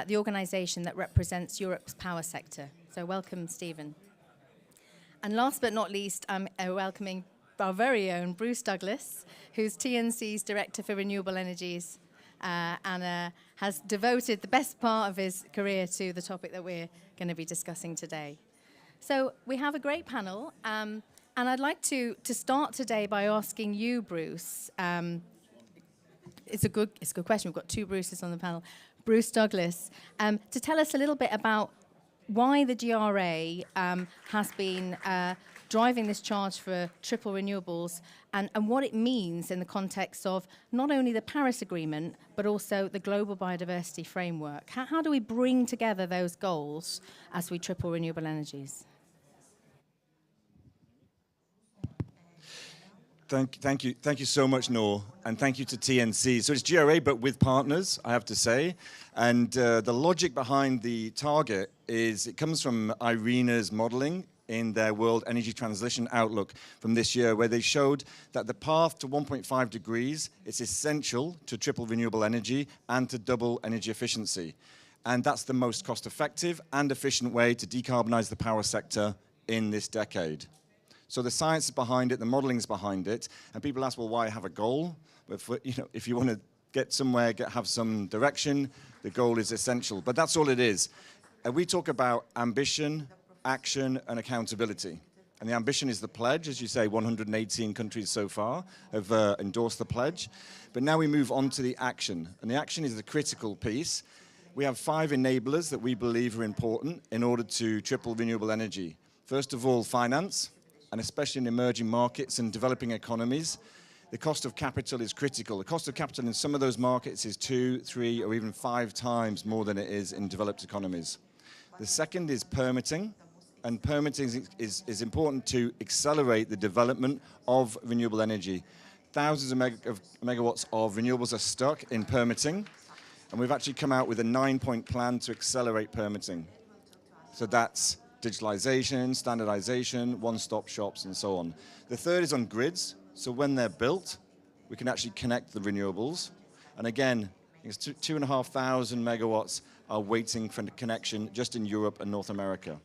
the organisation that represents Europe's power sector. So welcome, Stephen. And last but not least, I'm welcoming our very own Bruce Douglas, who's TNC's Director for Renewable Energies and has devoted the best part of his career to the topic that we're going to be discussing today. So we have a great panel, and I'd like to start today by asking you, Bruce. It's a good question. We've got two Bruces on the panel. Bruce Douglas, to tell us a little bit about why the GRA has been driving this charge for triple renewables and what it means in the context of not only the Paris Agreement, but also the global biodiversity framework. How do we bring together those goals as we triple renewable energies? Thank you so much, Noor, and thank you to TNC. So it's GRA, but with partners, I have to say. And the logic behind the target is it comes from IRENA's modeling in their World Energy Transition Outlook from this year, where they showed that the path to 1.5 degrees is essential to triple renewable energy and to double energy efficiency. And that's the most cost-effective and efficient way to decarbonize the power sector in this decade. So the science is behind it, the modeling is behind it, and people ask, well, why have a goal? But if you want to get somewhere, have some direction, the goal is essential. But that's all it is. And we talk about ambition, action, and accountability. And the ambition is the pledge. As you say, 118 countries so far have endorsed the pledge. But now we move on to the action. And the action is the critical piece. We have 5 enablers that we believe are important in order to triple renewable energy. First of all, finance, and especially in emerging markets and developing economies. The cost of capital is critical. The cost of capital in some of those markets is 2, 3, or even 5 times more than it is in developed economies. The second is permitting. And permitting is important to accelerate the development of renewable energy. Thousands of megawatts of renewables are stuck in permitting, and we've actually come out with a 9-point plan to accelerate permitting. So that's digitalization, standardization, one-stop shops, and so on. The third is on grids. So when they're built, we can actually connect the renewables. And again, it's 2,500 megawatts are waiting for connection just in Europe and North America.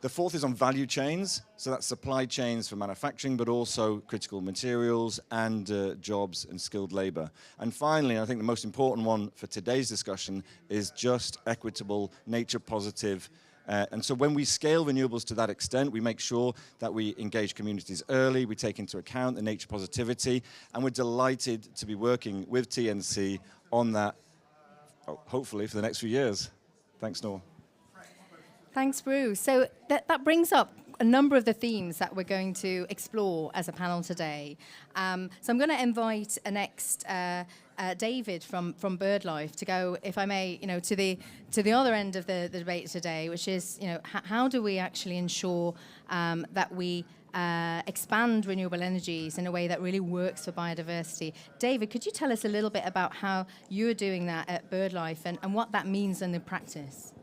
The fourth is on value chains, so that's supply chains for manufacturing, but also critical materials and jobs and skilled labor. And finally, I think the most important one for today's discussion is just equitable, nature positive. And so when we scale renewables to that extent, we make sure that we engage communities early, we take into account the nature positivity, and we're delighted to be working with TNC on that, hopefully for the next few years. Thanks, Noor. Thanks, Bruce. So that brings up a number of the themes that we're going to explore as a panel today. So I'm going to invite next David from BirdLife to go, if I may, to the other end of the debate today, which is, how do we actually ensure that we expand renewable energies in a way that really works for biodiversity? David, could you tell us a little bit about how you're doing that at BirdLife and what that means in the practice?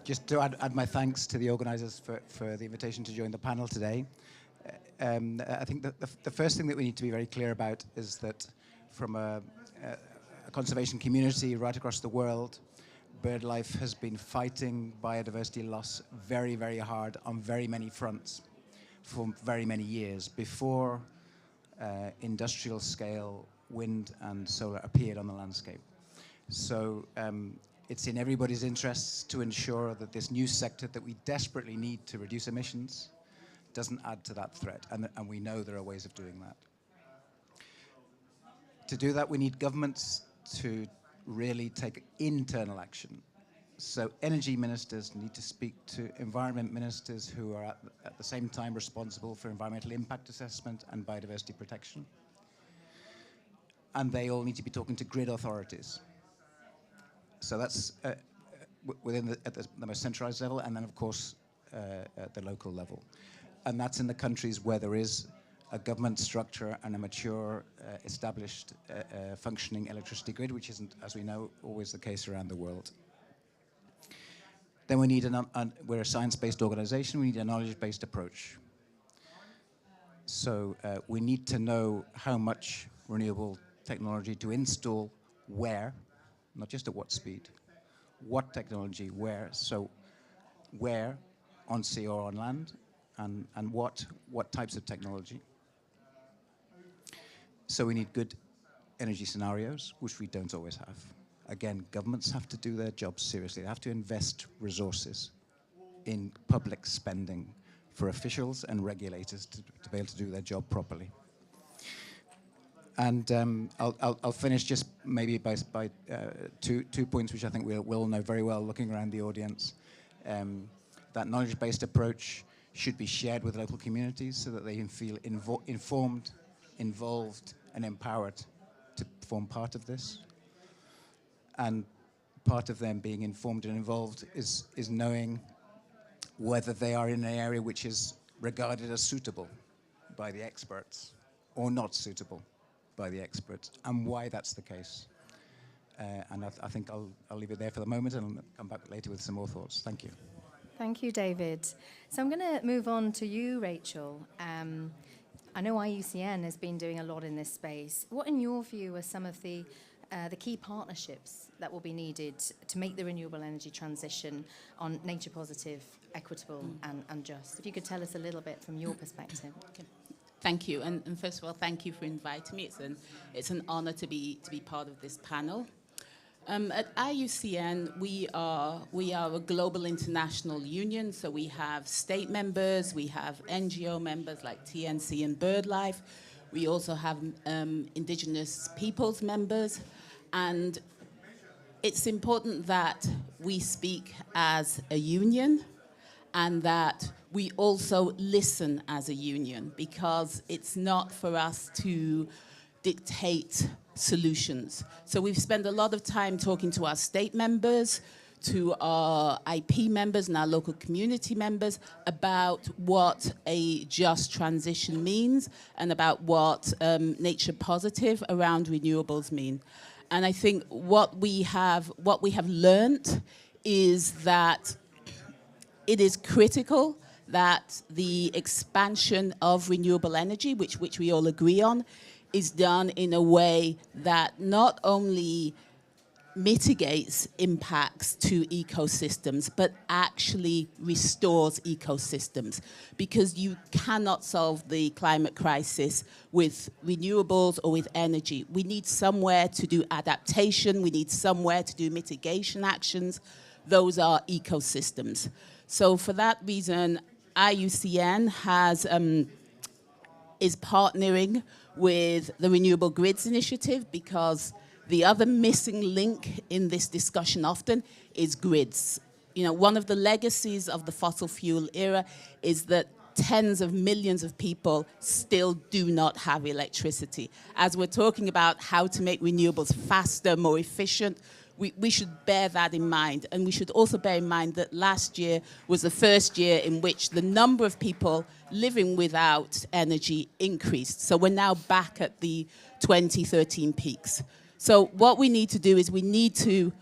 Just to add my thanks to the organisers for the invitation to join the panel today. I think that the first thing that we need to be very clear about is that from a conservation community right across the world, BirdLife has been fighting biodiversity loss very, very hard on very many fronts for very many years before industrial scale wind and solar appeared on the landscape. So it's in everybody's interests to ensure that this new sector that we desperately need to reduce emissions doesn't add to that threat, and we know there are ways of doing that. To do that, we need governments to really take internal action. So energy ministers need to speak to environment ministers who are at the same time responsible for environmental impact assessment and biodiversity protection. And they all need to be talking to grid authorities. So that's at the most centralized level, and then, of course, at the local level. And that's in the countries where there is a government structure and a mature, established, functioning electricity grid, which isn't, as we know, always the case around the world. Then we need we're a science-based organization, we need a knowledge-based approach. So we need to know how much renewable technology to install where, not just at what speed, what technology where, so where, on sea or on land, and what types of technology. So we need good energy scenarios, which we don't always have. Again, governments have to do their jobs seriously. They have to invest resources in public spending for officials and regulators to be able to do their job properly. And I'll finish just maybe by two points which I think we'll know very well looking around the audience. That knowledge-based approach should be shared with local communities so that they can feel informed, involved, and empowered to form part of this. And part of them being informed and involved is knowing whether they are in an area which is regarded as suitable by the experts or not suitable by the experts, and why that's the case. And I think I'll leave it there for the moment, and I'll come back later with some more thoughts. Thank you. Thank you, David. So I'm going to move on to you, Rachel. I know IUCN has been doing a lot in this space. What, in your view, are some of the key partnerships that will be needed to make the renewable energy transition on nature positive, equitable, and just? If you could tell us a little bit from your perspective. Okay. Thank you, and first of all, thank you for inviting me. It's an honor to be part of this panel. At IUCN, we are a global international union, so we have state members, we have NGO members like TNC and BirdLife. We also have indigenous peoples members, and it's important that we speak as a union and that we also listen as a union, because it's not for us to dictate solutions. So we've spent a lot of time talking to our state members, to our IP members and our local community members about what a just transition means and about what nature positive around renewables mean. And I think what we have learnt is that it is critical that the expansion of renewable energy, which we all agree on, is done in a way that not only mitigates impacts to ecosystems, but actually restores ecosystems. Because you cannot solve the climate crisis with renewables or with energy. We need somewhere to do adaptation, we need somewhere to do mitigation actions. Those are ecosystems. So for that reason, IUCN is partnering with the Renewable Grids Initiative, because the other missing link in this discussion often is grids. You know, one of the legacies of the fossil fuel era is that tens of millions of people still do not have electricity. As we're talking about how to make renewables faster, more efficient, we should bear that in mind. And we should also bear in mind that last year was the first year in which the number of people living without energy increased. So we're now back at the 2013 peaks. So what we need to do is we need to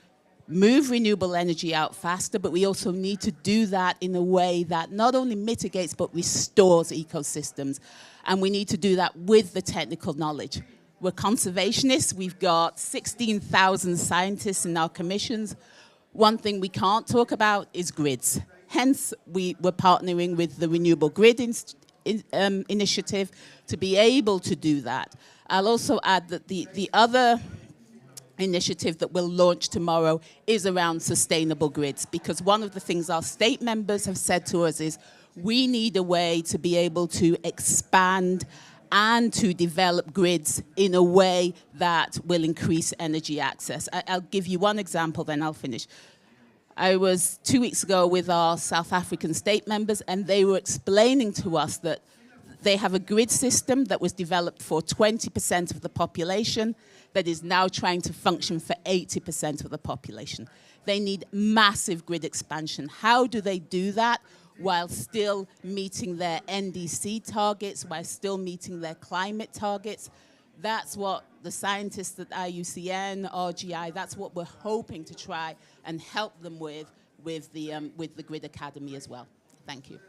move renewable energy out faster, but we also need to do that in a way that not only mitigates but restores ecosystems. And we need to do that with the technical knowledge. We're conservationists. We've got 16,000 scientists in our commissions. One thing we can't talk about is grids. Hence, we're partnering with the Renewable Grid Initiative to be able to do that. I'll also add that the other initiative that we'll launch tomorrow is around sustainable grids, because one of the things our state members have said to us is we need a way to be able to expand and to develop grids in a way that will increase energy access. I'll give you one example, then I'll finish. I was 2 weeks ago with our South African state members, and they were explaining to us that they have a grid system that was developed for 20% of the population that is now trying to function for 80% of the population. They need massive grid expansion. How do they do that while still meeting their NDC targets, while still meeting their climate targets? That's what the scientists at IUCN, RGI, that's what we're hoping to try and help them with the Grid Academy as well. Thank you.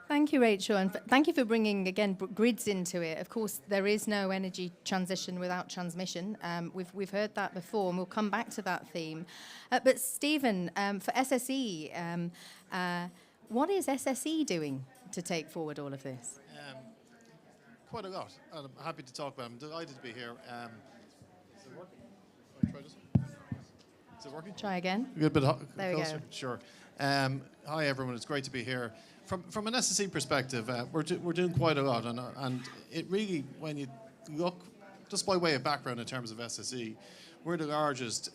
Thank you, Rachel, and thank you for bringing, again, grids into it. Of course, there is no energy transition without transmission. We've heard that before, and we'll come back to that theme. But Stephen, for SSE, what is SSE doing to take forward all of this? Quite a lot, and I'm happy to talk about it. I'm delighted to be here. Is it working? Try this one. Is it working? Try again. A bit there we closer? go. Sure. Hi, everyone. It's great to be here. From an SSE perspective, we're doing quite a lot, and it really, when you look, just by way of background in terms of SSE, we're the largest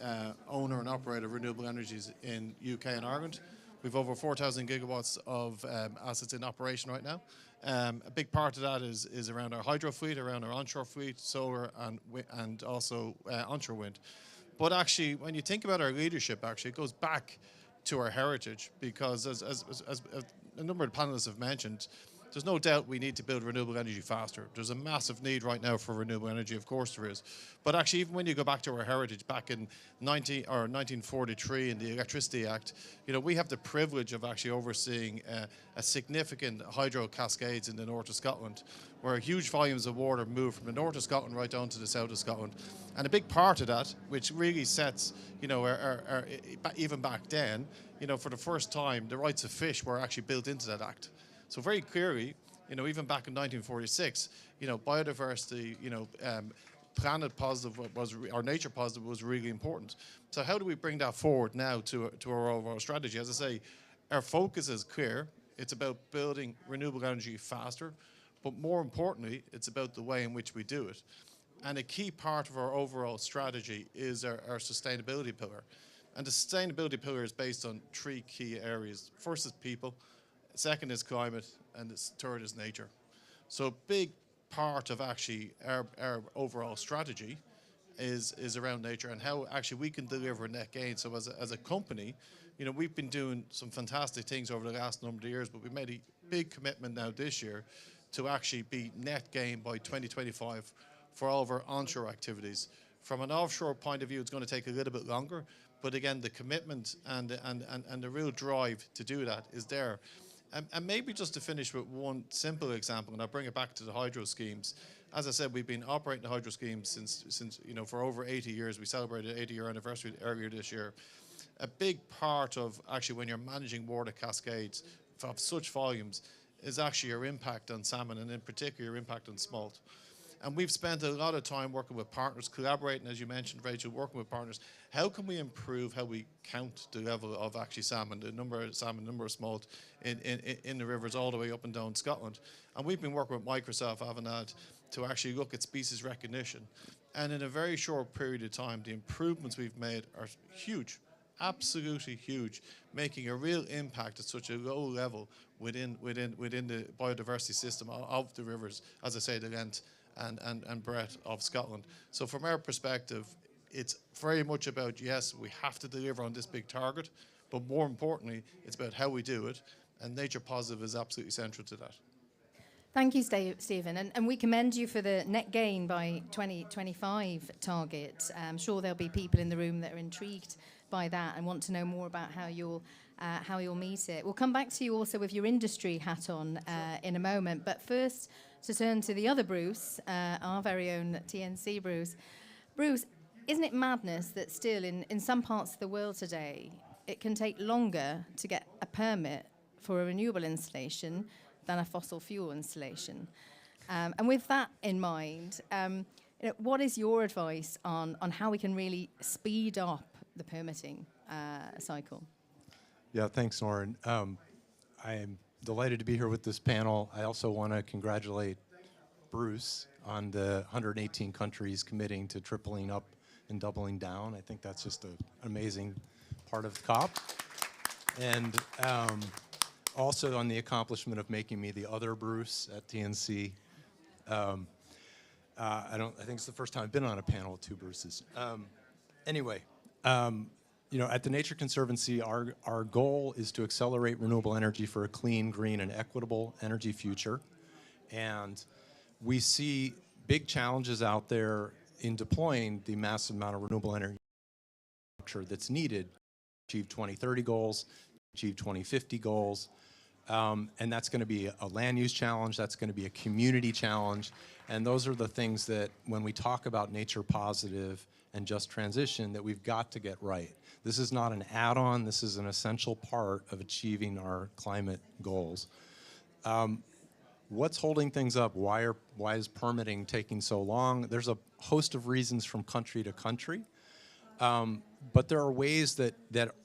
owner and operator of renewable energies in UK and Ireland. We've over 4,000 gigawatts of assets in operation right now. A big part of that is around our hydro fleet, around our onshore fleet, solar, and also onshore wind. But actually, when you think about our leadership, actually, it goes back to our heritage, because as a number of panelists have mentioned, there's no doubt we need to build renewable energy faster. There's a massive need right now for renewable energy, of course there is. But actually, even when you go back to our heritage, back in 1943 in the Electricity Act, you know, we have the privilege of actually overseeing a significant hydro cascades in the north of Scotland, where huge volumes of water move from the north of Scotland right down to the south of Scotland. And a big part of that, which really sets, you know, even back then, you know, for the first time, the rights of fish were actually built into that act. So very clearly, you know, even back in 1946, you know, biodiversity, you know, planet positive or nature positive was really important. So how do we bring that forward now to our overall strategy? As I say, our focus is clear. It's about building renewable energy faster, but more importantly, it's about the way in which we do it. And a key part of our overall strategy is our sustainability pillar. And the sustainability pillar is based on 3 key areas. First is people, second is climate, and the third is nature. So a big part of actually our overall strategy is around nature and how actually we can deliver net gain. So as a company, you know, we've been doing some fantastic things over the last number of years, but we made a big commitment now this year to actually be net gain by 2025 for all of our onshore activities. From an offshore point of view, it's going to take a little bit longer, but again, the commitment and the real drive to do that is there. And maybe just to finish with one simple example, and I'll bring it back to the hydro schemes. As I said, we've been operating the hydro schemes since you know, for over 80 years. We celebrated 80-year anniversary earlier this year. A big part of actually when you're managing water cascades of such volumes is actually your impact on salmon, and in particular your impact on smolt. And we've spent a lot of time working with partners, collaborating, as you mentioned, Rachel, working with partners. How can we improve how we count the level of actually salmon, the number of salmon, number of smolt in the rivers all the way up and down Scotland? And we've been working with Microsoft Avanade to actually look at species recognition. And in a very short period of time, the improvements we've made are huge, absolutely huge, making a real impact at such a low level within the biodiversity system of the rivers, as I say, the length and breadth of Scotland. So from our perspective, it's very much about, yes, we have to deliver on this big target, but more importantly, it's about how we do it, and Nature Positive is absolutely central to that. Thank you, Stephen. And we commend you for the net gain by 2025 target. I'm sure there'll be people in the room that are intrigued by that and want to know more about how you'll meet it. We'll come back to you also with your industry hat on in a moment. But first, to turn to the other Bruce, our very own TNC Bruce. Bruce, isn't it madness that still in some parts of the world today, it can take longer to get a permit for a renewable installation than a fossil fuel installation? And with that in mind, what is your advice on how we can really speed up the permitting cycle? Yeah, thanks, Lauren. I am delighted to be here with this panel. I also want to congratulate Bruce on the 118 countries committing to tripling up and doubling down. I think that's just an amazing part of COP. And also on the accomplishment of making me the other Bruce at TNC. I think it's the first time I've been on a panel with 2 Bruces. Anyway, you know, at the Nature Conservancy, our goal is to accelerate renewable energy for a clean, green, and equitable energy future. And we see big challenges out there in deploying the massive amount of renewable energy that's needed to achieve 2030 goals, achieve 2050 goals. And that's going to be a land use challenge, that's going to be a community challenge, and those are the things that when we talk about nature positive and just transition that we've got to get right. This is not an add-on, this is an essential part of achieving our climate goals. What's holding things up? Why is permitting taking so long? There's a host of reasons from country to country, but there are ways that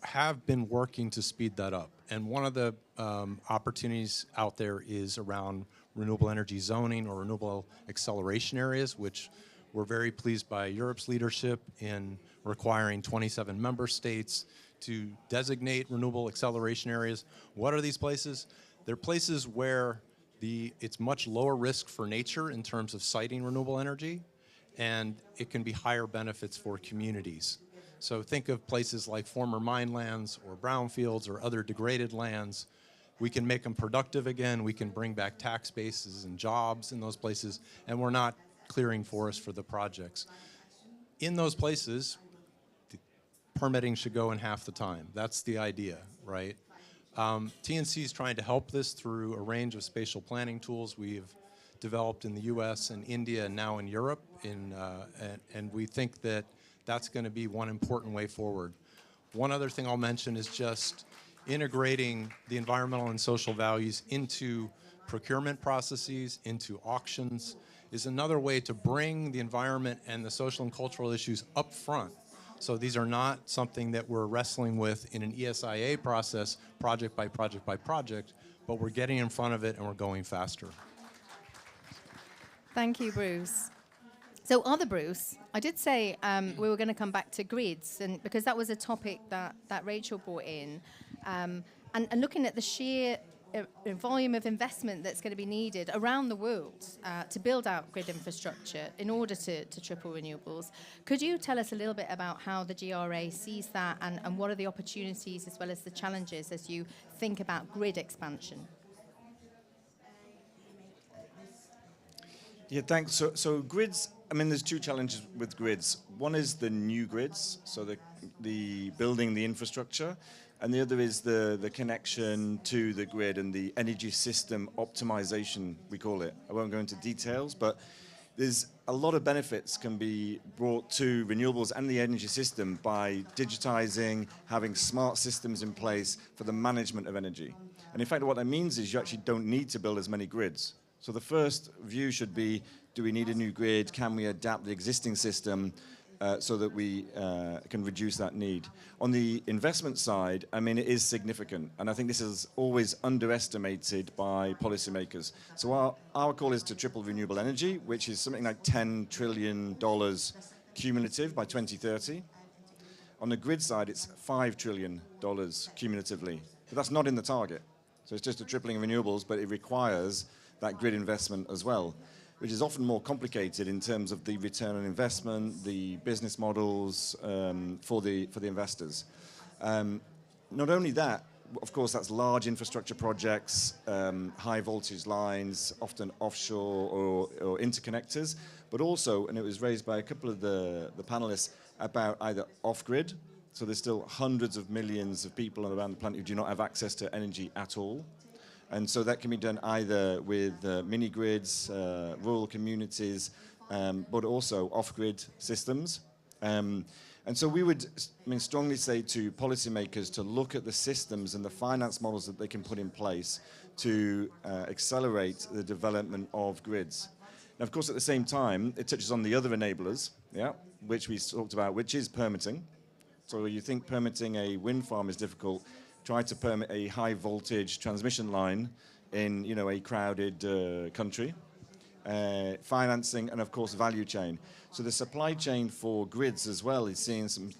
have been working to speed that up. And one of the opportunities out there is around renewable energy zoning or renewable acceleration areas, which we're very pleased by Europe's leadership in requiring 27 member states to designate renewable acceleration areas. What are these places? They're places where it's much lower risk for nature in terms of siting renewable energy, and it can be higher benefits for communities. So think of places like former mine lands or brownfields or other degraded lands. We can make them productive again, we can bring back tax bases and jobs in those places, and we're not clearing forests for the projects. In those places, the permitting should go in half the time. That's the idea, right? TNC is trying to help this through a range of spatial planning tools we've developed in the US and India and now in Europe, and we think that that's going to be one important way forward. One other thing I'll mention is just integrating the environmental and social values into procurement processes, into auctions, is another way to bring the environment and the social and cultural issues up front. So these are not something that we're wrestling with in an ESIA process, project by project by project, but we're getting in front of it and we're going faster. Thank you, Bruce. So other Bruce, I did say we were going to come back to grids, and because that was a topic that Rachel brought in, and looking at the sheer volume of investment that's going to be needed around the world to build out grid infrastructure in order to triple renewables. Could you tell us a little bit about how the GRA sees that, and what are the opportunities as well as the challenges as you think about grid expansion? Yeah, thanks. So grids, I mean, there's two challenges with grids. One is the new grids, so the building the infrastructure, and the other is the connection to the grid and the energy system optimization, we call it. I won't go into details, but there's a lot of benefits can be brought to renewables and the energy system by digitizing, having smart systems in place for the management of energy. And in fact, what that means is you actually don't need to build as many grids. So the first view should be, do we need a new grid? Can we adapt the existing system so that we can reduce that need? On the investment side, I mean, it is significant. And I think this is always underestimated by policymakers. So our call is to triple renewable energy, which is something like $10 trillion cumulative by 2030. On the grid side, it's $5 trillion cumulatively. But that's not in the target. So it's just a tripling of renewables, but it requires that grid investment as well, which is often more complicated in terms of the return on investment, the business models for the investors. Not only that, of course, that's large infrastructure projects, high voltage lines, often offshore or interconnectors, but also, and it was raised by a couple of the panelists, about either off-grid. So there's still hundreds of millions of people around the planet who do not have access to energy at all. And so that can be done either with mini grids, rural communities, but also off-grid systems. And so we would strongly say to policymakers to look at the systems and the finance models that they can put in place to accelerate the development of grids. Now, of course, at the same time, it touches on the other enablers, which we talked about, which is permitting. So you think permitting a wind farm is difficult, try to permit a high voltage transmission line in a crowded country, financing, and of course value chain. So the supply chain for grids as well is seeing some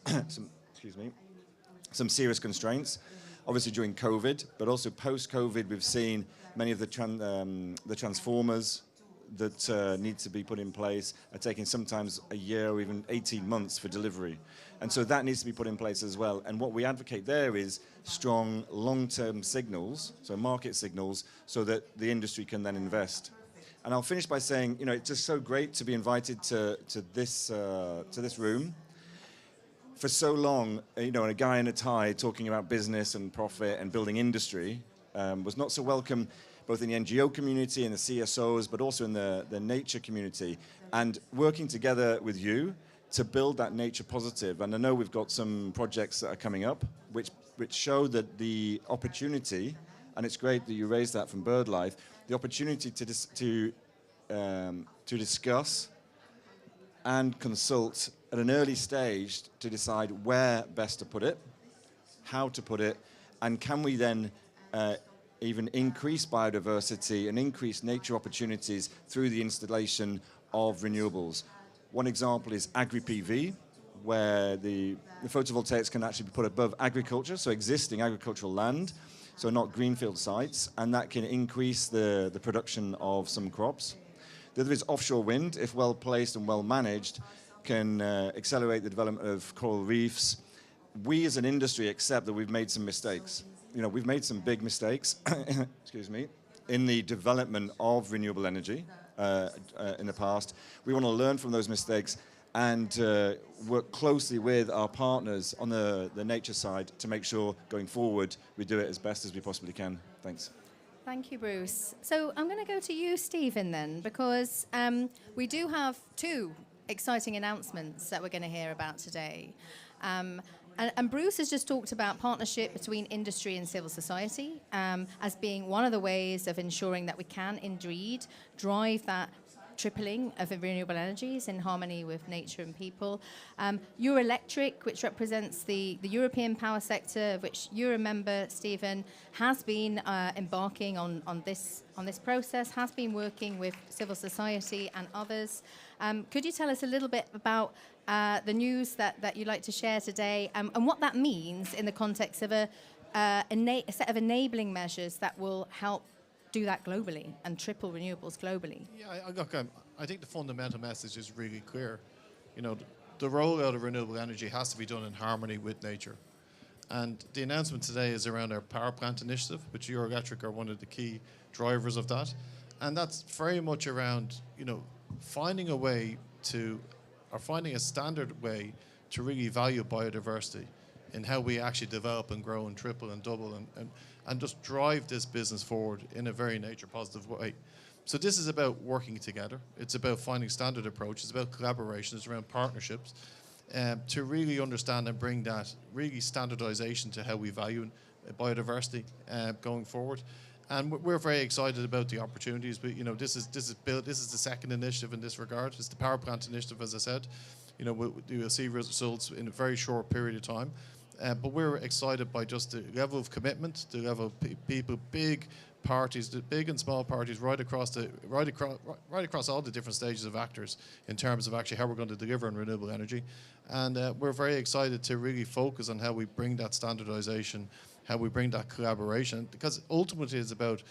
serious constraints. Obviously during COVID, but also post-COVID, we've seen many of the transformers that need to be put in place are taking sometimes a year or even 18 months for delivery. And so that needs to be put in place as well. And what we advocate there is strong long-term signals, so market signals, so that the industry can then invest. And I'll finish by saying, it's just so great to be invited to this room. For so long, a guy in a tie talking about business and profit and building industry was not so welcome, both in the NGO community and the CSOs, but also in the nature community. And working together with you to build that nature positive. And I know we've got some projects that are coming up, which show that the opportunity, and it's great that you raised that from BirdLife, the opportunity to discuss and consult at an early stage to decide where best to put it, how to put it, and can we then even increase biodiversity and increase nature opportunities through the installation of renewables. One example is agri-PV, where the photovoltaics can actually be put above agriculture, so existing agricultural land, so not greenfield sites, and that can increase the production of some crops. The other is offshore wind, if well placed and well managed, can accelerate the development of coral reefs. We as an industry accept that we've made some mistakes. We've made some big mistakes, excuse me, in the development of renewable energy in the past. We want to learn from those mistakes and work closely with our partners on the nature side to make sure going forward we do it as best as we possibly can. Thanks. Thank you, Bruce. So I'm going to go to you, Stephen, then, because we do have two exciting announcements that we're going to hear about today. And Bruce has just talked about partnership between industry and civil society as being one of the ways of ensuring that we can indeed drive that tripling of renewable energies in harmony with nature and people. Eurelectric, which represents the European power sector, of which you're a member, Stephen, has been embarking on this process, has been working with civil society and others. Could you tell us a little bit about the news that you'd like to share today, and what that means in the context of a set of enabling measures that will help do that globally and triple renewables globally? Yeah, I think the fundamental message is really clear. You know, the rollout of renewable energy has to be done in harmony with nature. And the announcement today is around our power plant initiative, which Eurelectric are one of the key drivers of that. And that's very much around, you know, finding a standard way to really value biodiversity in how we actually develop and grow and triple and double and just drive this business forward in a very nature positive way. So this is about working together. It's about finding standard approaches. It's about collaboration. It's around partnerships to really understand and bring that really standardization to how we value biodiversity going forward. And we're very excited about the opportunities. But you know, this is the second initiative in this regard. It's the power plant initiative, as I said. You know, we'll see results in a very short period of time. But we're excited by just the level of commitment, the level of people, big parties, the big and small parties, right across all the different stages of actors in terms of actually how we're going to deliver on renewable energy. And we're very excited to really focus on how we bring that standardization, how we bring that collaboration, because ultimately it's about,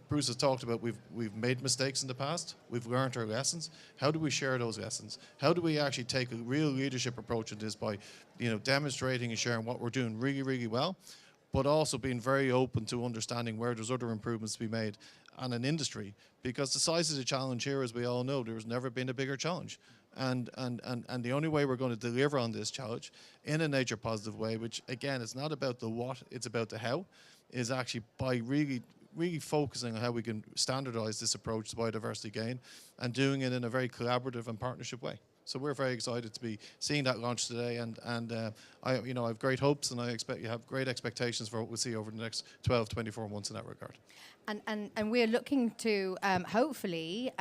Bruce has talked about, we've made mistakes in the past, we've learned our lessons. How do we share those lessons? How do we actually take a real leadership approach in this by, you know, demonstrating and sharing what we're doing really, really well, but also being very open to understanding where there's other improvements to be made on an industry, because the size of the challenge here, as we all know, there's never been a bigger challenge. And the only way we're going to deliver on this challenge in a nature positive way, which again, it's not about the what, it's about the how, is actually by really focusing on how we can standardize this approach to biodiversity gain and doing it in a very collaborative and partnership way. So we're very excited to be seeing that launch today, and I have great hopes, and I expect you have great expectations for what we'll see over the next 12, 24 months in that regard. And we're looking to hopefully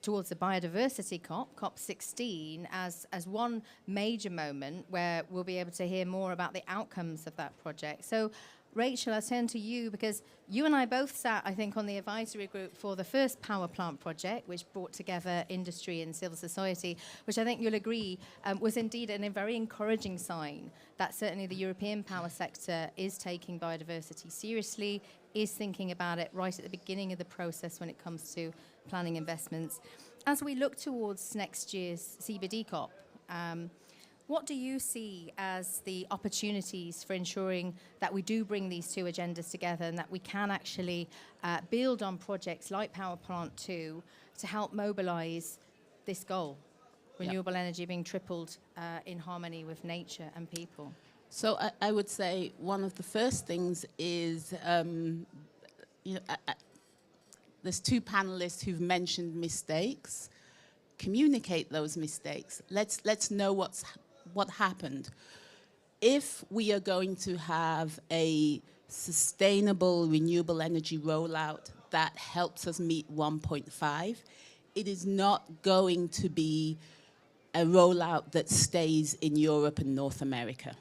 towards the biodiversity COP16, as one major moment where we'll be able to hear more about the outcomes of that project. So Rachel, I'll turn to you, because you and I both sat, I think, on the advisory group for the first power plant project, which brought together industry and civil society, which I think you'll agree was indeed a very encouraging sign that certainly the European power sector is taking biodiversity seriously, is thinking about it right at the beginning of the process when it comes to planning investments. As we look towards next year's CBD COP, what do you see as the opportunities for ensuring that we do bring these two agendas together and that we can actually build on projects like Power Plant 2 to help mobilise this goal, renewable energy being tripled in harmony with nature and people? So I would say one of the first things is, there's two panelists who've mentioned mistakes. Communicate those mistakes. Let's know what happened. If we are going to have a sustainable renewable energy rollout that helps us meet 1.5, it is not going to be a rollout that stays in Europe and North America.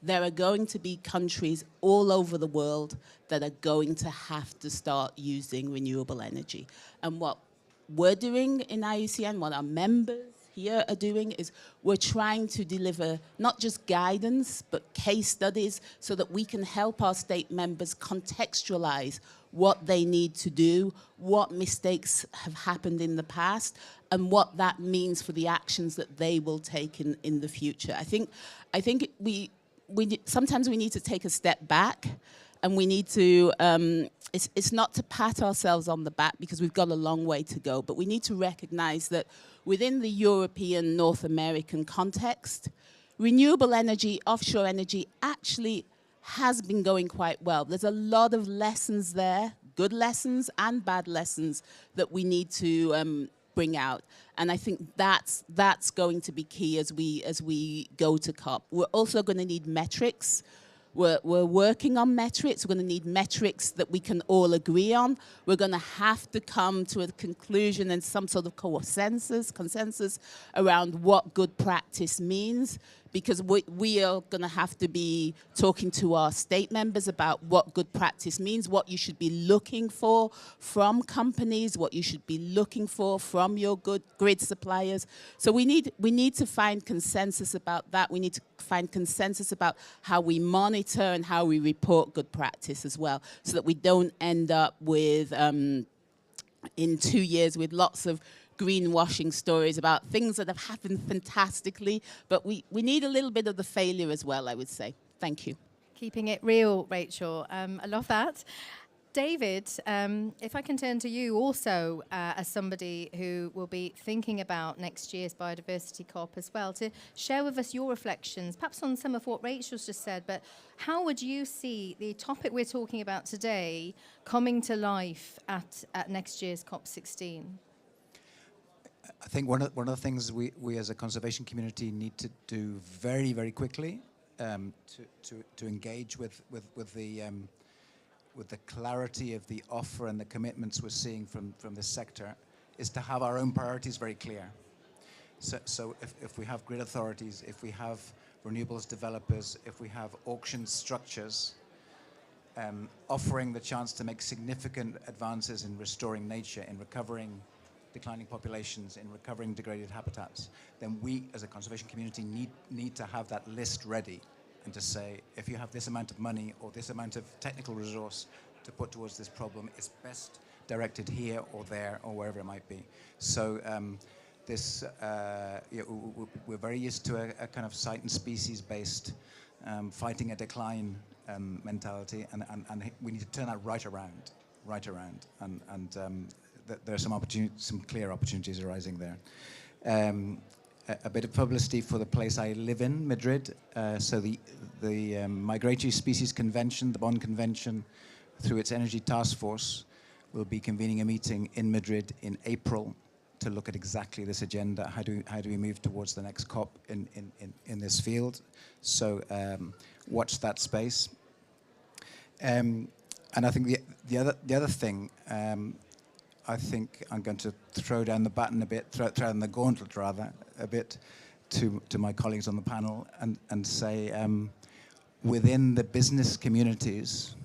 There are going to be countries all over the world that are going to have to start using renewable energy. And what we're doing in IUCN, what our members here are doing, is we're trying to deliver not just guidance, but case studies so that we can help our state members contextualize what they need to do, what mistakes have happened in the past, and what that means for the actions that they will take in the future. I think sometimes we need to take a step back, and we need to, it's not to pat ourselves on the back because we've got a long way to go, but we need to recognize that within the European, North American context, renewable energy, offshore energy actually has been going quite well. There's a lot of lessons there, good lessons and bad lessons, that we need to bring out. And I think that's going to be key as we go to COP. We're also going to need metrics. We're working on metrics. We're going to need metrics that we can all agree on. We're going to have to come to a conclusion and some sort of consensus around what good practice means, because we are going to have to be talking to our state members about what good practice means, what you should be looking for from companies, what you should be looking for from your grid suppliers. So we need to find consensus about that. We need to find consensus about how we monitor and how we report good practice as well, so that we don't end up with, in 2 years, with lots of greenwashing stories about things that have happened fantastically, but we need a little bit of the failure as well, I would say. Thank you. Keeping it real, Rachel. I love that. David, if I can turn to you also as somebody who will be thinking about next year's Biodiversity COP as well, to share with us your reflections, perhaps on some of what Rachel's just said, but how would you see the topic we're talking about today coming to life at next year's COP16? I think one of the things we as a conservation community need to do very, very quickly to engage with the clarity of the offer and the commitments we're seeing from this sector is to have our own priorities very clear. So if we have grid authorities, if we have renewables developers, if we have auction structures offering the chance to make significant advances in restoring nature, in recovering declining populations, in recovering degraded habitats, then we as a conservation community need to have that list ready and to say, if you have this amount of money or this amount of technical resource to put towards this problem, it's best directed here or there or wherever it might be. So we're very used to a kind of site and species based fighting a decline mentality, and we need to turn that right around, and there are some clear opportunities arising there. A bit of publicity for the place I live in, Madrid. So the Migratory Species Convention, the Bonn Convention, through its Energy Task Force, will be convening a meeting in Madrid in April to look at exactly this agenda. How do we move towards the next COP in this field? So watch that space. And I think the other thing. I think I'm going to throw down the baton a bit, throw down the gauntlet rather, a bit to my colleagues on the panel and say, within the business communities,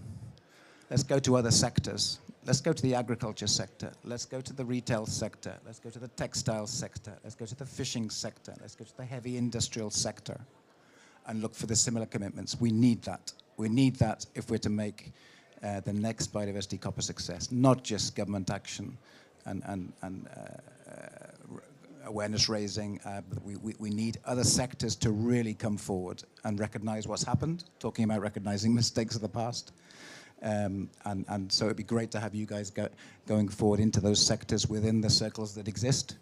let's go to other sectors. Let's go to the agriculture sector. Let's go to the retail sector. Let's go to the textile sector. Let's go to the fishing sector. Let's go to the heavy industrial sector and look for the similar commitments. We need that. We need that if we're to make the next biodiversity COP a success, not just government action and awareness raising. But we need other sectors to really come forward and recognize what's happened, talking about recognizing mistakes of the past. And so it'd be great to have you guys going forward into those sectors within the circles that exist,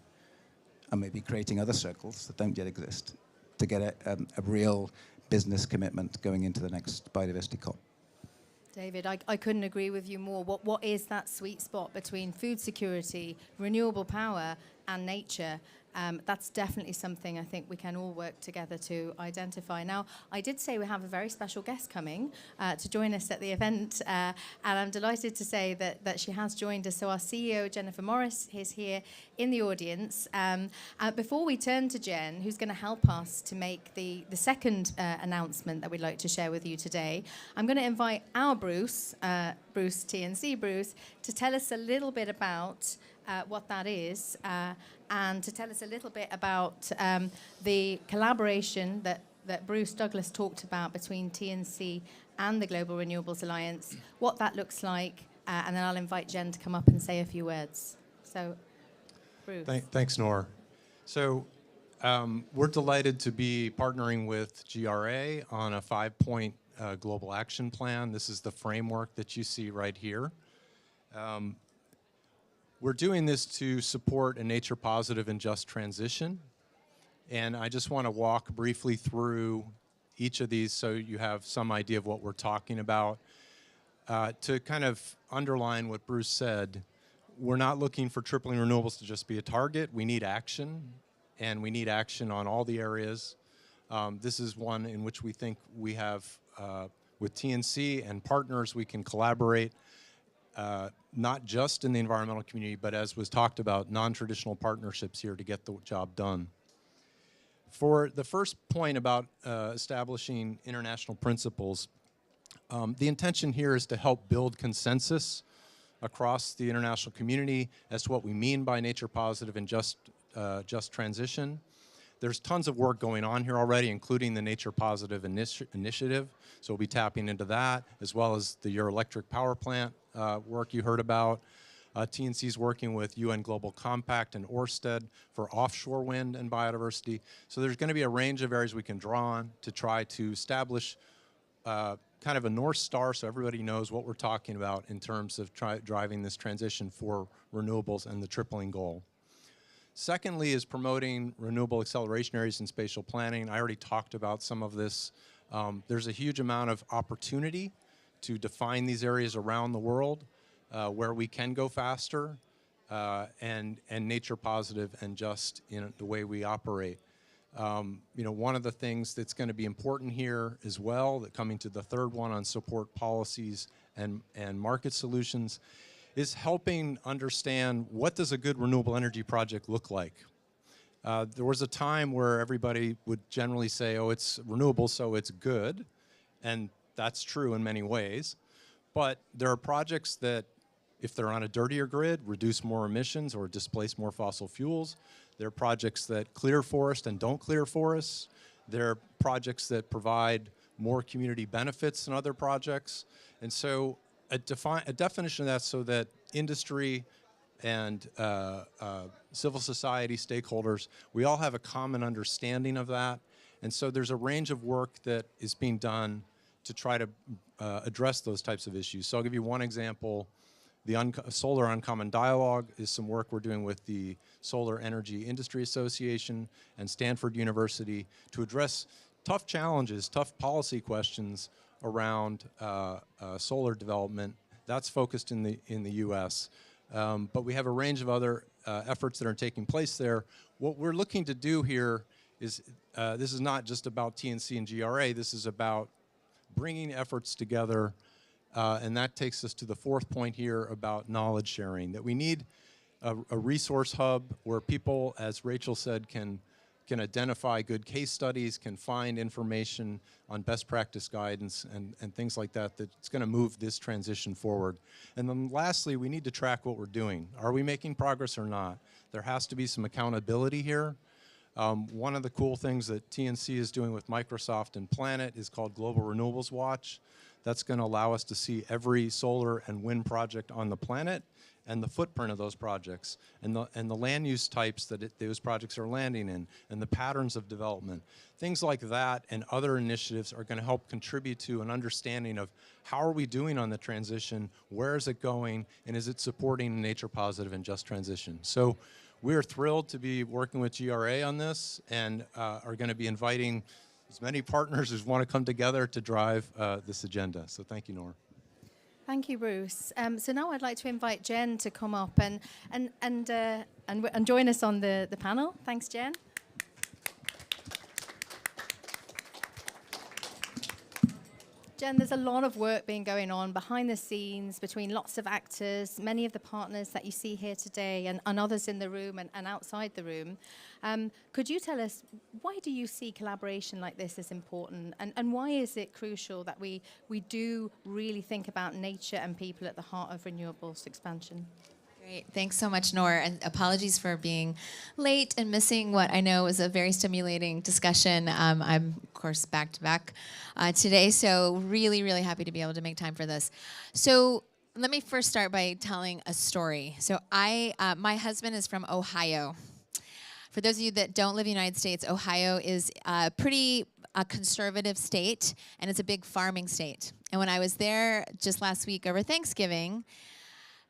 and maybe creating other circles that don't yet exist to get a real business commitment going into the next biodiversity COP. David, I couldn't agree with you more. What is that sweet spot between food security, renewable power, and nature? That's definitely something I think we can all work together to identify. Now, I did say we have a very special guest coming to join us at the event, and I'm delighted to say that she has joined us. So our CEO, Jennifer Morris, is here in the audience. Before we turn to Jen, who's going to help us to make the second announcement that we'd like to share with you today, I'm going to invite our Bruce, TNC Bruce, to tell us a little bit about what that is, and to tell us a little bit about the collaboration that Bruce Douglas talked about between TNC and the Global Renewables Alliance, what that looks like, and then I'll invite Jen to come up and say a few words. So, Bruce. Thanks, Noor. So we're delighted to be partnering with GRA on a 5-point global action plan. This is the framework that you see right here. We're doing this to support a nature positive and just transition. And I just want to walk briefly through each of these so you have some idea of what we're talking about. To kind of underline what Bruce said, we're not looking for tripling renewables to just be a target. We need action, and we need action on all the areas. This is one in which we think we have with TNC and partners, we can collaborate, not just in the environmental community, but as was talked about, non-traditional partnerships here to get the job done. For the first point about establishing international principles, the intention here is to help build consensus across the international community as to what we mean by nature positive and just transition. There's tons of work going on here already, including the Nature Positive Initiative, so we'll be tapping into that, as well as the Euroelectric power plant work you heard about. TNC is working with UN Global Compact and Ørsted for offshore wind and biodiversity. So there's going to be a range of areas we can draw on to try to establish kind of a North Star so everybody knows what we're talking about in terms of driving this transition for renewables and the tripling goal. Secondly is promoting renewable acceleration areas in spatial planning. I already talked about some of this. There's a huge amount of opportunity to define these areas around the world where we can go faster and nature positive and just in the way we operate. You know, one of the things that's going to be important here as well, that coming to the third one on support policies and market solutions, is helping understand what does a good renewable energy project look like. There was a time where everybody would generally say, oh, it's renewable, so it's good, and that's true in many ways. But there are projects that, if they're on a dirtier grid, reduce more emissions or displace more fossil fuels. There are projects that clear forest and don't clear forests. There are projects that provide more community benefits than other projects. And so a definition of that so that industry and civil society stakeholders, we all have a common understanding of that. And so there's a range of work that is being done to try to address those types of issues. So I'll give you one example. The Solar Uncommon Dialogue is some work we're doing with the Solar Energy Industry Association and Stanford University to address tough challenges, tough policy questions around solar development. That's focused in the U.S. But we have a range of other efforts that are taking place there. What we're looking to do here is, this is not just about TNC and GRA, this is about bringing efforts together, and that takes us to the fourth point here about knowledge sharing, that we need a resource hub where people, as Rachel said, can identify good case studies, can find information on best practice guidance and things like that, that's going to move this transition forward. And then lastly, we need to track what we're doing. Are we making progress or not? There has to be some accountability here. One of the cool things that TNC is doing with Microsoft and Planet is called Global Renewables Watch. That's going to allow us to see every solar and wind project on the planet and the footprint of those projects and the land use types that those projects are landing in and the patterns of development. Things like that and other initiatives are going to help contribute to an understanding of how are we doing on the transition, where is it going, and is it supporting nature positive and just transition. So we're thrilled to be working with GRA on this and are going to be inviting as many partners as want to come together to drive this agenda. So thank you, Nora. Thank you, Bruce. So now I'd like to invite Jen to come up and join us on the panel. Thanks, Jen. Jen, there's a lot of work being going on behind the scenes between lots of actors, many of the partners that you see here today and others in the room and outside the room. Could you tell us, why do you see collaboration like this as important? And why is it crucial that we do really think about nature and people at the heart of renewables expansion? Great. Thanks so much, Nor, and apologies for being late and missing what I know was a very stimulating discussion. I'm, of course, back-to-back today, so really, really happy to be able to make time for this. So let me first start by telling a story. So my husband is from Ohio. For those of you that don't live in the United States, Ohio is a pretty conservative state, and it's a big farming state. And when I was there just last week over Thanksgiving,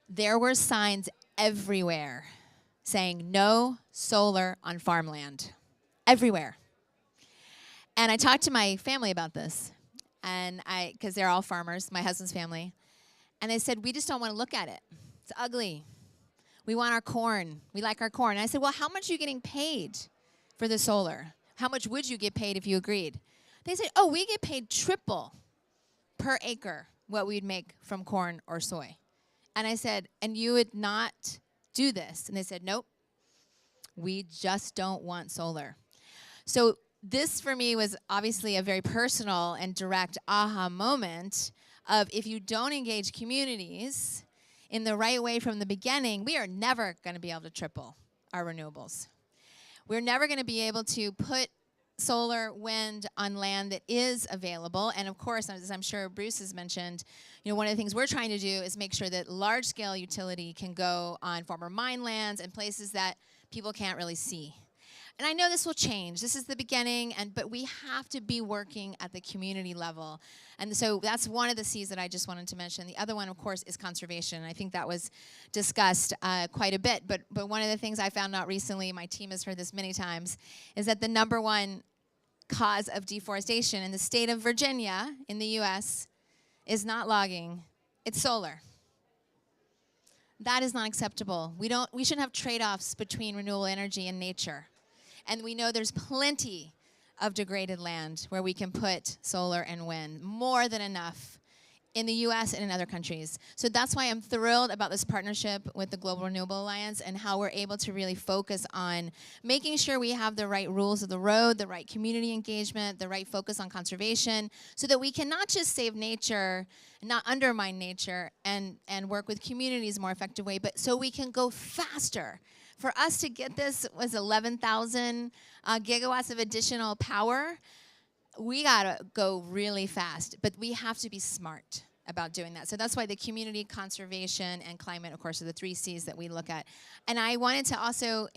there were signs everywhere saying no solar on farmland, everywhere. And I talked to my family about this, and because they're all farmers, my husband's family, and they said, we just don't want to look at it. It's ugly. We want our corn. We like our corn. And I said, well, how much are you getting paid for the solar? How much would you get paid if you agreed? They said, oh, we get paid triple per acre what we'd make from corn or soy. And I said, and you would not do this? And they said, nope, we just don't want solar. So this for me was obviously a very personal and direct aha moment of if you don't engage communities in the right way from the beginning, we are never going to be able to triple our renewables. We're never going to be able to put solar, wind on land that is available. And of course, as I'm sure Bruce has mentioned, one of the things we're trying to do is make sure that large-scale utility can go on former mine lands and places that people can't really see. And I know this will change. This is the beginning, but we have to be working at the community level. And so that's one of the C's that I just wanted to mention. The other one, of course, is conservation. I think that was discussed quite a bit. But one of the things I found out recently, my team has heard this many times, is that the #1 cause of deforestation in the state of Virginia in the US is not logging, it's solar. That is not acceptable. We shouldn't have trade-offs between renewable energy and nature. And we know there's plenty of degraded land where we can put solar and wind, more than enough in the US and in other countries. So that's why I'm thrilled about this partnership with the Global Renewable Alliance and how we're able to really focus on making sure we have the right rules of the road, the right community engagement, the right focus on conservation, so that we can not just save nature, not undermine nature, and work with communities in a more effective way, but so we can go faster. For us to get this was 11,000 gigawatts of additional power. We gotta go really fast, but we have to be smart about doing that. So that's why the community, conservation, and climate, of course, are the 3 C's that we look at. And I wanted to also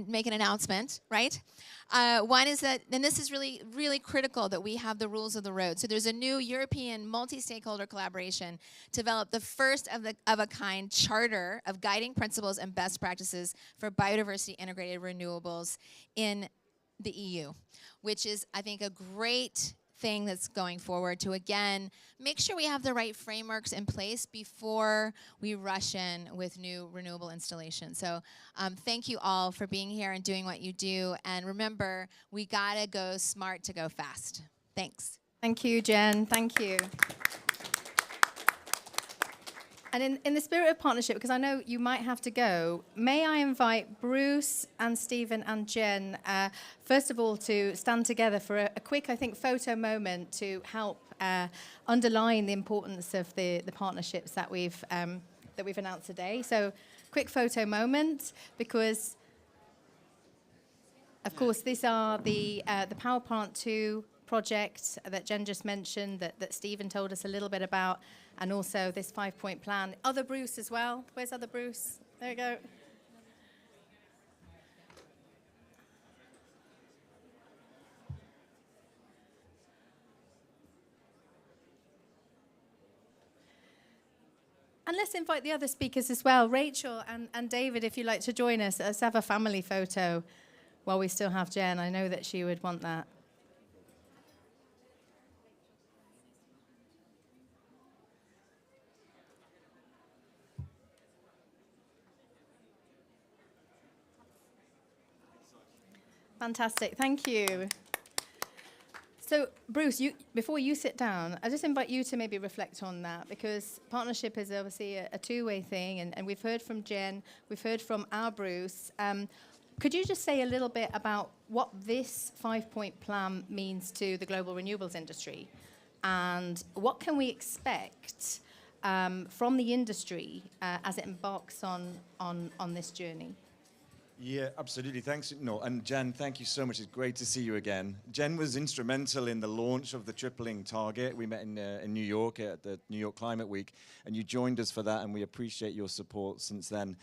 make an announcement, right? One is that, and this is really, really critical that we have the rules of the road. So there's a new European multi-stakeholder collaboration to develop the first of a kind charter of guiding principles and best practices for biodiversity integrated renewables in the EU, which is, I think, a great thing that's going forward to, again, make sure we have the right frameworks in place before we rush in with new renewable installations. So thank you all for being here and doing what you do. And remember, we gotta go smart to go fast. Thanks. Thank you, Jen. Thank you. And in the spirit of partnership, because I know you might have to go, may I invite Bruce and Stephen and Jen, first of all, to stand together for a quick, I think, photo moment to help underline the importance of the partnerships that we've announced today. So, quick photo moment, because, of course, these are the Power Plant 2 project that Jen just mentioned, that Stephen told us a little bit about, and also this 5-point plan. Other Bruce as well. Where's other Bruce? There we go. And let's invite the other speakers as well. Rachel and David, if you'd like to join us. Let's have a family photo while we still have Jen. I know that she would want that. Fantastic, thank you. So, Bruce, before you sit down, I just invite you to maybe reflect on that, because partnership is obviously a two-way thing, and we've heard from Jen, we've heard from our Bruce. Could you just say a little bit about what this 5-point plan means to the global renewables industry, and what can we expect from the industry as it embarks on this journey? Yeah, absolutely. Thanks, Noor. And Jen, thank you so much. It's great to see you again. Jen was instrumental in the launch of the tripling target. We met in New York at the New York Climate Week, and you joined us for that, and we appreciate your support since then.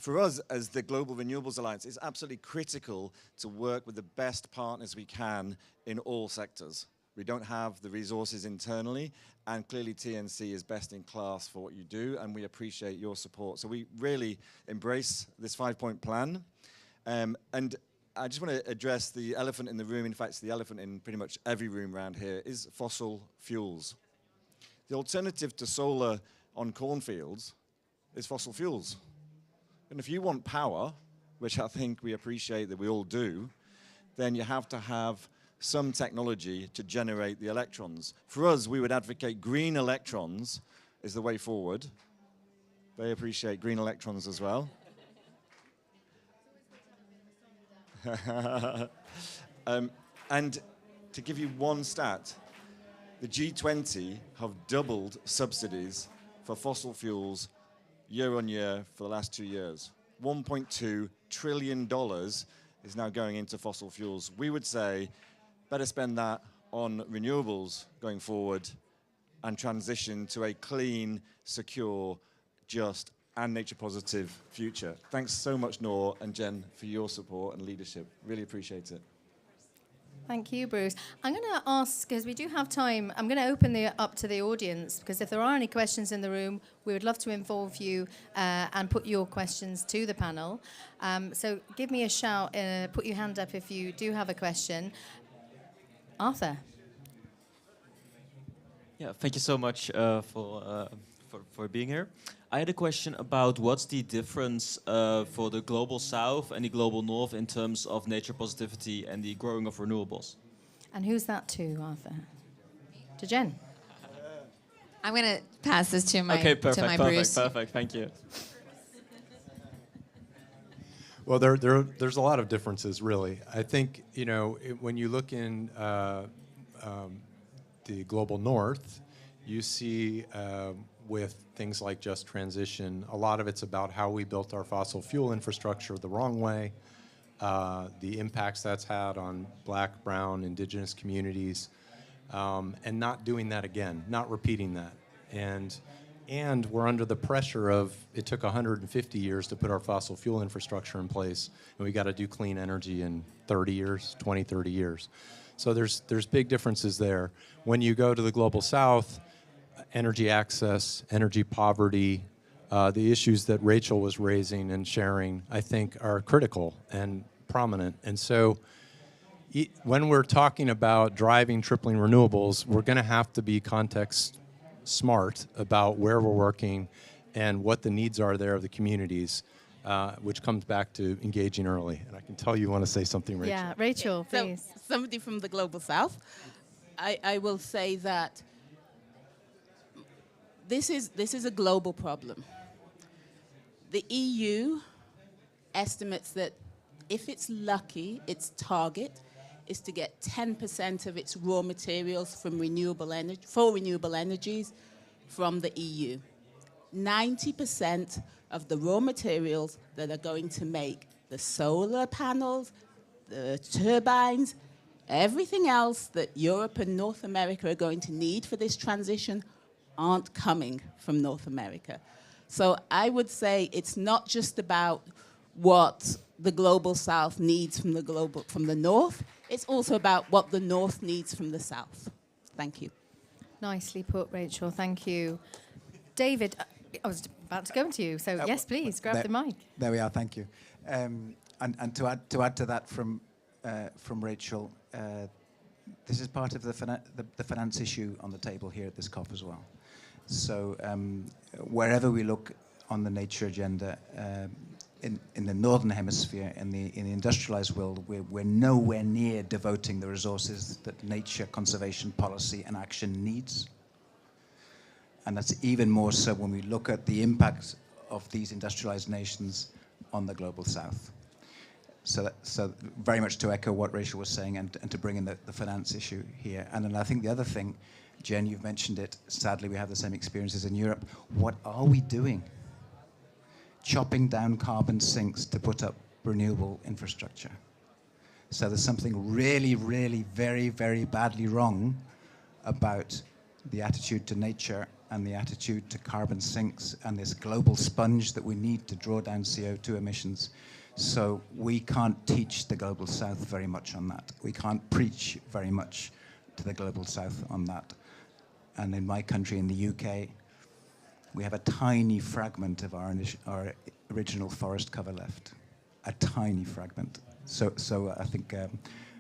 For us, as the Global Renewables Alliance, it's absolutely critical to work with the best partners we can in all sectors. We don't have the resources internally, and clearly TNC is best in class for what you do, and we appreciate your support. So we really embrace this 5-point plan. And I just want to address the elephant in the room. In fact, it's the elephant in pretty much every room around here, is fossil fuels. The alternative to solar on cornfields is fossil fuels. And if you want power, which I think we appreciate that we all do, then you have to have some technology to generate the electrons. For us, we would advocate green electrons is the way forward. They appreciate green electrons as well. And to give you one stat, the G20 have doubled subsidies for fossil fuels year on year for the last 2 years. $1.2 trillion is now going into fossil fuels. We would say better spend that on renewables going forward and transition to a clean, secure, just, and nature-positive future. Thanks so much, Noor and Jen, for your support and leadership. Really appreciate it. Thank you, Bruce. I'm going to ask, because we do have time, I'm going to open up to the audience, because if there are any questions in the room, we would love to involve you and put your questions to the panel. So give me a shout, put your hand up if you do have a question. Arthur. Yeah, thank you so much for being here. I had a question about what's the difference for the Global South and the Global North in terms of nature positivity and the growing of renewables. And who's that to, Arthur? To Jen. I'm going to pass this to my, okay, perfect, to my perfect, Bruce. perfect. Thank you. Well, there's a lot of differences, really. I think, you know, when you look in the Global North, you see with things like just transition, a lot of it's about how we built our fossil fuel infrastructure the wrong way, the impacts that's had on Black, Brown, Indigenous communities, and not doing that again, not repeating that. And we're under the pressure of, it took 150 years to put our fossil fuel infrastructure in place, and we got to do clean energy in 30 years, 20, 30 years. So there's big differences there. When you go to the Global South, energy access, energy poverty, the issues that Rachel was raising and sharing, I think, are critical and prominent. And so when we're talking about driving tripling renewables, we're going to have to be context smart about where we're working and what the needs are there of the communities, which comes back to engaging early. And I can tell you want to say something, Rachel. Yeah, Rachel, please. So, somebody from the Global South, I will say that this is a global problem. The EU estimates that if it's lucky, its target is to get 10% of its raw materials from renewable energies from the EU. 90% of the raw materials that are going to make the solar panels, the turbines, everything else that Europe and North America are going to need for this transition aren't coming from North America. So I would say it's not just about what the Global South needs from the North, it's also about what the North needs from the South. Thank you. Nicely put, Rachel. Thank you. David, I was about to go to you, so yes, please, grab the mic. There we are, thank you. And to add to that from Rachel, this is part of the finance issue on the table here at this COP as well. So wherever we look on the nature agenda, in the Northern Hemisphere, in the industrialized world, we're nowhere near devoting the resources that nature conservation policy and action needs. And that's even more so when we look at the impact of these industrialized nations on the Global South. So very much to echo what Rachel was saying and to bring in the finance issue here. And then I think the other thing, Jen, you've mentioned it, sadly we have the same experiences in Europe. What are we doing? Chopping down carbon sinks to put up renewable infrastructure. So there's something really, really very, very badly wrong about the attitude to nature and the attitude to carbon sinks and this global sponge that we need to draw down CO2 emissions. So we can't teach the Global South very much on that. We can't preach very much to the Global South on that. And in my country, in the UK, we have a tiny fragment of our original forest cover left. A tiny fragment. So I think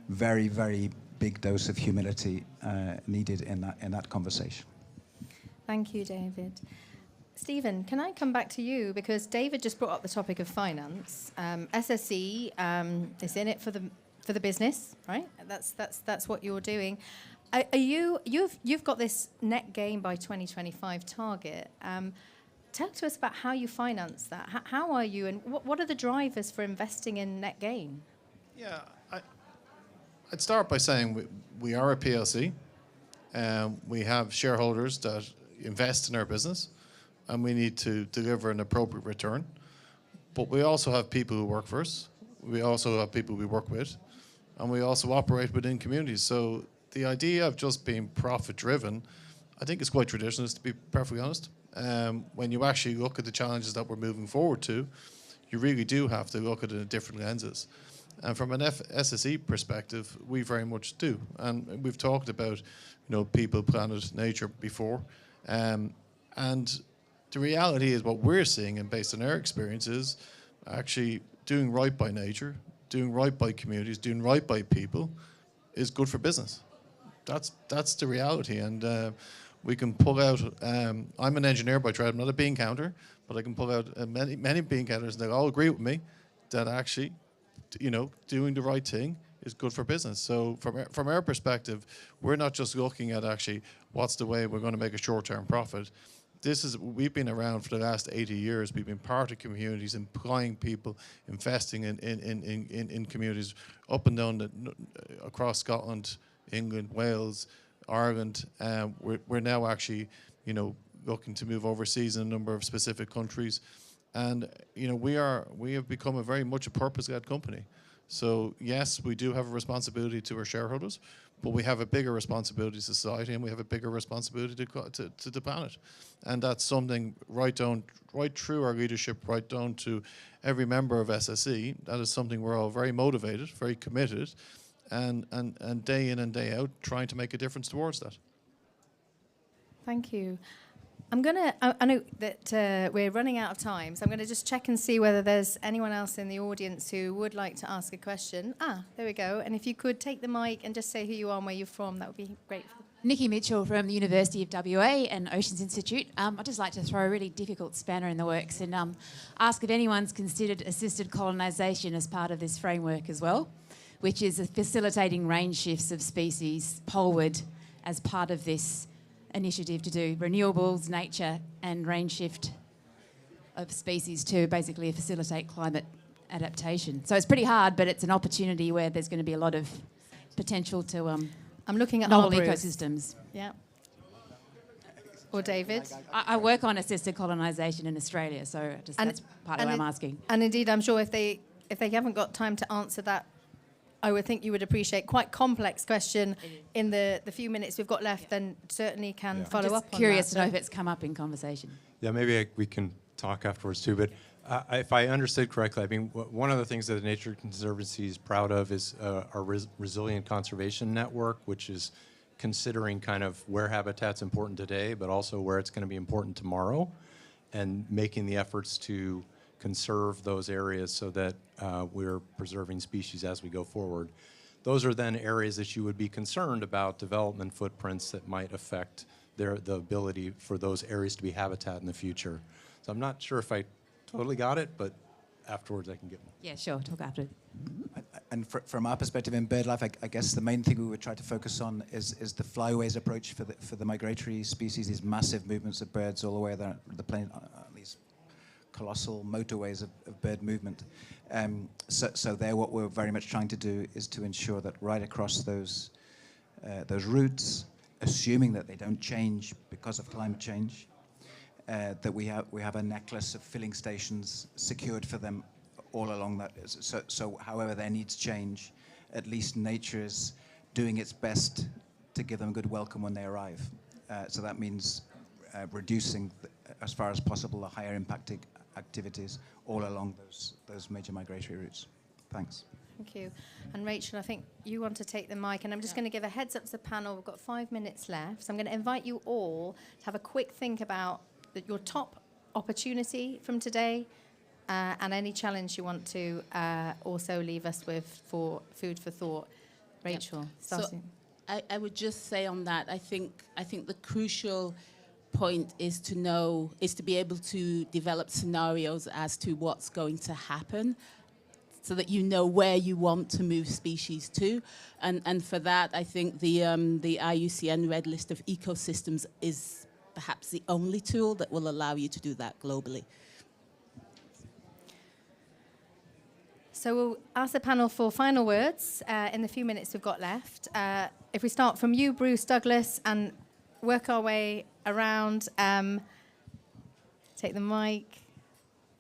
very, very big dose of humility needed in that conversation. Thank you, David. Stephen, can I come back to you? Because David just brought up the topic of finance. SSE is in it for the for the business, right? That's what you're doing. You've got this net gain by 2025 target. Talk to us about how you finance that. How are you, and what are the drivers for investing in net gain? Yeah, I'd start by saying we are a PLC. We have shareholders that invest in our business, and we need to deliver an appropriate return. But we also have people who work for us. We also have people we work with, and we also operate within communities. So the idea of just being profit-driven, I think, is quite traditionalist, to be perfectly honest. When you actually look at the challenges that we're moving forward to, you really do have to look at it in different lenses. And from an SSE perspective, we very much do. And we've talked about, people, planet, nature before. And the reality is what we're seeing, and based on our experiences, actually doing right by nature, doing right by communities, doing right by people is good for business. That's the reality. And we can pull out, I'm an engineer by trade, I'm not a bean counter, but I can pull out many bean counters, and they all agree with me that actually, doing the right thing is good for business. So from our perspective, we're not just looking at actually what's the way we're going to make a short-term profit. We've been around for the last 80 years. We've been part of communities, employing people, investing in communities up and down across Scotland, England, Wales, Ireland. We're now actually, looking to move overseas in a number of specific countries. And, we have become a very much a purpose-led company. So, yes, we do have a responsibility to our shareholders, but we have a bigger responsibility to society, and we have a bigger responsibility to the planet. And that's something right through our leadership, right down to every member of SSE. That is something we're all very motivated, very committed, and day in and day out trying to make a difference towards that. Thank you. I know that we're running out of time, so I'm going to just check and see whether there's anyone else in the audience who would like to ask a question. There we go. And if you could take the mic and just say who you are and where you're from, that would be great. Nikki Mitchell from the University of WA and Oceans Institute. I'd just like to throw a really difficult spanner in the works and ask if anyone's considered assisted colonisation as part of this framework as well, which is facilitating range shifts of species poleward as part of this initiative to do renewables, nature and range shift of species to basically facilitate climate adaptation. So it's pretty hard, but it's an opportunity where there's going to be a lot of potential to I'm looking at novel arbourists. ecosystems. Yeah. Or David? I work on assisted colonisation in Australia, so that's part of what I'm asking. And indeed, I'm sure if they haven't got time to answer that, I would think you would appreciate quite complex question in the few minutes we've got left, then certainly can follow up on that. Curious to know if it's come up in conversation. Yeah, maybe we can talk afterwards too. But if I understood correctly, I mean, one of the things that the Nature Conservancy is proud of is our resilient conservation network, which is considering kind of where habitat's important today, but also where it's going to be important tomorrow, and making the efforts to conserve those areas so that we're preserving species as we go forward. Those are then areas that you would be concerned about development footprints that might affect the ability for those areas to be habitat in the future. So I'm not sure if I totally got it, but afterwards I can get more. Yeah, sure, talk after. And from our perspective in BirdLife, I guess the main thing we would try to focus on is the flyways approach for the migratory species, these massive movements of birds all the way around the planet, these colossal motorways of bird movement. So there, what we're very much trying to do is to ensure that right across those routes, assuming that they don't change because of climate change, that we have a necklace of filling stations secured for them all along that. So however their needs change, at least nature is doing its best to give them a good welcome when they arrive. So that means reducing, as far as possible, the higher impacted activities all along those major migratory routes. Thanks. Thank you. And Rachel, I think you want to take the mic, and I'm just going to give a heads up to the panel. We've got 5 minutes left, so I'm going to invite you all to have a quick think about your top opportunity from today, and any challenge you want to also leave us with for food for thought. Rachel, starting. So I would just say on that, I think the crucial point is to be able to develop scenarios as to what's going to happen. so that you know where you want to move species to. And for that, I think the IUCN Red List of Ecosystems is perhaps the only tool that will allow you to do that globally. So we'll ask the panel for final words in the few minutes we've got left. If we start from you, Bruce Douglas, and work our way around, take the mic.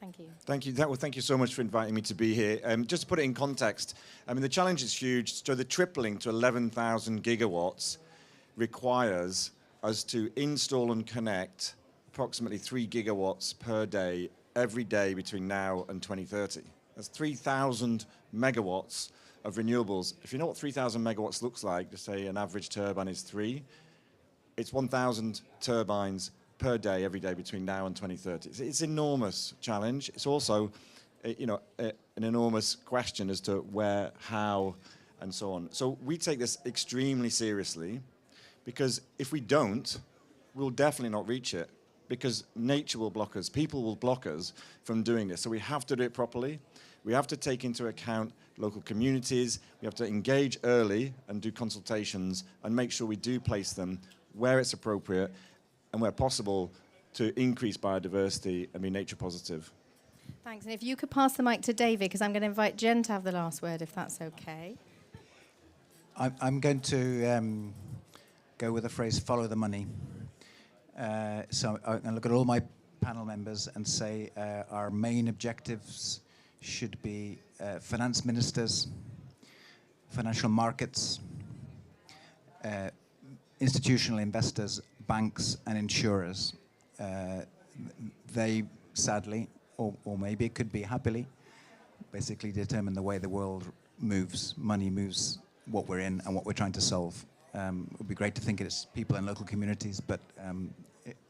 Thank you. Thank you. Well, thank you so much for inviting me to be here. Just to put it in context, I mean, the challenge is huge. So the tripling to 11,000 gigawatts requires us to install and connect approximately 3 gigawatts per day, every day between now and 2030. That's 3,000 megawatts of renewables. If you know what 3,000 megawatts looks like, to say an average turbine is 3, it's 1,000 turbines per day, every day between now and 2030. It's an enormous challenge. It's also, an enormous question as to where, how, and so on. So we take this extremely seriously, because if we don't, we'll definitely not reach it, because nature will block us, people will block us from doing this. So we have to do it properly. We have to take into account local communities. We have to engage early and do consultations and make sure we do place them where it's appropriate and where possible to increase biodiversity and be nature positive. Thanks. And if you could pass the mic to David, because I'm going to invite Jen to have the last word, if that's okay. I'm going to go with the phrase, follow the money. So I'm going to look at all my panel members and say our main objectives should be finance ministers, financial markets, institutional investors, banks and insurers. They sadly, or maybe it could be happily, basically determine the way the world moves. Money moves what we're in and what we're trying to solve. It would be great to think it's people in local communities, but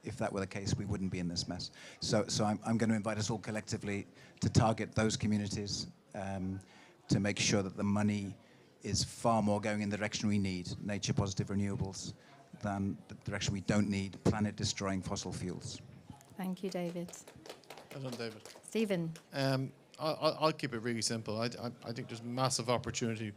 if that were the case, we wouldn't be in this mess. So I'm going to invite us all collectively to target those communities, to make sure that the money is far more going in the direction we need, nature positive renewables, than the direction we don't need, planet destroying fossil fuels. Thank you, David. Well done, David. Stephen. I'll keep it really simple. I think there's massive opportunity,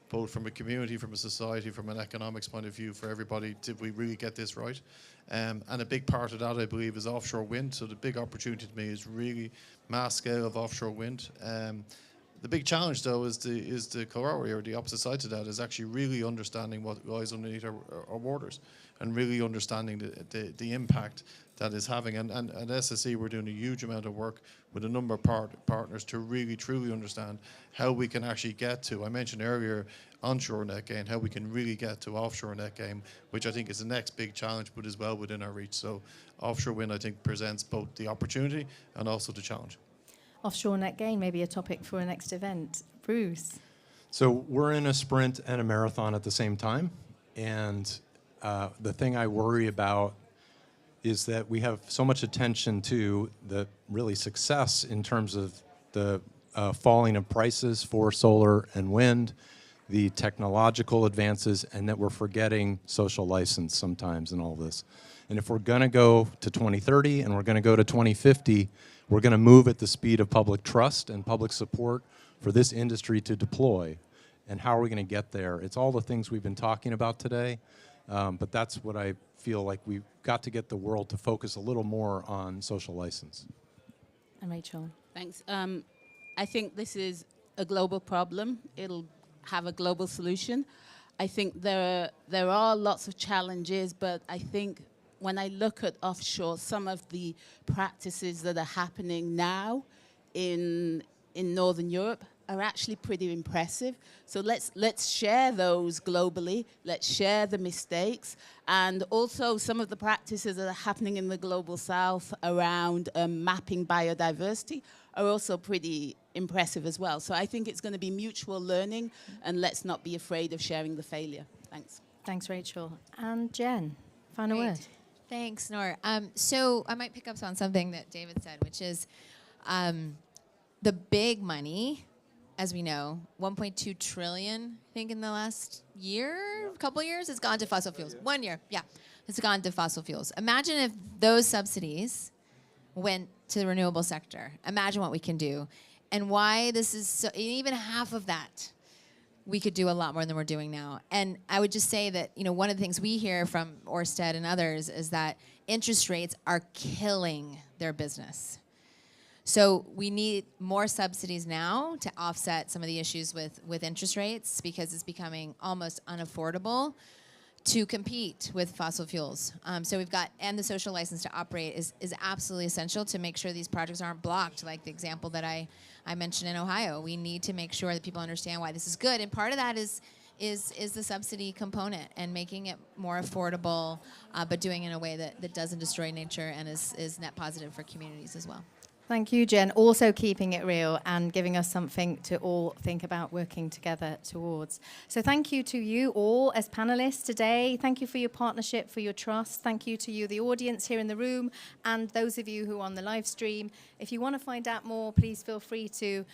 both from a community, from a society, from an economics point of view, for everybody, did we really get this right? And a big part of that, I believe, is offshore wind. So the big opportunity to me is really mass scale of offshore wind. The big challenge, though, is the corollary, or the opposite side to that, is actually really understanding what lies underneath our waters, and really understanding the impact that is having. And at SSE, we're doing a huge amount of work with a number of partners to really, truly understand how we can actually get to, I mentioned earlier, onshore net gain, how we can really get to offshore net gain, which I think is the next big challenge, but is well within our reach. So offshore wind, I think, presents both the opportunity and also the challenge. Offshore net gain may be a topic for a next event. Bruce. So we're in a sprint and a marathon at the same time. And the thing I worry about is that we have so much attention to the really success in terms of the falling of prices for solar and wind, the technological advances, and that we're forgetting social license sometimes in all this. And if we're going to go to 2030 and we're going to go to 2050, we're going to move at the speed of public trust and public support for this industry to deploy. And how are we going to get there? It's all the things we've been talking about today, but that's what I feel like we've got to get the world to focus a little more on social license. And Rachel. Thanks. I think this is a global problem. It'll have a global solution. I think there are lots of challenges, but I think when I look at offshore, some of the practices that are happening now in Northern Europe are actually pretty impressive. So let's share those globally. Let's share the mistakes, and also some of the practices that are happening in the global south around mapping biodiversity are also pretty impressive as well. So I think it's going to be mutual learning, and let's not be afraid of sharing the failure. Thanks. Thanks, Rachel. And Jen, final word. Thanks, Nor. So I might pick up on something that David said, which is the big money, as we know, 1.2 trillion, I think in the last year, couple years, has gone to fossil fuels. 1 year, yeah, it's gone to fossil fuels. Imagine if those subsidies went to the renewable sector. Imagine what we can do. and why this is so, even half of that, we could do a lot more than we're doing now. And I would just say that, one of the things we hear from Ørsted and others is that interest rates are killing their business. So we need more subsidies now to offset some of the issues with interest rates, because it's becoming almost unaffordable to compete with fossil fuels. So we've got, and the social license to operate is absolutely essential to make sure these projects aren't blocked, like the example that I mentioned in Ohio. We need to make sure that people understand why this is good, and part of that is the subsidy component and making it more affordable, but doing it in a way that doesn't destroy nature and is net positive for communities as well. Thank you, Jen. Also keeping it real and giving us something to all think about working together towards. So thank you to you all as panelists today. Thank you for your partnership, for your trust. Thank you to you, the audience here in the room, and those of you who are on the live stream. If you want to find out more, please feel free to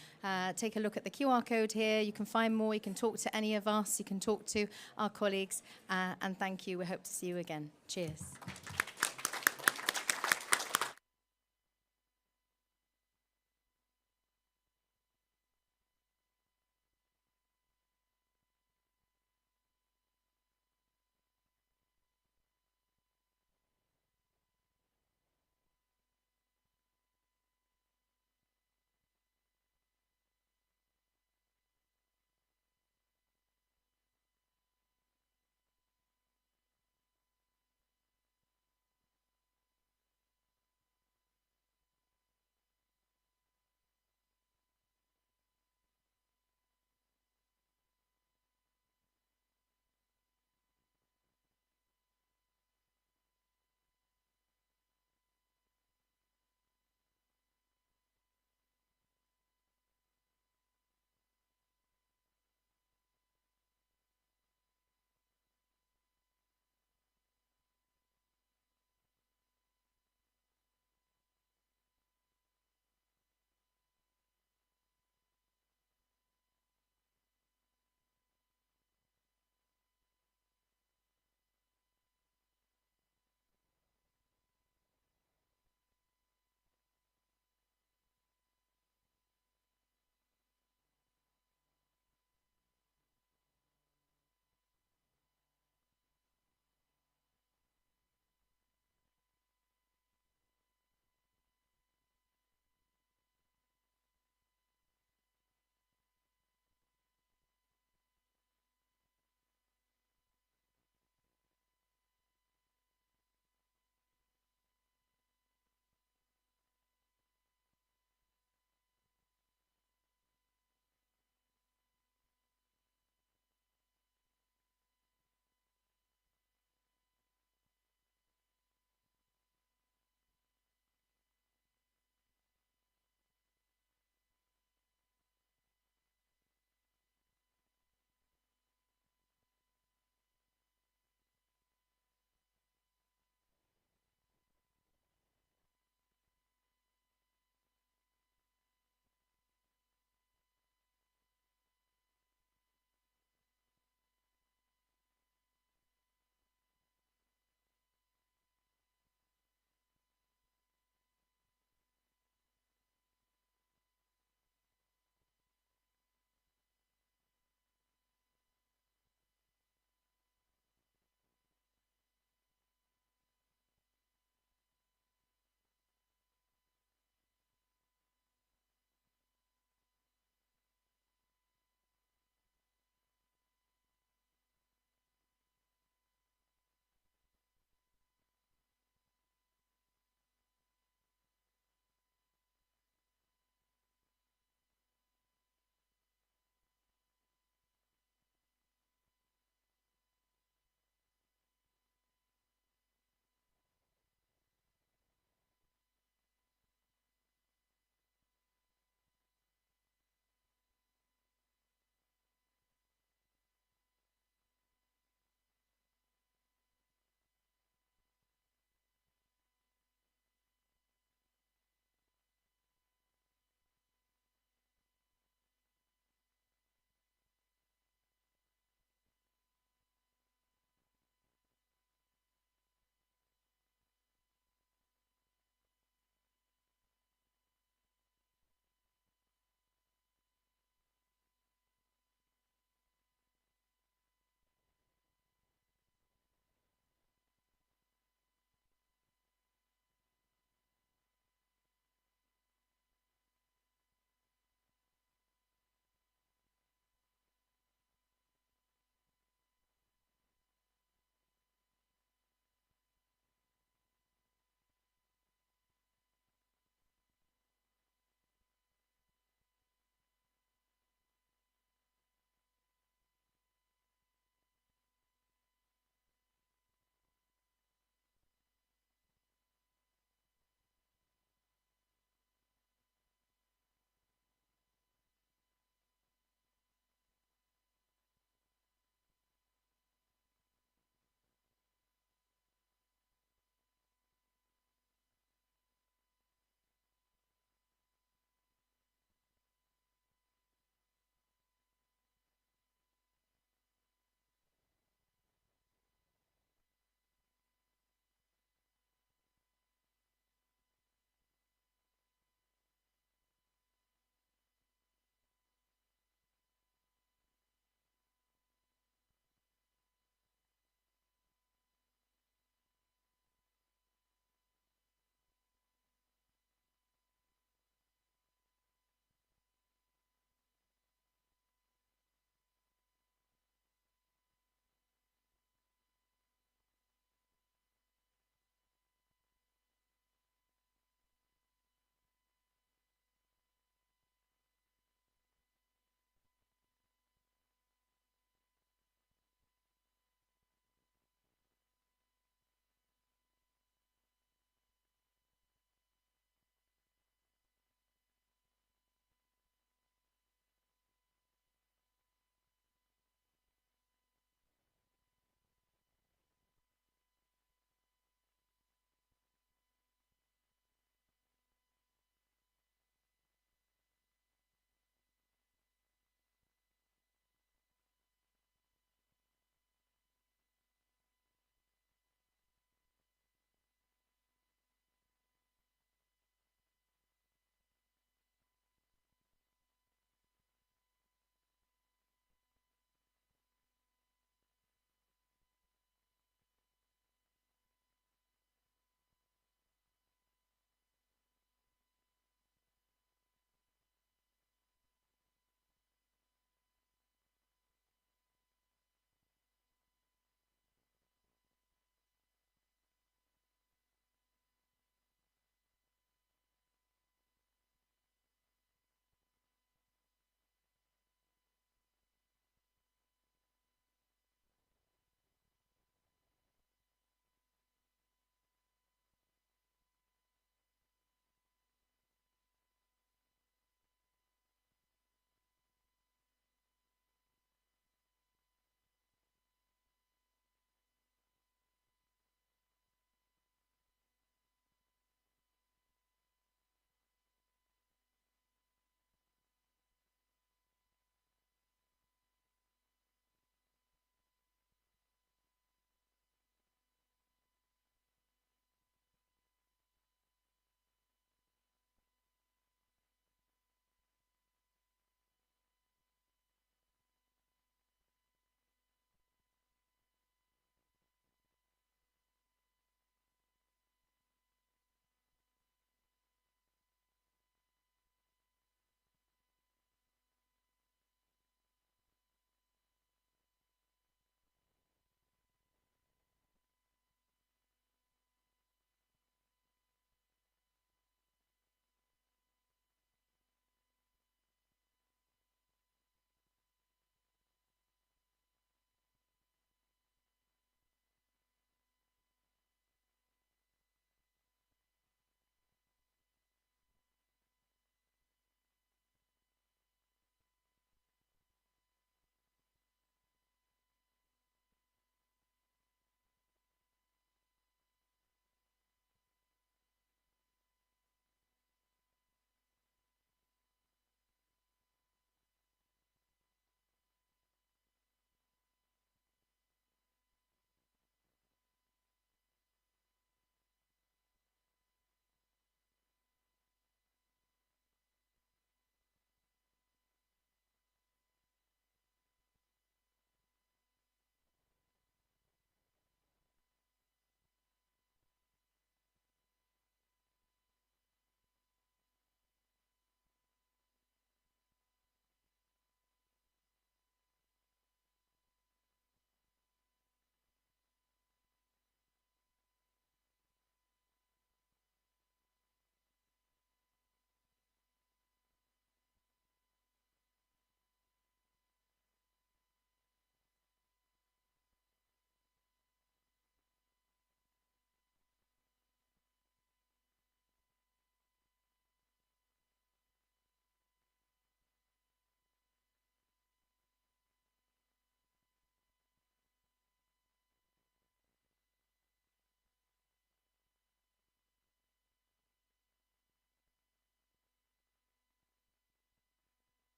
take a look at the QR code here. You can find more. You can talk to any of us. You can talk to our colleagues. And thank you. We hope to see you again. Cheers.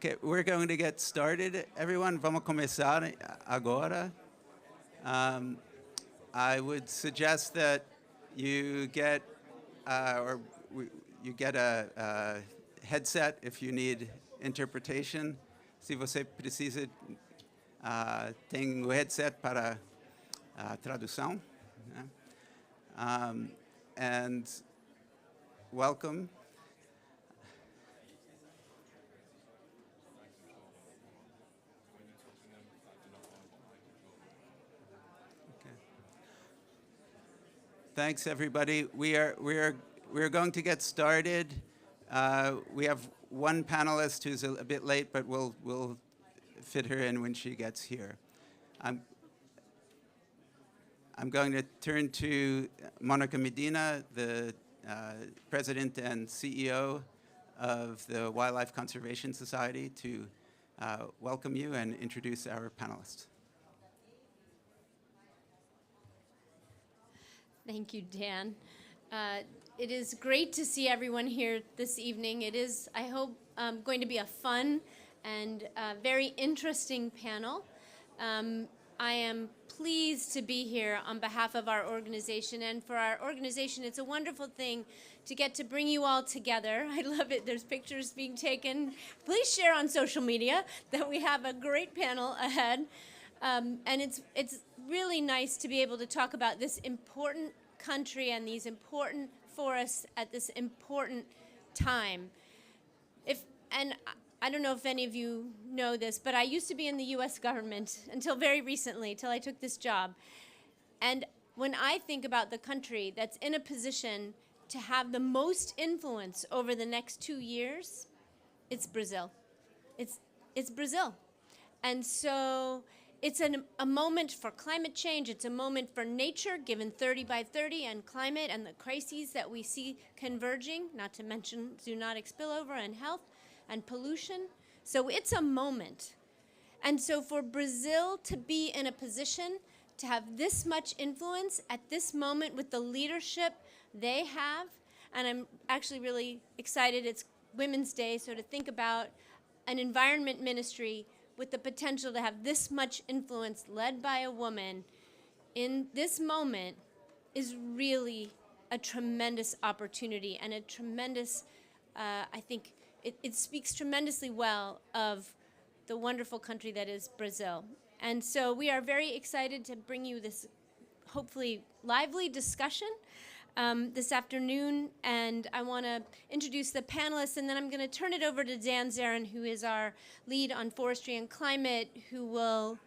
Okay, we're going to get started. Everyone, vamos começar agora. I would suggest that you get you get a headset if you need interpretation. Se você precisa, tem o headset para tradução. And welcome. Thanks, everybody. We're going to get started. We have one panelist who's a bit late, but we'll fit her in when she gets here. I'm going to turn to Monica Medina, the President and CEO of the Wildlife Conservation Society, to welcome you and introduce our panelists. Thank you, Dan. It is great to see everyone here this evening. It is, I hope, going to be a fun and very interesting panel. I am pleased to be here on behalf of our organization. And for our organization, it's a wonderful thing to get to bring you all together. I love it. There's pictures being taken. Please share on social media that we have a great panel ahead. And it's really nice to be able to talk about this important country and these important forests at this important time. And I don't know if any of you know this, but I used to be in the US government until very recently, till I took this job. And when I think about the country that's in a position to have the most influence over the next 2 years, it's Brazil. It's Brazil. And so it's a moment for climate change. It's a moment for nature, given 30 by 30 and climate and the crises that we see converging, not to mention zoonotic spillover and health and pollution. So it's a moment. And so for Brazil to be in a position to have this much influence at this moment with the leadership they have, and I'm actually really excited, it's Women's Day, so to think about an environment ministry with the potential to have this much influence led by a woman in this moment is really a tremendous opportunity and a tremendous, I think, it speaks tremendously well of the wonderful country that is Brazil. And so we are very excited to bring you this hopefully lively discussion this afternoon, and I want to introduce the panelists, and then I'm going to turn it over to Dan Zarin, who is our lead on forestry and climate, who will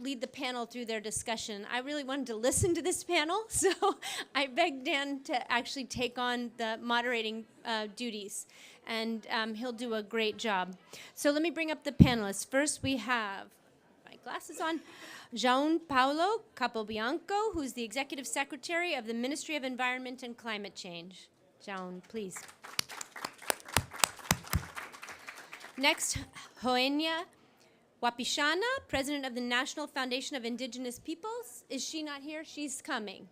lead the panel through their discussion. I really wanted to listen to this panel, so I begged Dan to actually take on the moderating duties, and he'll do a great job. So let me bring up the panelists. First, we have, my glasses on, João Paulo Capobianco, who's the Executive Secretary of the Ministry of Environment and Climate Change. João, please. Next, Hoenia Wapishana, President of the National Foundation of Indigenous Peoples. Is she not here? She's coming.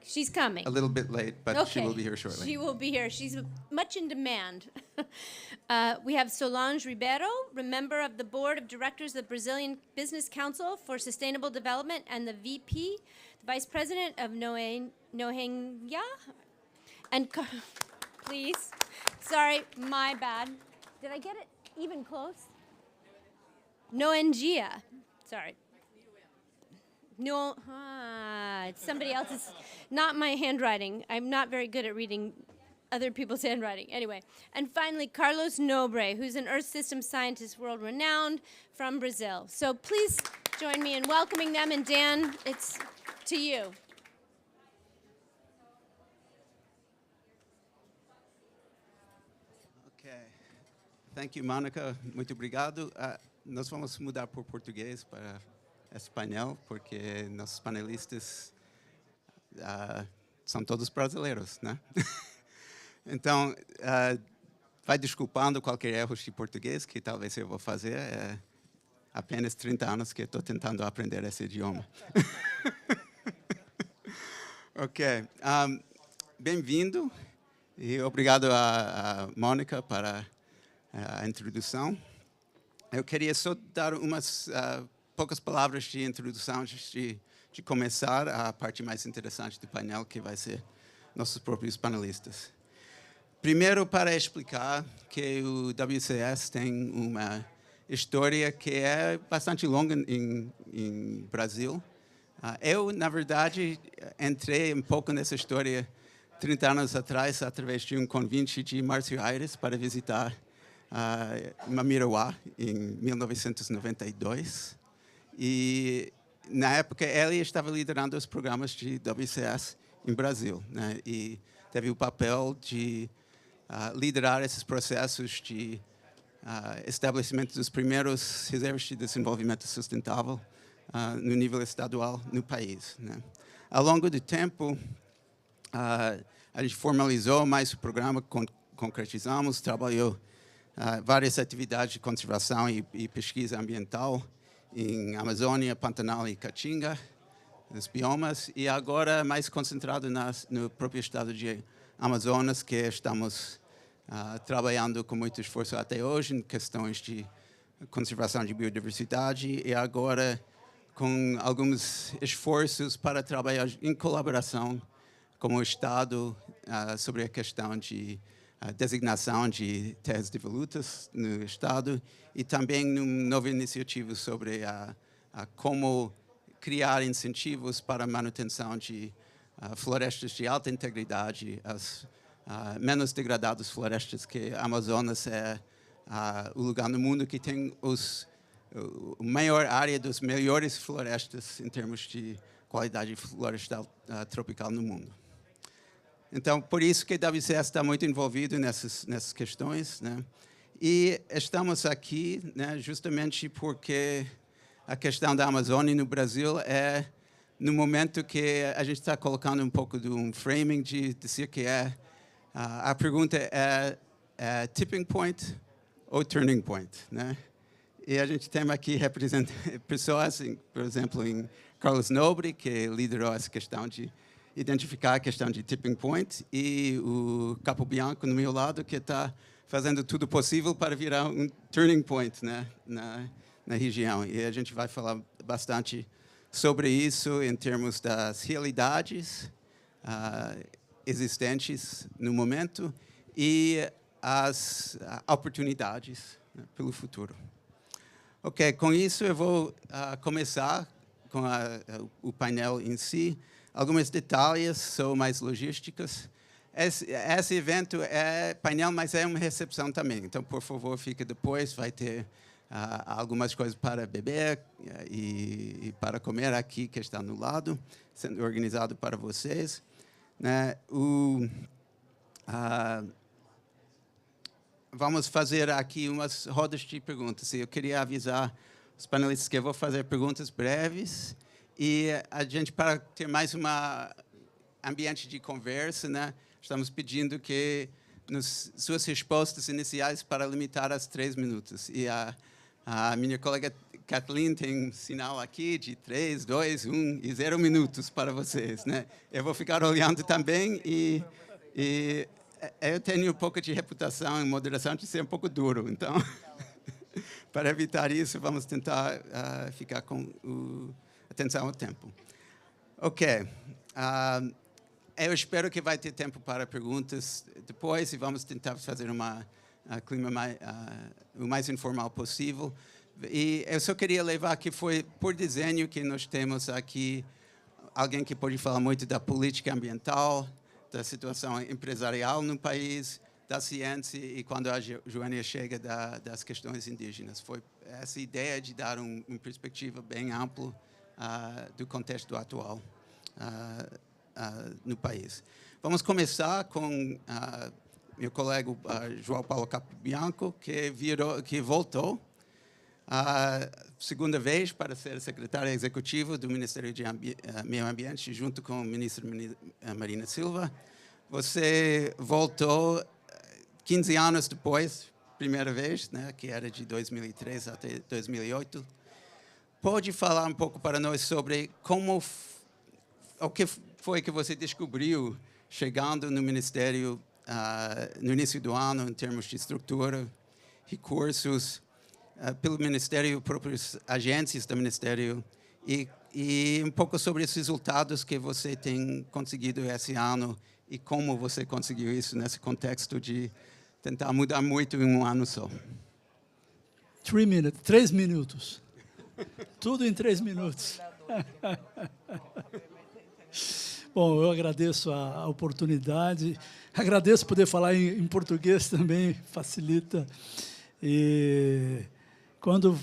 She's coming. A little bit late, but okay. She will be here shortly. She will be here. She's much in demand. We have Solange Ribeiro, member of the Board of Directors of the Brazilian Business Council for Sustainable Development and the VP, the Vice President of Nohengia. And please, sorry, my bad. Did I get it even close? Nohengia, sorry. No, it's somebody else's, not my handwriting. I'm not very good at reading other people's handwriting. Anyway, and finally, Carlos Nobre, who's an Earth system scientist world-renowned from Brazil. So please join me in welcoming them, and Dan, it's to you. Okay. Thank you, Monica. Muito obrigado. Nós vamos mudar por português para esse painel, porque nossos panelistas são todos brasileiros, né? Então, vai desculpando qualquer erro de português que talvez eu vou fazer. É apenas 30 anos que estou tentando aprender esse idioma. Ok. Bem-vindo e obrigado a Mônica para a introdução. Eu queria só dar umas poucas palavras de introdução antes de começar a parte mais interessante do painel, que vai ser nossos próprios panelistas. Primeiro, para explicar que o WCS tem uma história que é bastante longa em Brasil. Eu, na verdade, entrei um pouco nessa história 30 anos atrás, através de um convite de Márcio Aires para visitar Mamirawa, em 1992. E, na época, ele estava liderando os programas de WCS em Brasil, né? E teve o papel de liderar esses processos de estabelecimento dos primeiros reservas de desenvolvimento sustentável no nível estadual no país, né? Ao longo do tempo, a gente formalizou mais o programa, concretizamos, trabalhou várias atividades de conservação e pesquisa ambiental em Amazônia, Pantanal e Caatinga, nos biomas, e agora mais concentrado no próprio estado de Amazonas, que estamos trabalhando com muito esforço até hoje em questões de conservação de biodiversidade e agora com alguns esforços para trabalhar em colaboração com o Estado sobre a questão de designação de terras devolutas no Estado e também numa nova iniciativa sobre como criar incentivos para a manutenção de florestas de alta integridade, as menos degradadas florestas, que a Amazonas é o lugar no mundo que tem a maior área das melhores florestas em termos de qualidade florestal tropical no mundo. Então, por isso que a WCS está muito envolvido nessas questões, né? E estamos aqui, né, justamente porque a questão da Amazônia no Brasil é no momento que a gente está colocando um pouco de um framing de dizer que a pergunta é tipping point ou turning point, né? E a gente tem aqui pessoas, por exemplo, em Carlos Nobre, que liderou essa questão de identificar a questão de tipping point, e o Capo Bianco, no meu lado, que está fazendo tudo possível para virar um turning point, né, na região. E a gente vai falar bastante sobre isso em termos das realidades existentes no momento e as oportunidades, né, pelo futuro. Ok, com isso eu vou começar com o painel em si. Alguns detalhes são mais logísticas. Esse evento é painel, mas é uma recepção também. Então, por favor, fique depois. Vai ter algumas coisas para beber e para comer aqui, que está no lado, sendo organizado para vocês, né? Vamos fazer aqui umas rodas de perguntas. Eu queria avisar os panelistas que eu vou fazer perguntas breves e a gente, para ter mais um ambiente de conversa, né, estamos pedindo que suas respostas iniciais para limitar a 3 minutos. E a minha colega Kathleen tem um sinal aqui de 3, 2, 1 e 0 minutos para vocês, né? Eu vou ficar olhando também e eu tenho um pouco de reputação em moderação de ser um pouco duro, então, para evitar isso, vamos tentar ficar com atenção ao tempo. Ok. Eu espero que vai ter tempo para perguntas depois e vamos tentar fazer um clima o mais informal possível. E eu só queria levar que foi por desenho que nós temos aqui alguém que pode falar muito da política ambiental, da situação empresarial no país, da ciência e quando a Joânia chega das questões indígenas. Foi essa ideia de dar uma perspectiva bem ampla do contexto atual no país. Vamos começar com meu colega João Paulo Capobianco, que voltou segunda vez para ser secretário executivo do Ministério de Meio Ambiente, junto com o ministro Marina Silva. Você voltou 15 anos depois, primeira vez, né, que era de 2003 até 2008. Pode falar um pouco para nós sobre o que foi que você descobriu chegando no Ministério no início do ano, em termos de estrutura, recursos pelo Ministério, próprios agentes do Ministério, e um pouco sobre os resultados que você tem conseguido esse ano e como você conseguiu isso nesse contexto de tentar mudar muito em um ano só. 3 minutos. Tudo em 3 minutos. Bom, eu agradeço a oportunidade. Agradeço poder falar em português também, facilita. E quando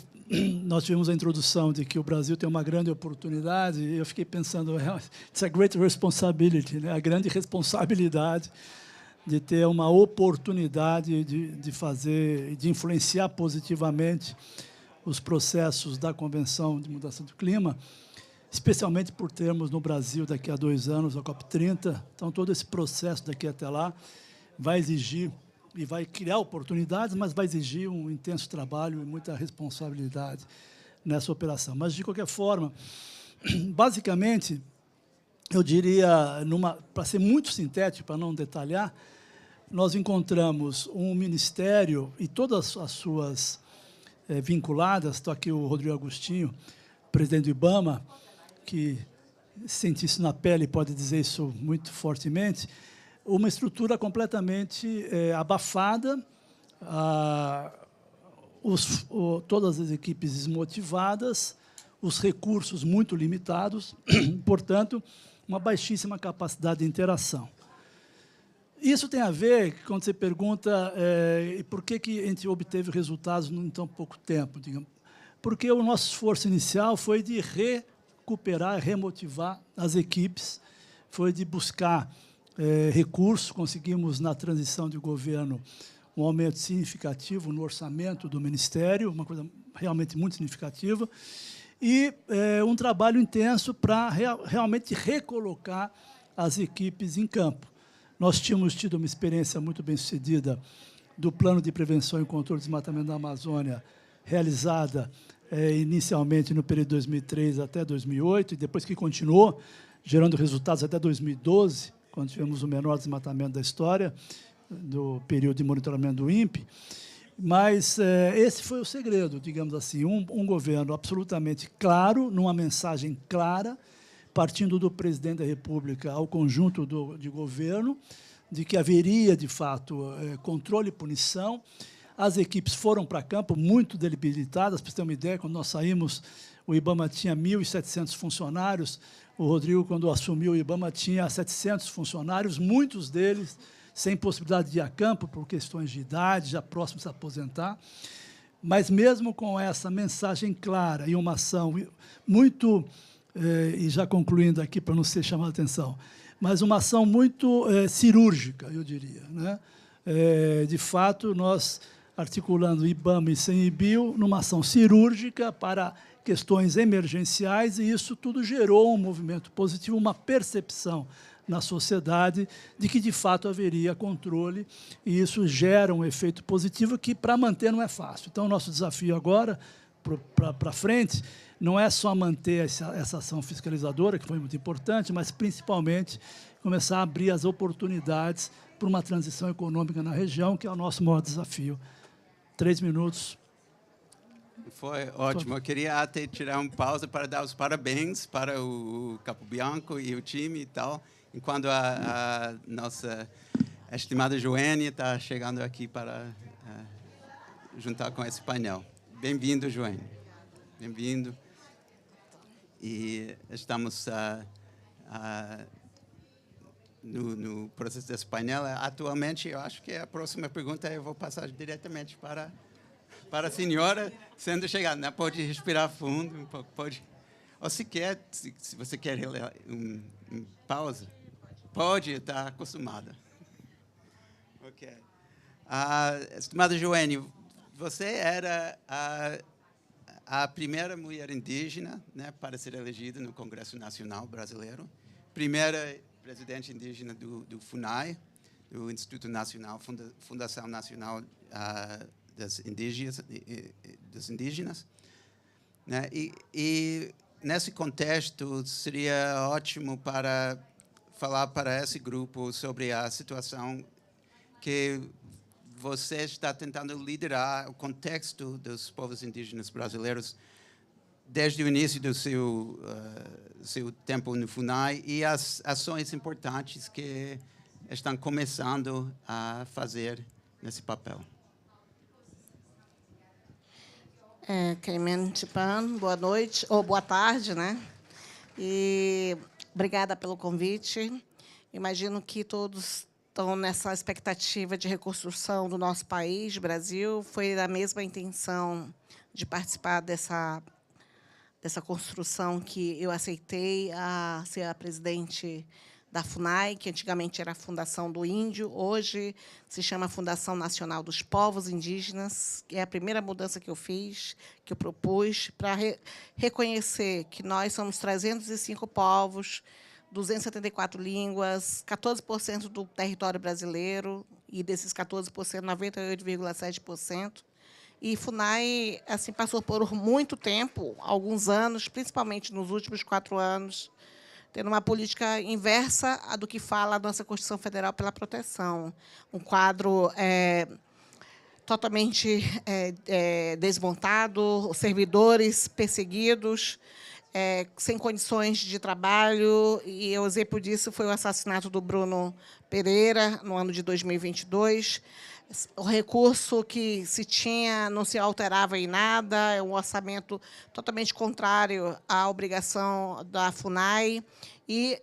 nós tivemos a introdução de que o Brasil tem uma grande oportunidade, eu fiquei pensando, it's a great responsibility, né? A grande responsabilidade de ter uma oportunidade de fazer, de influenciar positivamente os processos da Convenção de Mudança do Clima, especialmente por termos no Brasil, daqui a 2 anos, a COP30. Então, todo esse processo daqui até lá vai exigir e vai criar oportunidades, mas vai exigir um intenso trabalho e muita responsabilidade nessa operação. Mas, de qualquer forma, basicamente, eu diria, para ser muito sintético, para não detalhar, nós encontramos um ministério e todas as suas vinculadas, está aqui o Rodrigo Agostinho, presidente do IBAMA, que sente isso na pele e pode dizer isso muito fortemente, uma estrutura completamente abafada, todas as equipes desmotivadas, os recursos muito limitados, portanto, uma baixíssima capacidade de interação. Isso tem a ver, quando você pergunta por que a gente obteve resultados em tão pouco tempo, digamos, porque o nosso esforço inicial foi de recuperar, remotivar as equipes, foi de buscar recursos, conseguimos, na transição de governo, um aumento significativo no orçamento do Ministério, uma coisa realmente muito significativa, e um trabalho intenso para realmente recolocar as equipes em campo. Nós tínhamos tido uma experiência muito bem-sucedida do Plano de Prevenção e Controle do Desmatamento da Amazônia, realizada inicialmente no período de 2003 até 2008, e depois que continuou, gerando resultados até 2012, quando tivemos o menor desmatamento da história, do período de monitoramento do INPE. Mas esse foi o segredo, digamos assim, um governo absolutamente claro, numa mensagem clara, partindo do presidente da República ao conjunto de governo, de que haveria, de fato, controle e punição. As equipes foram para campo muito debilitadas. Para você ter uma ideia, quando nós saímos, o IBAMA tinha 1.700 funcionários. O Rodrigo, quando assumiu o IBAMA, tinha 700 funcionários, muitos deles sem possibilidade de ir a campo por questões de idade, já próximos a se aposentar. Mas, mesmo com essa mensagem clara e uma ação muito... e já concluindo aqui, para não ser chamado a atenção, mas uma ação muito cirúrgica, eu diria, né? De fato, nós articulando IBAMA e CENIBio numa ação cirúrgica para questões emergenciais, e isso tudo gerou um movimento positivo, uma percepção na sociedade de que, de fato, haveria controle, e isso gera um efeito positivo que, para manter, não é fácil. Então, o nosso desafio agora, para frente, não é só manter essa ação fiscalizadora, que foi muito importante, mas, principalmente, começar a abrir as oportunidades para uma transição econômica na região, que é o nosso maior desafio. 3 minutos. Foi ótimo. Eu queria até tirar uma pausa para dar os parabéns para o Capo Bianco e o time e tal, enquanto a nossa estimada Joênia está chegando aqui para juntar com esse painel. Bem-vindo, Joênia. Bem-vindo. E estamos no processo desse painel. Atualmente, eu acho que a próxima pergunta eu vou passar diretamente para a senhora, sendo chegada. Né? Pode respirar fundo um pouco, pode. Ou se você quer pausa, pode, está acostumada. Ok. Estimada Joênia, você era a primeira mulher indígena, né, para ser elegida no Congresso Nacional Brasileiro, primeira presidente indígena do FUNAI, do Instituto Nacional, Fundação Nacional das Indígenas. Né? E nesse contexto, seria ótimo falar para esse grupo sobre a situação que você está tentando liderar o contexto dos povos indígenas brasileiros desde o início do seu tempo no FUNAI e as ações importantes que estão começando a fazer nesse papel. Keimen Tipan, boa noite, ou boa tarde, né? E obrigada pelo convite. Imagino que todos estão nessa expectativa de reconstrução do nosso país, Brasil. Foi a mesma intenção de participar dessa construção que eu aceitei a ser a presidente da FUNAI, que antigamente era a Fundação do Índio, hoje se chama Fundação Nacional dos Povos Indígenas, que é a primeira mudança que eu fiz, que eu propus, para reconhecer que nós somos 305 povos, 274 línguas, 14% do território brasileiro, e desses 14%, 98,7%. E FUNAI assim, passou por muito tempo, alguns anos, principalmente nos últimos 4 anos, tendo uma política inversa à do que fala a nossa Constituição Federal pela proteção. Um quadro totalmente desmontado, servidores perseguidos, sem condições de trabalho, e o exemplo disso foi o assassinato do Bruno Pereira, no ano de 2022. O recurso que se tinha não se alterava em nada, é um orçamento totalmente contrário à obrigação da FUNAI, e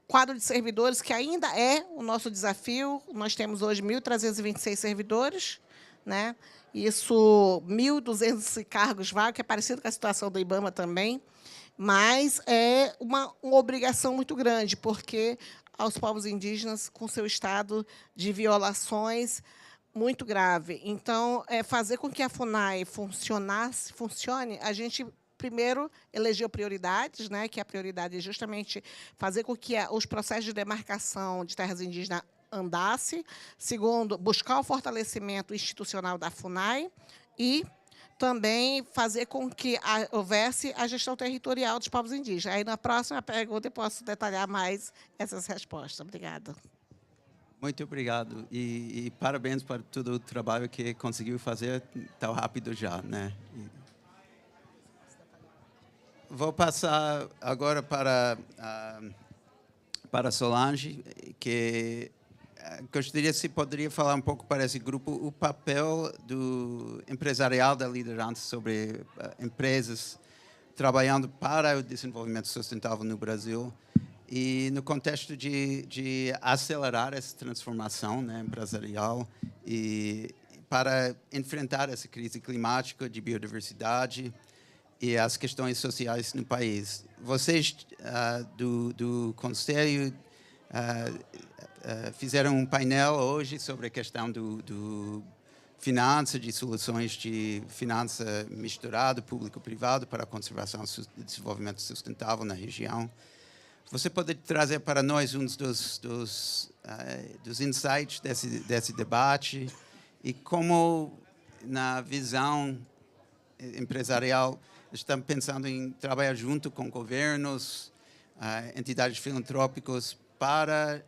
quadro de servidores, que ainda é o nosso desafio. Nós temos hoje 1.326 servidores, né? Isso, 1.200 cargos vagos, que é parecido com a situação do IBAMA também, mas é uma obrigação muito grande, porque aos povos indígenas, com seu estado de violações muito grave. Então, fazer com que a FUNAI funcione, a gente, primeiro, elegeu prioridades, né, que a prioridade é justamente fazer com que os processos de demarcação de terras indígenas andasse. Segundo, buscar o fortalecimento institucional da FUNAI e também fazer com que houvesse a gestão territorial dos povos indígenas. Aí, na próxima pergunta, eu posso detalhar mais essas respostas. Obrigada. Muito obrigado. E parabéns por todo o trabalho que conseguiu fazer tão rápido já, né? Vou passar agora para Solange, que gostaria se poderia falar um pouco para esse grupo o papel do empresarial da liderança sobre empresas trabalhando para o desenvolvimento sustentável no Brasil e no contexto de acelerar essa transformação, né, empresarial e para enfrentar essa crise climática, de biodiversidade e as questões sociais no país. Vocês do Conselho fizeram um painel hoje sobre a questão do finança, de soluções de finança misturado, público-privado, para a conservação e desenvolvimento sustentável na região. Você pode trazer para nós uns dos insights desse debate e como, na visão empresarial, estão pensando em trabalhar junto com governos, entidades filantrópicas, para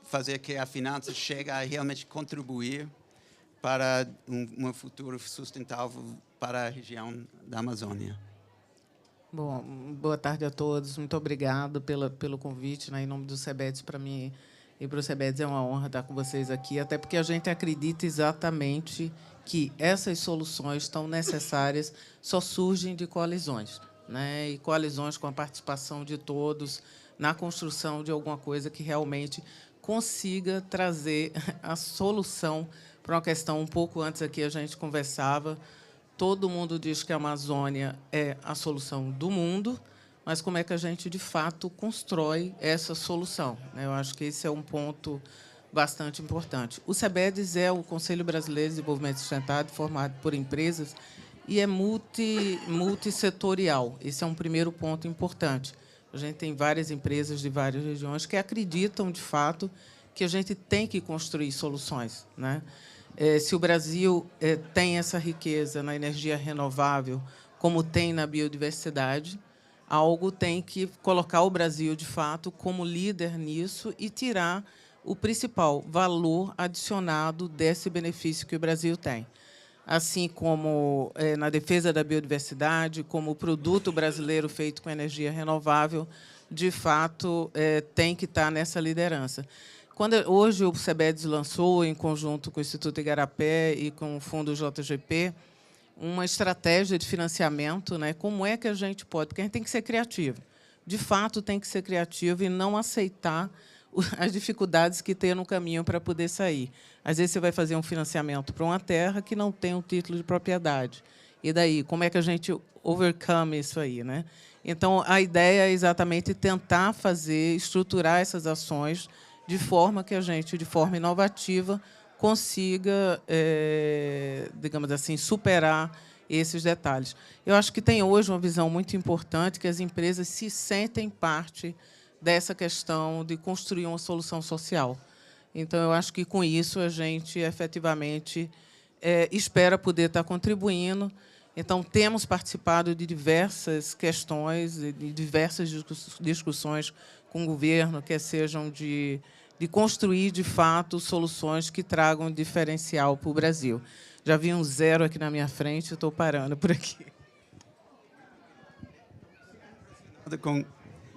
fazer que a finança chegue a realmente contribuir para um futuro sustentável para a região da Amazônia. Bom, boa tarde a todos. Muito obrigado pelo convite, né, em nome do CEBEDS. Para mim e para o CEBEDS é uma honra estar com vocês aqui, até porque a gente acredita exatamente que essas soluções tão necessárias só surgem de coalizões, né, e coalizões com a participação de todos na construção de alguma coisa que realmente consiga trazer a solução para uma questão. Um pouco antes aqui a gente conversava. Todo mundo diz que a Amazônia é a solução do mundo, mas como é que a gente, de fato, constrói essa solução? Eu acho que esse é um ponto bastante importante. O CEBEDS é o Conselho Brasileiro de Desenvolvimento Sustentável, formado por empresas, e é multissetorial. Esse é um primeiro ponto importante. A gente tem várias empresas de várias regiões que acreditam, de fato, que a gente tem que construir soluções, né? Se o Brasil tem essa riqueza na energia renovável, como tem na biodiversidade, algo tem que colocar o Brasil, de fato, como líder nisso e tirar o principal valor adicionado desse benefício que o Brasil tem. Assim como na defesa da biodiversidade, como o produto brasileiro feito com energia renovável, de fato, tem que estar nessa liderança. Hoje o CEBEDES lançou, em conjunto com o Instituto Igarapé e com o Fundo JGP, uma estratégia de financiamento, né? Como é que a gente pode... Porque a gente tem que ser criativo. De fato, tem que ser criativo e não aceitar as dificuldades que tem no caminho para poder sair. Às vezes, você vai fazer um financiamento para uma terra que não tem um título de propriedade. E daí, como é que a gente overcome isso aí, né? Então, a ideia é exatamente tentar estruturar essas ações de forma que a gente, de forma inovativa, consiga, digamos assim, superar esses detalhes. Eu acho que tem hoje uma visão muito importante que as empresas se sentem parte dessa questão de construir uma solução social. Então, eu acho que, com isso, a gente, efetivamente, espera poder estar contribuindo. Então, temos participado de diversas questões, de diversas discussões com o governo, que sejam de construir, de fato, soluções que tragam diferencial para o Brasil. Já vi um 0 aqui na minha frente, estou parando por aqui.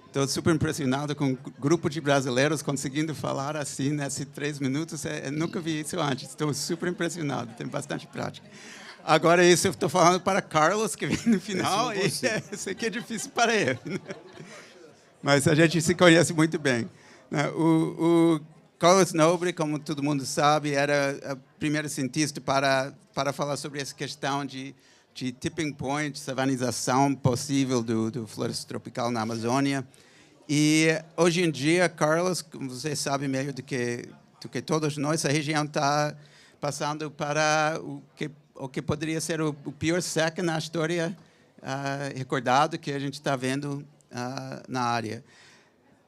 Estou super impressionado com um grupo de brasileiros conseguindo falar assim, nesses 3 minutos. Eu nunca vi isso antes. Estou super impressionado, tenho bastante prática. Agora, isso eu estou falando para Carlos, que vem no final, e isso aqui é difícil para ele. Né? Mas a gente se conhece muito bem. O Carlos Nobre, como todo mundo sabe, era o primeiro cientista para falar sobre essa questão de tipping point, savanização possível do floresta tropical na Amazônia. E, hoje em dia, Carlos, como você sabe melhor do que todos nós, a região está passando para o que poderia ser o pior seca na história recordado que a gente está vendo na área.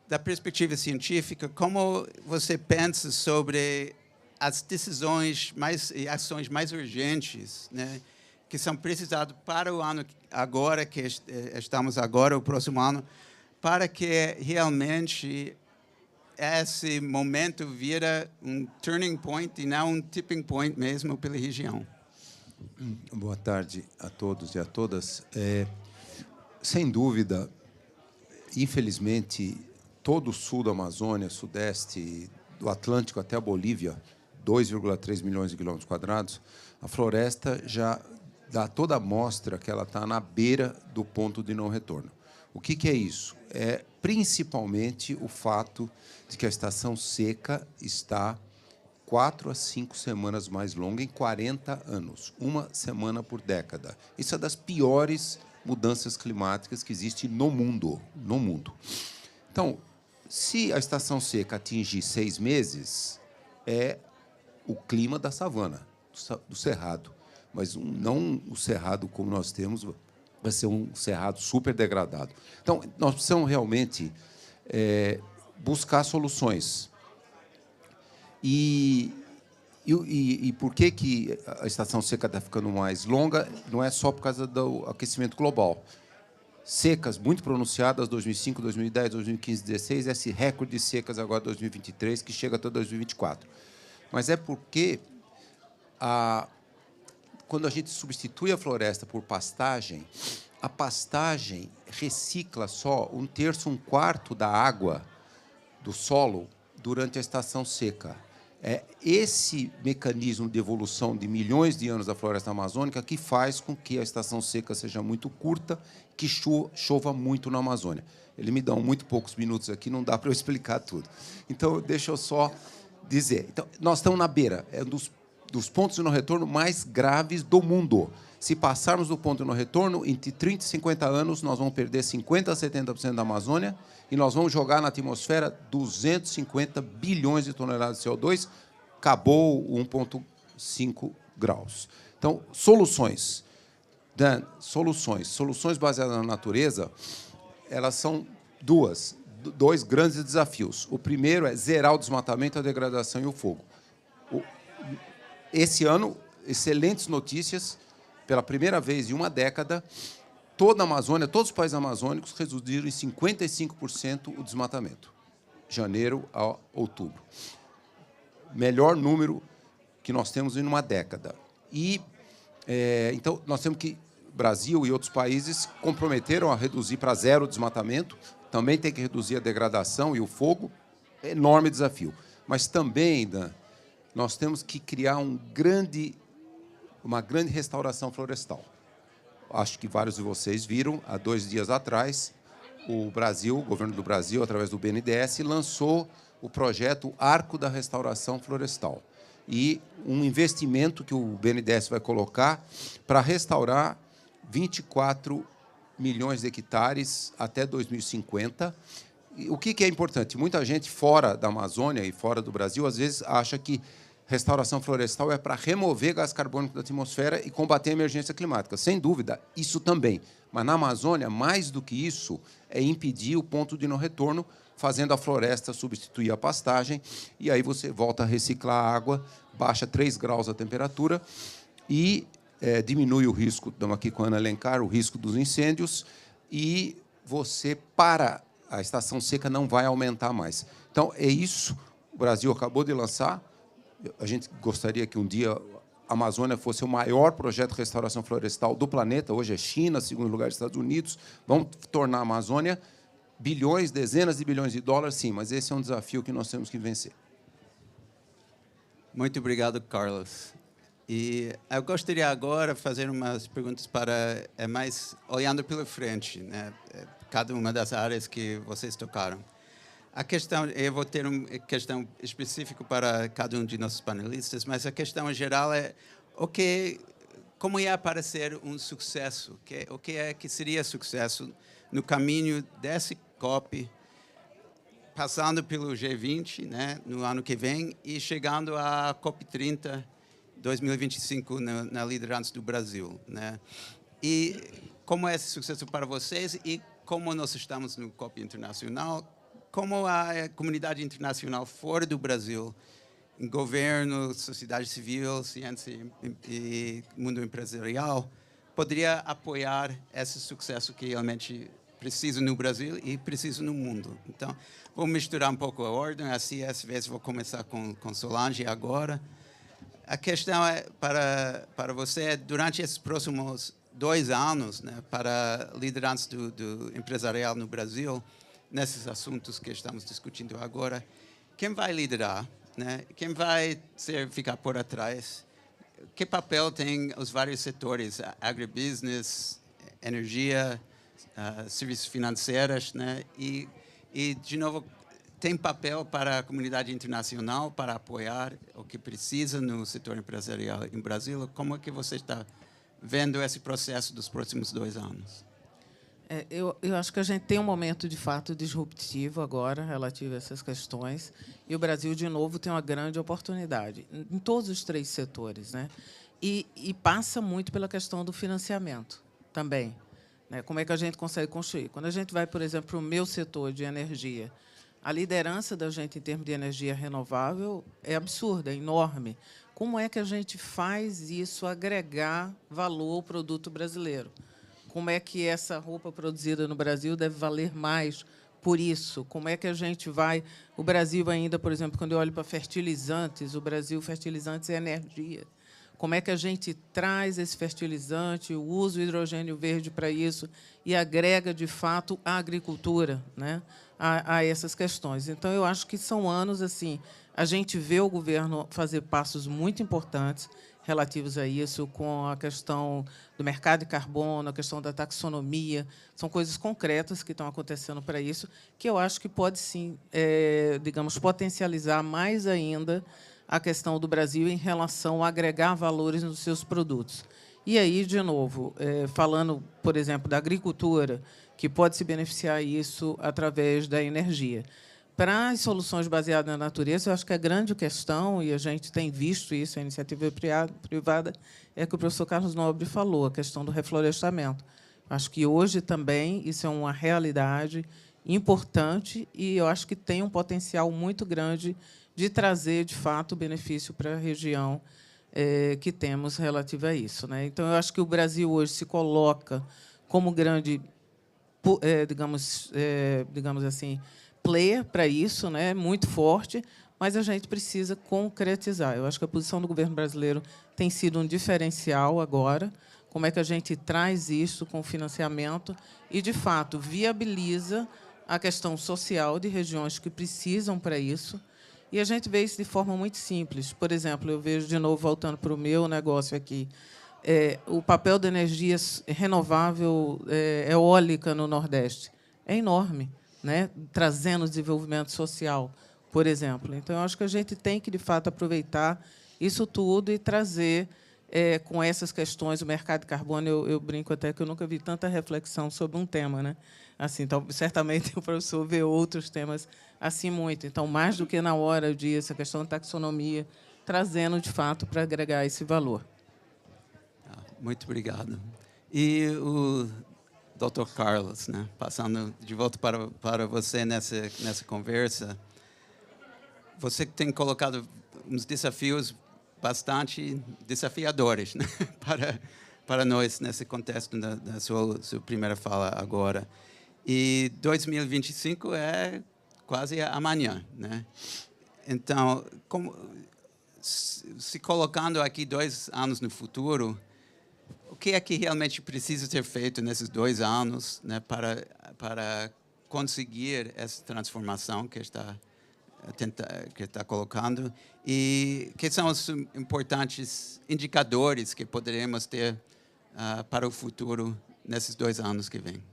Da perspectiva científica, como você pensa sobre as decisões e ações mais urgentes, né, que são precisadas para o ano agora, que estamos agora, o próximo ano, para que realmente esse momento vira um turning point e não um tipping point mesmo pela região? Boa tarde a todos e a todas. Sem dúvida, infelizmente, todo o sul da Amazônia, sudeste, do Atlântico até a Bolívia, 2,3 milhões de quilômetros quadrados, a floresta já dá toda a amostra que ela está na beira do ponto de não retorno. O que é isso? É principalmente o fato de que a estação seca está 4 a 5 semanas mais longa em 40 anos, 1 semana por década. Isso é das piores mudanças climáticas que existe no mundo. Então, se a estação seca atingir 6 meses, é o clima da savana, do cerrado. Mas não o cerrado como nós temos, vai ser um cerrado super degradado. Então, nós precisamos realmente buscar soluções. E por que a estação seca está ficando mais longa? Não é só por causa do aquecimento global. Secas muito pronunciadas, 2005, 2010, 2015, 2016, esse recorde de secas agora 2023, que chega até 2024. Mas é porque, quando a gente substitui a floresta por pastagem, a pastagem recicla só 1/3, 1/4 da água do solo durante a estação seca. É esse mecanismo de evolução de milhões de anos da floresta amazônica que faz com que a estação seca seja muito curta, que chova muito na Amazônia. Eles me dão muito poucos minutos aqui, não dá para eu explicar tudo. Então, deixa eu só dizer. Então, nós estamos na beira, dos pontos de não retorno mais graves do mundo. Se passarmos do ponto de não retorno, entre 30 e 50 anos, nós vamos perder 50% a 70% da Amazônia e nós vamos jogar na atmosfera 250 bilhões de toneladas de CO2, acabou 1,5 graus. Então, soluções. Dan, soluções baseadas na natureza, elas são dois grandes desafios. O primeiro é zerar o desmatamento, a degradação e o fogo. Esse ano, excelentes notícias, pela primeira vez em uma década, toda a Amazônia, todos os países amazônicos reduziram em 55% o desmatamento, de janeiro a outubro. melhor número que nós temos em uma década. E, então, nós temos que, Brasil e outros países comprometeram a reduzir para zero o desmatamento, também tem que reduzir a degradação e o fogo, enorme desafio. Mas também, ainda, nós temos que criar uma grande restauração florestal. Acho que vários de vocês viram, há 2 dias atrás, o governo do Brasil, através do BNDES, lançou o projeto Arco da Restauração Florestal. E um investimento que o BNDES vai colocar para restaurar 24 milhões de hectares até 2050. E o que é importante? Muita gente fora da Amazônia e fora do Brasil, às vezes, acha que restauração florestal é para remover gás carbônico da atmosfera e combater a emergência climática. Sem dúvida, isso também. Mas na Amazônia, mais do que isso, é impedir o ponto de não retorno, fazendo a floresta substituir a pastagem, e aí você volta a reciclar a água, baixa 3 graus a temperatura e diminui o risco, estamos aqui com a Ana Alencar, o risco dos incêndios, e você a estação seca não vai aumentar mais. Então, é isso. O Brasil acabou de lançar. A gente gostaria que um dia a Amazônia fosse o maior projeto de restauração florestal do planeta. Hoje é China, segundo lugar, Estados Unidos. Vamos tornar a Amazônia bilhões, dezenas de bilhões de dólares, sim, mas esse é um desafio que nós temos que vencer. Muito obrigado, Carlos. E eu gostaria agora de fazer umas perguntas mais olhando pela frente, né? Cada uma das áreas que vocês tocaram. A questão, eu vou ter uma questão específica para cada um de nossos panelistas, mas a questão em geral é como ia aparecer um sucesso, o que é que seria sucesso no caminho desse COP, passando pelo G20, né, no ano que vem, e chegando à COP30, 2025, na liderança do Brasil, né? E como é esse sucesso para vocês e como nós estamos no COP internacional, como a comunidade internacional fora do Brasil, em governo, sociedade civil, ciência e mundo empresarial, poderia apoiar esse sucesso que realmente precisa no Brasil e precisa no mundo. Então, vou misturar um pouco a ordem, assim, às vezes vou começar com Solange agora. A questão é para você, durante esses próximos 2 anos, né, para a liderança do empresarial no Brasil, nesses assuntos que estamos discutindo agora, quem vai liderar, né? Quem vai ficar por atrás? Que papel tem os vários setores, agribusiness, energia, serviços financeiros, né? E, de novo, tem papel para a comunidade internacional para apoiar o que precisa no setor empresarial em Brasil? Como é que você está vendo esse processo dos próximos 2 anos? Eu acho que a gente tem um momento, de fato, disruptivo agora, relativo a essas questões, e o Brasil, de novo, tem uma grande oportunidade, em todos os 3 setores, né? E passa muito pela questão do financiamento também, né? Como é que a gente consegue construir? Quando a gente vai, por exemplo, para o meu setor de energia, a liderança da gente em termos de energia renovável é absurda, é enorme. Como é que a gente faz isso agregar valor ao produto brasileiro? Como é que essa roupa produzida no Brasil deve valer mais por isso? Como é que a gente vai... O Brasil ainda, por exemplo, quando eu olho para fertilizantes, o Brasil, fertilizantes é energia. Como é que a gente traz esse fertilizante, usa o hidrogênio verde para isso e agrega, de fato, a agricultura, né, a essas questões? Então, eu acho que são anos, assim, a gente vê o governo fazer passos muito importantes relativos a isso, com a questão do mercado de carbono, a questão da taxonomia. São coisas concretas que estão acontecendo para isso, que eu acho que pode, sim, digamos, potencializar mais ainda a questão do Brasil em relação a agregar valores nos seus produtos. E aí, de novo, falando, por exemplo, da agricultura, que pode se beneficiar isso através da energia. Para as soluções baseadas na natureza, eu acho que a grande questão, e a gente tem visto isso, a iniciativa privada, é que o professor Carlos Nobre falou, a questão do reflorestamento. Acho que hoje também isso é uma realidade importante e eu acho que tem um potencial muito grande de trazer, de fato, benefício para a região que temos relativo a isso, né? Então, eu acho que o Brasil hoje se coloca como grande, digamos assim, player para isso, né, muito forte, mas a gente precisa concretizar. Eu acho que a posição do governo brasileiro tem sido um diferencial agora. Como é que a gente traz isso com financiamento e, de fato, viabiliza a questão social de regiões que precisam para isso. E a gente vê isso de forma muito simples. Por exemplo, eu vejo, de novo, voltando para o meu negócio aqui, o papel da energia renovável eólica no Nordeste é enorme, né? Trazendo desenvolvimento social, por exemplo. Então, eu acho que a gente tem que, de fato, aproveitar isso tudo e trazer, com essas questões, o mercado de carbono. Eu brinco até que eu nunca vi tanta reflexão sobre um tema, né? Assim, então, certamente o professor vê outros temas assim muito. Então, mais do que na hora, eu disse, a questão da taxonomia, trazendo, de fato, para agregar esse valor. Muito obrigado. E o Dr. Carlos, né? Passando de volta para você nessa conversa, você tem colocado uns desafios bastante desafiadores, né? para nós nesse contexto da sua primeira fala agora. E 2025 é quase amanhã, né? Então, se colocando aqui 2 anos no futuro, o que é que realmente precisa ser feito nesses 2 anos, né, para conseguir essa transformação que está colocando? E quais são os importantes indicadores que poderemos ter para o futuro nesses 2 anos que vêm?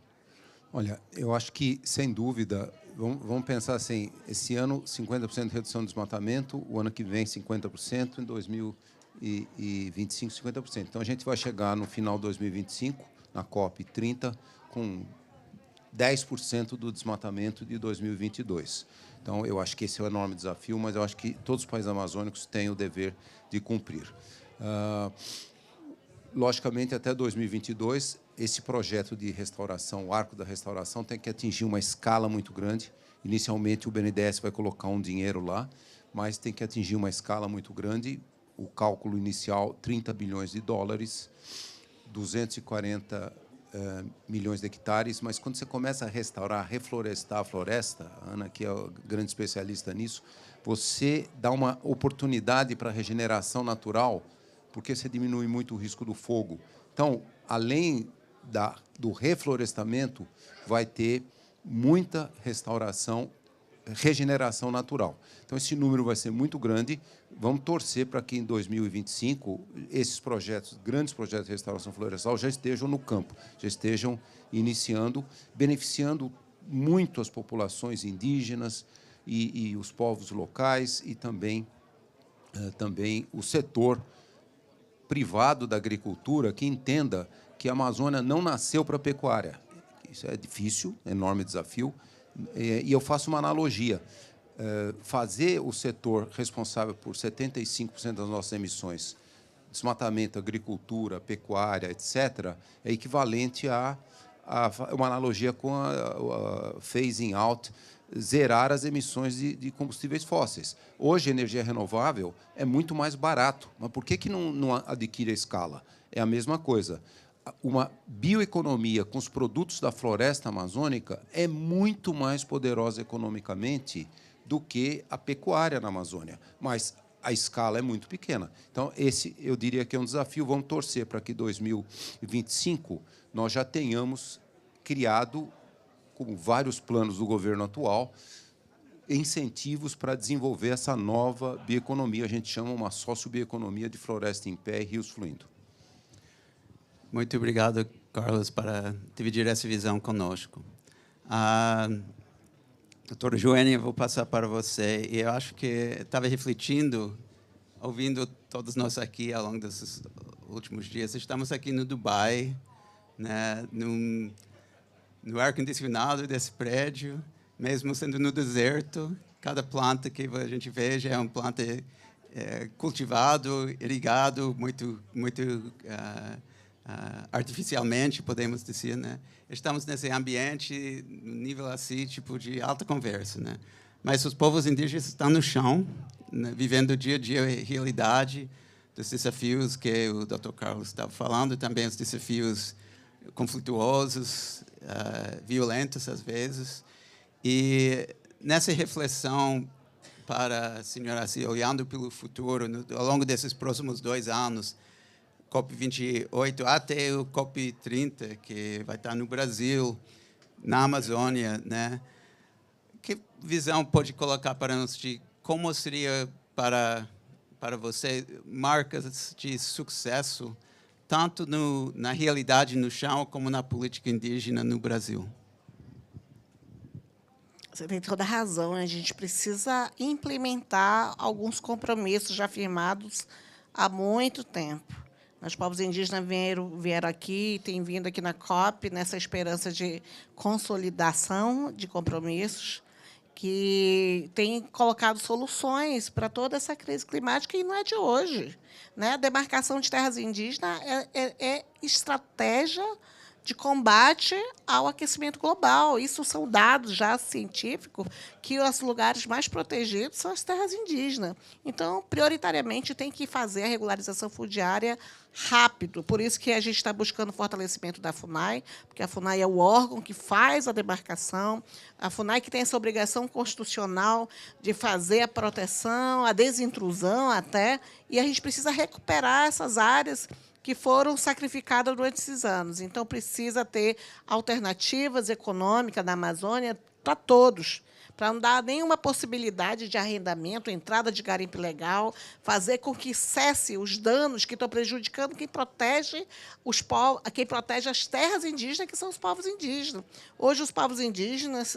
Olha, eu acho que, sem dúvida, vamos pensar assim, esse ano 50% de redução do desmatamento, o ano que vem 50%, em 2025 50%. Então, a gente vai chegar no final de 2025, na COP 30, com 10% do desmatamento de 2022. Então, eu acho que esse é um enorme desafio, mas eu acho que todos os países amazônicos têm o dever de cumprir. Logicamente, até 2022, esse projeto de restauração, o arco da restauração, tem que atingir uma escala muito grande. Inicialmente, o BNDES vai colocar um dinheiro lá, mas tem que atingir uma escala muito grande. O cálculo inicial, 30 bilhões de dólares, 240 milhões de hectares. Mas, quando você começa a restaurar, reflorestar a floresta, a Ana, que é a grande especialista nisso, você dá uma oportunidade para a regeneração natural, porque você diminui muito o risco do fogo. Então, além do reflorestamento, vai ter muita restauração, regeneração natural. Então, esse número vai ser muito grande. Vamos torcer para que, em 2025, esses projetos, grandes projetos de restauração florestal, já estejam no campo, já estejam iniciando, beneficiando muito as populações indígenas e os povos locais e também o setor privado da agricultura, que entenda que a Amazônia não nasceu para a pecuária. Isso é difícil, enorme desafio. E eu faço uma analogia. Fazer o setor responsável por 75% das nossas emissões, desmatamento, agricultura, pecuária, etc., é equivalente a uma analogia com a phasing out, zerar as emissões de combustíveis fósseis. Hoje, a energia renovável é muito mais barato. Mas por que não adquire a escala? É a mesma coisa. Uma bioeconomia com os produtos da floresta amazônica é muito mais poderosa economicamente do que a pecuária na Amazônia. Mas a escala é muito pequena. Então, esse, eu diria que é um desafio. Vamos torcer para que, em 2025, nós já tenhamos criado, com vários planos do governo atual, incentivos para desenvolver essa nova bioeconomia. A gente chama uma sociobioeconomia de floresta em pé e rios fluindo. Muito obrigado, Carlos, para dividir essa visão conosco. Doutora Joênia, eu vou passar para você. E eu acho que estava refletindo, ouvindo todos nós aqui ao longo desses últimos dias. Estamos aqui no Dubai, né, no ar-condicionado desse prédio, mesmo sendo no deserto. Cada planta que a gente veja é uma planta cultivado, irrigado, muito artificialmente, podemos dizer, né? Estamos nesse ambiente, no nível assim, tipo de alta conversa, né? Mas os povos indígenas estão no chão, né, vivendo o dia a dia, a realidade dos desafios que o Dr. Carlos estava falando, também os desafios conflituosos, violentos às vezes. E nessa reflexão para, senhora, assim, olhando pelo futuro, ao longo desses próximos 2 anos, COP28 até o COP30, que vai estar no Brasil, na Amazônia, né? Que visão pode colocar para nós de como seria para você marcas de sucesso, tanto na realidade no chão como na política indígena no Brasil? Você tem toda a razão. A gente precisa implementar alguns compromissos já firmados há muito tempo. Os povos indígenas vieram aqui, têm vindo aqui na COP, nessa esperança de consolidação de compromissos, que tem colocado soluções para toda essa crise climática, e não é de hoje, né? A demarcação de terras indígenas é estratégia de combate ao aquecimento global. Isso são dados já científicos, que os lugares mais protegidos são as terras indígenas. Então, prioritariamente, tem que fazer a regularização fundiária rápido. Por isso que a gente está buscando o fortalecimento da FUNAI, porque a FUNAI é o órgão que faz a demarcação, a FUNAI que tem essa obrigação constitucional de fazer a proteção, a desintrusão até, e a gente precisa recuperar essas áreas que foram sacrificadas durante esses anos. Então, precisa ter alternativas econômicas na Amazônia para todos, para não dar nenhuma possibilidade de arrendamento, entrada de garimpo ilegal, fazer com que cesse os danos que estão prejudicando quem protege quem protege as terras indígenas, que são os povos indígenas. Hoje, os povos indígenas,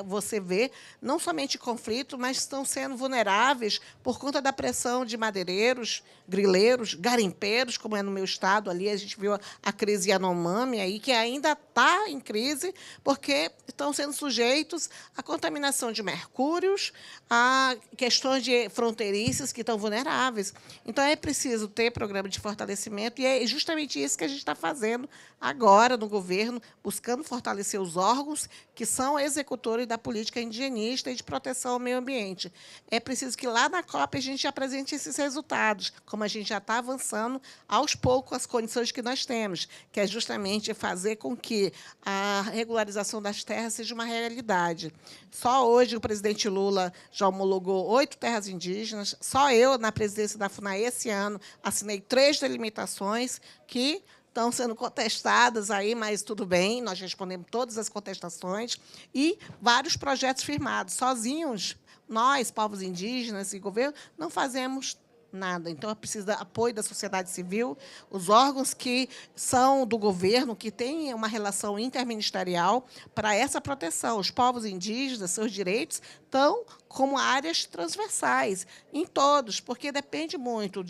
você vê, não somente conflito, mas estão sendo vulneráveis por conta da pressão de madeireiros, grileiros, garimpeiros, como é no meu estado, ali a gente viu a crise Yanomami, aí, que ainda está em crise, porque estão sendo sujeitos à contaminação de mercúrios, a questões de fronteiriças que estão vulneráveis. Então, é preciso ter programa de fortalecimento, e é justamente isso que a gente está fazendo agora no governo, buscando fortalecer os órgãos que são executores da política indigenista e de proteção ao meio ambiente. É preciso que, lá na COP, a gente apresente esses resultados, como a gente já está avançando, aos poucos, as condições que nós temos, que é justamente fazer com que a regularização das terras seja uma realidade. Só hoje o presidente Lula já homologou 8 terras indígenas. Só eu, na presidência da FUNAI, esse ano, assinei 3 delimitações que estão sendo contestadas aí, mas tudo bem, nós respondemos todas as contestações, e vários projetos firmados. Sozinhos, nós, povos indígenas e governo, não fazemos nada. Então, precisa de apoio da sociedade civil, os órgãos que são do governo, que têm uma relação interministerial para essa proteção. Os povos indígenas, seus direitos, estão como áreas transversais, em todos, porque depende muito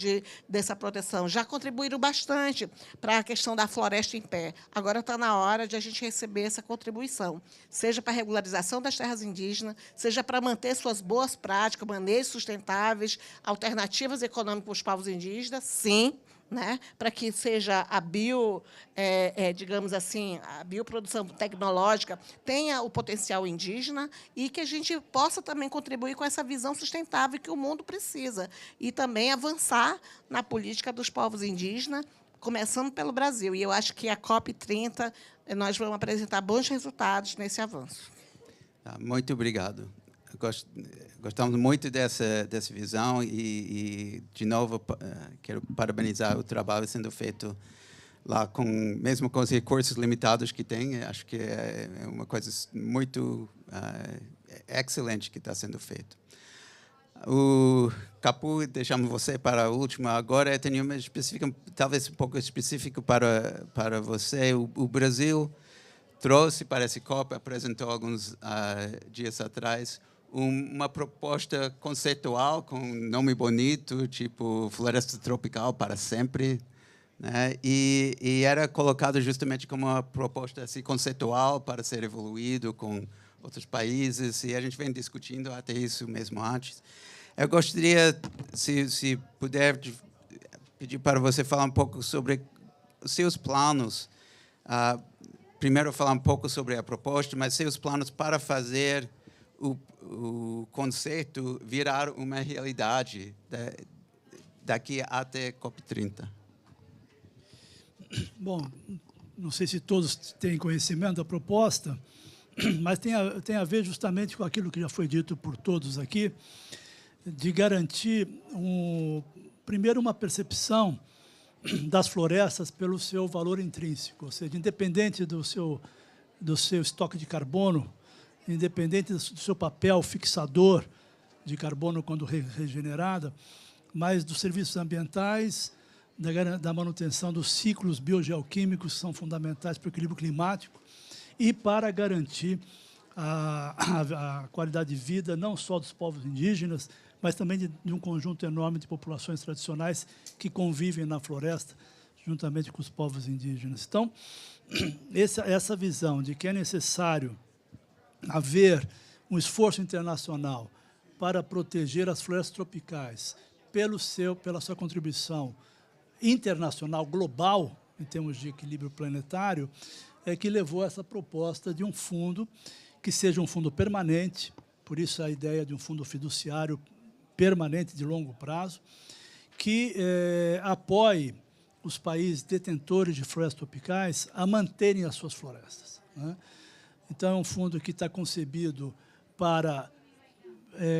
dessa proteção. Já contribuíram bastante para a questão da floresta em pé. Agora está na hora de a gente receber essa contribuição, seja para a regularização das terras indígenas, seja para manter suas boas práticas, manejos sustentáveis, alternativas econômicas para os povos indígenas, sim, né, para que seja a digamos assim, a bioprodução tecnológica tenha o potencial indígena, e que a gente possa também contribuir com essa visão sustentável que o mundo precisa, e também avançar na política dos povos indígenas, começando pelo Brasil. E eu acho que a COP30 nós vamos apresentar bons resultados nesse avanço. Muito obrigado. Gostamos muito dessa visão, e de novo, quero parabenizar o trabalho sendo feito lá, mesmo com os recursos limitados que tem. Acho que é uma coisa muito excelente que está sendo feito. O Capu, deixamos você para a última. Agora, eu tenho uma específica, talvez um pouco específico para você. O Brasil trouxe para esse COP, apresentou alguns dias atrás, uma proposta conceitual com nome bonito, tipo Floresta Tropical para Sempre, né? E era colocado justamente como uma proposta assim, conceitual para ser evoluído com outros países, e a gente vem discutindo até isso mesmo antes. Eu gostaria, se puder, pedir para você falar um pouco sobre os seus planos. Primeiro, falar um pouco sobre a proposta, mas seus planos para fazer o conceito virar uma realidade daqui até COP30. Bom, não sei se todos têm conhecimento da proposta, mas tem a ver justamente com aquilo que já foi dito por todos aqui, de garantir, primeiro, uma percepção das florestas pelo seu valor intrínseco, ou seja, independente do seu estoque de carbono, independente do seu papel fixador de carbono quando regenerada, mas dos serviços ambientais, da manutenção dos ciclos biogeoquímicos que são fundamentais para o equilíbrio climático e para garantir a qualidade de vida não só dos povos indígenas, mas também de um conjunto enorme de populações tradicionais que convivem na floresta juntamente com os povos indígenas. Então, essa visão de que é necessário haver um esforço internacional para proteger as florestas tropicais pela sua contribuição internacional, global, em termos de equilíbrio planetário, é que levou a essa proposta de um fundo que seja um fundo permanente, por isso a ideia de um fundo fiduciário permanente de longo prazo, que apoie os países detentores de florestas tropicais a manterem as suas florestas, né? Então, é um fundo que está concebido para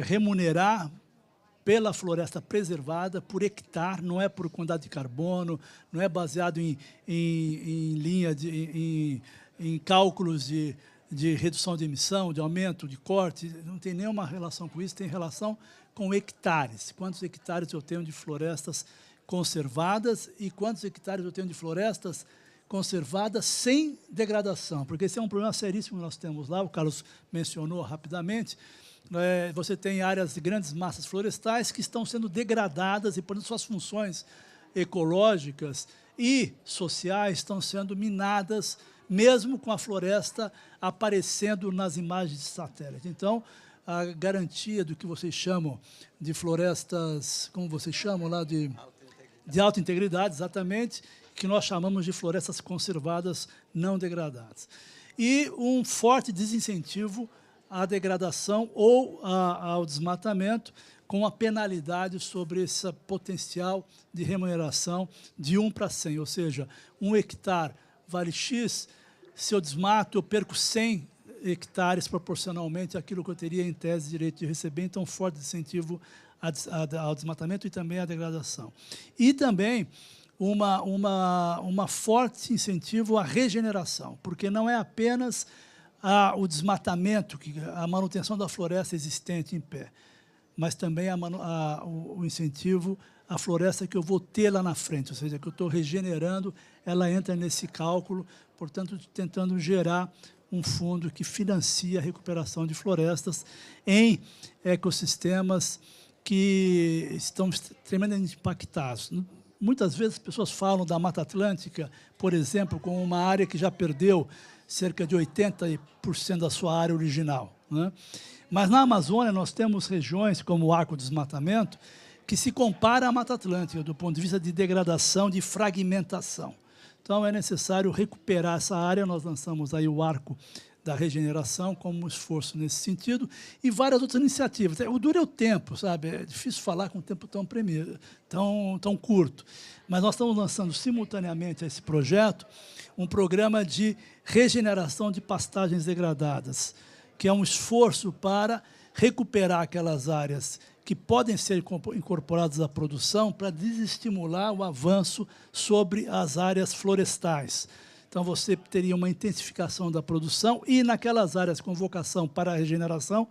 remunerar pela floresta preservada por hectare, não é por quantidade de carbono, não é baseado em cálculos de redução de emissão, de aumento, de corte, não tem nenhuma relação com isso, tem relação com hectares. Quantos hectares eu tenho de florestas conservadas e quantos hectares eu tenho de florestas conservadas sem degradação, porque esse é um problema seríssimo que nós temos lá, o Carlos mencionou rapidamente. Você tem áreas de grandes massas florestais que estão sendo degradadas e, por suas funções ecológicas e sociais estão sendo minadas, mesmo com a floresta aparecendo nas imagens de satélite. Então, a garantia do que vocês chamam de florestas, como vocês chamam lá, de alta integridade, exatamente, que nós chamamos de florestas conservadas não degradadas. E um forte desincentivo à degradação ou ao desmatamento, com a penalidade sobre esse potencial de remuneração de 1 para 100, ou seja, 1 hectare vale X, se eu desmato, eu perco 100 hectares proporcionalmente àquilo que eu teria, em tese, direito de receber. Então, forte incentivo ao desmatamento e também à degradação. E também uma forte incentivo à regeneração, porque não é apenas o desmatamento, a manutenção da floresta existente em pé, mas também o incentivo à floresta que eu vou ter lá na frente, ou seja, que eu estou regenerando, ela entra nesse cálculo, portanto, tentando gerar um fundo que financia a recuperação de florestas em ecossistemas que estão tremendamente impactados. Muitas vezes as pessoas falam da Mata Atlântica, por exemplo, como uma área que já perdeu cerca de 80% da sua área original, né? Mas na Amazônia nós temos regiões como o Arco do Desmatamento que se compara à Mata Atlântica do ponto de vista de degradação, de fragmentação. Então é necessário recuperar essa área. Nós lançamos aí o Arco da Regeneração como um esforço nesse sentido e várias outras iniciativas. O duro é o tempo, sabe? É difícil falar com um tempo tão curto. Mas nós estamos lançando simultaneamente a esse projeto um programa de regeneração de pastagens degradadas, que é um esforço para recuperar aquelas áreas que podem ser incorporadas à produção para desestimular o avanço sobre as áreas florestais. Então, você teria uma intensificação da produção e, naquelas áreas com vocação para a regeneração,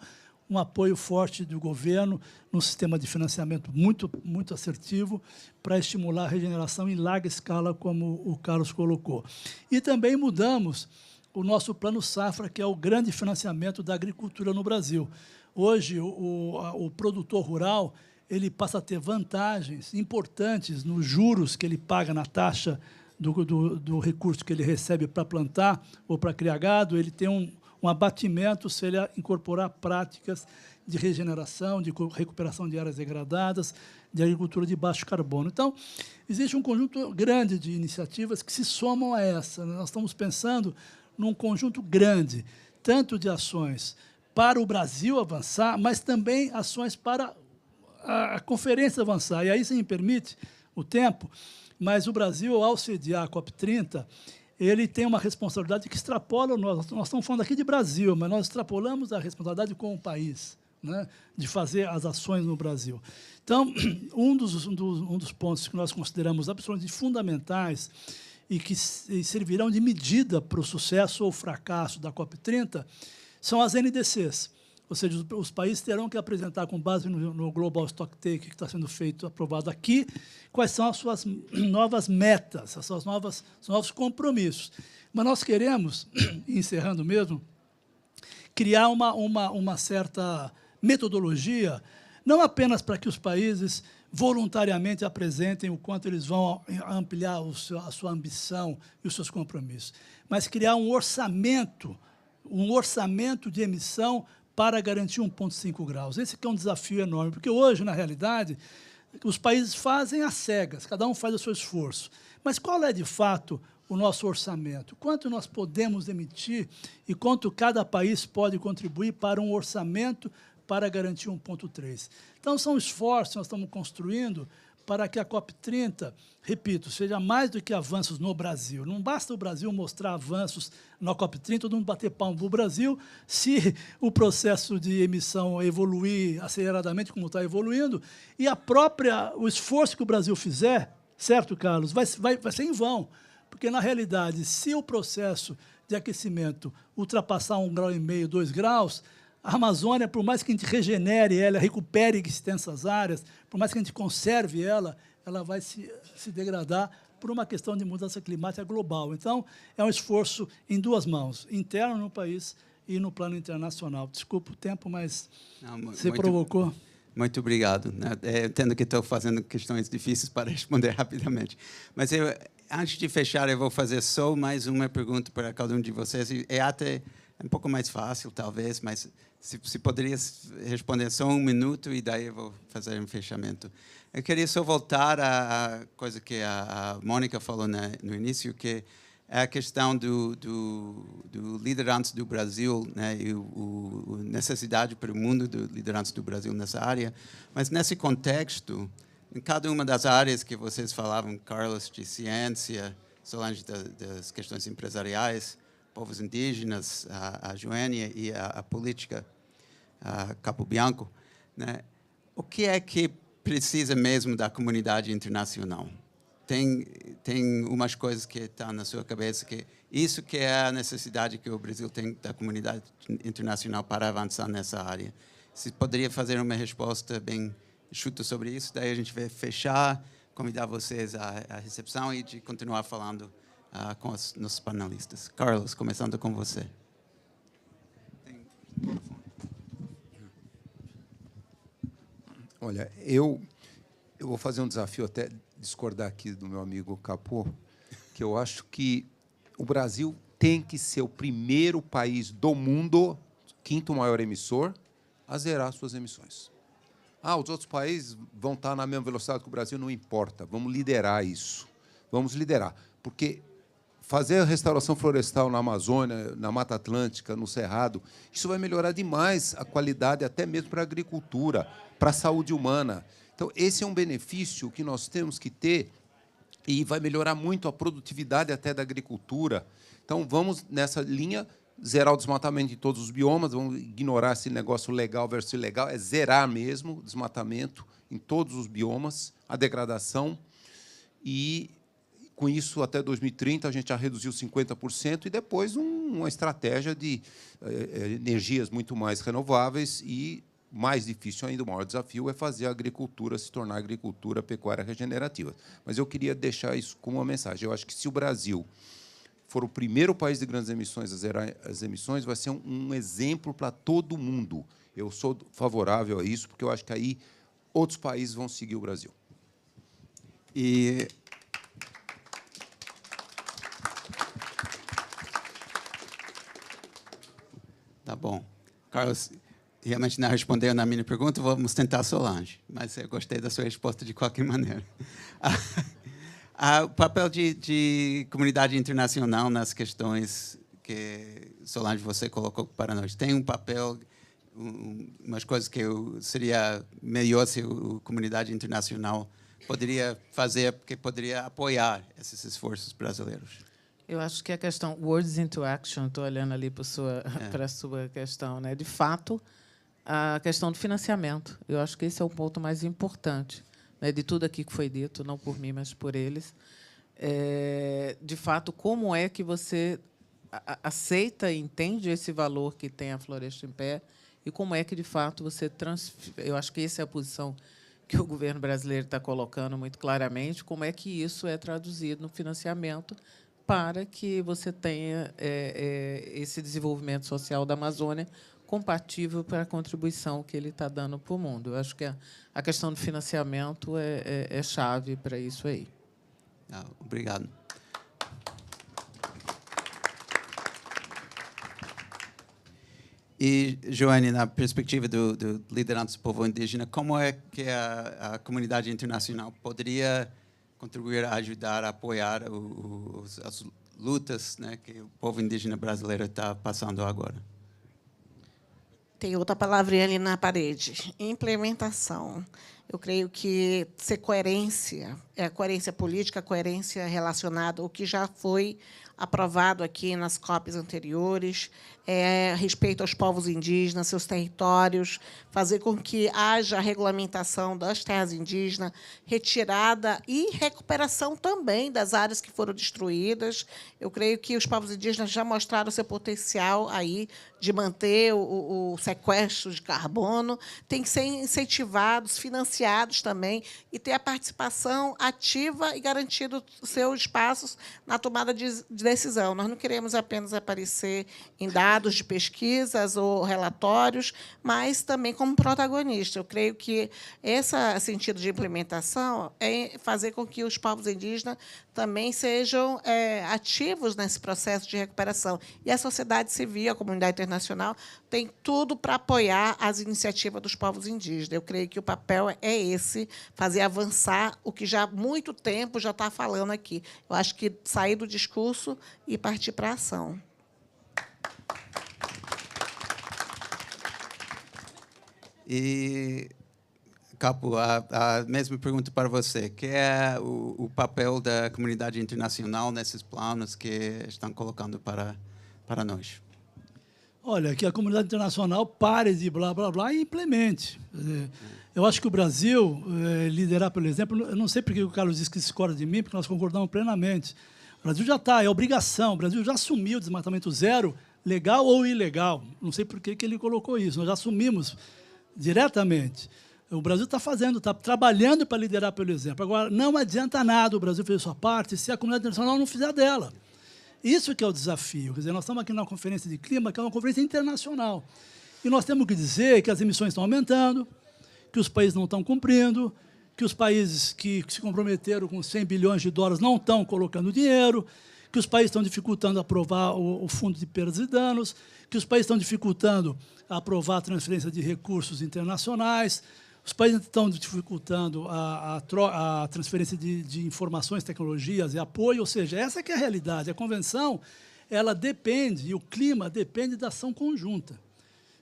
um apoio forte do governo, num sistema de financiamento muito assertivo, para estimular a regeneração em larga escala, como o Carlos colocou. E também mudamos o nosso Plano Safra, que é o grande financiamento da agricultura no Brasil. Hoje, o produtor rural ele passa a ter vantagens importantes nos juros que ele paga na taxa do recurso que ele recebe para plantar ou para criar gado. Ele tem um abatimento se ele incorporar práticas de regeneração, de recuperação de áreas degradadas, de agricultura de baixo carbono. Então, existe um conjunto grande de iniciativas que se somam a essa. Nós estamos pensando num conjunto grande, tanto de ações para o Brasil avançar, mas também ações para a conferência avançar. E aí, se me permite o tempo, mas o Brasil, ao sediar a COP30, ele tem uma responsabilidade que extrapola nós. Nós estamos falando aqui de Brasil, mas nós extrapolamos a responsabilidade com o país. né, de fazer as ações no Brasil. Então, um dos pontos que nós consideramos absolutamente fundamentais e que servirão de medida para o sucesso ou fracasso da COP30 são as NDCs. Ou seja, os países terão que apresentar, com base no Global Stocktake que está sendo feito, aprovado aqui, quais são as suas novas metas, os novos compromissos. Mas nós queremos, encerrando mesmo, criar uma certa metodologia, não apenas para que os países voluntariamente apresentem o quanto eles vão ampliar a sua ambição e os seus compromissos, mas criar um orçamento de emissão para garantir 1,5 graus. Esse que é um desafio enorme, porque hoje, na realidade, os países fazem às cegas, cada um faz o seu esforço. Mas qual é, de fato, o nosso orçamento? Quanto nós podemos emitir e quanto cada país pode contribuir para um orçamento para garantir 1,3? Então, são esforços que nós estamos construindo para que a COP30, repito, seja mais do que avanços no Brasil. Não basta o Brasil mostrar avanços na COP30, todo mundo bater palmo para o Brasil, se o processo de emissão evoluir aceleradamente, como está evoluindo, e o esforço que o Brasil fizer, certo, Carlos, vai ser em vão. Porque, na realidade, se o processo de aquecimento ultrapassar 1,5 grau, 2 graus, a Amazônia, por mais que a gente regenere ela, recupere extensas áreas, por mais que a gente conserve ela vai se degradar por uma questão de mudança climática global. Então, é um esforço em duas mãos, interno no país e no plano internacional. Desculpa o tempo, mas você provocou. Muito obrigado. Eu entendo que estou fazendo questões difíceis para responder rapidamente. Mas, antes de fechar, eu vou fazer só mais uma pergunta para cada um de vocês. É até um pouco mais fácil, talvez, mas se poderia responder só 1 minuto e daí eu vou fazer um fechamento. Eu queria só voltar à coisa que a Mônica falou no início, que é a questão do liderança do Brasil, né, e a necessidade para o mundo do liderança do Brasil nessa área. Mas, nesse contexto, em cada uma das áreas que vocês falavam, Carlos, de ciência, Solange, das questões empresariais, povos indígenas, a Joênia e a política, a Capo Bianco, né? O que é que precisa mesmo da comunidade internacional? Tem umas coisas que estão na sua cabeça que isso que é a necessidade que o Brasil tem da comunidade internacional para avançar nessa área. Se poderia fazer uma resposta bem enxuta sobre isso, daí a gente vai fechar, convidar vocês à recepção e de continuar falando com os nossos panelistas. Carlos, começando com você. Olha, eu vou fazer um desafio, até discordar aqui do meu amigo Capô, que eu acho que o Brasil tem que ser o primeiro país do mundo, 5º maior emissor, a zerar suas emissões. Os outros países vão estar na mesma velocidade que o Brasil, não importa. Vamos liderar isso. Vamos liderar. Porque fazer a restauração florestal na Amazônia, na Mata Atlântica, no Cerrado, isso vai melhorar demais a qualidade, até mesmo para a agricultura, para a saúde humana. Então, esse é um benefício que nós temos que ter e vai melhorar muito a produtividade até da agricultura. Então, vamos nessa linha, zerar o desmatamento em todos os biomas, vamos ignorar esse negócio legal versus ilegal, é zerar mesmo o desmatamento em todos os biomas, a degradação, e, com isso, até 2030, a gente já reduziu 50%, e depois uma estratégia de energias muito mais renováveis e, mais difícil ainda, o maior desafio é fazer a agricultura se tornar agricultura pecuária regenerativa. Mas eu queria deixar isso como uma mensagem. Eu acho que se o Brasil for o primeiro país de grandes emissões a zerar as emissões, vai ser um exemplo para todo mundo. Eu sou favorável a isso, porque eu acho que aí outros países vão seguir o Brasil. E tá bom. Carlos, realmente não respondeu na minha pergunta, vamos tentar Solange, mas eu gostei da sua resposta de qualquer maneira. O papel de comunidade internacional nas questões que, Solange, você colocou para nós. Tem um papel, umas coisas que seria melhor se a comunidade internacional poderia fazer, porque poderia apoiar esses esforços brasileiros. Eu acho que a questão words into action, estou olhando ali para a sua questão, né? De fato, a questão do financiamento. Eu acho que esse é o ponto mais importante, né, de tudo aqui que foi dito, não por mim, mas por eles. De fato, como é que você aceita e entende esse valor que tem a floresta em pé e como é que, de fato, você transfere. Eu acho que essa é a posição que o governo brasileiro está colocando muito claramente, como é que isso é traduzido no financiamento para que você tenha esse desenvolvimento social da Amazônia compatível para a contribuição que ele está dando para o mundo. Eu acho que a questão do financiamento é chave para isso aí. Obrigado. E, Joane, na perspectiva do liderança do povo indígena, como é que a comunidade internacional poderia contribuir a ajudar a apoiar as lutas, né, que o povo indígena brasileiro está passando agora? Tem outra palavrinha ali na parede. Implementação. Eu creio que ser coerência, a coerência política, a coerência relacionada ao que já foi aprovado aqui nas COPs anteriores, respeito aos povos indígenas, seus territórios, fazer com que haja a regulamentação das terras indígenas, retirada e recuperação também das áreas que foram destruídas. Eu creio que os povos indígenas já mostraram seu potencial aí de manter o sequestro de carbono, tem que ser incentivados, financiados também, e ter a participação ativa e garantido os seus espaços na tomada de decisão. Nós não queremos apenas aparecer em dados de pesquisas ou relatórios, mas também como protagonista. Eu creio que esse sentido de implementação é fazer com que os povos indígenas também sejam ativos nesse processo de recuperação. E a sociedade civil, a comunidade internacional, tem tudo para apoiar as iniciativas dos povos indígenas. Eu creio que o papel é esse, fazer avançar o que já há muito tempo já está falando aqui. Eu acho que sair do discurso e partir para a ação. E, Capo, a mesma pergunta para você. Que é o papel da comunidade internacional nesses planos que estão colocando para nós? Olha, que a comunidade internacional pare de blá, blá, blá e implemente. Eu acho que o Brasil, liderar pelo exemplo, eu não sei porque o Carlos disse que discorda de mim, porque nós concordamos plenamente. O Brasil já está, é obrigação, o Brasil já assumiu o desmatamento zero, legal ou ilegal. Não sei por que ele colocou isso, nós já assumimos diretamente. O Brasil está fazendo, está trabalhando para liderar pelo exemplo. Agora, não adianta nada o Brasil fazer sua parte se a comunidade internacional não fizer dela. Isso que é o desafio. Quer dizer, nós estamos aqui na Conferência de Clima, que é uma conferência internacional. E nós temos que dizer que as emissões estão aumentando, que os países não estão cumprindo, que os países que se comprometeram com 100 bilhões de dólares não estão colocando dinheiro, que os países estão dificultando aprovar o Fundo de Perdas e Danos, que os países estão dificultando aprovar a transferência de recursos internacionais, os países estão dificultando a transferência de informações, tecnologias e apoio, ou seja, essa que é a realidade. A convenção, ela depende, e o clima depende da ação conjunta.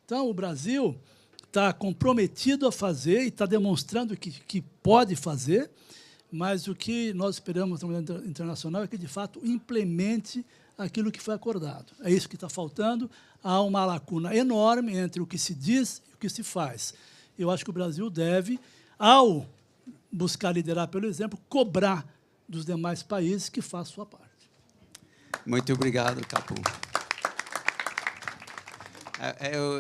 Então, o Brasil está comprometido a fazer e está demonstrando que pode fazer, mas o que nós esperamos da comunidade internacional é que, de fato, implemente aquilo que foi acordado. É isso que está faltando. Há uma lacuna enorme entre o que se diz e o que se faz. Eu acho que o Brasil deve, ao buscar liderar pelo exemplo, cobrar dos demais países que façam sua parte. Muito obrigado, Capu.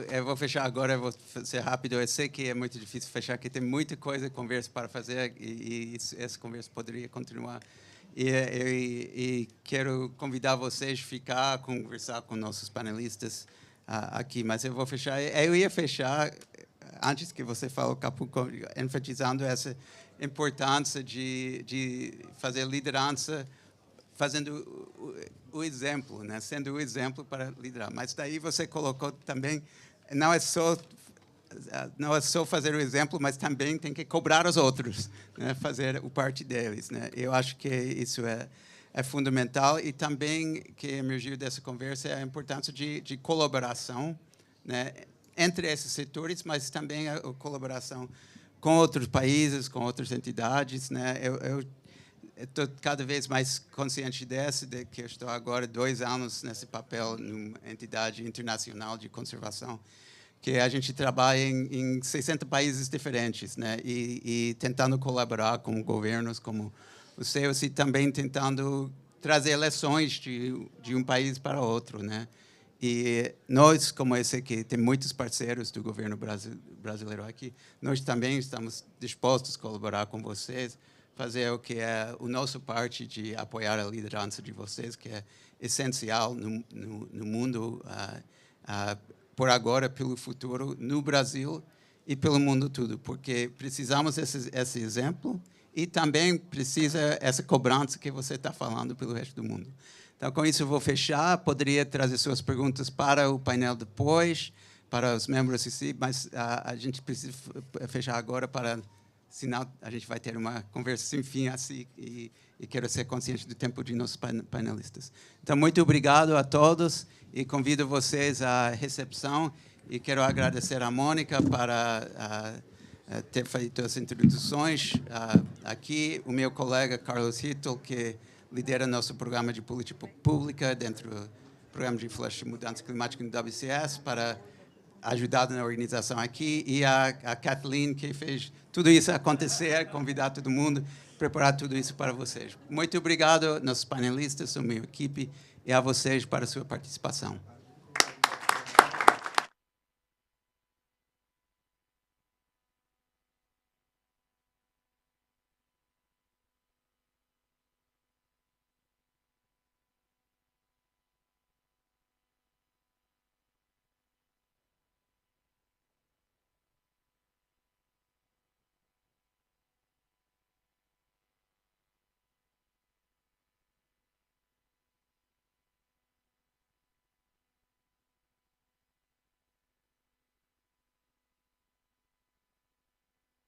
Eu vou fechar agora, eu vou ser rápido. Eu sei que é muito difícil fechar, que tem muita coisa, conversa para fazer, e essa conversa poderia continuar. E quero convidar vocês a ficar, conversar com nossos panelistas aqui, mas eu vou fechar. Eu ia fechar, antes que você fale, Capu, enfatizando essa importância de fazer liderança, fazendo o exemplo, né? Sendo o exemplo para liderar. Mas daí você colocou também, não é só fazer o exemplo, mas também tem que cobrar os outros, né? Fazer o parte deles, né? Eu acho que isso é fundamental, e também que emergiu dessa conversa é a importância de colaboração, né? Entre esses setores, mas também a colaboração com outros países, com outras entidades, né? Eu estou cada vez mais consciente de que eu estou agora 2 anos nesse papel numa entidade internacional de conservação, que a gente trabalha em 60 países diferentes, né? E tentando colaborar com governos como o seu, e também tentando trazer lições de um país para outro, né? E nós, como esse aqui, tem muitos parceiros do governo brasileiro aqui, nós também estamos dispostos a colaborar com vocês, fazer o que é o nosso parte de apoiar a liderança de vocês, que é essencial no mundo, por agora, pelo futuro, no Brasil e pelo mundo todo, porque precisamos esse exemplo e também precisa essa cobrança que você está falando pelo resto do mundo. Então, com isso, eu vou fechar. Poderia trazer suas perguntas para o painel depois, para os membros aqui, mas a gente precisa fechar agora, senão a gente vai ter uma conversa sem fim assim, e quero ser consciente do tempo de nossos painelistas. Então, muito obrigado a todos e convido vocês à recepção e quero agradecer a Mônica para ter feito as introduções. Aqui, o meu colega Carlos Hittel, que lidera nosso programa de política pública dentro do programa de influência de mudança climática no WCS, para ajudar na organização aqui, e a Kathleen, que fez tudo isso acontecer, convidar todo mundo, preparar tudo isso para vocês. Muito obrigado, nossos panelistas, a minha equipe, e a vocês para a sua participação.